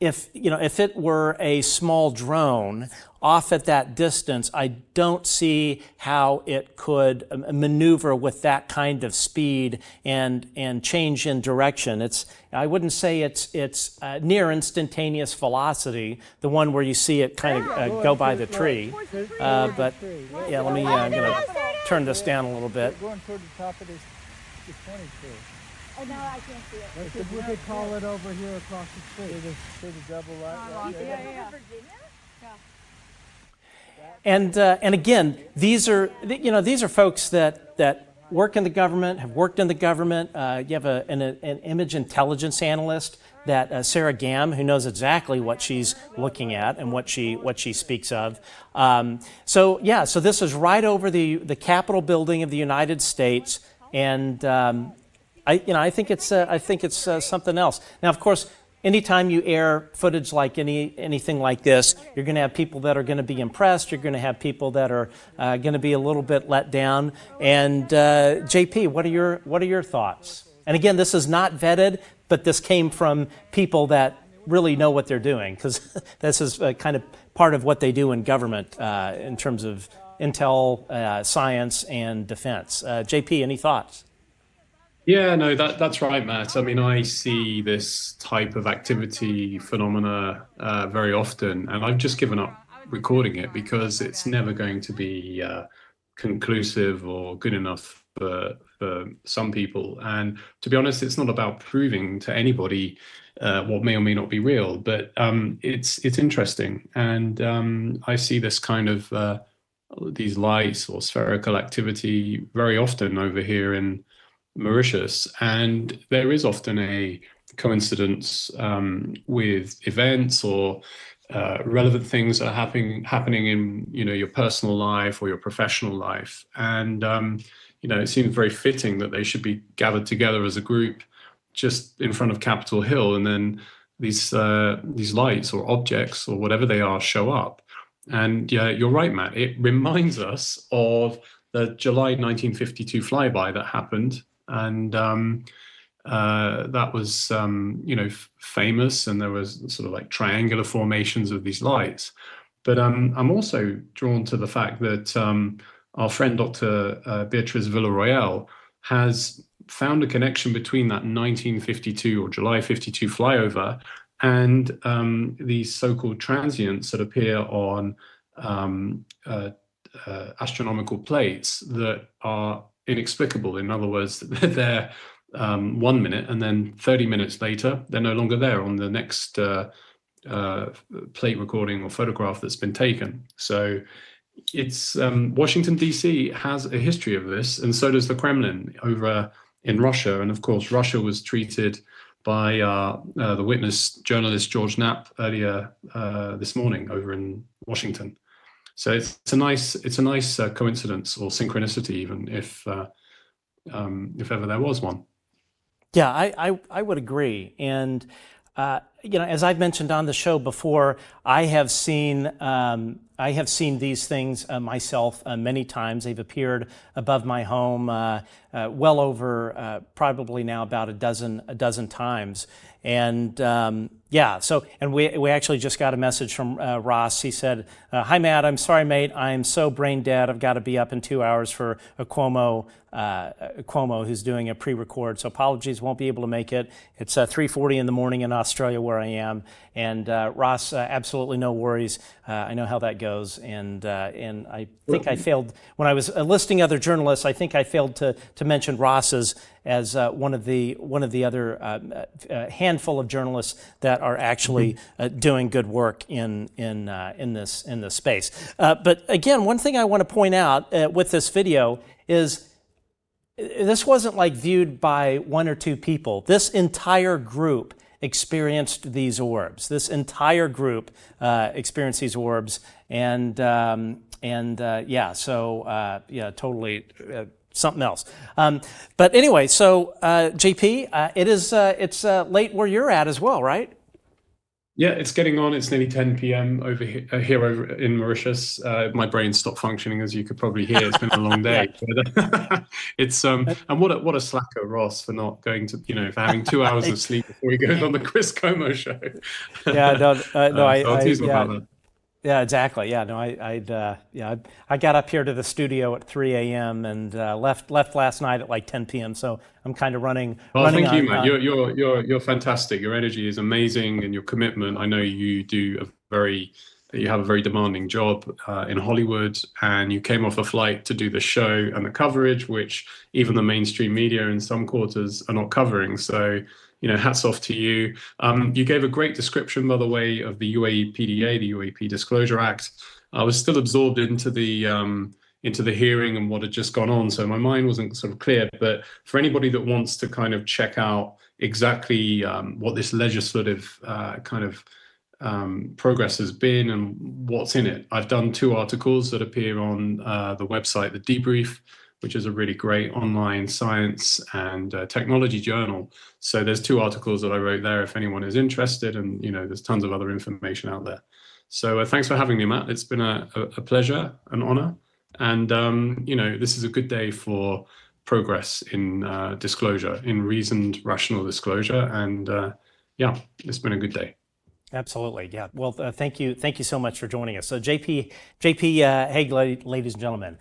if it were a small drone off at that distance, I don't see how it could maneuver with that kind of speed and change in direction. I wouldn't say it's near instantaneous velocity, the one where you see it kind of go by the tree. But yeah, let me. I'm going to turn this down a little bit. Going toward the top of this 20 tree. Oh, no, I can't see it. We could call it over here across the street. See the double light right there? Yeah. Virginia? And again, these are folks that work in the government, have worked in the government. You have an image intelligence analyst, that Sarah Gam, who knows exactly what she's looking at and what she speaks of. So this is right over the Capitol building of the United States, and I think it's something else. Now, of course, anytime you air footage like anything like this, you're going to have people that are going to be impressed. You're going to have people that are going to be a little bit let down. And JP, what are your thoughts? And again, this is not vetted, but this came from people that really know what they're doing, because this is kind of part of what they do in government in terms of intel, science, and defense. JP, any thoughts? Yeah, no, that's right, Matt. I mean, I see this type of activity phenomena very often, and I've just given up recording it because it's never going to be conclusive or good enough for some people. And to be honest, it's not about proving to anybody what may or may not be real, but it's interesting. And I see this kind of these lights or spherical activity very often over here in Mauritius, and there is often a coincidence with events or relevant things that are happening in your personal life or your professional life, and it seems very fitting that they should be gathered together as a group just in front of Capitol Hill, and then these lights or objects or whatever they are show up. And yeah, you're right, Matt. It reminds us of the July 1952 flyby that happened, and that was famous, and there was sort of like triangular formations of these lights. But I'm also drawn to the fact that our friend Dr. Beatriz Villarroel has found a connection between that 1952 or July 52 flyover and these so-called transients that appear on astronomical plates that are inexplicable. In other words, they're 1 minute, and then 30 minutes later, they're no longer there on the next plate recording or photograph that's been taken. So it's Washington, D.C. has a history of this, and so does the Kremlin over in Russia. And of course, Russia was treated by the witness journalist George Knapp earlier this morning over in Washington. So it's a nice coincidence, or synchronicity, even if ever there was one. Yeah, I would agree. And as I've mentioned on the show before, I have seen these things myself many times. They've appeared above my home well over probably now about a dozen times. And we actually just got a message from Ross. He said, "Hi Matt, I'm sorry mate, I'm so brain dead. I've got to be up in 2 hours for a Cuomo who's doing a pre-record. So apologies, won't be able to make it. It's 3:40 in the morning in Australia where I am." And Ross, absolutely no worries. I know how that goes. And I think I failed when I was listing other journalists. I think I failed to mention Ross as one of the other handful of journalists that are actually doing good work in this space. But again, one thing I want to point out with this video is this wasn't like viewed by one or two people. This entire group experienced these orbs. This entire group experienced these orbs, and totally something else. But anyway, so JP, it's late where you're at as well, right? Yeah, it's getting on. It's nearly 10 p.m. over here over in Mauritius. My brain stopped functioning, as you could probably hear. It's been a long day. But, it's and what a slacker, Ross, for not going to for having 2 hours of sleep before he goes on the Chris Como show. Yeah, exactly. Yeah, no, I got up here to the studio at 3 a.m. and left last night at like 10 p.m. So I'm kind of running. Thank you, Matt. You're fantastic. Your energy is amazing, and your commitment. I know you have a very demanding job in Hollywood, and you came off a flight to do the show and the coverage, which even the mainstream media in some quarters are not covering. So, hats off to you. You gave a great description, by the way, of the UAPDA, the UAP Disclosure Act. I was still absorbed into the hearing and what had just gone on, so my mind wasn't sort of clear. But for anybody that wants to kind of check out exactly what this legislative progress has been and what's in it, I've done 2 articles that appear on the website, The Debrief, which is a really great online science and technology journal. So there's 2 articles that I wrote there if anyone is interested, and there's tons of other information out there. So thanks for having me, Matt. It's been a pleasure, an honor, and this is a good day for progress in disclosure, in reasoned, rational disclosure, and it's been a good day. Absolutely, yeah. Well, thank you so much for joining us. So, JP Hague, ladies and gentlemen.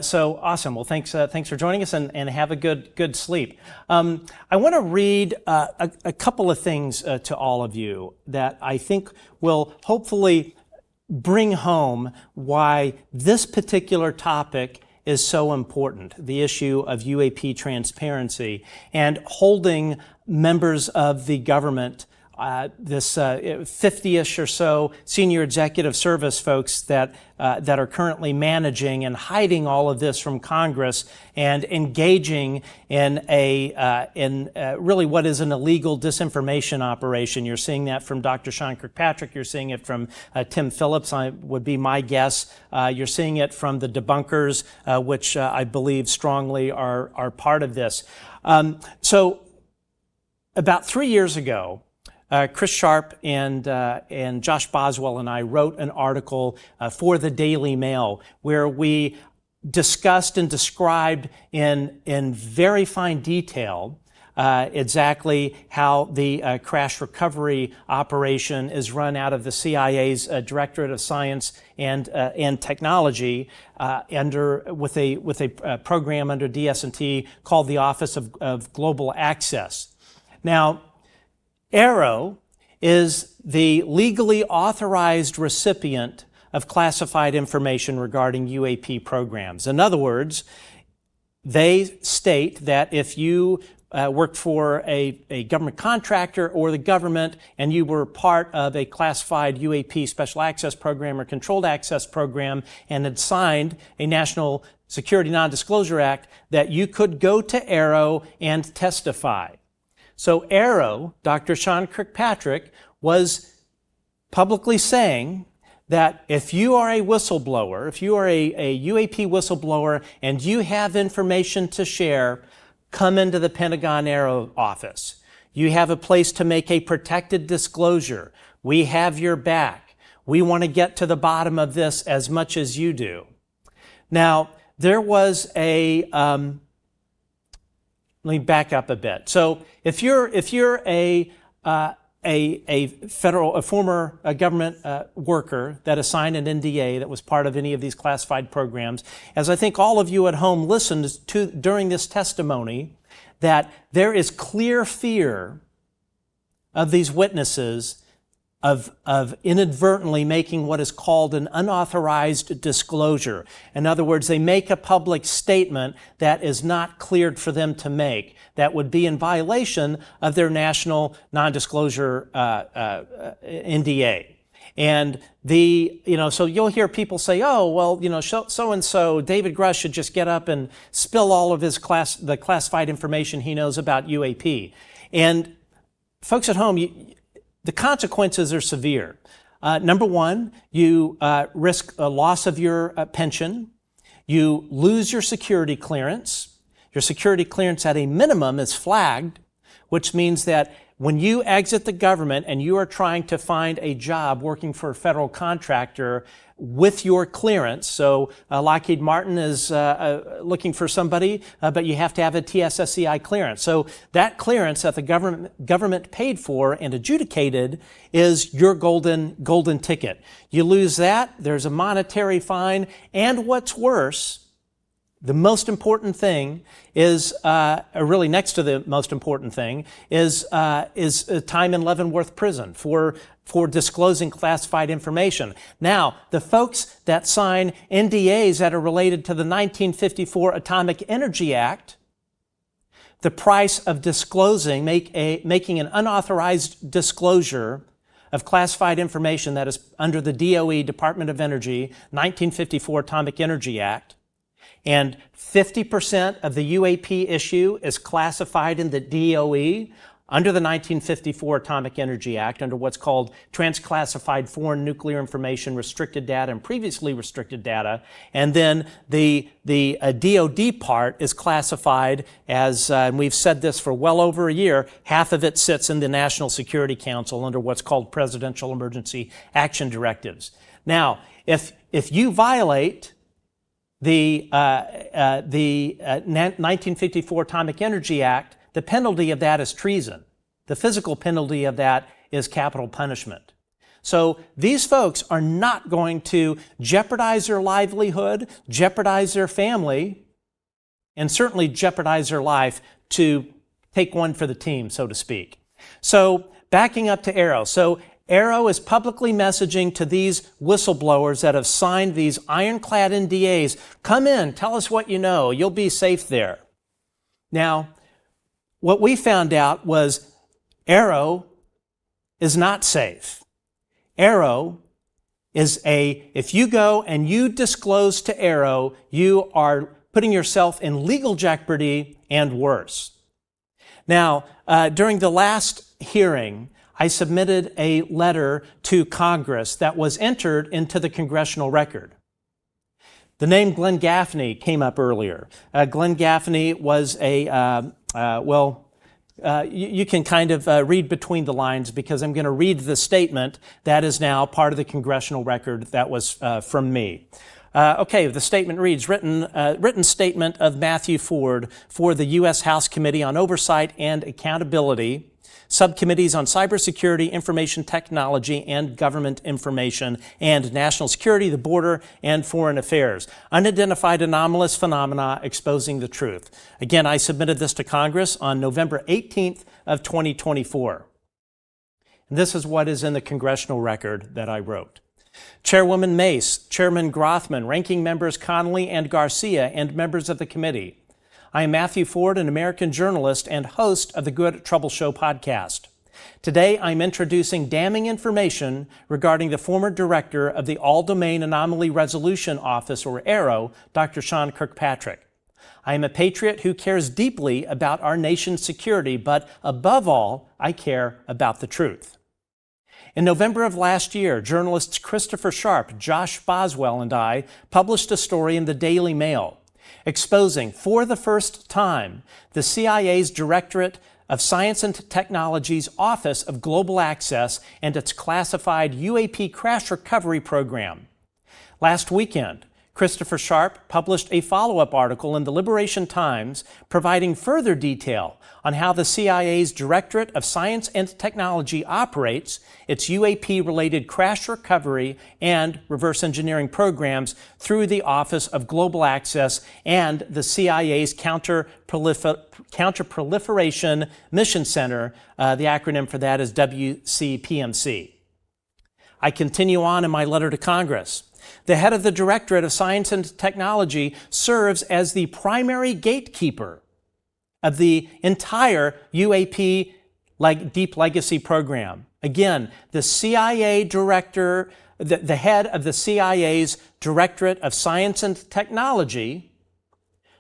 So awesome. Well, thanks for joining us, and have a good sleep. I want to read a couple of things to all of you that I think will hopefully bring home why this particular topic is so important, the issue of UAP transparency and holding members of the government, this 50-ish or so senior executive service folks that are currently managing and hiding all of this from Congress and engaging in really what is an illegal disinformation operation. You're seeing that from Dr. Sean Kirkpatrick. You're seeing it from Tim Phillips, would be my guess. You're seeing it from the debunkers, which I believe strongly are part of this. So about 3 years ago, Chris Sharp and Josh Boswell and I wrote an article for the Daily Mail where we discussed and described in very fine detail exactly how the crash recovery operation is run out of the CIA's Directorate of Science and Technology with a program under DS&T called the Office of Global Access. Now, AARO is the legally authorized recipient of classified information regarding UAP programs. In other words, they state that if you worked for a government contractor or the government and you were part of a classified UAP special access program or controlled access program and had signed a National Security Non-Disclosure Act, that you could go to AARO and testify. So AARO, Dr. Sean Kirkpatrick, was publicly saying that if you are a whistleblower, if you are a UAP whistleblower and you have information to share, come into the Pentagon AARO office. You have a place to make a protected disclosure. We have your back. We want to get to the bottom of this as much as you do. Now, there was let me back up a bit. So if you're a former government worker that assigned an NDA that was part of any of these classified programs, as I think all of you at home listened to during this testimony, that there is clear fear of these witnesses of inadvertently making what is called an unauthorized disclosure. In other words, they make a public statement that is not cleared for them to make, that would be in violation of their national non-disclosure NDA. And so you'll hear people say, oh, well, so-and-so, David Grush should just get up and spill all of the classified information he knows about UAP. And folks at home, the consequences are severe. Number one, you risk a loss of your pension. You lose your security clearance. Your security clearance at a minimum is flagged, which means that when you exit the government and you are trying to find a job working for a federal contractor with your clearance, so Lockheed Martin is looking for somebody, but you have to have a TSSCI clearance. So that clearance that the government paid for and adjudicated is your golden ticket. You lose that, there's a monetary fine, and what's worse, the most important thing is, really next to the most important thing, is time in Leavenworth prison for disclosing classified information. Now, the folks that sign NDAs that are related to the 1954 Atomic Energy Act, the price of disclosing, making an unauthorized disclosure of classified information that is under the DOE, Department of Energy, 1954 Atomic Energy Act, and 50% of the UAP issue is classified in the DOE under the 1954 Atomic Energy Act, under what's called Transclassified Foreign Nuclear Information Restricted Data and Previously Restricted Data. And then the DOD part is classified as, and we've said this for well over a year, half of it sits in the National Security Council under what's called Presidential Emergency Action Directives. Now, if you violate the 1954 Atomic Energy Act, the penalty of that is treason. The physical penalty of that is capital punishment. So these folks are not going to jeopardize their livelihood, jeopardize their family, and certainly jeopardize their life to take one for the team, so to speak. So backing up to AARO. So AARO is publicly messaging to these whistleblowers that have signed these ironclad NDAs, come in, tell us what you know, you'll be safe there. Now, what we found out was AARO is not safe. AARO is if you go and you disclose to AARO, you are putting yourself in legal jeopardy and worse. Now, during the last hearing, I submitted a letter to Congress that was entered into the congressional record. The name Glenn Gaffney came up earlier. Glenn Gaffney was you can kind of read between the lines, because I'm going to read the statement that is now part of the congressional record that was from me. Okay, the statement reads, written statement of Matthew Ford for the U.S. House Committee on Oversight and Accountability, Subcommittees on Cybersecurity, Information Technology, and Government Information, and National Security, the Border, and Foreign Affairs. Unidentified Anomalous Phenomena Exposing the Truth. Again, I submitted this to Congress on November 18th of 2024. And this is what is in the congressional record that I wrote. Chairwoman Mace, Chairman Grothman, Ranking Members Connolly and Garcia, and members of the committee. I am Matthew Ford, an American journalist and host of the Good Trouble Show podcast. Today, I'm introducing damning information regarding the former director of the All-Domain Anomaly Resolution Office, or AARO, Dr. Sean Kirkpatrick. I am a patriot who cares deeply about our nation's security, but above all, I care about the truth. In November of last year, journalists Christopher Sharp, Josh Boswell, and I published a story in the Daily Mail exposing, for the first time, the CIA's Directorate of Science and Technology's Office of Global Access and its classified UAP crash recovery program. Last weekend, Christopher Sharp published a follow-up article in the Liberation Times providing further detail on how the CIA's Directorate of Science and Technology operates its UAP-related crash recovery and reverse engineering programs through the Office of Global Access and the CIA's Counter-Proliferation Mission Center. The acronym for that is WCPMC. I continue on in my letter to Congress. The head of the Directorate of Science and Technology serves as the primary gatekeeper of the entire UAP Deep Legacy program. Again, the CIA director, the head of the CIA's Directorate of Science and Technology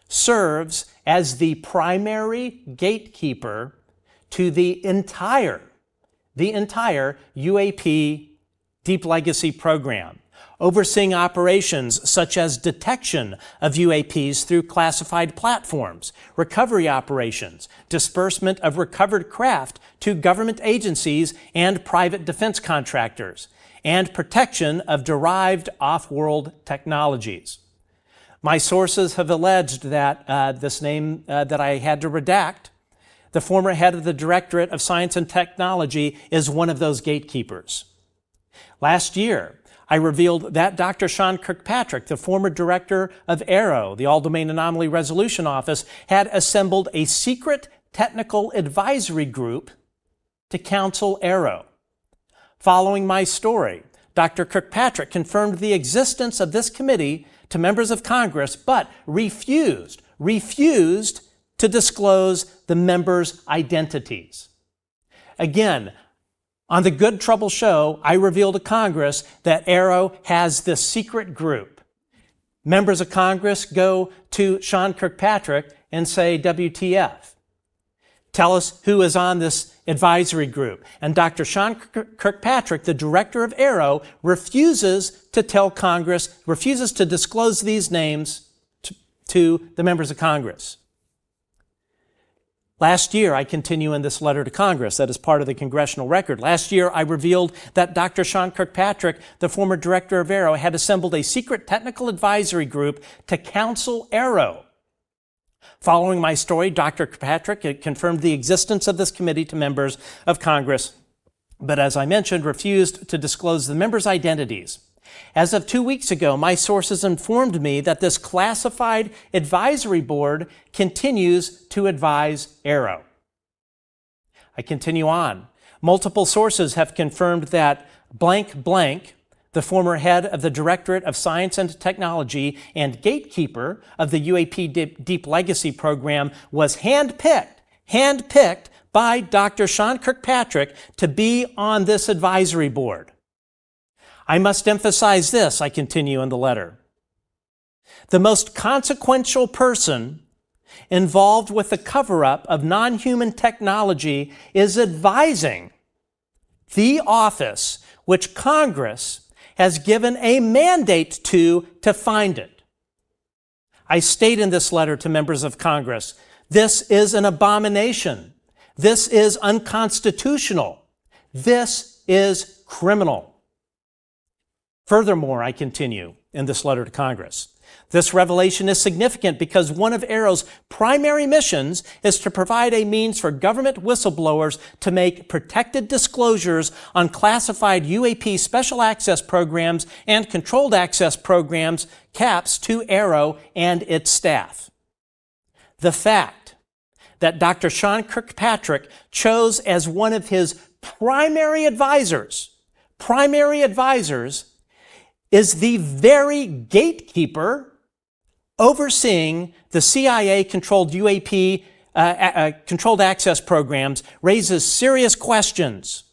serves as the primary gatekeeper to the entire UAP Deep Legacy program, overseeing operations such as detection of UAPs through classified platforms, recovery operations, disbursement of recovered craft to government agencies and private defense contractors, and protection of derived off-world technologies. My sources have alleged that this name that I had to redact, the former head of the Directorate of Science and Technology, is one of those gatekeepers. Last year, I revealed that Dr. Sean Kirkpatrick, the former director of AARO, the All-Domain Anomaly Resolution Office, had assembled a secret technical advisory group to counsel AARO. Following my story, Dr. Kirkpatrick confirmed the existence of this committee to members of Congress, but refused to disclose the members' identities. Again, on the Good Trouble Show, I revealed to Congress that AARO has this secret group. Members of Congress go to Sean Kirkpatrick and say, WTF. Tell us who is on this advisory group. And Dr. Sean Kirkpatrick, the director of AARO, refuses to tell Congress, refuses to disclose these names to the members of Congress. Last year, I continue in this letter to Congress that is part of the congressional record. Last year, I revealed that Dr. Sean Kirkpatrick, the former director of AARO, had assembled a secret technical advisory group to counsel AARO. Following my story, Dr. Kirkpatrick confirmed the existence of this committee to members of Congress, but as I mentioned, refused to disclose the members' identities. As of 2 weeks ago, my sources informed me that this classified advisory board continues to advise AARO. I continue on. Multiple sources have confirmed that blank blank, the former head of the Directorate of Science and Technology and gatekeeper of the UAP Deep Legacy program, was handpicked by Dr. Sean Kirkpatrick to be on this advisory board. I must emphasize this, I continue in the letter. The most consequential person involved with the cover-up of non-human technology is advising the office which Congress has given a mandate to find it. I state in this letter to members of Congress, this is an abomination. This is unconstitutional. This is criminal. Furthermore, I continue in this letter to Congress. This revelation is significant because one of AARO's primary missions is to provide a means for government whistleblowers to make protected disclosures on classified UAP special access programs and controlled access programs, CAPS, to AARO and its staff. The fact that Dr. Sean Kirkpatrick chose as one of his primary advisors is the very gatekeeper overseeing the CIA-controlled UAP controlled access programs raises serious questions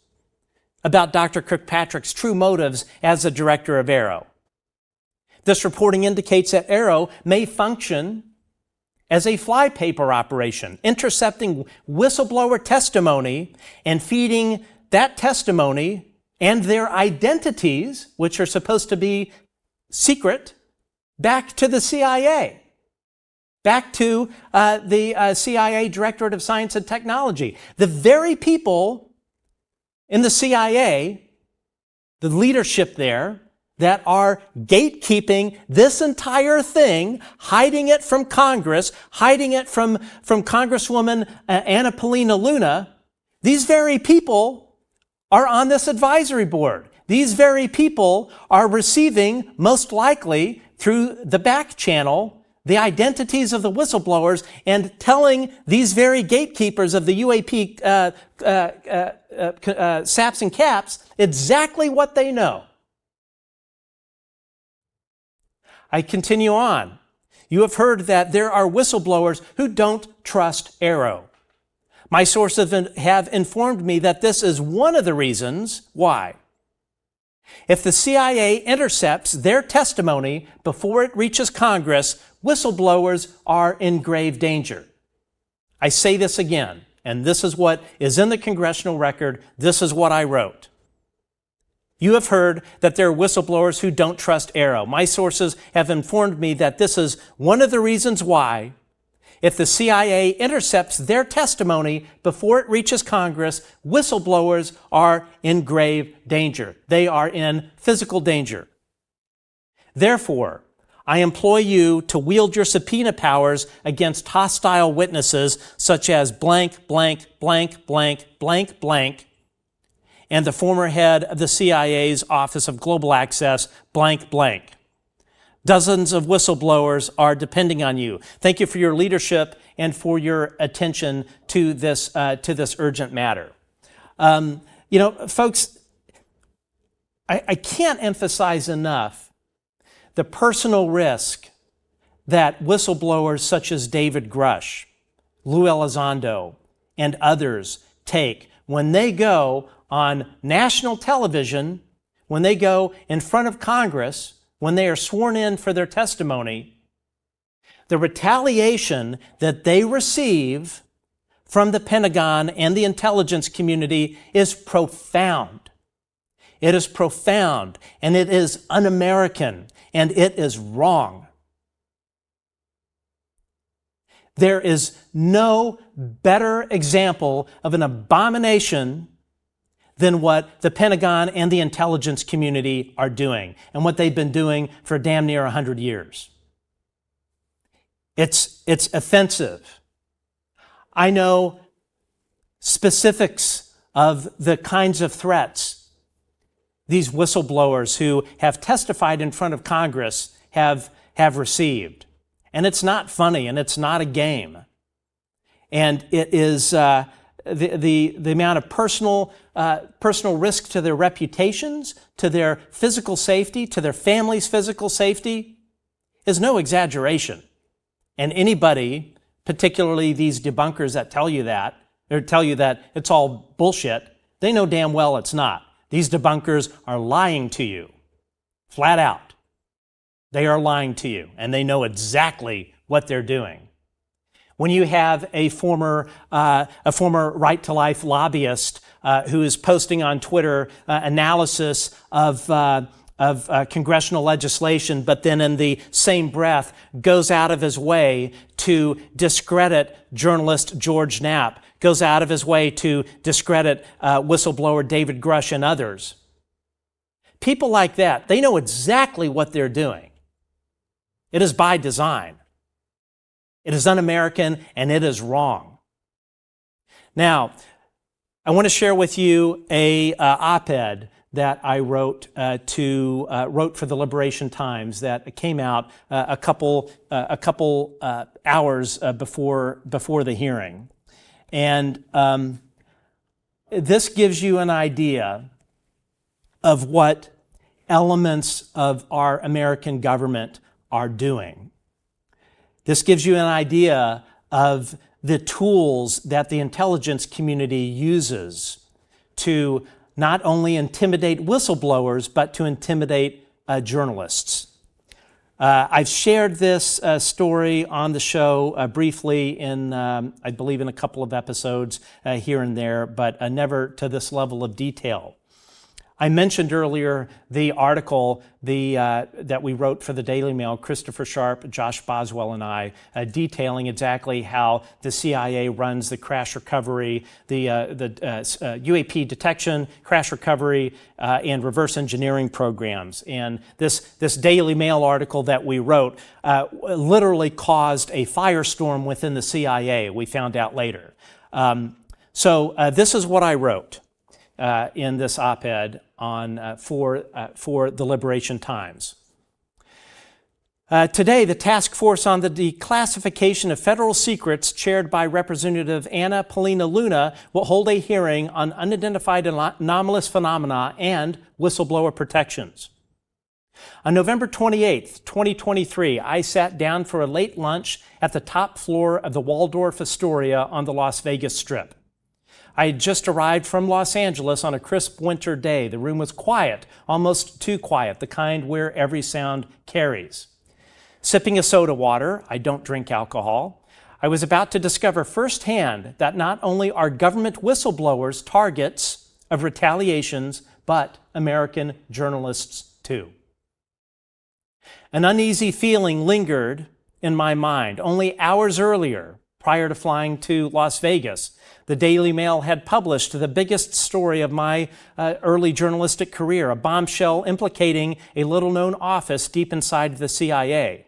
about Dr. Kirkpatrick's true motives as the director of AARO. This reporting indicates that AARO may function as a flypaper operation, intercepting whistleblower testimony and feeding that testimony and their identities, which are supposed to be secret, back to the CIA, back to the CIA Directorate of Science and Technology. The very people in the CIA, the leadership there, that are gatekeeping this entire thing, hiding it from Congress, hiding it from Congresswoman Anna Paulina Luna, these very people are on this advisory board. These very people are receiving, most likely, through the back channel, the identities of the whistleblowers and telling these very gatekeepers of the UAP SAPs and CAPs exactly what they know. I continue on. You have heard that there are whistleblowers who don't trust AARO. My sources have informed me that this is one of the reasons why. If the CIA intercepts their testimony before it reaches Congress, whistleblowers are in grave danger. I say this again, and this is what is in the congressional record. This is what I wrote. You have heard that there are whistleblowers who don't trust AARO. My sources have informed me that this is one of the reasons why, if the CIA intercepts their testimony before it reaches Congress, whistleblowers are in grave danger. They are in physical danger. Therefore, I employ you to wield your subpoena powers against hostile witnesses such as blank, blank, blank, blank, blank, blank, and the former head of the CIA's Office of Global Access, blank, blank. Dozens of whistleblowers are depending on you. Thank you for your leadership and for your attention to this urgent matter. Folks, I can't emphasize enough the personal risk that whistleblowers such as David Grush, Lou Elizondo, and others take when they go on national television, when they go in front of Congress, when they are sworn in for their testimony. The retaliation that they receive from the Pentagon and the intelligence community is profound. It is profound, and it is un-American, and it is wrong. There is no better example of an abomination than what the Pentagon and the intelligence community are doing and what they've been doing for damn near 100 years. It's offensive. I know specifics of the kinds of threats these whistleblowers who have testified in front of Congress have received. And it's not funny, and it's not a game. And it is the amount of personal risk to their reputations, to their physical safety, to their family's physical safety is no exaggeration. And anybody, particularly these debunkers that tell you that, or tell you that it's all bullshit, they know damn well it's not. These debunkers are lying to you, flat out. They are lying to you, and they know exactly what they're doing. When you have a former Right to Life lobbyist who is posting on Twitter analysis of congressional legislation, but then in the same breath goes out of his way to discredit journalist George Knapp, goes out of his way to discredit whistleblower David Grush and others. People like that, they know exactly what they're doing. It is by design. It is un-American and it is wrong. Now, I want to share with you a op-ed that I wrote wrote for the Liberation Times that came out a couple hours before the hearing, and this gives you an idea of what elements of our American government are doing. This gives you an idea of the tools that the intelligence community uses to not only intimidate whistleblowers, but to intimidate journalists. I've shared this story on the show briefly in, I believe, in a couple of episodes here and there, but never to this level of detail. I mentioned earlier the article that we wrote for the Daily Mail, Christopher Sharp, Josh Boswell, and I, detailing exactly how the CIA runs the crash recovery, the UAP detection, crash recovery, and reverse engineering programs. And this Daily Mail article that we wrote literally caused a firestorm within the CIA, we found out later. So this is what I wrote in this op-ed for the Liberation Times. Today, the Task Force on the Declassification of Federal Secrets, chaired by Representative Anna Paulina Luna, will hold a hearing on unidentified anomalous phenomena and whistleblower protections. On November 28, 2023, I sat down for a late lunch at the top floor of the Waldorf Astoria on the Las Vegas Strip. I had just arrived from Los Angeles on a crisp winter day. The room was quiet, almost too quiet, the kind where every sound carries. Sipping a soda water, I don't drink alcohol, I was about to discover firsthand that not only are government whistleblowers targets of retaliations, but American journalists too. An uneasy feeling lingered in my mind. Only hours earlier, prior to flying to Las Vegas, the Daily Mail had published the biggest story of my early journalistic career, a bombshell implicating a little-known office deep inside the CIA.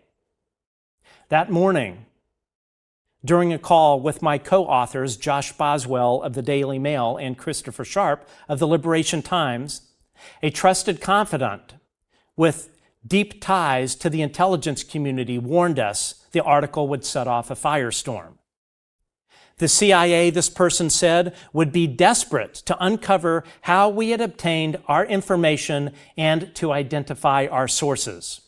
That morning, during a call with my co-authors, Josh Boswell of the Daily Mail and Christopher Sharp of the Liberation Times, a trusted confidant with deep ties to the intelligence community warned us the article would set off a firestorm. The CIA, this person said, would be desperate to uncover how we had obtained our information and to identify our sources.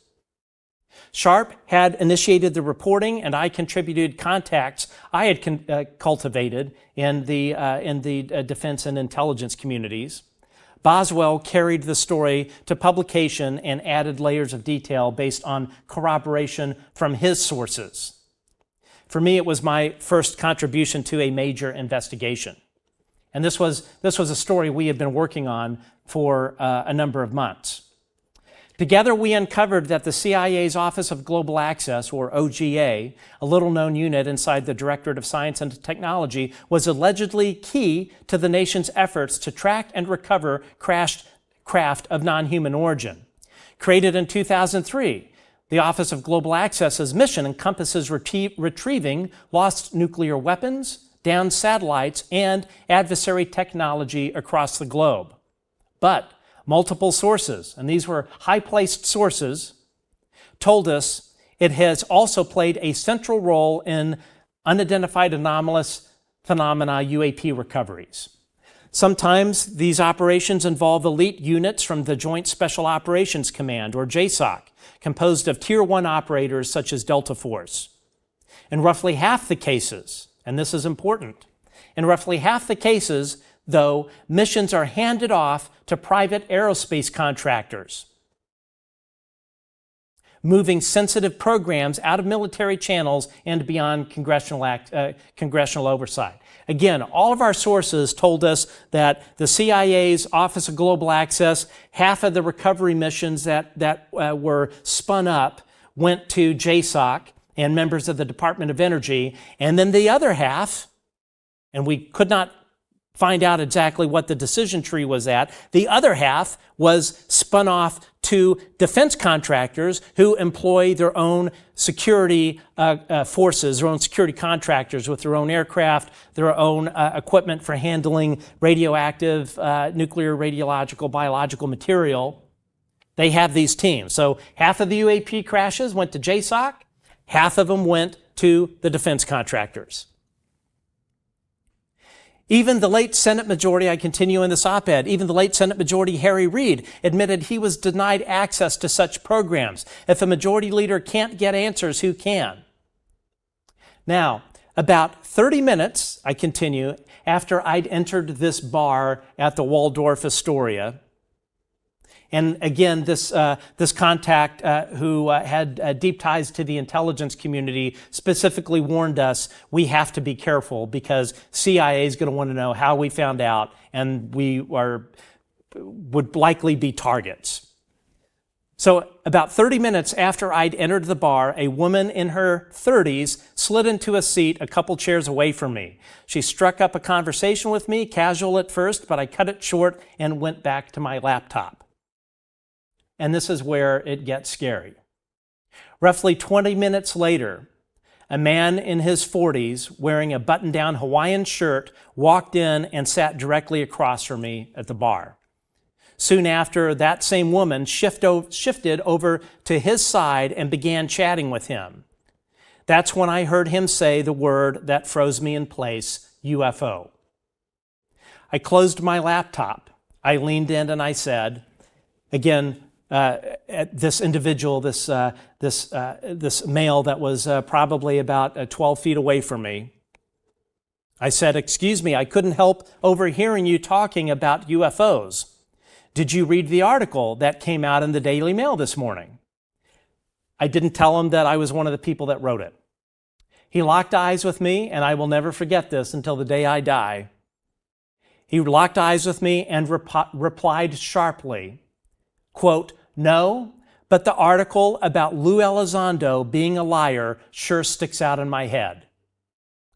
Sharp had initiated the reporting, and I contributed contacts I had cultivated in the defense and intelligence communities. Boswell carried the story to publication and added layers of detail based on corroboration from his sources. For me, it was my first contribution to a major investigation. And this was a story we had been working on for a number of months. Together, we uncovered that the CIA's Office of Global Access, or OGA, a little-known unit inside the Directorate of Science and Technology, was allegedly key to the nation's efforts to track and recover crashed craft of non-human origin. Created in 2003, the Office of Global Access's mission encompasses retrieving lost nuclear weapons, downed satellites, and adversary technology across the globe. But multiple sources, and these were high-placed sources, told us it has also played a central role in unidentified anomalous phenomena UAP recoveries. Sometimes these operations involve elite units from the Joint Special Operations Command, or JSOC, composed of Tier 1 operators such as Delta Force. In roughly half the cases, and this is important, in roughly half the cases, though, missions are handed off to private aerospace contractors, moving sensitive programs out of military channels and beyond congressional oversight. Again, all of our sources told us that the CIA's Office of Global Access, half of the recovery missions that were spun up went to JSOC and members of the Department of Energy, and then the other half And we could not find out exactly what the decision tree was at. The other half was spun off to defense contractors who employ their own security forces, their own security contractors with their own aircraft, their own equipment for handling radioactive, nuclear, radiological, biological material. They have these teams. So half of the UAP crashes went to JSOC, half of them went to the defense contractors. Even the late Senate Majority, I continue in this op-ed, even the late Senate Majority Harry Reid admitted he was denied access to such programs. If a majority leader can't get answers, who can? Now, about 30 minutes, I continue, after I'd entered this bar at the Waldorf Astoria, and again, this contact who had deep ties to the intelligence community specifically warned us, we have to be careful because CIA is going to want to know how we found out, and we would likely be targets. So about 30 minutes after I'd entered the bar, a woman in her 30s slid into a seat a couple chairs away from me. She struck up a conversation with me, casual at first, but I cut it short and went back to my laptop. And this is where it gets scary. Roughly 20 minutes later, a man in his 40s wearing a button-down Hawaiian shirt walked in and sat directly across from me at the bar. Soon after, that same woman shifted over to his side and began chatting with him. That's when I heard him say the word that froze me in place, UFO. I closed my laptop. I leaned in and I said, again, this individual, this male that was probably about 12 feet away from me, I said, "Excuse me, I couldn't help overhearing you talking about UFOs. Did you read the article that came out in the Daily Mail this morning?" I didn't tell him that I was one of the people that wrote it. He locked eyes with me, and I will never forget this until the day I die. He locked eyes with me and replied sharply, quote, "No, but the article about Lou Elizondo being a liar sure sticks out in my head."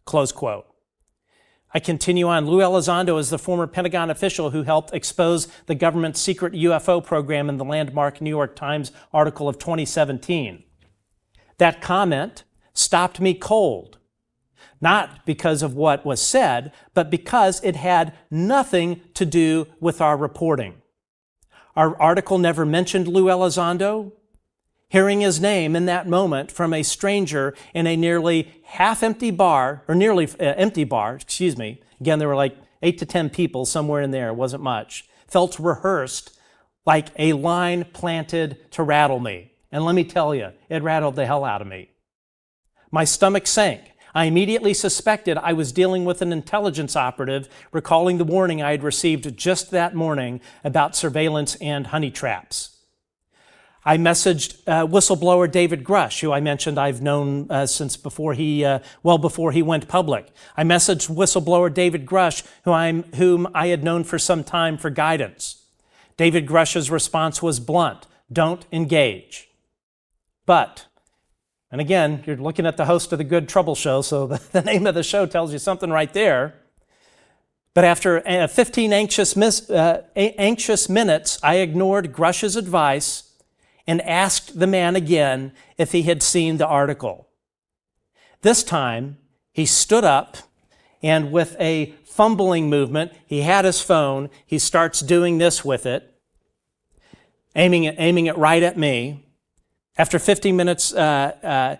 Close quote. I continue on. Lou Elizondo is the former Pentagon official who helped expose the government's secret UFO program in the landmark New York Times article of 2017. That comment stopped me cold, not because of what was said, but because it had nothing to do with our reporting. Our article never mentioned Lou Elizondo. Hearing his name in that moment from a stranger in a nearly half-empty bar, or nearly empty bar, again, there were like 8 to 10 people somewhere in there, it wasn't much, felt rehearsed like a line planted to rattle me. And let me tell you, it rattled the hell out of me. My stomach sank. I immediately suspected I was dealing with an intelligence operative, recalling the warning I had received just that morning about surveillance and honey traps. I messaged whistleblower David Grush, who I mentioned I've known since before he went public. I messaged whistleblower David Grush, whom I had known for some time, for guidance. David Grush's response was blunt: "Don't engage." But, and again, you're looking at the host of the Good Trouble Show, so the name of the show tells you something right there. But after 15 anxious minutes, I ignored Grush's advice and asked the man again if he had seen the article. This time, he stood up, and with a fumbling movement, he had his phone, he starts doing this with it, aiming it right at me. After 15 minutes, I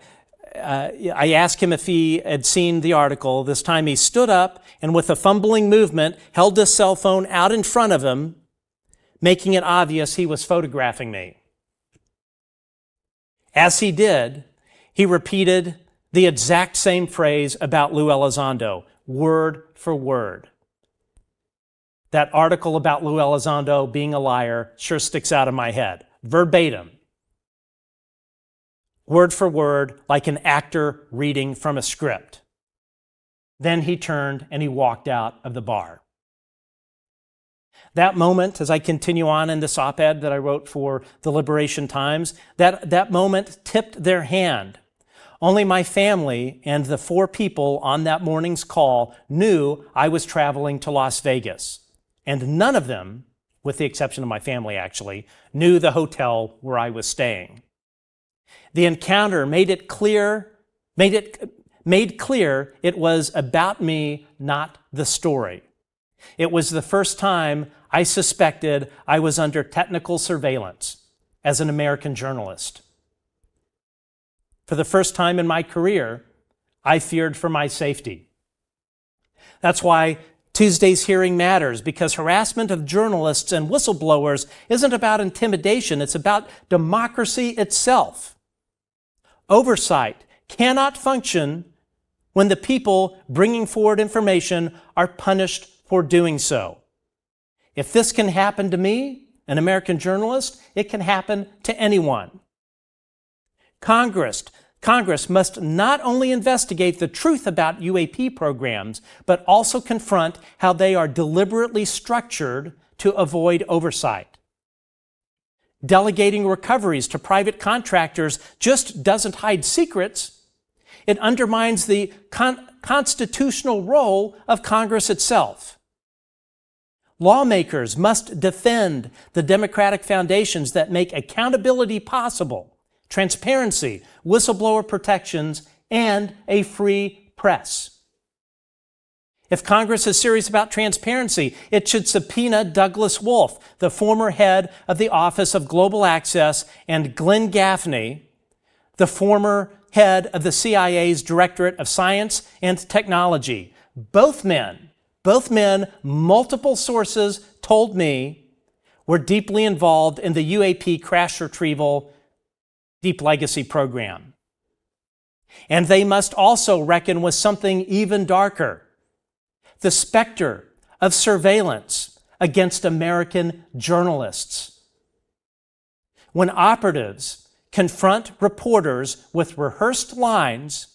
asked him if he had seen the article. This time he stood up and with a fumbling movement held his cell phone out in front of him, making it obvious he was photographing me. As he did, he repeated the exact same phrase about Lou Elizondo, word for word. That article about Lou Elizondo being a liar sure sticks out in my head, verbatim. Word for word, like an actor reading from a script. Then he turned and he walked out of the bar. That moment, as I continue on in this op-ed that I wrote for the Liberation Times, that moment tipped their hand Only my family and the 4 people on that morning's call knew I was traveling to Las Vegas. And none of them, with the exception of my family actually, knew the hotel where I was staying. The encounter made clear it was about me, not the story. It was the first time I suspected I was under technical surveillance as an American journalist. For the first time in my career, I feared for my safety. That's why Tuesday's hearing matters, because harassment of journalists and whistleblowers isn't about intimidation, it's about democracy itself. Oversight cannot function when the people bringing forward information are punished for doing so. If this can happen to me, an American journalist, it can happen to anyone. Congress must not only investigate the truth about UAP programs, but also confront how they are deliberately structured to avoid oversight. Delegating recoveries to private contractors just doesn't hide secrets. It undermines the constitutional role of Congress itself. Lawmakers must defend the democratic foundations that make accountability possible, transparency, whistleblower protections, and a free press. If Congress is serious about transparency, it should subpoena Douglas Wolfe, the former head of the Office of Global Access, and Glenn Gaffney, the former head of the CIA's Directorate of Science and Technology. Both men, multiple sources told me, were deeply involved in the UAP Crash-retrieval Deep Legacy program. And they must also reckon with something even darker, the specter of surveillance against American journalists. When operatives confront reporters with rehearsed lines,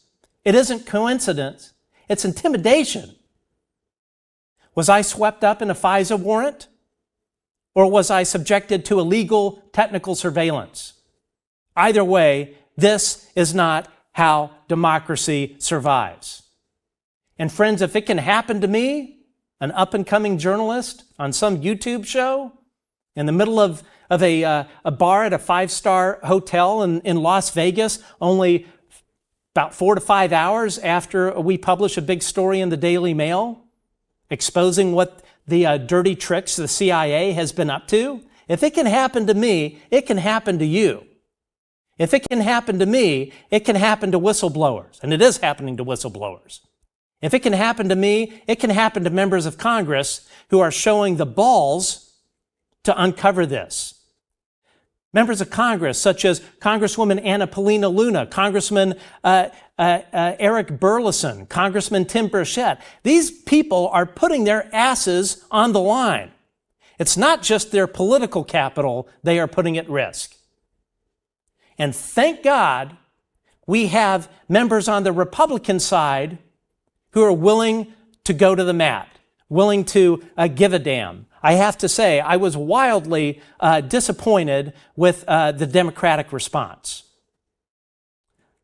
it isn't coincidence, it's intimidation. Was I swept up in a FISA warrant? Or was I subjected to illegal technical surveillance? Either way, this is not how democracy survives. And friends, if it can happen to me, an up-and-coming journalist on some YouTube show, in the middle of a bar at a 5-star hotel in Las Vegas, only about 4 to 5 hours after we publish a big story in the Daily Mail, exposing what the dirty tricks the CIA has been up to, if it can happen to me, it can happen to you. If it can happen to me, it can happen to whistleblowers, and it is happening to whistleblowers. If it can happen to me, it can happen to members of Congress who are showing the balls to uncover this. Members of Congress, such as Congresswoman Anna Paulina Luna, Congressman Eric Burleson, Congressman Tim Burchett, these people are putting their asses on the line. It's not just their political capital they are putting at risk. And thank God we have members on the Republican side who are willing to go to the mat, willing to give a damn. I have to say, I was wildly disappointed with the Democratic response.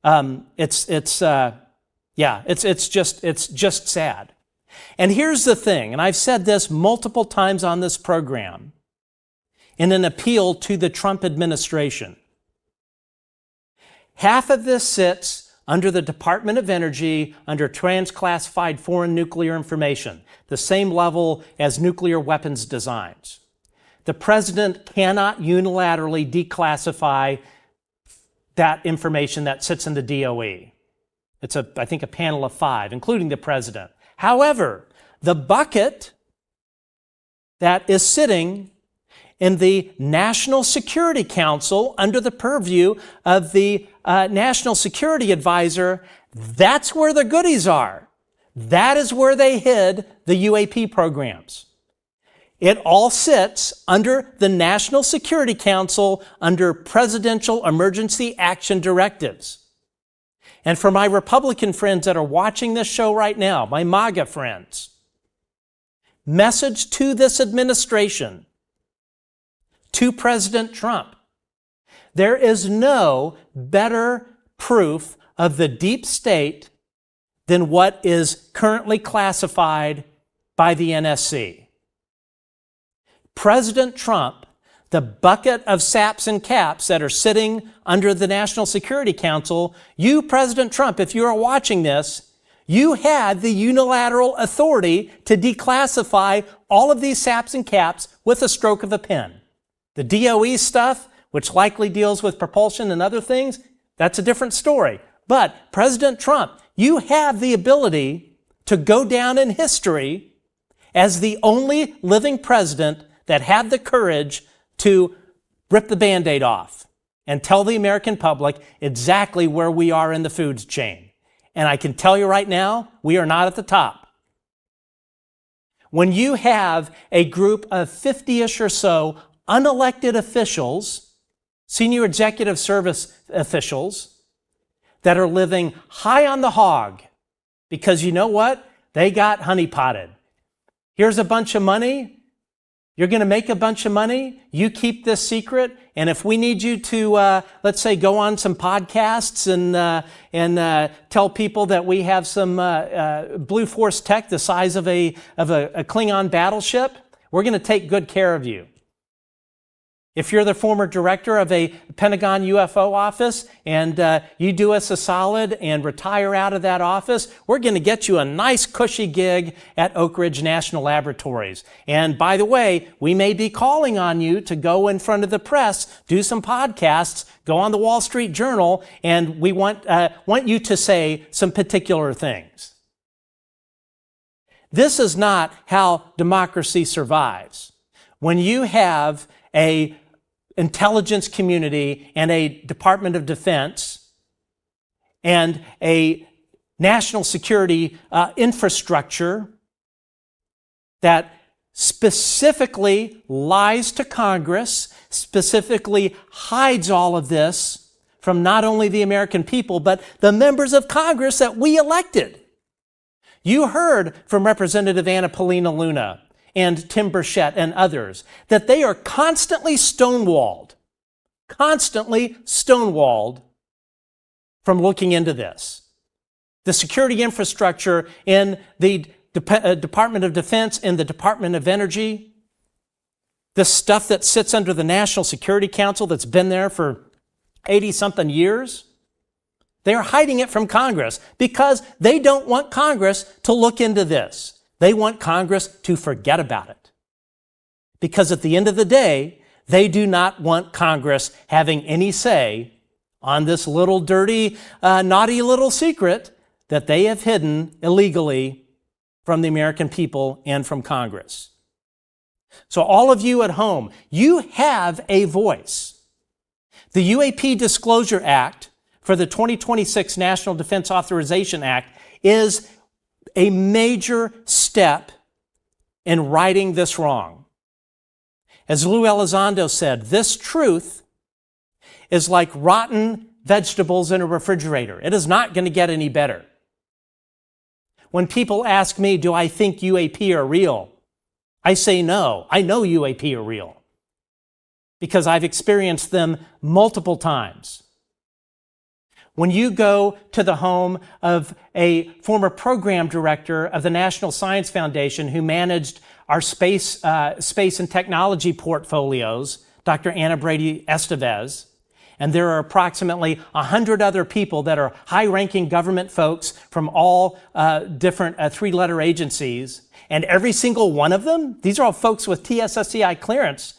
It's just sad. And here's the thing, and I've said this multiple times on this program, in an appeal to the Trump administration. Half of this sits under the Department of Energy, under transclassified foreign nuclear information, the same level as nuclear weapons designs. The president cannot unilaterally declassify that information that sits in the DOE. It's, I think, a panel of 5, including the president. However, the bucket that is sitting in the National Security Council under the purview of the National Security Advisor, that's where the goodies are. That is where they hid the UAP programs. It all sits under the National Security Council under presidential emergency action directives. And for my Republican friends that are watching this show right now, my MAGA friends, message to this administration, to President Trump, there is no better proof of the deep state than what is currently classified by the NSC. President Trump, the bucket of saps and caps that are sitting under the National Security Council, you, President Trump, if you are watching this, you had the unilateral authority to declassify all of these saps and caps with a stroke of a pen. The DOE stuff, which likely deals with propulsion and other things, that's a different story. But President Trump, you have the ability to go down in history as the only living president that had the courage to rip the Band-Aid off and tell the American public exactly where we are in the food chain. And I can tell you right now, we are not at the top. When you have a group of 50-ish or so unelected officials, senior executive service officials, that are living high on the hog because you know what? They got honeypotted. Here's a bunch of money. You're going to make a bunch of money. You keep this secret. And if we need you to, let's say, go on some podcasts and tell people that we have some Blue Force tech the size of a Klingon battleship, we're going to take good care of you. If you're the former director of a Pentagon UFO office and you do us a solid and retire out of that office, we're going to get you a nice cushy gig at Oak Ridge National Laboratories. And by the way, we may be calling on you to go in front of the press, do some podcasts, go on the Wall Street Journal, and we want you to say some particular things. This is not how democracy survives. When you have a intelligence community and a Department of Defense and a national security infrastructure that specifically lies to Congress, specifically hides all of this from not only the American people, but the members of Congress that we elected. You heard from Representative Anna Paulina Luna and Tim Burchett and others, that they are constantly stonewalled from looking into this. The security infrastructure in the Department of Defense and the Department of Energy, the stuff that sits under the National Security Council that's been there for 80-something years, they are hiding it from Congress because they don't want Congress to look into this. They want Congress to forget about it. Because at the end of the day, they do not want Congress having any say on this little dirty, naughty little secret that they have hidden illegally from the American people and from Congress. So all of you at home, you have a voice. The UAP Disclosure Act for the 2026 National Defense Authorization Act is a major step in righting this wrong. As Lou Elizondo said, this truth is like rotten vegetables in a refrigerator. It is not going to get any better. When people ask me, do I think UAP are real? I say no. I know UAP are real because I've experienced them multiple times. When you go to the home of a former program director of the National Science Foundation who managed our space and technology portfolios, Dr. Anna Brady Estevez, and there are approximately 100 other people that are high-ranking government folks from all different three-letter agencies, and every single one of them, these are all folks with TSSCI clearance,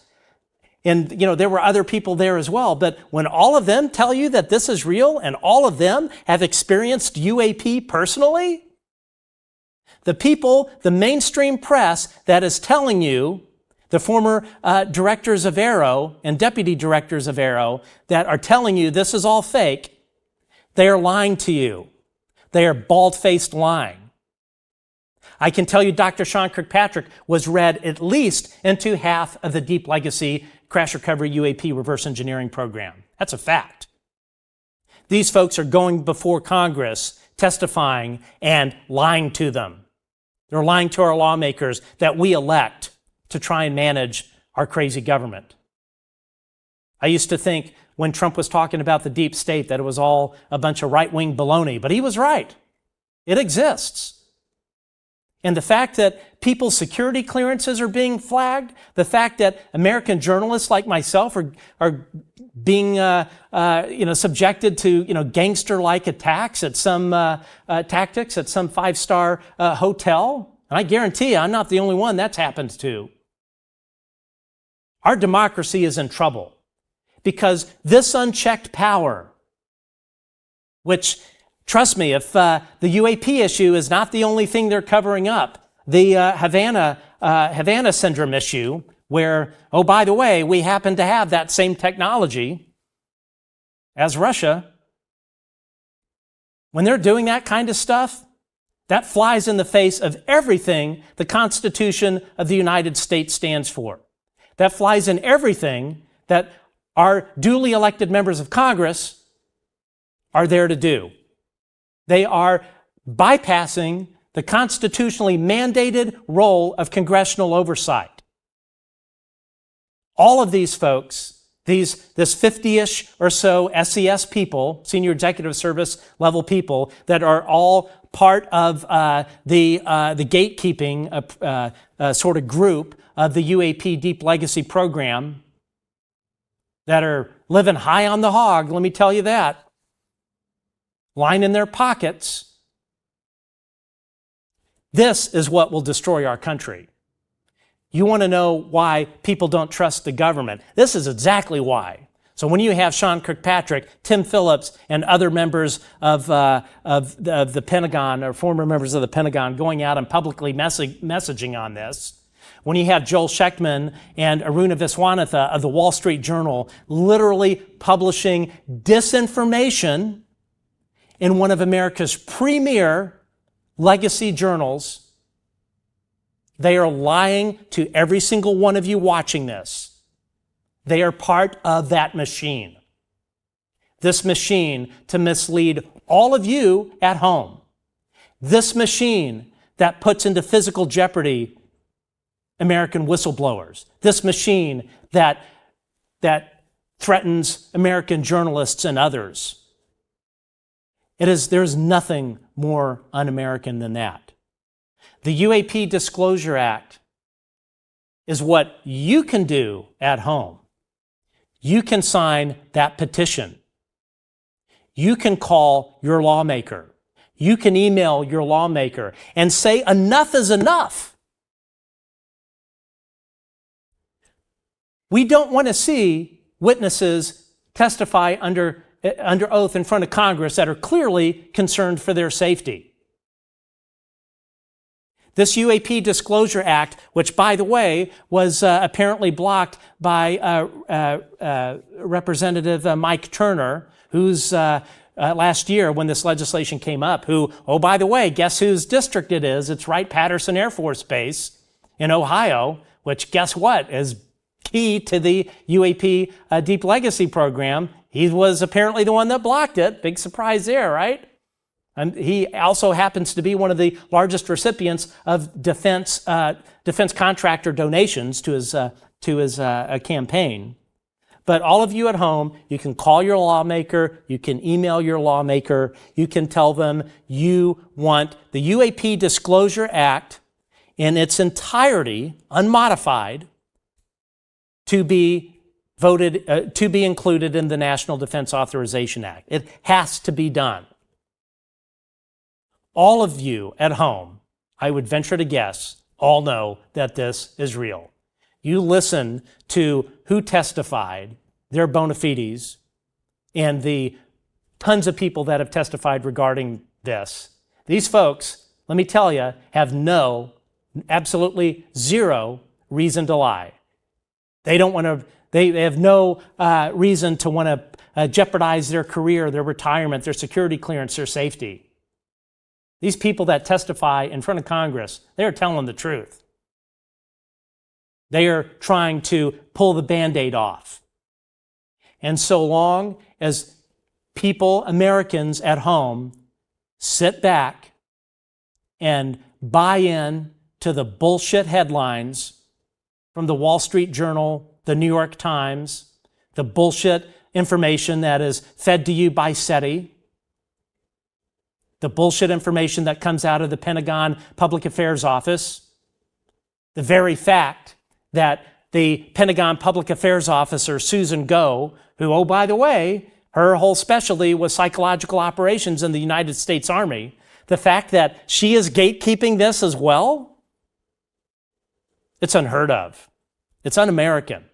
and, there were other people there as well. But when all of them tell you that this is real and all of them have experienced UAP personally, the people, the mainstream press that is telling you, the former directors of AARO and deputy directors of AARO that are telling you this is all fake, they are lying to you. They are bald-faced lying. I can tell you Dr. Sean Kirkpatrick was read at least into half of the Deep Legacy Crash Recovery UAP reverse engineering program. That's a fact. These folks are going before Congress, testifying and lying to them. They're lying to our lawmakers that we elect to try and manage our crazy government. I used to think when Trump was talking about the deep state, that it was all a bunch of right-wing baloney. But he was right. It exists. And the fact that people's security clearances are being flagged, the fact that American journalists like myself are being subjected to gangster-like attacks at some tactics at some five-star hotel, and I guarantee you I'm not the only one that's happened to. Our democracy is in trouble because this unchecked power, which, trust me, if the UAP issue is not the only thing they're covering up, the Havana syndrome issue, where, oh, by the way, we happen to have that same technology as Russia, when they're doing that kind of stuff, that flies in the face of everything the Constitution of the United States stands for. That flies in everything that our duly elected members of Congress are there to do. They are bypassing the constitutionally mandated role of congressional oversight. All of these folks, this 50-ish or so SES people, senior executive service level people, that are all part of the gatekeeping sort of group of the UAP Deep Legacy Program, that are living high on the hog, let me tell you that, lining their pockets. This is what will destroy our country. You want to know why people don't trust the government? This is exactly why. So when you have Sean Kirkpatrick, Tim Phillips, and other members of the Pentagon, or former members of the Pentagon, going out and publicly messaging on this, when you have Joel Schechtman and Aruna Viswanathan of the Wall Street Journal literally publishing disinformation in one of America's premier legacy journals, they are lying to every single one of you watching this. They are part of that machine. This machine to mislead all of you at home. This machine that puts into physical jeopardy American whistleblowers. This machine that threatens American journalists and others. There's nothing more un-American than that. The UAP Disclosure Act is what you can do at home. You can sign that petition. You can call your lawmaker. You can email your lawmaker and say enough is enough. We don't want to see witnesses testify under oath in front of Congress that are clearly concerned for their safety. This UAP Disclosure Act, which, by the way, was apparently blocked by Representative Mike Turner, who's last year when this legislation came up, who, oh, by the way, guess whose district it is? It's Wright-Patterson Air Force Base in Ohio, which, guess what, is key to the UAP Deep Legacy Program. He was apparently the one that blocked it. Big surprise there, right? And he also happens to be one of the largest recipients of defense contractor donations to his campaign. But all of you at home, you can call your lawmaker, you can email your lawmaker, you can tell them you want the UAP Disclosure Act in its entirety, unmodified, to be voted, to be included in the National Defense Authorization Act. It has to be done. All of you at home, I would venture to guess, all know that this is real. You listen to who testified, their bona fides, and the tons of people that have testified regarding this. These folks, let me tell you, have absolutely zero reason to lie. They don't want to, they have no reason to want to jeopardize their career, their retirement, their security clearance, their safety. These people that testify in front of Congress, they are telling the truth. They are trying to pull the Band-Aid off. And so long as people, Americans at home, sit back and buy in to the bullshit headlines from the Wall Street Journal, the New York Times, the bullshit information that is fed to you by SETI, the bullshit information that comes out of the Pentagon Public Affairs Office, the very fact that the Pentagon Public Affairs Officer, Susan Go, who, oh, by the way, her whole specialty was psychological operations in the United States Army, the fact that she is gatekeeping this as well, it's unheard of. It's un-American.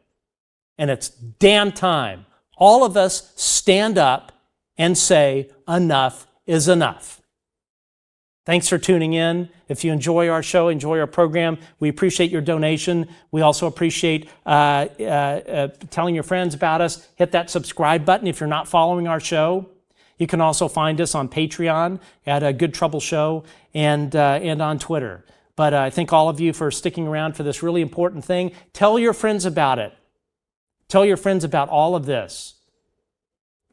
And it's damn time all of us stand up and say enough is enough. Thanks for tuning in. If you enjoy our show, enjoy our program, we appreciate your donation. We also appreciate telling your friends about us. Hit that subscribe button if you're not following our show. You can also find us on Patreon at A Good Trouble Show and on Twitter. But I thank all of you for sticking around for this really important thing. Tell your friends about it. Tell your friends about all of this.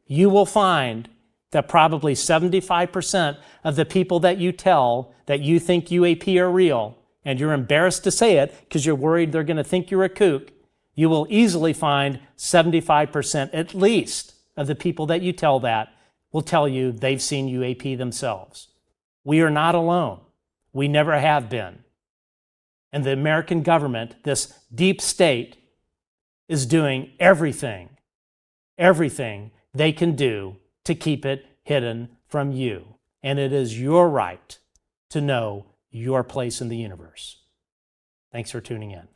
You will find that probably 75% of the people that you tell that you think UAP are real, and you're embarrassed to say it because you're worried they're going to think you're a kook, you will easily find 75% at least of the people that you tell that will tell you they've seen UAP themselves. We are not alone. We never have been. And the American government, this deep state, is doing everything they can do to keep it hidden from you. And it is your right to know your place in the universe. Thanks for tuning in.